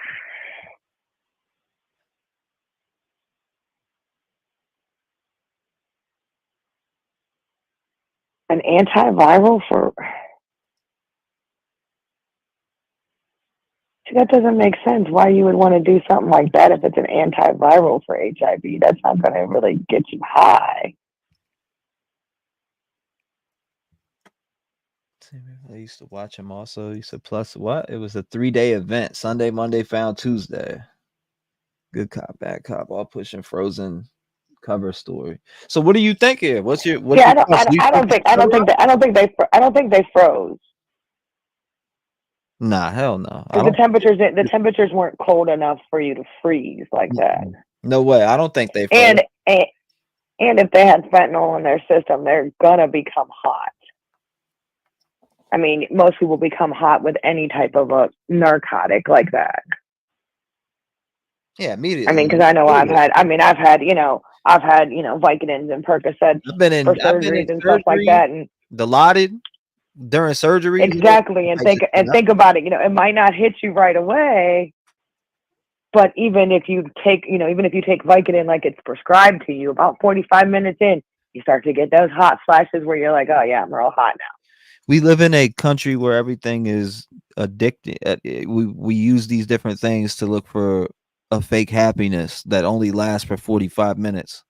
O: An antiviral for. See, that doesn't make sense. Why you would want to do something like that if it's an antiviral for HIV? That's not going to really get you high.
C: I used to watch him also. He said, plus what? It was a 3-day event. Sunday, Monday, found Tuesday. Good cop, bad cop, all pushing Frozen cover story. So what do you think here? What's your
O: Yeah,
C: thoughts?
O: I don't think they froze
C: Nah, hell no. I
O: because
C: don't.
O: the temperatures weren't cold enough for you to freeze like that.
C: No way. I don't think they froze.
O: And if they had fentanyl in their system, they're gonna become hot. I mean, most people become hot with any type of a narcotic like that.
C: Yeah, immediately.
O: I mean, because I know I've had Vicodins and Percocets for surgeries and stuff like that, and
C: Dilaudid during surgery.
O: exactly. And think about it. It might not hit you right away, but even if you take Vicodin like it's prescribed to you, about 45 minutes in, you start to get those hot flashes where you're like, oh yeah, I'm real hot now.
C: We live in a country where everything is addicted. We use these different things to look for a fake happiness that only lasts for 45 minutes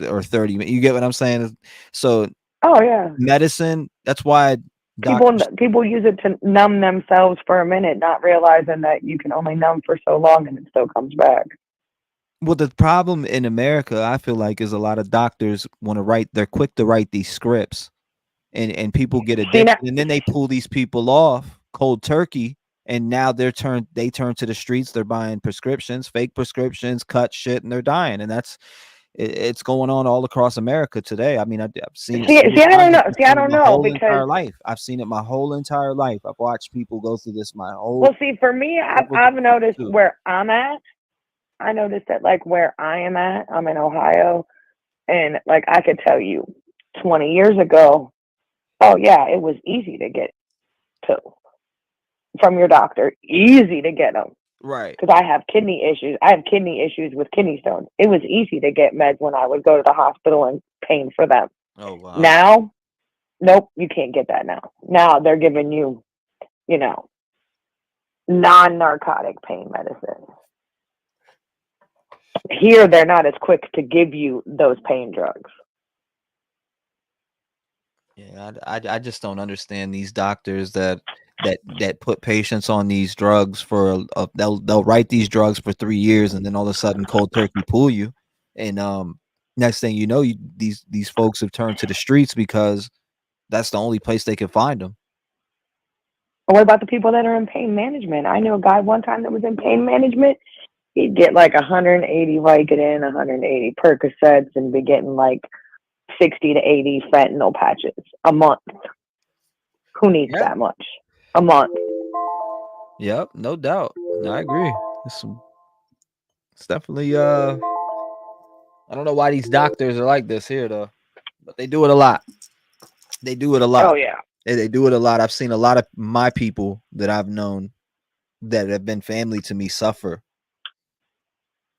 C: or 30 minutes. You get what I'm saying? So,
O: oh yeah,
C: medicine. That's why
O: people use it to numb themselves for a minute, not realizing that you can only numb for so long and it still comes back.
C: Well, the problem in America, I feel like, is a lot of doctors want to write. They're quick to write these scripts. And people get addicted, and then they pull these people off cold turkey, and now they turn to the streets. They're buying prescriptions, fake prescriptions, cut shit, and they're dying. And it's going on all across America today. I mean, I've seen it.
O: I don't know because
C: entire life. I've seen it my whole entire life. I've watched people go through this my whole.
O: Well, see, for me, I've noticed where I'm at. I noticed that like where I am at, I'm in Ohio, and like I could tell you, 20 years ago. Oh yeah, it was easy to get pills from your doctor. Easy to get them.
C: Right.
O: Because I have kidney issues. I have kidney issues with kidney stones. It was easy to get meds when I would go to the hospital and paying for them.
C: Oh wow.
O: Now, nope, you can't get that now. Now they're giving you, non-narcotic pain medicine. Here, they're not as quick to give you those pain drugs.
C: Yeah, I just don't understand these doctors that put patients on these drugs for they'll write these drugs for 3 years and then all of a sudden cold turkey pull you, and next thing you know, these folks have turned to the streets because that's the only place they can find them.
O: What about the people that are in pain management? I know a guy one time that was in pain management. He'd get like 180 Vicodin, 180 Percocets, and be getting like 60 to 80 fentanyl patches a month. Who needs that much? A month.
C: Yep, no doubt. I agree. It's definitely I don't know why these doctors are like this here though, but they do it a lot. They do it a lot.
O: Oh yeah.
C: They do it a lot. I've seen a lot of my people that I've known that have been family to me suffer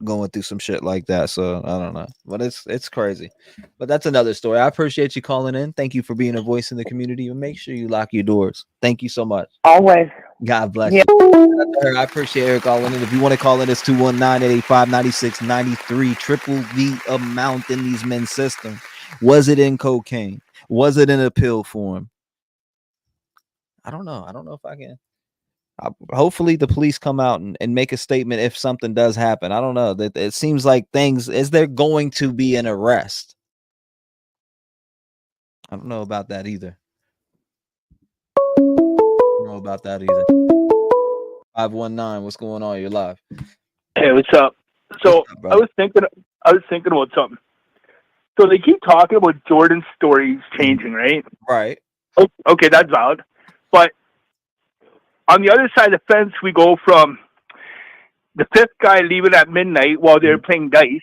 C: going through some shit like that. So I don't know, but it's crazy. But that's another story. I appreciate you calling in. Thank you for being a voice in the community, and make sure you lock your doors. Thank you so much.
O: Always.
C: God bless you. I appreciate her calling in. If you want to call in, it's 219-885-9693. Triple the amount in these men's system. Was it in cocaine? Was it in a pill form? I don't know. I don't know if I can. Hopefully the police come out and make a statement if something does happen. I don't know. That it seems like is there going to be an arrest? I don't know about that either. I don't know about that either. 519, what's going on? You're live.
N: Hey, what's up? So I was thinking about something. So they keep talking about Jordan's stories changing, right?
C: Right.
N: Okay, that's valid. But on the other side of the fence, we go from the fifth guy leaving at midnight while they're playing dice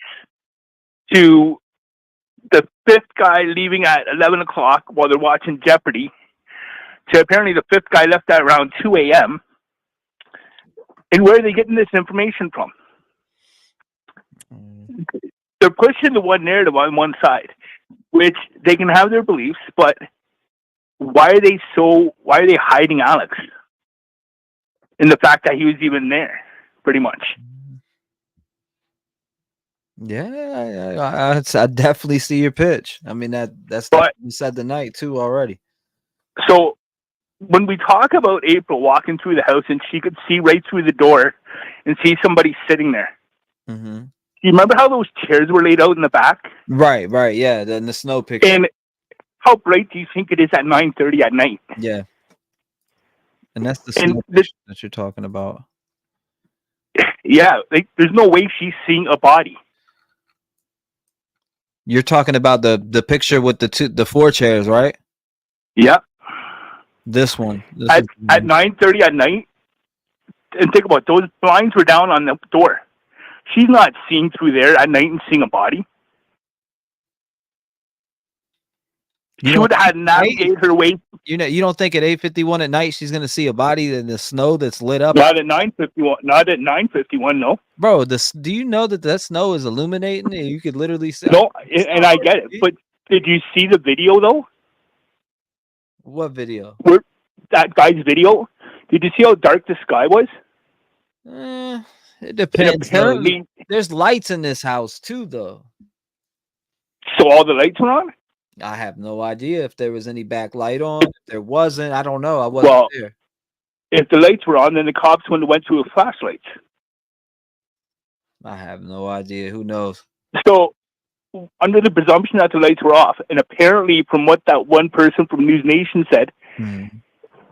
N: to the fifth guy leaving at 11 o'clock while they're watching Jeopardy to apparently the fifth guy left at around 2 a.m. And where are they getting this information from? They're pushing the one narrative on one side, which they can have their beliefs, but why are they hiding Alex? And the fact that he was even there, pretty much.
C: Yeah, I definitely see your pitch. I mean, that's definitely said the night too already.
N: So when we talk about April walking through the house and she could see right through the door and see somebody sitting there.
C: Mm-hmm.
N: You remember how those chairs were laid out in the back?
C: Right, yeah, in the snow picture.
N: And how bright do you think it is at 9:30 at night?
C: Yeah. And that's the snow picture that you're talking about.
N: Yeah, like there's no way she's seeing a body.
C: You're talking about the picture with the 4 chairs, right?
N: Yeah.
C: This one.
N: At 9:30 at night, and think about it, those blinds were down on the door. She's not seeing through there at night and seeing a body. She would have navigated her way.
C: You don't think at 8:51 at night she's gonna see a body in the snow that's lit up?
N: Not at 9:51. Not at 9:51. No.
C: Bro, do you know that snow is illuminating and you could literally see?
N: No, and I get it, but did you see the video though?
C: What video?
N: That guy's video. Did you see how dark the sky was?
C: It depends.
N: Apparently,
C: there's lights in this house too, though.
N: So all the lights were on?
C: I have no idea if there was any backlight on. If there wasn't, I don't know. I wasn't there.
N: If the lights were on, then the cops wouldn't have went through with flashlights.
C: I have no idea. Who knows?
N: So, under the presumption that the lights were off, and apparently from what that one person from News Nation said,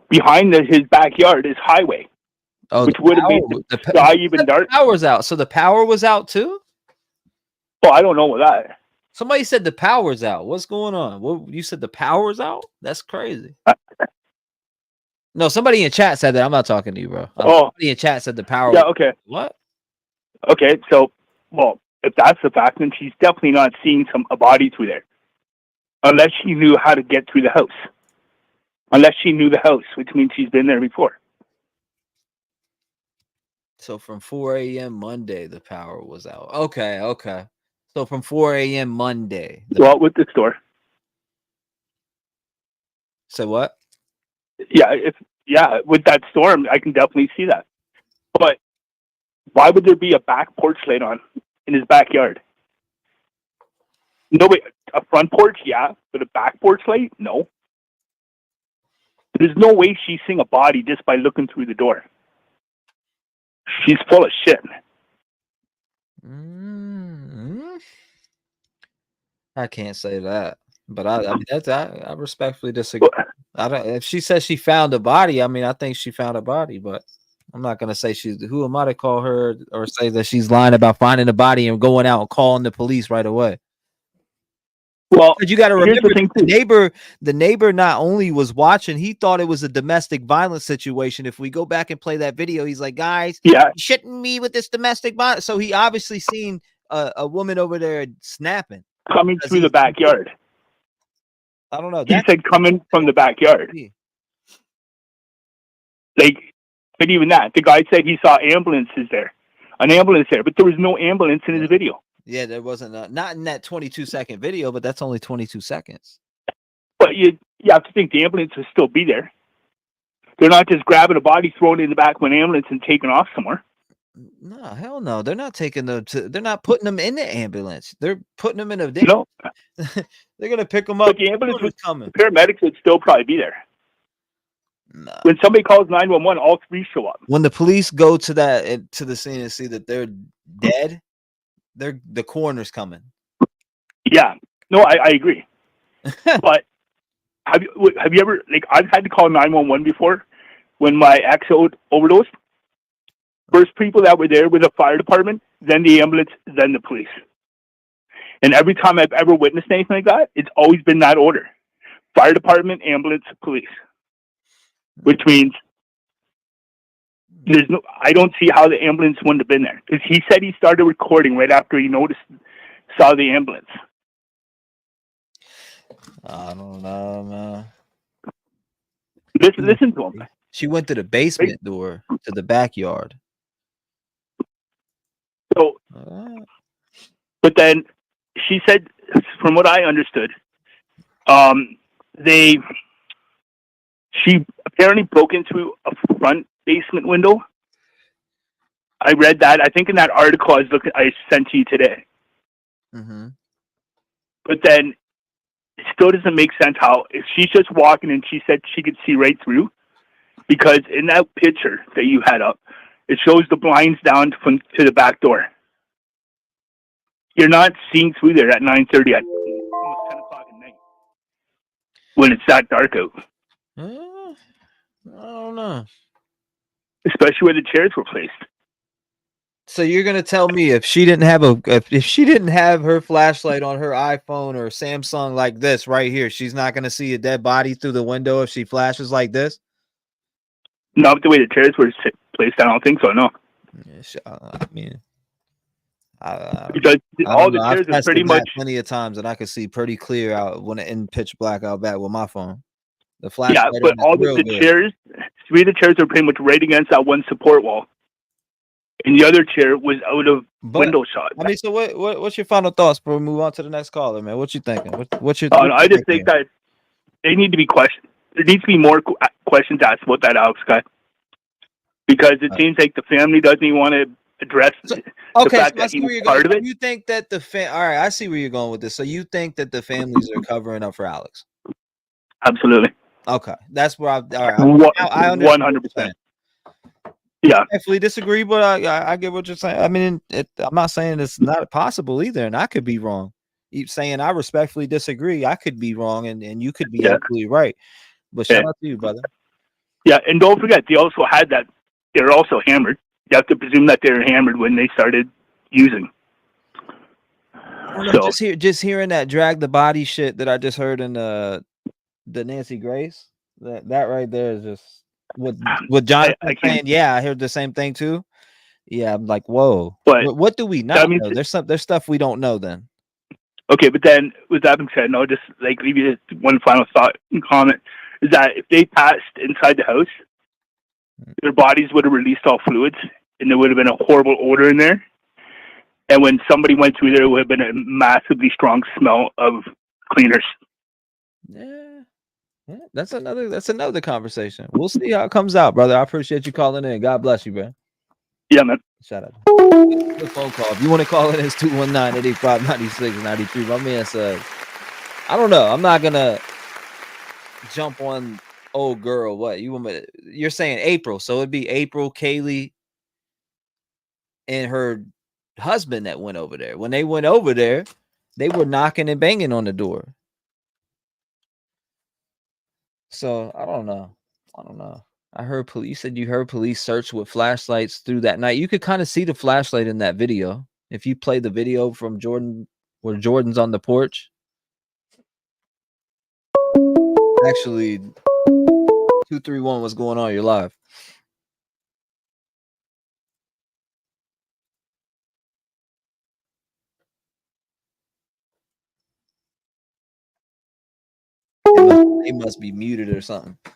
N: behind his backyard is highway, which would have made the sky even darker.
C: The power's out. So the power was out too?
N: Well, I don't know what that.
C: Somebody said the power's out. What's going on? What you said the power's out? That's crazy. No, somebody in chat said that. I'm not talking to you, bro. Somebody in chat said the power.
N: Yeah, okay.
C: What?
N: Okay, so, well, if that's the fact, then she's definitely not seeing a body through there. Unless she knew how to get through the house. Unless she knew the house, which means she's been there before.
C: So from 4 a.m. Monday, the power was out. Okay. So from 4 a.m. Monday.
N: Well, with the store.
C: So what?
N: Yeah, with that storm, I can definitely see that. But why would there be a back porch light on in his backyard? No, wait, a front porch, yeah, but a back porch light, no. There's no way she's seeing a body just by looking through the door. She's full of shit.
C: I can't say that, but I respectfully disagree. I don't. If she says she found a body, I mean, I think she found a body, but I'm not gonna say she's. Who am I to call her or say that she's lying about finding a body and going out and calling the police right away?
N: Well,
C: you got to remember the neighbor not only was watching, he thought it was a domestic violence situation. If we go back and play that video, he's like, guys, shitting me with this domestic violence. So he obviously seen a woman over there snapping.
N: Coming through the backyard.
C: I don't know.
N: He said coming from the backyard. Like, but even that, the guy said he saw an ambulance there, but there was no ambulance in his video.
C: Yeah, there wasn't. Not in that 22-second video, but that's only 22 seconds.
N: But you have to think the ambulance will still be there. They're not just grabbing a body, throwing it in the back of an ambulance, and taking off somewhere.
C: No, hell no. They're not taking them they're not putting them in the ambulance. They're putting them in a
N: No.
C: They're gonna pick them up.
N: But the ambulance was
C: coming.
N: The paramedics would still probably be there.
C: No.
N: When somebody calls 911, all three show up.
C: When the police go to the scene and see that they're dead, the coroner's coming.
N: Yeah. No, I agree. But have you ever, like, I've had to call 911 before when my ex overdosed. First people that were there were the fire department, then the ambulance, then the police. And every time I've ever witnessed anything like that, it's always been that order. Fire department, ambulance, police. Which means I don't see how the ambulance wouldn't have been there. Because he said he started recording right after he saw the ambulance.
C: I don't know, man.
N: Listen to him.
C: She went to the basement door to the backyard.
N: So, but then she said, from what I understood, she apparently broke into a front basement window. I read that. I think in that article I sent to you today.
C: Mm-hmm.
N: But then it still doesn't make sense how if she's just walking and she said she could see right through, because in that picture that you had up, it shows the blinds down to the back door. You're not seeing through there at 9:30 at almost 10 o'clock at night when it's that dark out.
C: I don't know.
N: Especially where the chairs were placed.
C: So you're gonna tell me if she didn't have if she didn't have her flashlight on her iPhone or Samsung like this right here, she's not gonna see a dead body through the window if she flashes like this?
N: Not the way the chairs were placed. I don't think so. No.
C: I mean,
N: because all the chairs are pretty much
C: plenty of times, and I could see pretty clear out when in pitch black out back with my phone. The flashlight.
N: Yeah, but all the chairs, three of the chairs are pretty much right against that one support wall, and the other chair was out of window shot.
C: I mean, so what's your final thoughts before we move on to the next caller, man? What you thinking? What's your?
N: I just think that they need to be questioned. There needs to be more questions asked about that Alex guy, because it seems like the family doesn't even want to address the fact that he was part of it.
C: You think that all right, I see where you're going with this. So you think that the families are covering up for Alex?
N: Absolutely.
C: Okay, that's where I understand.
N: 100%. Yeah,
C: I definitely disagree, but I get what you're saying. I mean, I'm not saying it's not possible either, and I could be wrong. You saying I respectfully disagree, I could be wrong, and you could be absolutely right. But shout out to you, brother.
N: Yeah, and don't forget, they also had that. They're also hammered. You have to presume that they were hammered when they started using.
C: So just hearing that drag the body shit that I just heard in the Nancy Grace, that right there is just what Jonathan saying. Yeah, I heard the same thing too. Yeah, I'm like, whoa.
N: But
C: what do we not know? There's stuff we don't know then.
N: Okay, but then with that being said, no, just like leave you one final thought and comment is that if they passed inside the house, their bodies would have released all fluids, and there would have been a horrible odor in there. And when somebody went through there, it would have been a massively strong smell of cleaners.
C: Yeah, that's another conversation. We'll see how it comes out, brother. I appreciate you calling in. God bless you, man.
N: Yeah, man.
C: Shout out. Good phone call. If you want to call in, it's 219-885-9693. My man says, I don't know. I'm not gonna jump on old girl. What you want me? You're saying April, so it'd be April, Kaylee, and her husband that went over there. When they went over there, they were knocking and banging on the door. So I don't know. I heard police. You said you heard police search with flashlights through that night. You could kind of see the flashlight in that video. If you play the video from Jordan, where Jordan's on the porch. Actually, 231, what's going on? You're live. They must be muted or something. I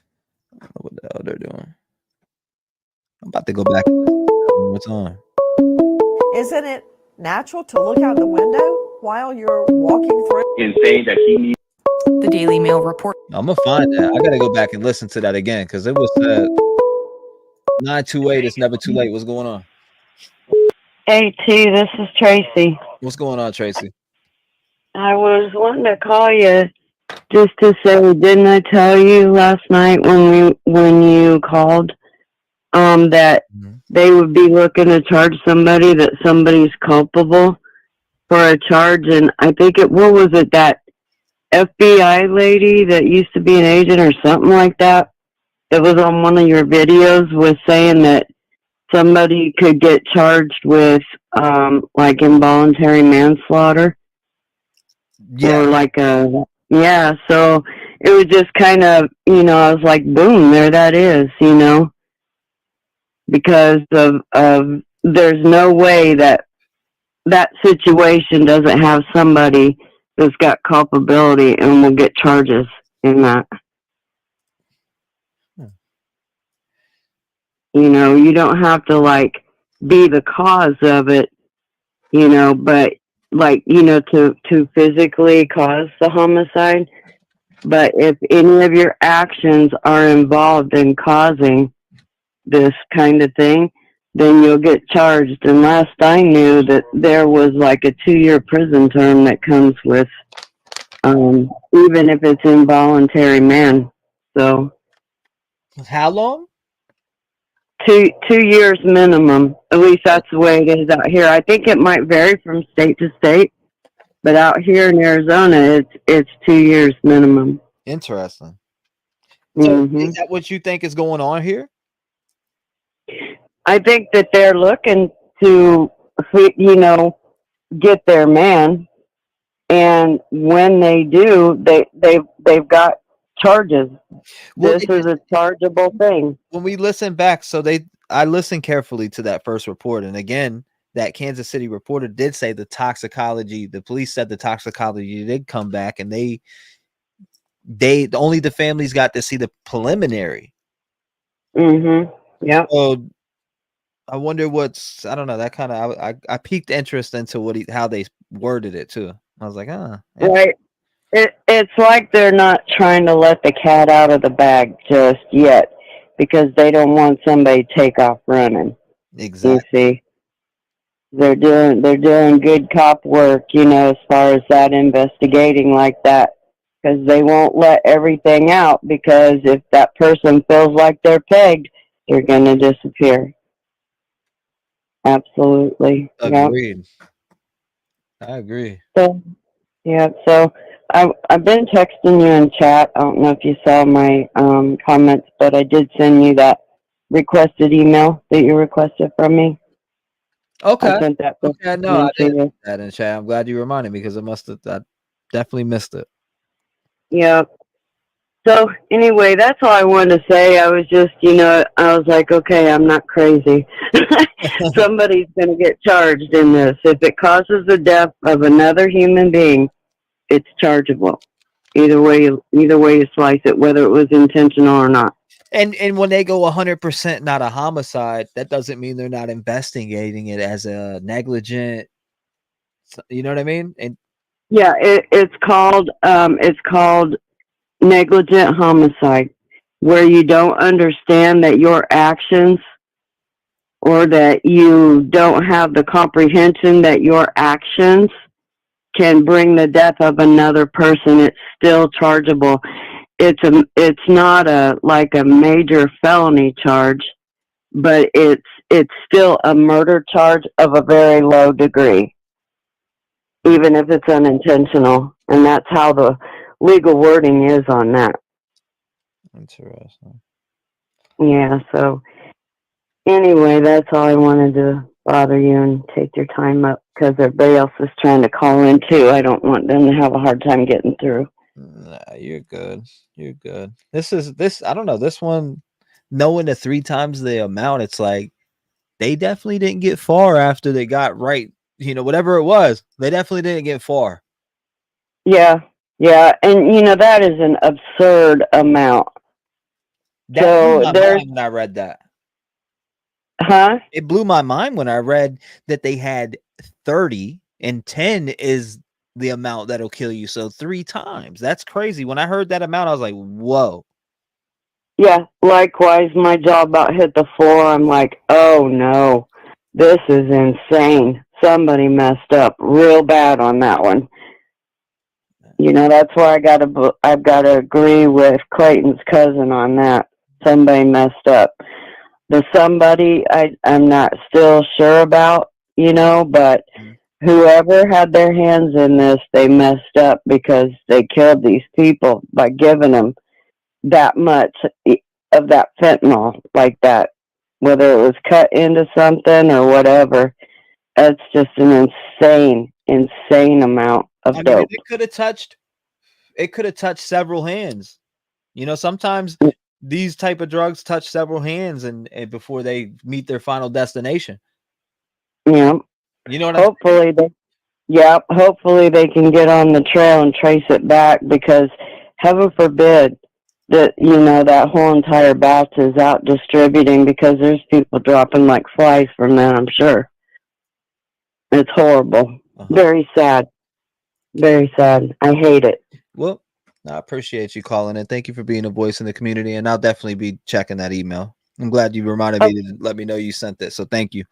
C: don't know what the hell they're doing. I'm about to go back one more time.
B: Isn't it natural to look out the window while you're walking through?
K: And saying that he needs.
X: The Daily Mail report.
C: I'm gonna find that. I gotta go back and listen to that again because it was 928. It's never too late. What's going on?
E: Hey T, this is Tracy.
C: What's going on, Tracy?
E: I was wanting to call you just to say, didn't I tell you last night when you called that they would be looking to charge somebody, that somebody's culpable for a charge? And I think what was it, that FBI lady that used to be an agent or something like that was on one of your videos was saying that somebody could get charged with like involuntary manslaughter.
C: Yeah.
E: Or like so it was just kind of, I was like, boom, there that is, because of there's no way that situation doesn't have somebody that's got culpability and will get charges in that. You don't have to like be the cause of it, but like, to physically cause the homicide. But if any of your actions are involved in causing this kind of thing, then you'll get charged. And last I knew that there was like a 2-year prison term that comes with, even if it's involuntary man. So
C: How long?
E: 2 years minimum. At least that's the way it is out here. I think it might vary from state to state, but out here in Arizona, it's 2 years minimum.
C: Interesting. So
E: Mm-hmm.
C: is that what you think is going on here?
E: I think that they're looking to, get their man, and when they do, they've got charges.
C: Well,
E: This is a chargeable thing.
C: When we listen back, I listened carefully to that first report, and again, that Kansas City reporter did say the police said the toxicology did come back, and only the families got to see the preliminary.
E: Mm-hmm. Yeah.
C: So I wonder I don't know, that kind of, I piqued interest into how they worded it too. I was like,
E: Right. It's like they're not trying to let the cat out of the bag just yet, because they don't want somebody to take off running.
C: Exactly.
E: You see, they're doing good cop work, as far as that investigating like that, because they won't let everything out, because if that person feels like they're pegged, they're going to disappear. Absolutely.
C: Agreed. I agree.
E: So, yeah, so I've been texting you in chat. I don't know if you saw my comments, but I did send you that requested email that you requested from me.
C: Okay.
E: I sent that.
C: Okay, no, I didn't put that in chat. I'm glad you reminded me, because I definitely missed it.
E: Yeah. So anyway, that's all I wanted to say. I was just, I was like, okay, I'm not crazy. Somebody's going to get charged in this. If it causes the death of another human being, it's chargeable. Either way you slice it, whether it was intentional or not.
C: And when they go 100% not a homicide, that doesn't mean they're not investigating it as a negligent. You know what I mean? And
E: yeah, it's called negligent homicide, where you don't understand that your actions, or that you don't have the comprehension that your actions can bring the death of another person. It's still chargeable. It's not a major felony charge, but it's still a murder charge of a very low degree, even if it's unintentional. And that's how the legal wording is on that.
C: Interesting.
E: Yeah, so anyway, that's all I wanted to bother you and take your time up, because everybody else is trying to call in too. I don't want them to have a hard time getting through.
C: Nah, you're good. You're good. I don't know, this one, knowing the 3 times the amount, it's like they definitely didn't get far after they got right. Whatever it was, they definitely didn't get far.
E: Yeah. And that is an absurd amount.
C: That blew my mind when I read that.
E: Huh?
C: It blew my mind when I read that they had 30, and 10 is the amount that'll kill you. So 3 times. That's crazy. When I heard that amount, I was like, whoa.
E: Yeah, likewise, my jaw about hit the floor. I'm like, oh no, this is insane. Somebody messed up real bad on that one. That's why I've got to agree with Clayton's cousin on that. Somebody messed up. The somebody I'm not still sure about, but whoever had their hands in this, they messed up, because they killed these people by giving them that much of that fentanyl like that, whether it was cut into something or whatever. That's just an insane amount of dope.
C: It could have touched several hands. Sometimes these type of drugs touch several hands and before they meet their final destination.
E: Yeah.
C: You know what
E: hopefully hopefully they can get on the trail and trace it back, because heaven forbid that that whole entire batch is out distributing, because there's people dropping like flies from that, I'm sure. It's horrible. Very sad. Very sad. I hate it.
C: Well, I appreciate you calling in. Thank you for being a voice in the community, and I'll definitely be checking that email. I'm glad you reminded me to let me know you sent it. So thank you.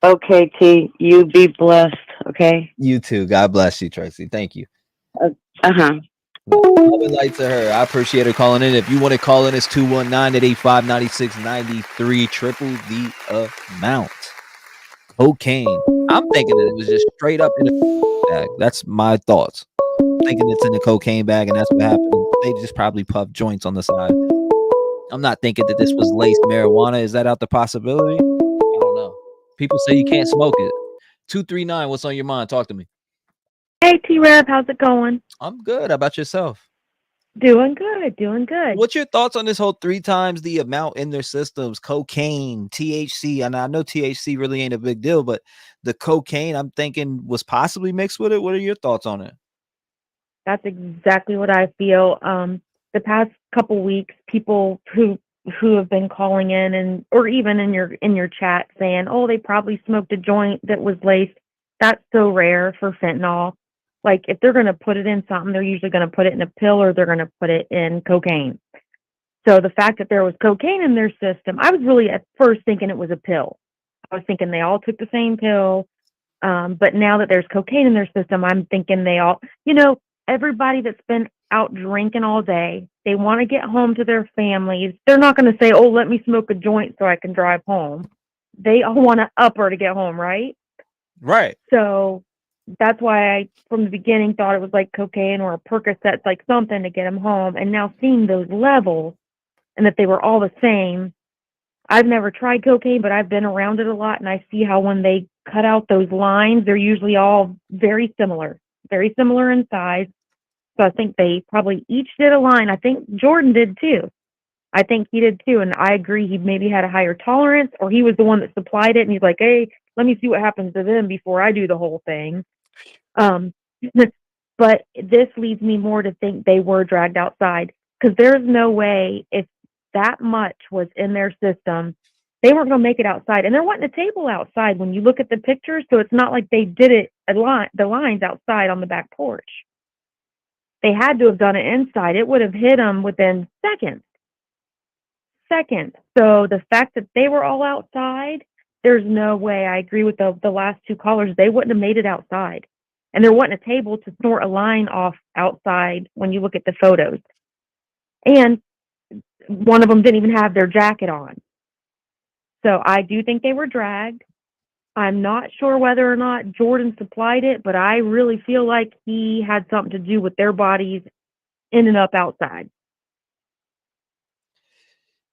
E: Okay, T. You be blessed. Okay.
C: You too. God bless you, Tracy. Thank you.
E: Uh-huh.
C: Love and light to her. I appreciate her calling in. If you want to call in, it's 219-885-9693. Triple the amount. Cocaine. I'm thinking that it was just straight up in a bag. That's my thoughts. I'm thinking it's in a cocaine bag, and that's what happened. They just probably puffed joints on the side. I'm not thinking that this was laced marijuana. Is that out the possibility? I don't know. People say you can't smoke it. 239, what's on your mind? Talk to me.
A: Hey, T-REV, how's it going?
C: I'm good. How about yourself?
A: Doing good, doing good.
C: What's your thoughts on this whole 3 times the amount in their systems? Cocaine, THC, and I know THC really ain't a big deal, but the cocaine I'm thinking was possibly mixed with it. What are your thoughts on it?
A: That's exactly what I feel. The past couple weeks, people who have been calling in and or even in your chat saying, "Oh, they probably smoked a joint that was laced." That's so rare for fentanyl. Like if they're going to put it in something, they're usually going to put it in a pill or they're going to put it in cocaine. So the fact that there was cocaine in their system, I was really at first thinking it was a pill. I was thinking they all took the same pill. But now that there's cocaine in their system, I'm thinking they all, everybody that's been out drinking all day, they want to get home to their families. They're not going to say, "Oh, let me smoke a joint so I can drive home." They all want to upper to get home, right?
C: Right.
A: So that's why I, from the beginning, thought it was like cocaine or a Percocet, like something to get them home. And now seeing those levels and that they were all the same, I've never tried cocaine, but I've been around it a lot, and I see how when they cut out those lines, they're usually all very similar in size. So I think they probably each did a line. I think Jordan did too. I think he did too, and I agree he maybe had a higher tolerance, or he was the one that supplied it, and he's like, "Hey, let me see what happens to them before I do the whole thing." Um, but this leads me more to think they were dragged outside, because there's no way if that much was in their system, they weren't going to make it outside. And there wasn't a table outside when you look at the pictures, so it's not like they did it the lines outside on the back porch. They had to have done it inside. It would have hit them within seconds. So the fact that they were all outside, there's no way. I agree with the last 2 callers. They wouldn't have made it outside. And there wasn't a table to snort a line off outside when you look at the photos. And one of them didn't even have their jacket on. So I do think they were dragged. I'm not sure whether or not Jordan supplied it, but I really feel like he had something to do with their bodies ending up outside.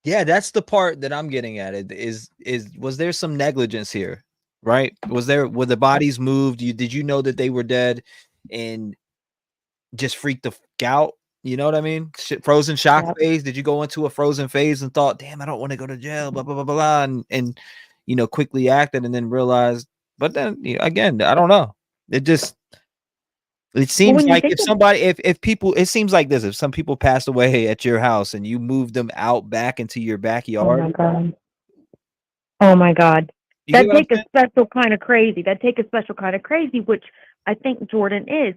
C: Yeah, that's the part that I'm getting at. It is was there some negligence here, right? Were the bodies moved? Did you know that they were dead and just freaked the out? You know what I mean? Frozen shock phase. Did you go into a frozen phase and thought, "Damn, I don't want to go to jail," blah blah blah blah, and quickly acted and then realized? But then again, I don't know. It seems like if somebody, if people, it seems like this: if some people pass away at your house and you move them out back into your backyard.
A: Oh my God. That'd take a special kind of crazy. Which I think Jordan is.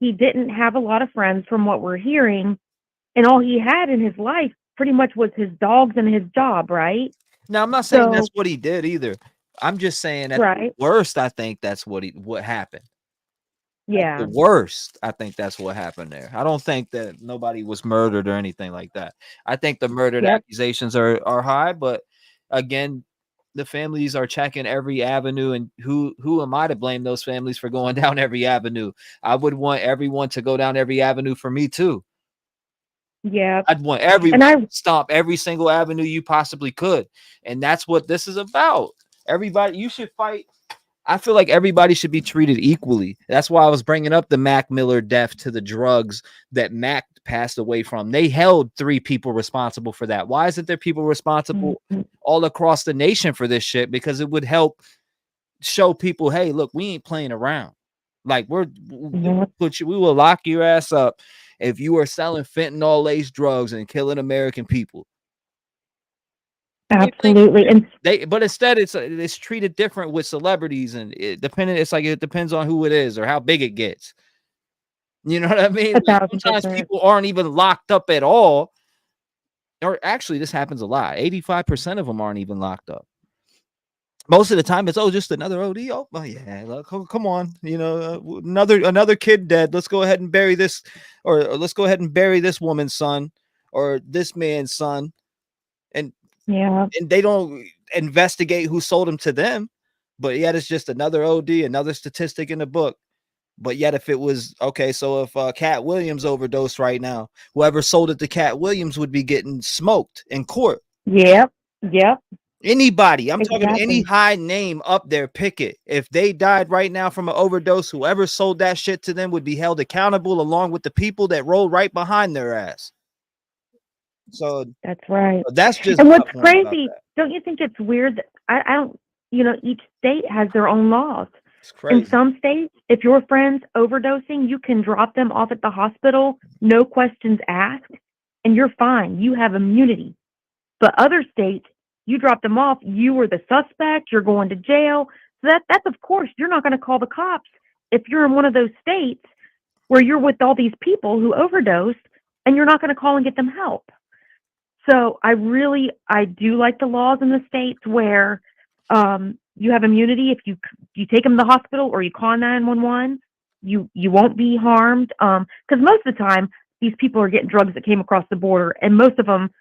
A: He didn't have a lot of friends from what we're hearing, and all he had in his life pretty much was his dogs and his job, right?
C: Now, I'm not saying that's what he did either. I'm just saying at the worst, I think that's what happened.
A: Yeah.
C: At the worst, I think that's what happened there. I don't think that nobody was murdered or anything like that. I think the murdered accusations are high, but again, the families are checking every avenue, and who am I to blame those families for going down every avenue? I would want everyone to go down every avenue for me too.
A: Yeah.
C: I'd want everyone to stomp every single avenue you possibly could. And that's what this is about. Everybody, you should fight. I feel like everybody should be treated equally. That's why I was bringing up the Mac Miller death to the drugs that Mac passed away from. They held 3 people responsible for that. Why isn't there people responsible all across the nation for this shit? Because it would help show people, hey, look, we ain't playing around. Like we will lock your ass up if you are selling fentanyl laced drugs and killing American people.
A: Absolutely. And
C: But instead it's treated different with celebrities, and it depends on who it is or how big it gets. You know what I mean? Like, sometimes
A: 1,000%.
C: people aren't even locked up at all. Or actually, this happens a lot. 85% of them aren't even locked up. Most of the time, it's just another OD. Oh yeah, look, come on, another kid dead. Let's go ahead and bury this, or let's go ahead and bury this woman's son or this man's son, and they don't investigate who sold him to them. But yet, it's just another OD, another statistic in the book. But yet, if it was so if Cat Williams overdosed right now, whoever sold it to Cat Williams would be getting smoked in court.
A: Yep.
C: Anybody, I'm talking
A: Exactly.
C: any high name up there, pick it. If they died right now from an overdose, whoever sold that shit to them would be held accountable along with the people that rolled right behind their ass. So
A: that's right.
C: That's just
A: and what's crazy. Don't you think it's weird that I don't, each state has their own laws.
C: It's crazy.
A: In some states, if your friend's overdosing, you can drop them off at the hospital, no questions asked, and you're fine. You have immunity. But other states, you drop them off, you were the suspect, you're going to jail. So that's of course, you're not going to call the cops if you're in one of those states where you're with all these people who overdosed, and you're not going to call and get them help. So I do like the laws in the states where you have immunity. If you take them to the hospital or you call 911, you won't be harmed. Because most of the time, these people are getting drugs that came across the border, and most of them,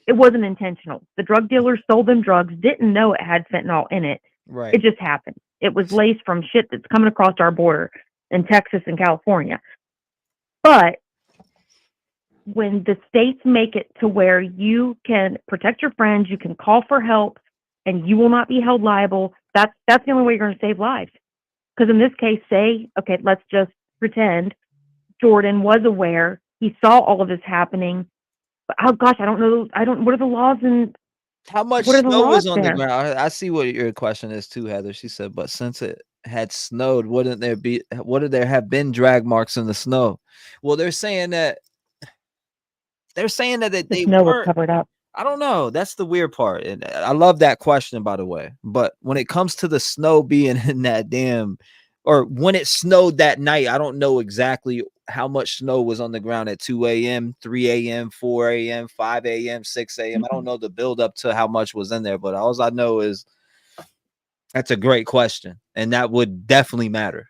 A: it wasn't intentional. The drug dealers sold them drugs, didn't know it had fentanyl in it.
C: Right.
A: It just happened. It was laced from shit that's coming across our border in Texas and California. But when the states make it to where you can protect your friends, you can call for help, and you will not be held liable, that's the only way you're going to save lives. Because in this case, let's just pretend Jordan was aware, he saw all of this happening. But oh gosh, I don't know. What are the laws and
C: how much snow is on the ground? I see what your question is too, Heather. She said, but since it had snowed, wouldn't there have been drag marks in the snow? Well, they're saying that they
A: snow was covered up.
C: I don't know. That's the weird part. And I love that question, by the way. But when it comes to the snow being in that or when it snowed that night, I don't know exactly how much snow was on the ground at 2 a.m., 3 a.m., 4 a.m., 5 a.m., 6 a.m. I don't know the build up to how much was in there, but all I know is that's a great question. And that would definitely matter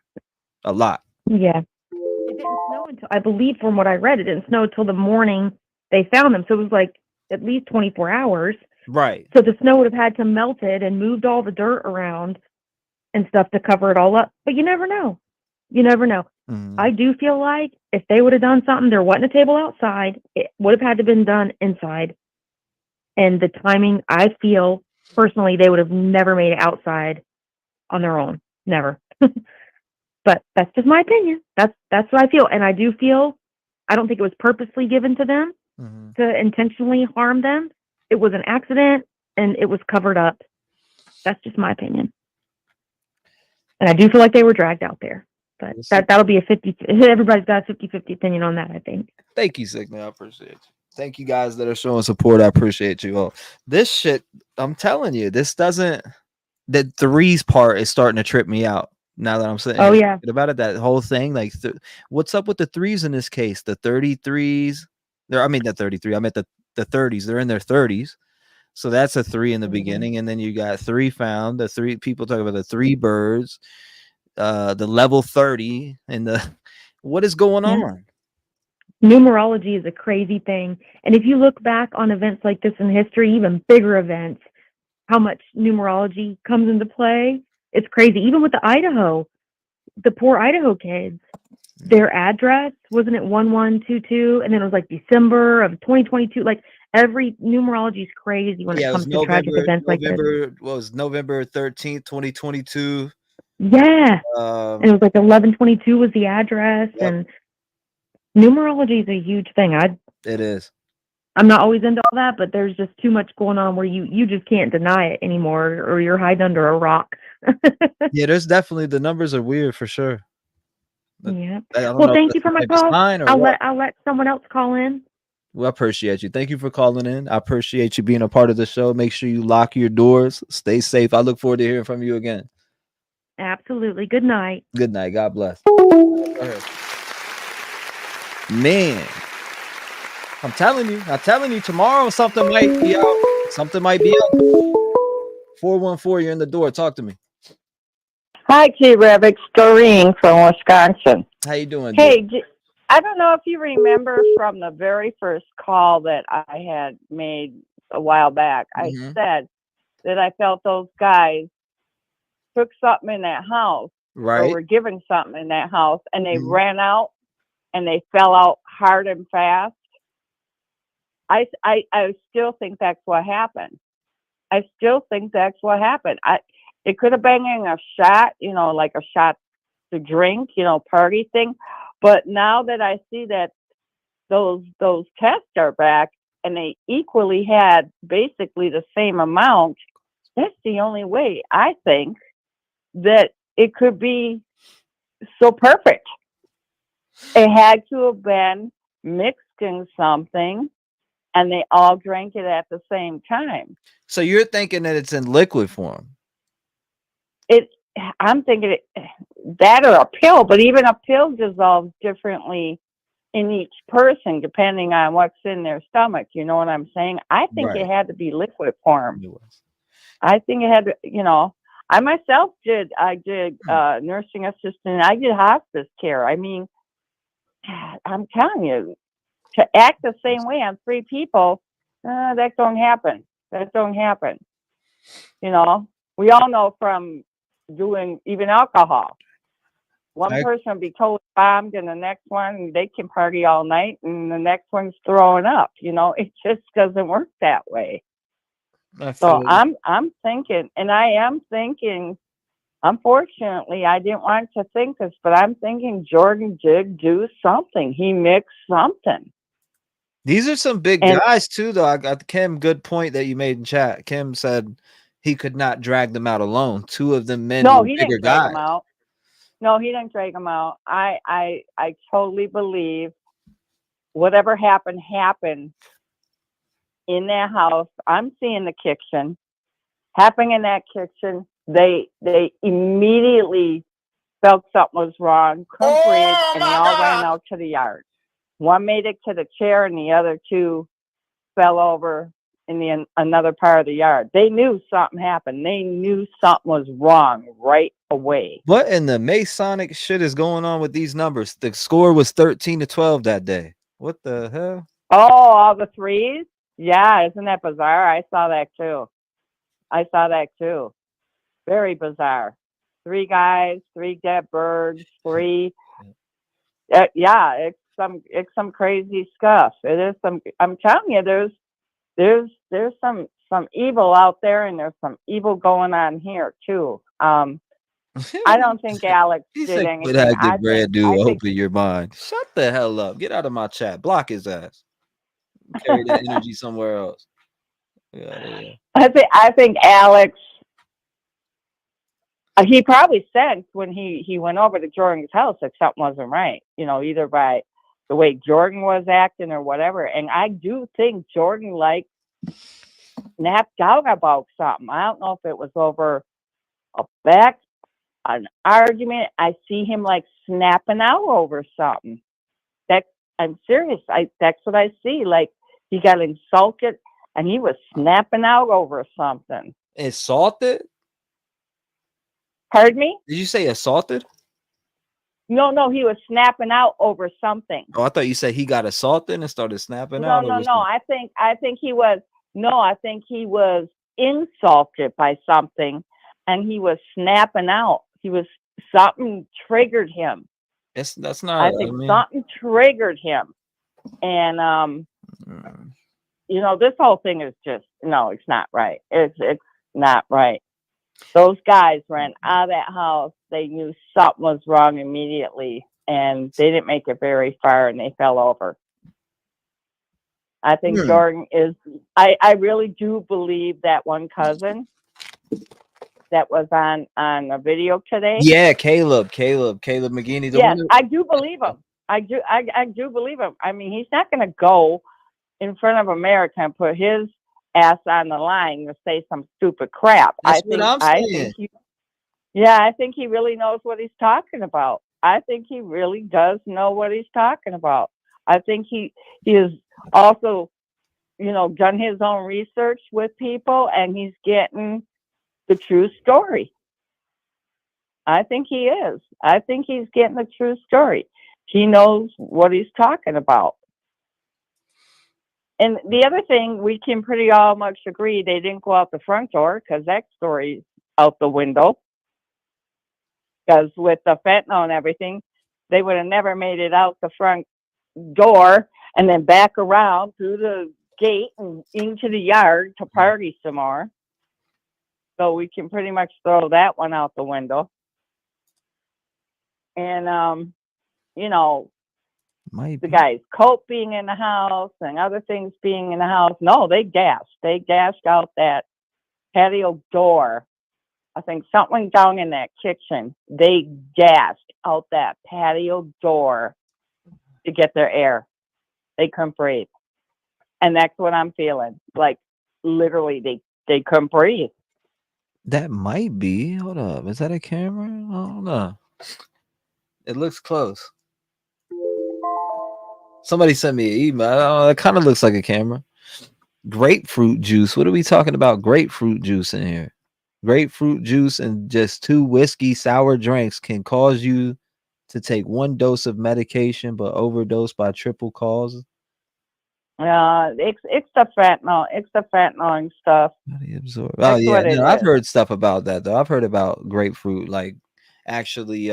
C: a lot.
A: Yeah. It didn't snow until, I believe from what I read, it didn't snow until the morning they found them. So it was like at least 24 hours.
C: Right.
A: So the snow would have had to melt it and moved all the dirt around and stuff to cover it all up. But you never know. Mm-hmm. I do feel like if they would have done something, there wasn't a table outside, it would have had to been done inside. And the timing, I feel personally, they would have never made it outside on their own. Never. But that's just my opinion. That's what I feel. And I do feel, I don't think it was purposely given to them to intentionally harm them. It was an accident and it was covered up. That's just my opinion. And I do feel like they were dragged out there. But that'll be a 50. Everybody's got a 50-50 opinion on that, I think.
C: Thank you, Sigma. I appreciate you. Thank you guys that are showing support. I appreciate you all. This shit, I'm telling you, the threes part is starting to trip me out now that I'm sitting here thinking about it. That whole thing, like, what's up with the threes in this case? The 33s. The 33. I meant the 30s. They're in their 30s. So that's a 3 in the beginning. And then you got 3 found. The 3 people talk about the 3 birds. The level 30 and what is going on?
A: Numerology is a crazy thing. And if you look back on events like this in history, even bigger events, how much numerology comes into play, it's crazy. Even with the poor Idaho kids, their address, wasn't it 1122? And then it was like December of 2022. Like every numerology is crazy when it comes to tragic events like this.
C: What was November 13th, 2022?
A: Yeah. And it was like 1122 was the address. Yep. And numerology is a huge thing.
C: It is.
A: I'm not always into all that, but there's just too much going on where you just can't deny it anymore, or you're hiding under a rock.
C: Yeah, there's definitely, the numbers are weird for sure.
A: Yeah. Well, thank you for my call. I'll let someone else call in.
C: Well, I appreciate you. Thank you for calling in. I appreciate you being a part of the show. Make sure you lock your doors. Stay safe. I look forward to hearing from you again.
A: Absolutely. Good night.
C: Good night. God bless. Go ahead. Man, I'm telling you, tomorrow something might be out. Something might be out. 414, you're in the door. Talk to me.
J: Hi, T-REV. It's Doreen from Wisconsin.
C: How you doing,
J: Hey,
C: dude?
J: I don't know if you remember from the very first call that I had made a while back. I said that I felt those guys took something in that house or
C: Right.
J: were given something in that house, and they ran out and they fell out hard and fast. I still think that's what happened. I still think that's what happened. It could have been in a shot, you know, like a shot to drink, you know, party thing. But now that I see that those tests are back and they equally had basically the same amount, that's the only way I think that it could be so perfect. It had to have been mixed in something and they all drank it at the same time.
C: So you're thinking that it's in liquid form?
J: I'm thinking that or a pill, but even a pill dissolves differently in each person depending on what's in their stomach. You know what I'm saying? I think it had to be liquid form. I think it had to, you know, I myself did nursing assistant. I did hospice care. I mean, I'm telling you, to act the same way on 3 people, that don't happen. That don't happen. You know, we all know from doing even alcohol. One person will be totally bombed and the next one, they can party all night and the next one's throwing up. You know, it just doesn't work that way. So I'm thinking, and I am thinking, unfortunately, I didn't want to think this, but I'm thinking Jordan did do something. He mixed something.
C: These are some big guys too, though. I got Kim, good point that you made in chat. Kim said he could not drag them out alone. 2 of them men were
J: he
C: bigger
J: didn't drag
C: guys.
J: them out. No, he didn't drag them out. I totally believe whatever happened in that house. I'm seeing the kitchen happening in that kitchen. They immediately felt something was wrong, couldn't breathe, and they all ran out to the yard. One made it to the chair, and the other 2 fell over in another part of the yard. They knew something happened. They knew something was wrong right away.
C: What in the Masonic shit is going on with these numbers? The score was 13-12 that day. What the hell?
J: Oh, all the 3s? Yeah, isn't that bizarre? I saw that too. Very bizarre. 3 guys, 3 dead birds, 3. Yeah, it's some crazy stuff. It is some. I'm telling you, there's some evil out there, and there's some evil going on here too. I don't think Alex did anything.
C: I hope in your mind. Shut the hell up. Get out of my chat. Block his ass. Carry that energy somewhere else. Yeah.
J: I think Alex. He probably sensed when he went over to Jordan's house that something wasn't right. You know, either by the way Jordan was acting or whatever. And I do think Jordan snapped out about something. I don't know if it was over an argument. I see him snapping out over something. I'm serious. That's what I see. Like he got insulted and he was snapping out over something.
C: Assaulted?
J: Pardon me?
C: Did you say assaulted?
J: No, he was snapping out over something.
C: Oh, I thought you said he got assaulted and started snapping out.
J: No. I think he was. No, I think he was insulted by something, and he was snapping out. Something triggered him.
C: That's not.
J: I think something triggered him, and this whole thing is just it's not right. It's not right. Those guys ran out of that house. They knew something was wrong immediately, and they didn't make it very far, and they fell over. I think Jordan is. I really do believe that one cousin that was on a video today.
C: Yeah, Caleb McGinney.
J: Yes, I do believe him. I do believe him. I mean, he's not going to go in front of America and put his ass on the line to say some stupid crap.
C: That's what I'm
J: I
C: saying.
J: think he, yeah, I think he really knows what he's talking about. I think he really does know what he's talking about. I think he is also, you know, done his own research with people, and he's getting the true story. I think he is. I think he's getting the true story. He knows what he's talking about. And the other thing, we can pretty all much agree they didn't go out the front door, because that story's out the window. Because with the fentanyl and everything, they would have never made it out the front door and then back around through the gate and into the yard to party some more. So we can pretty much throw that one out the window. And, you know, the guy's coat being in the house and other things being in the house. No, they gassed. They gassed out that patio door. I think something down in that kitchen. They gassed out that patio door to get their air. They couldn't breathe. And that's what I'm feeling. Like, literally, they couldn't breathe.
C: That might be. Hold up. Is that a camera? I don't know. It looks close. Somebody sent me an email. I don't know, it kind of looks like a camera. Grapefruit juice. What are we talking about? Grapefruit juice in here. Grapefruit juice and just 2 whiskey sour drinks can cause you to take 1 dose of medication, but overdose by triple causes.
J: It's the fentanyl. It's the fentanyl and stuff.
C: Oh
J: That's
C: yeah,
J: what it
C: no, I've
J: is.
C: heard stuff about that though. I've heard about grapefruit like actually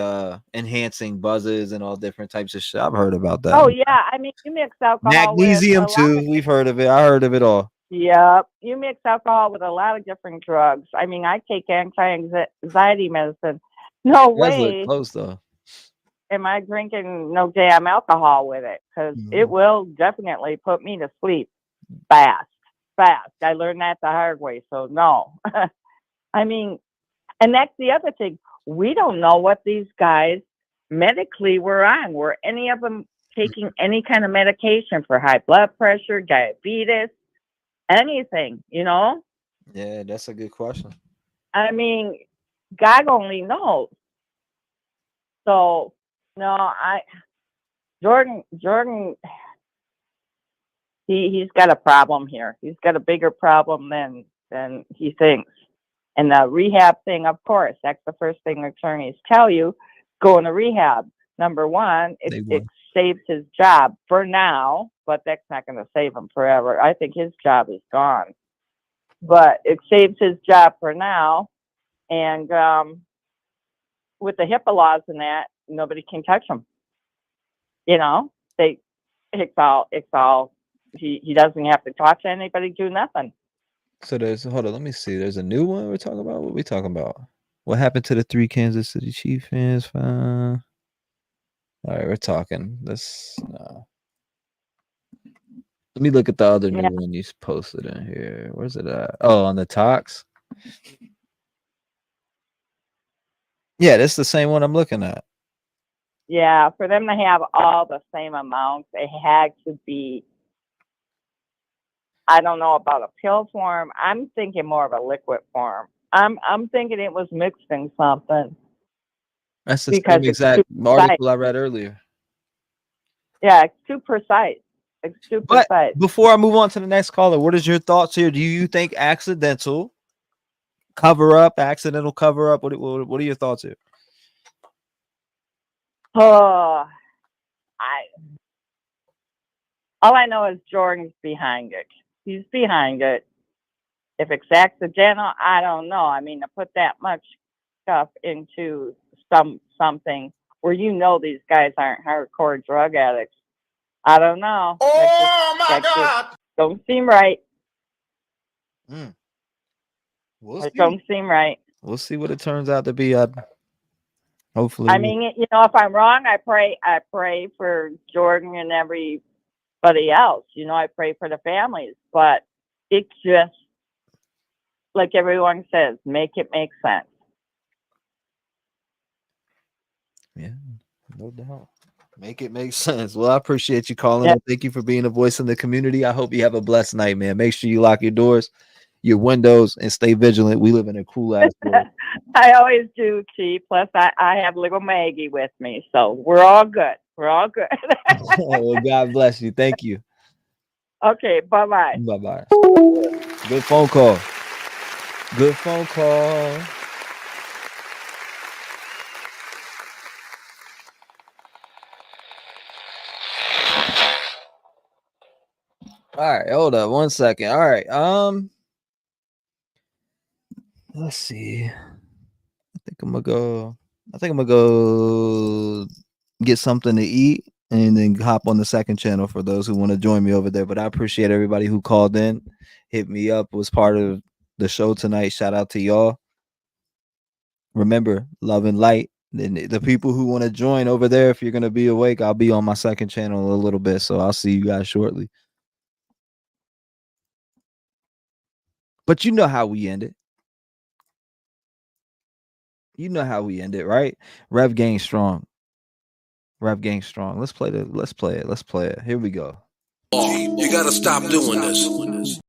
C: enhancing buzzes and all different types of shit. I've heard about that.
J: Oh yeah, I mean, you mix alcohol with
C: Magnesium
J: a lot
C: too.
J: of.
C: We've heard of it. I heard of it all.
J: Yep, you mix alcohol with a lot of different drugs. I mean, I take anti-anxiety medicine. No
C: It does look
J: way
C: close though.
J: am I drinking no damn alcohol with it, because it will definitely put me to sleep fast. I learned that the hard way, so no. I mean, and that's the other thing. We don't know what these guys medically were on. Were any of them taking any kind of medication for high blood pressure, diabetes, anything, you know?
C: Yeah, that's a good question.
J: I mean, God only knows. So, no, Jordan, he's got a problem here. He's got a bigger problem than he thinks. And the rehab thing, of course, that's the first thing attorneys tell you. Go into rehab. Number one, it saves his job for now, but that's not going to save him forever. I think his job is gone. But it saves his job for now. And with the HIPAA laws and that, nobody can touch him. You know, it's all, he doesn't have to talk to anybody, do nothing.
C: So hold on, let me see. There's a new one we're talking about. What we talking about? What happened to the 3 Kansas City Chiefs fans? All right, we're talking. Let me look at the other new one you posted in here. Where's it at? Oh, on the Tox. Yeah, that's the same one I'm looking at.
J: Yeah, for them to have all the same amounts, it had to be, I don't know about a pill form. I'm thinking more of a liquid form. I'm thinking it was mixed in something.
C: That's the same exact article I read earlier.
J: Yeah, it's too precise. It's too precise.
C: Before I move on to the next caller, what is your thoughts here? Do you think accidental cover up? What are your thoughts here?
J: Oh, all I know is Jordan's behind it. He's behind it. If it's accidental, I don't know. I mean, to put that much stuff into something where you know these guys aren't hardcore drug addicts, I don't know.
S: Oh my God!
J: Don't seem right.
C: We'll
J: It don't seem right.
C: We'll see what it turns out to be. Hopefully.
J: I mean, you know, if I'm wrong, I pray for Jordan and everybody else. You know, I pray for the families. But it just, like everyone says, make it make sense.
C: Yeah, no doubt. Make it make sense. Well, I appreciate you calling.
J: Yeah.
C: And thank you for being a voice in the community. I hope you have a blessed night, man. Make sure you lock your doors, your windows, and stay vigilant. We live in a cool ass world.
J: I always do, Chief. Plus, I have little Maggie with me, so we're all good. We're all good.
C: Well, God bless you. Thank you.
J: Okay, bye-bye.
C: Bye-bye. Good phone call. Good phone call. All right, hold up 1 second. All right. Let's see. I think I'm gonna go get something to eat and then hop on the second channel for those who want to join me over there. But I appreciate everybody who called in, hit me up, was part of the show tonight. Shout out to y'all. Remember, love and light. And the people who want to join over there, if you're gonna be awake, I'll be on my second channel a little bit. So I'll see you guys shortly. But you know how we end it. You know how we end it, right? Rev Gang Strong. Rev Gang Strong. Let's play it. Here we go.
L: You gotta stop doing this.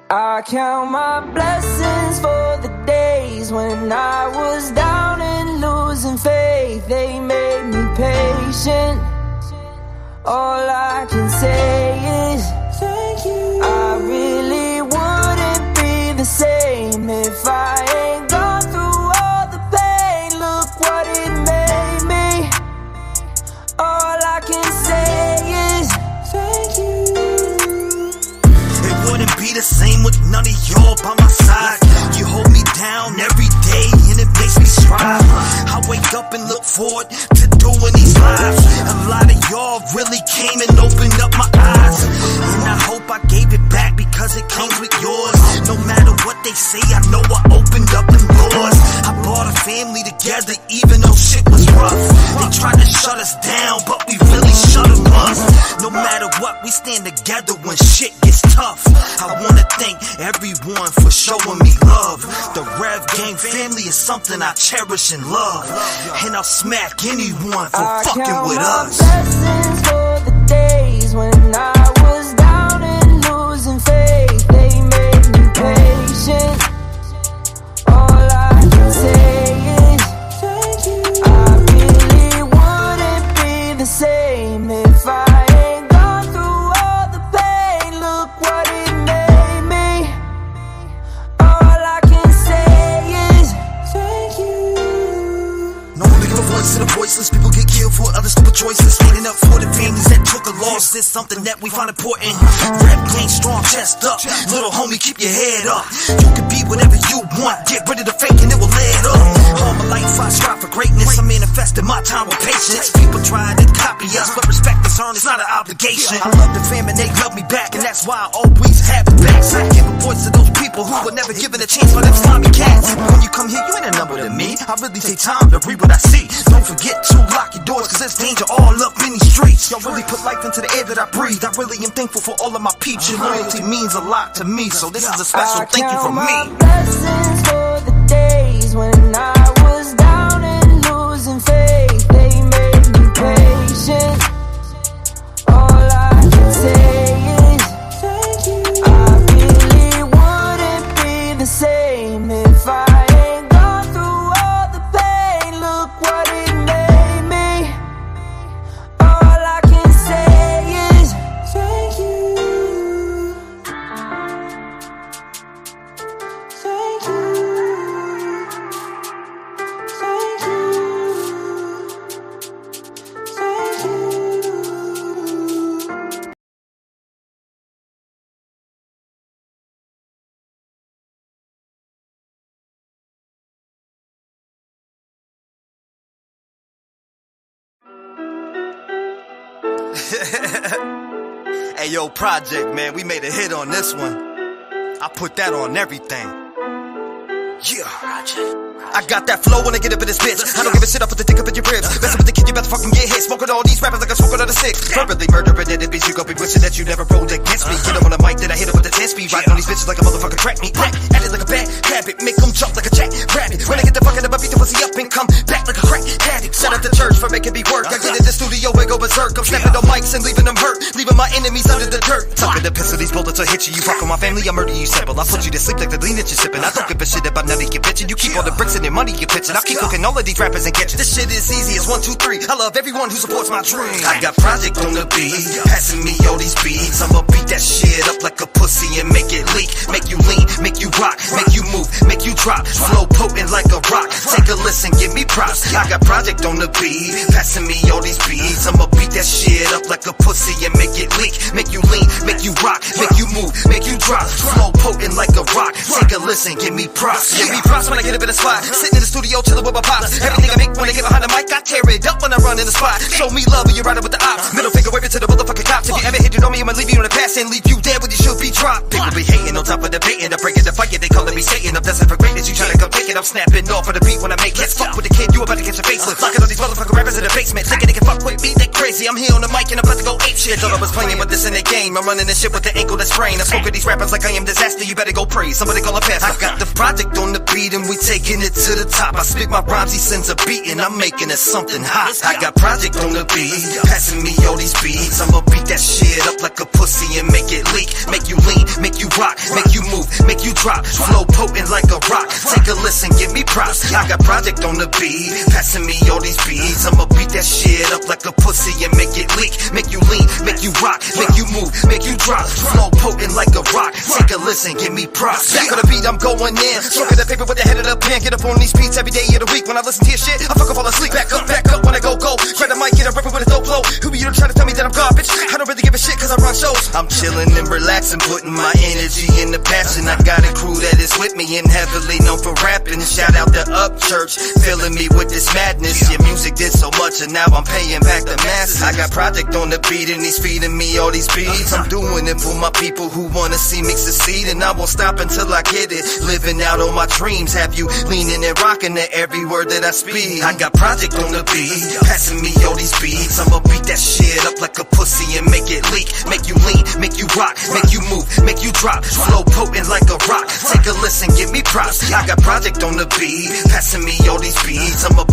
P: I count my blessings for the days when I was down and losing faith. They made me patient. All I can say is thank you. I really wouldn't be the same if I ain't gone through all the pain. Look what it made me. All I can say is thank you.
R: It wouldn't be the same with none of y'all by my side. You hold me down every day and it makes me strive. I wake up and look forward to doing these lives. A lot of y'all really came and opened up my eyes, and I hope I gave it back because it comes with yours. No matter what they say, I know I opened up them doors. I brought a family together even though shit was rough. They tried to shut us down, but we really shut them up. No matter what, we stand together when shit gets tough. I wanna thank everyone for showing me love. The Rev Gang family is something I cherish and love, and I'll smack anyone for fucking with us.
P: Blessings for the days when I was down and losing faith. They made me patient. All I can say is thank you. I really wouldn't be the same if I ain't gone through all the pain. Look what it made me. All I can say is thank you.
R: No one making a voice to the voiceless. People get killed for other stupid choices. Standing up for the families that took a loss is something that we find important. Rap Gang Strong, chest up. Little homie, keep your head up. You can be whatever you want. Get rid of the fake and it will let up. All my life I strive for greatness. I manifested my time with patience. People try to copy us, but respect is earned. It's not an obligation. I love the fam and they love me back, and that's why I always have it back. So I give a voice to those people who were never given a chance for them slimy cats. When you come here, you ain't a number to me. I really take time to read what I see. Don't forget to lock your doors, cause there's danger all up in these streets. Y'all really put life into the air that I breathe. I really am thankful for all of my peeps. Your loyalty means a lot to me, so this is a special thank you from me.
P: Blessings for the days when I was down and losing faith. They made me patient. All I can say is thank you. I really wouldn't be the same if I ain't gone through all the pain. Look what it made me. All I can say is thank you. Thank you. Thank you. Thank you.
R: Hey yo, Project, man, we made a hit on this one. I put that on everything. Yeah. I got that flow when I get up in this bitch. I don't give a shit, I put the dick up in your ribs. Messing with the kid, you better fucking get hit. Smoking all these rappers like I'm smoking on the six. Verbally murdering enemies, you gon' be wishing that you never rolled against me. Get up on the mic, then I hit him with the 10 speed. Riding on these bitches like a motherfucking track meet. At it like a bad habit, make them jump like a jack rabbit. When I get the fucking up, I beat the pussy up and come back like a crack addict. Shout out to church for making me work. I get in the studio and go berserk. I'm snapping on mics and leaving them hurt, leaving my enemies under the dirt. Tucking the pistol, these bullets will hit you. You fuck with my family, I murder you simple. I put you to sleep like the lean that you're sipping. I don't give a shit about none of your bitching. You keep all the bricks and your money you're pitching. I keep cooking all of these rappers and catching. This shit is easy as 1, 2, 3. I love everyone who supports my dream. I got Project on the beat, passing me all these beats. I'ma beat that shit up like a pussy and make it leak. Make you lean, make you rock, make you move, make you drop. Flow potent like a rock. Take a listen, give me props. I got Project on the beat, passing me all these beats. I'ma beat that shit up like a pussy and make it leak. Make you lean, make you rock, make you move, make you drop. Flow potent like a rock. Take a listen, give me props. Give me props when I get up in the spot. Sitting in the studio chilling with my pops. Everything I make when I get behind the mic, I tear it up when I run in the spot. Show me love when you're riding with the ops. Middle finger waving to the motherfucking cops. If you ever hit it on me, I'ma leave you in the past and leave you dead when you should be dropped. People be hating on top of debating. I'm breaking the fight, they calling me Satan. I'm destined for greatness. You tryna come take it, I'm snapping off of the beat when I make hits. Fuck with the kid, you about to get your facelift. Locking all these motherfucking rappers in the basement. Thinking they can fuck with me, they crazy. I'm here on the mic and I'm about to go ape shit. Thought I was playing with this in the game. I'm running this shit with the ankle that's sprained. I'm smoking these rappers like I am disaster. You better go pray. Somebody call a pastor. I got the Project on the beat and we taking it to the top. I spit my rhymes, he sends a beat and I'm making it something hot. I got Project on the beat, passing me all these beats. I'ma beat that shit up like a pussy and make it leak. Make you lean, make you rock, make you move, make you drop. Flow potent like a rock. Take a listen, give me props. I got Project on the beat, passing me all these beats. I'ma beat that shit up like a pussy and make it leak. Make you lean, make you rock, make you move, make you drop. Flow potent like a rock. Take a listen, give me props. Back on the beat, I'm going in. Stroking the paper with the head of the pen. Get up on these beats every day of the week. When I listen to your shit, I fucking fall asleep. Back up when I go. Grab the mic, get a rapper with a dope flow. Who be you to try to tell me that I'm garbage? I don't really give a shit cause I run shows. I'm chilling and relaxing, putting my energy in the passion. I got a crew that is with me and heavily known for rapping. Shout out to Up Church, filling me with this madness. Your music did so much and now I'm paying back the masses. I got Project on the beat and he's feeding me all these beats. I'm doing it for my people who wanna see me succeed, and I won't stop until I get it. Living out on my dreams, have you leaning and rocking to every word that I speak. I got Project on the beat, passing me all these beats. I'ma beat that shit up like a pussy and make it leak. Make you lean, make you rock, make you move, make you drop. Flow potent like a rock. Take a listen, give me props. I got Project on the beat, passing me all these beats. I'ma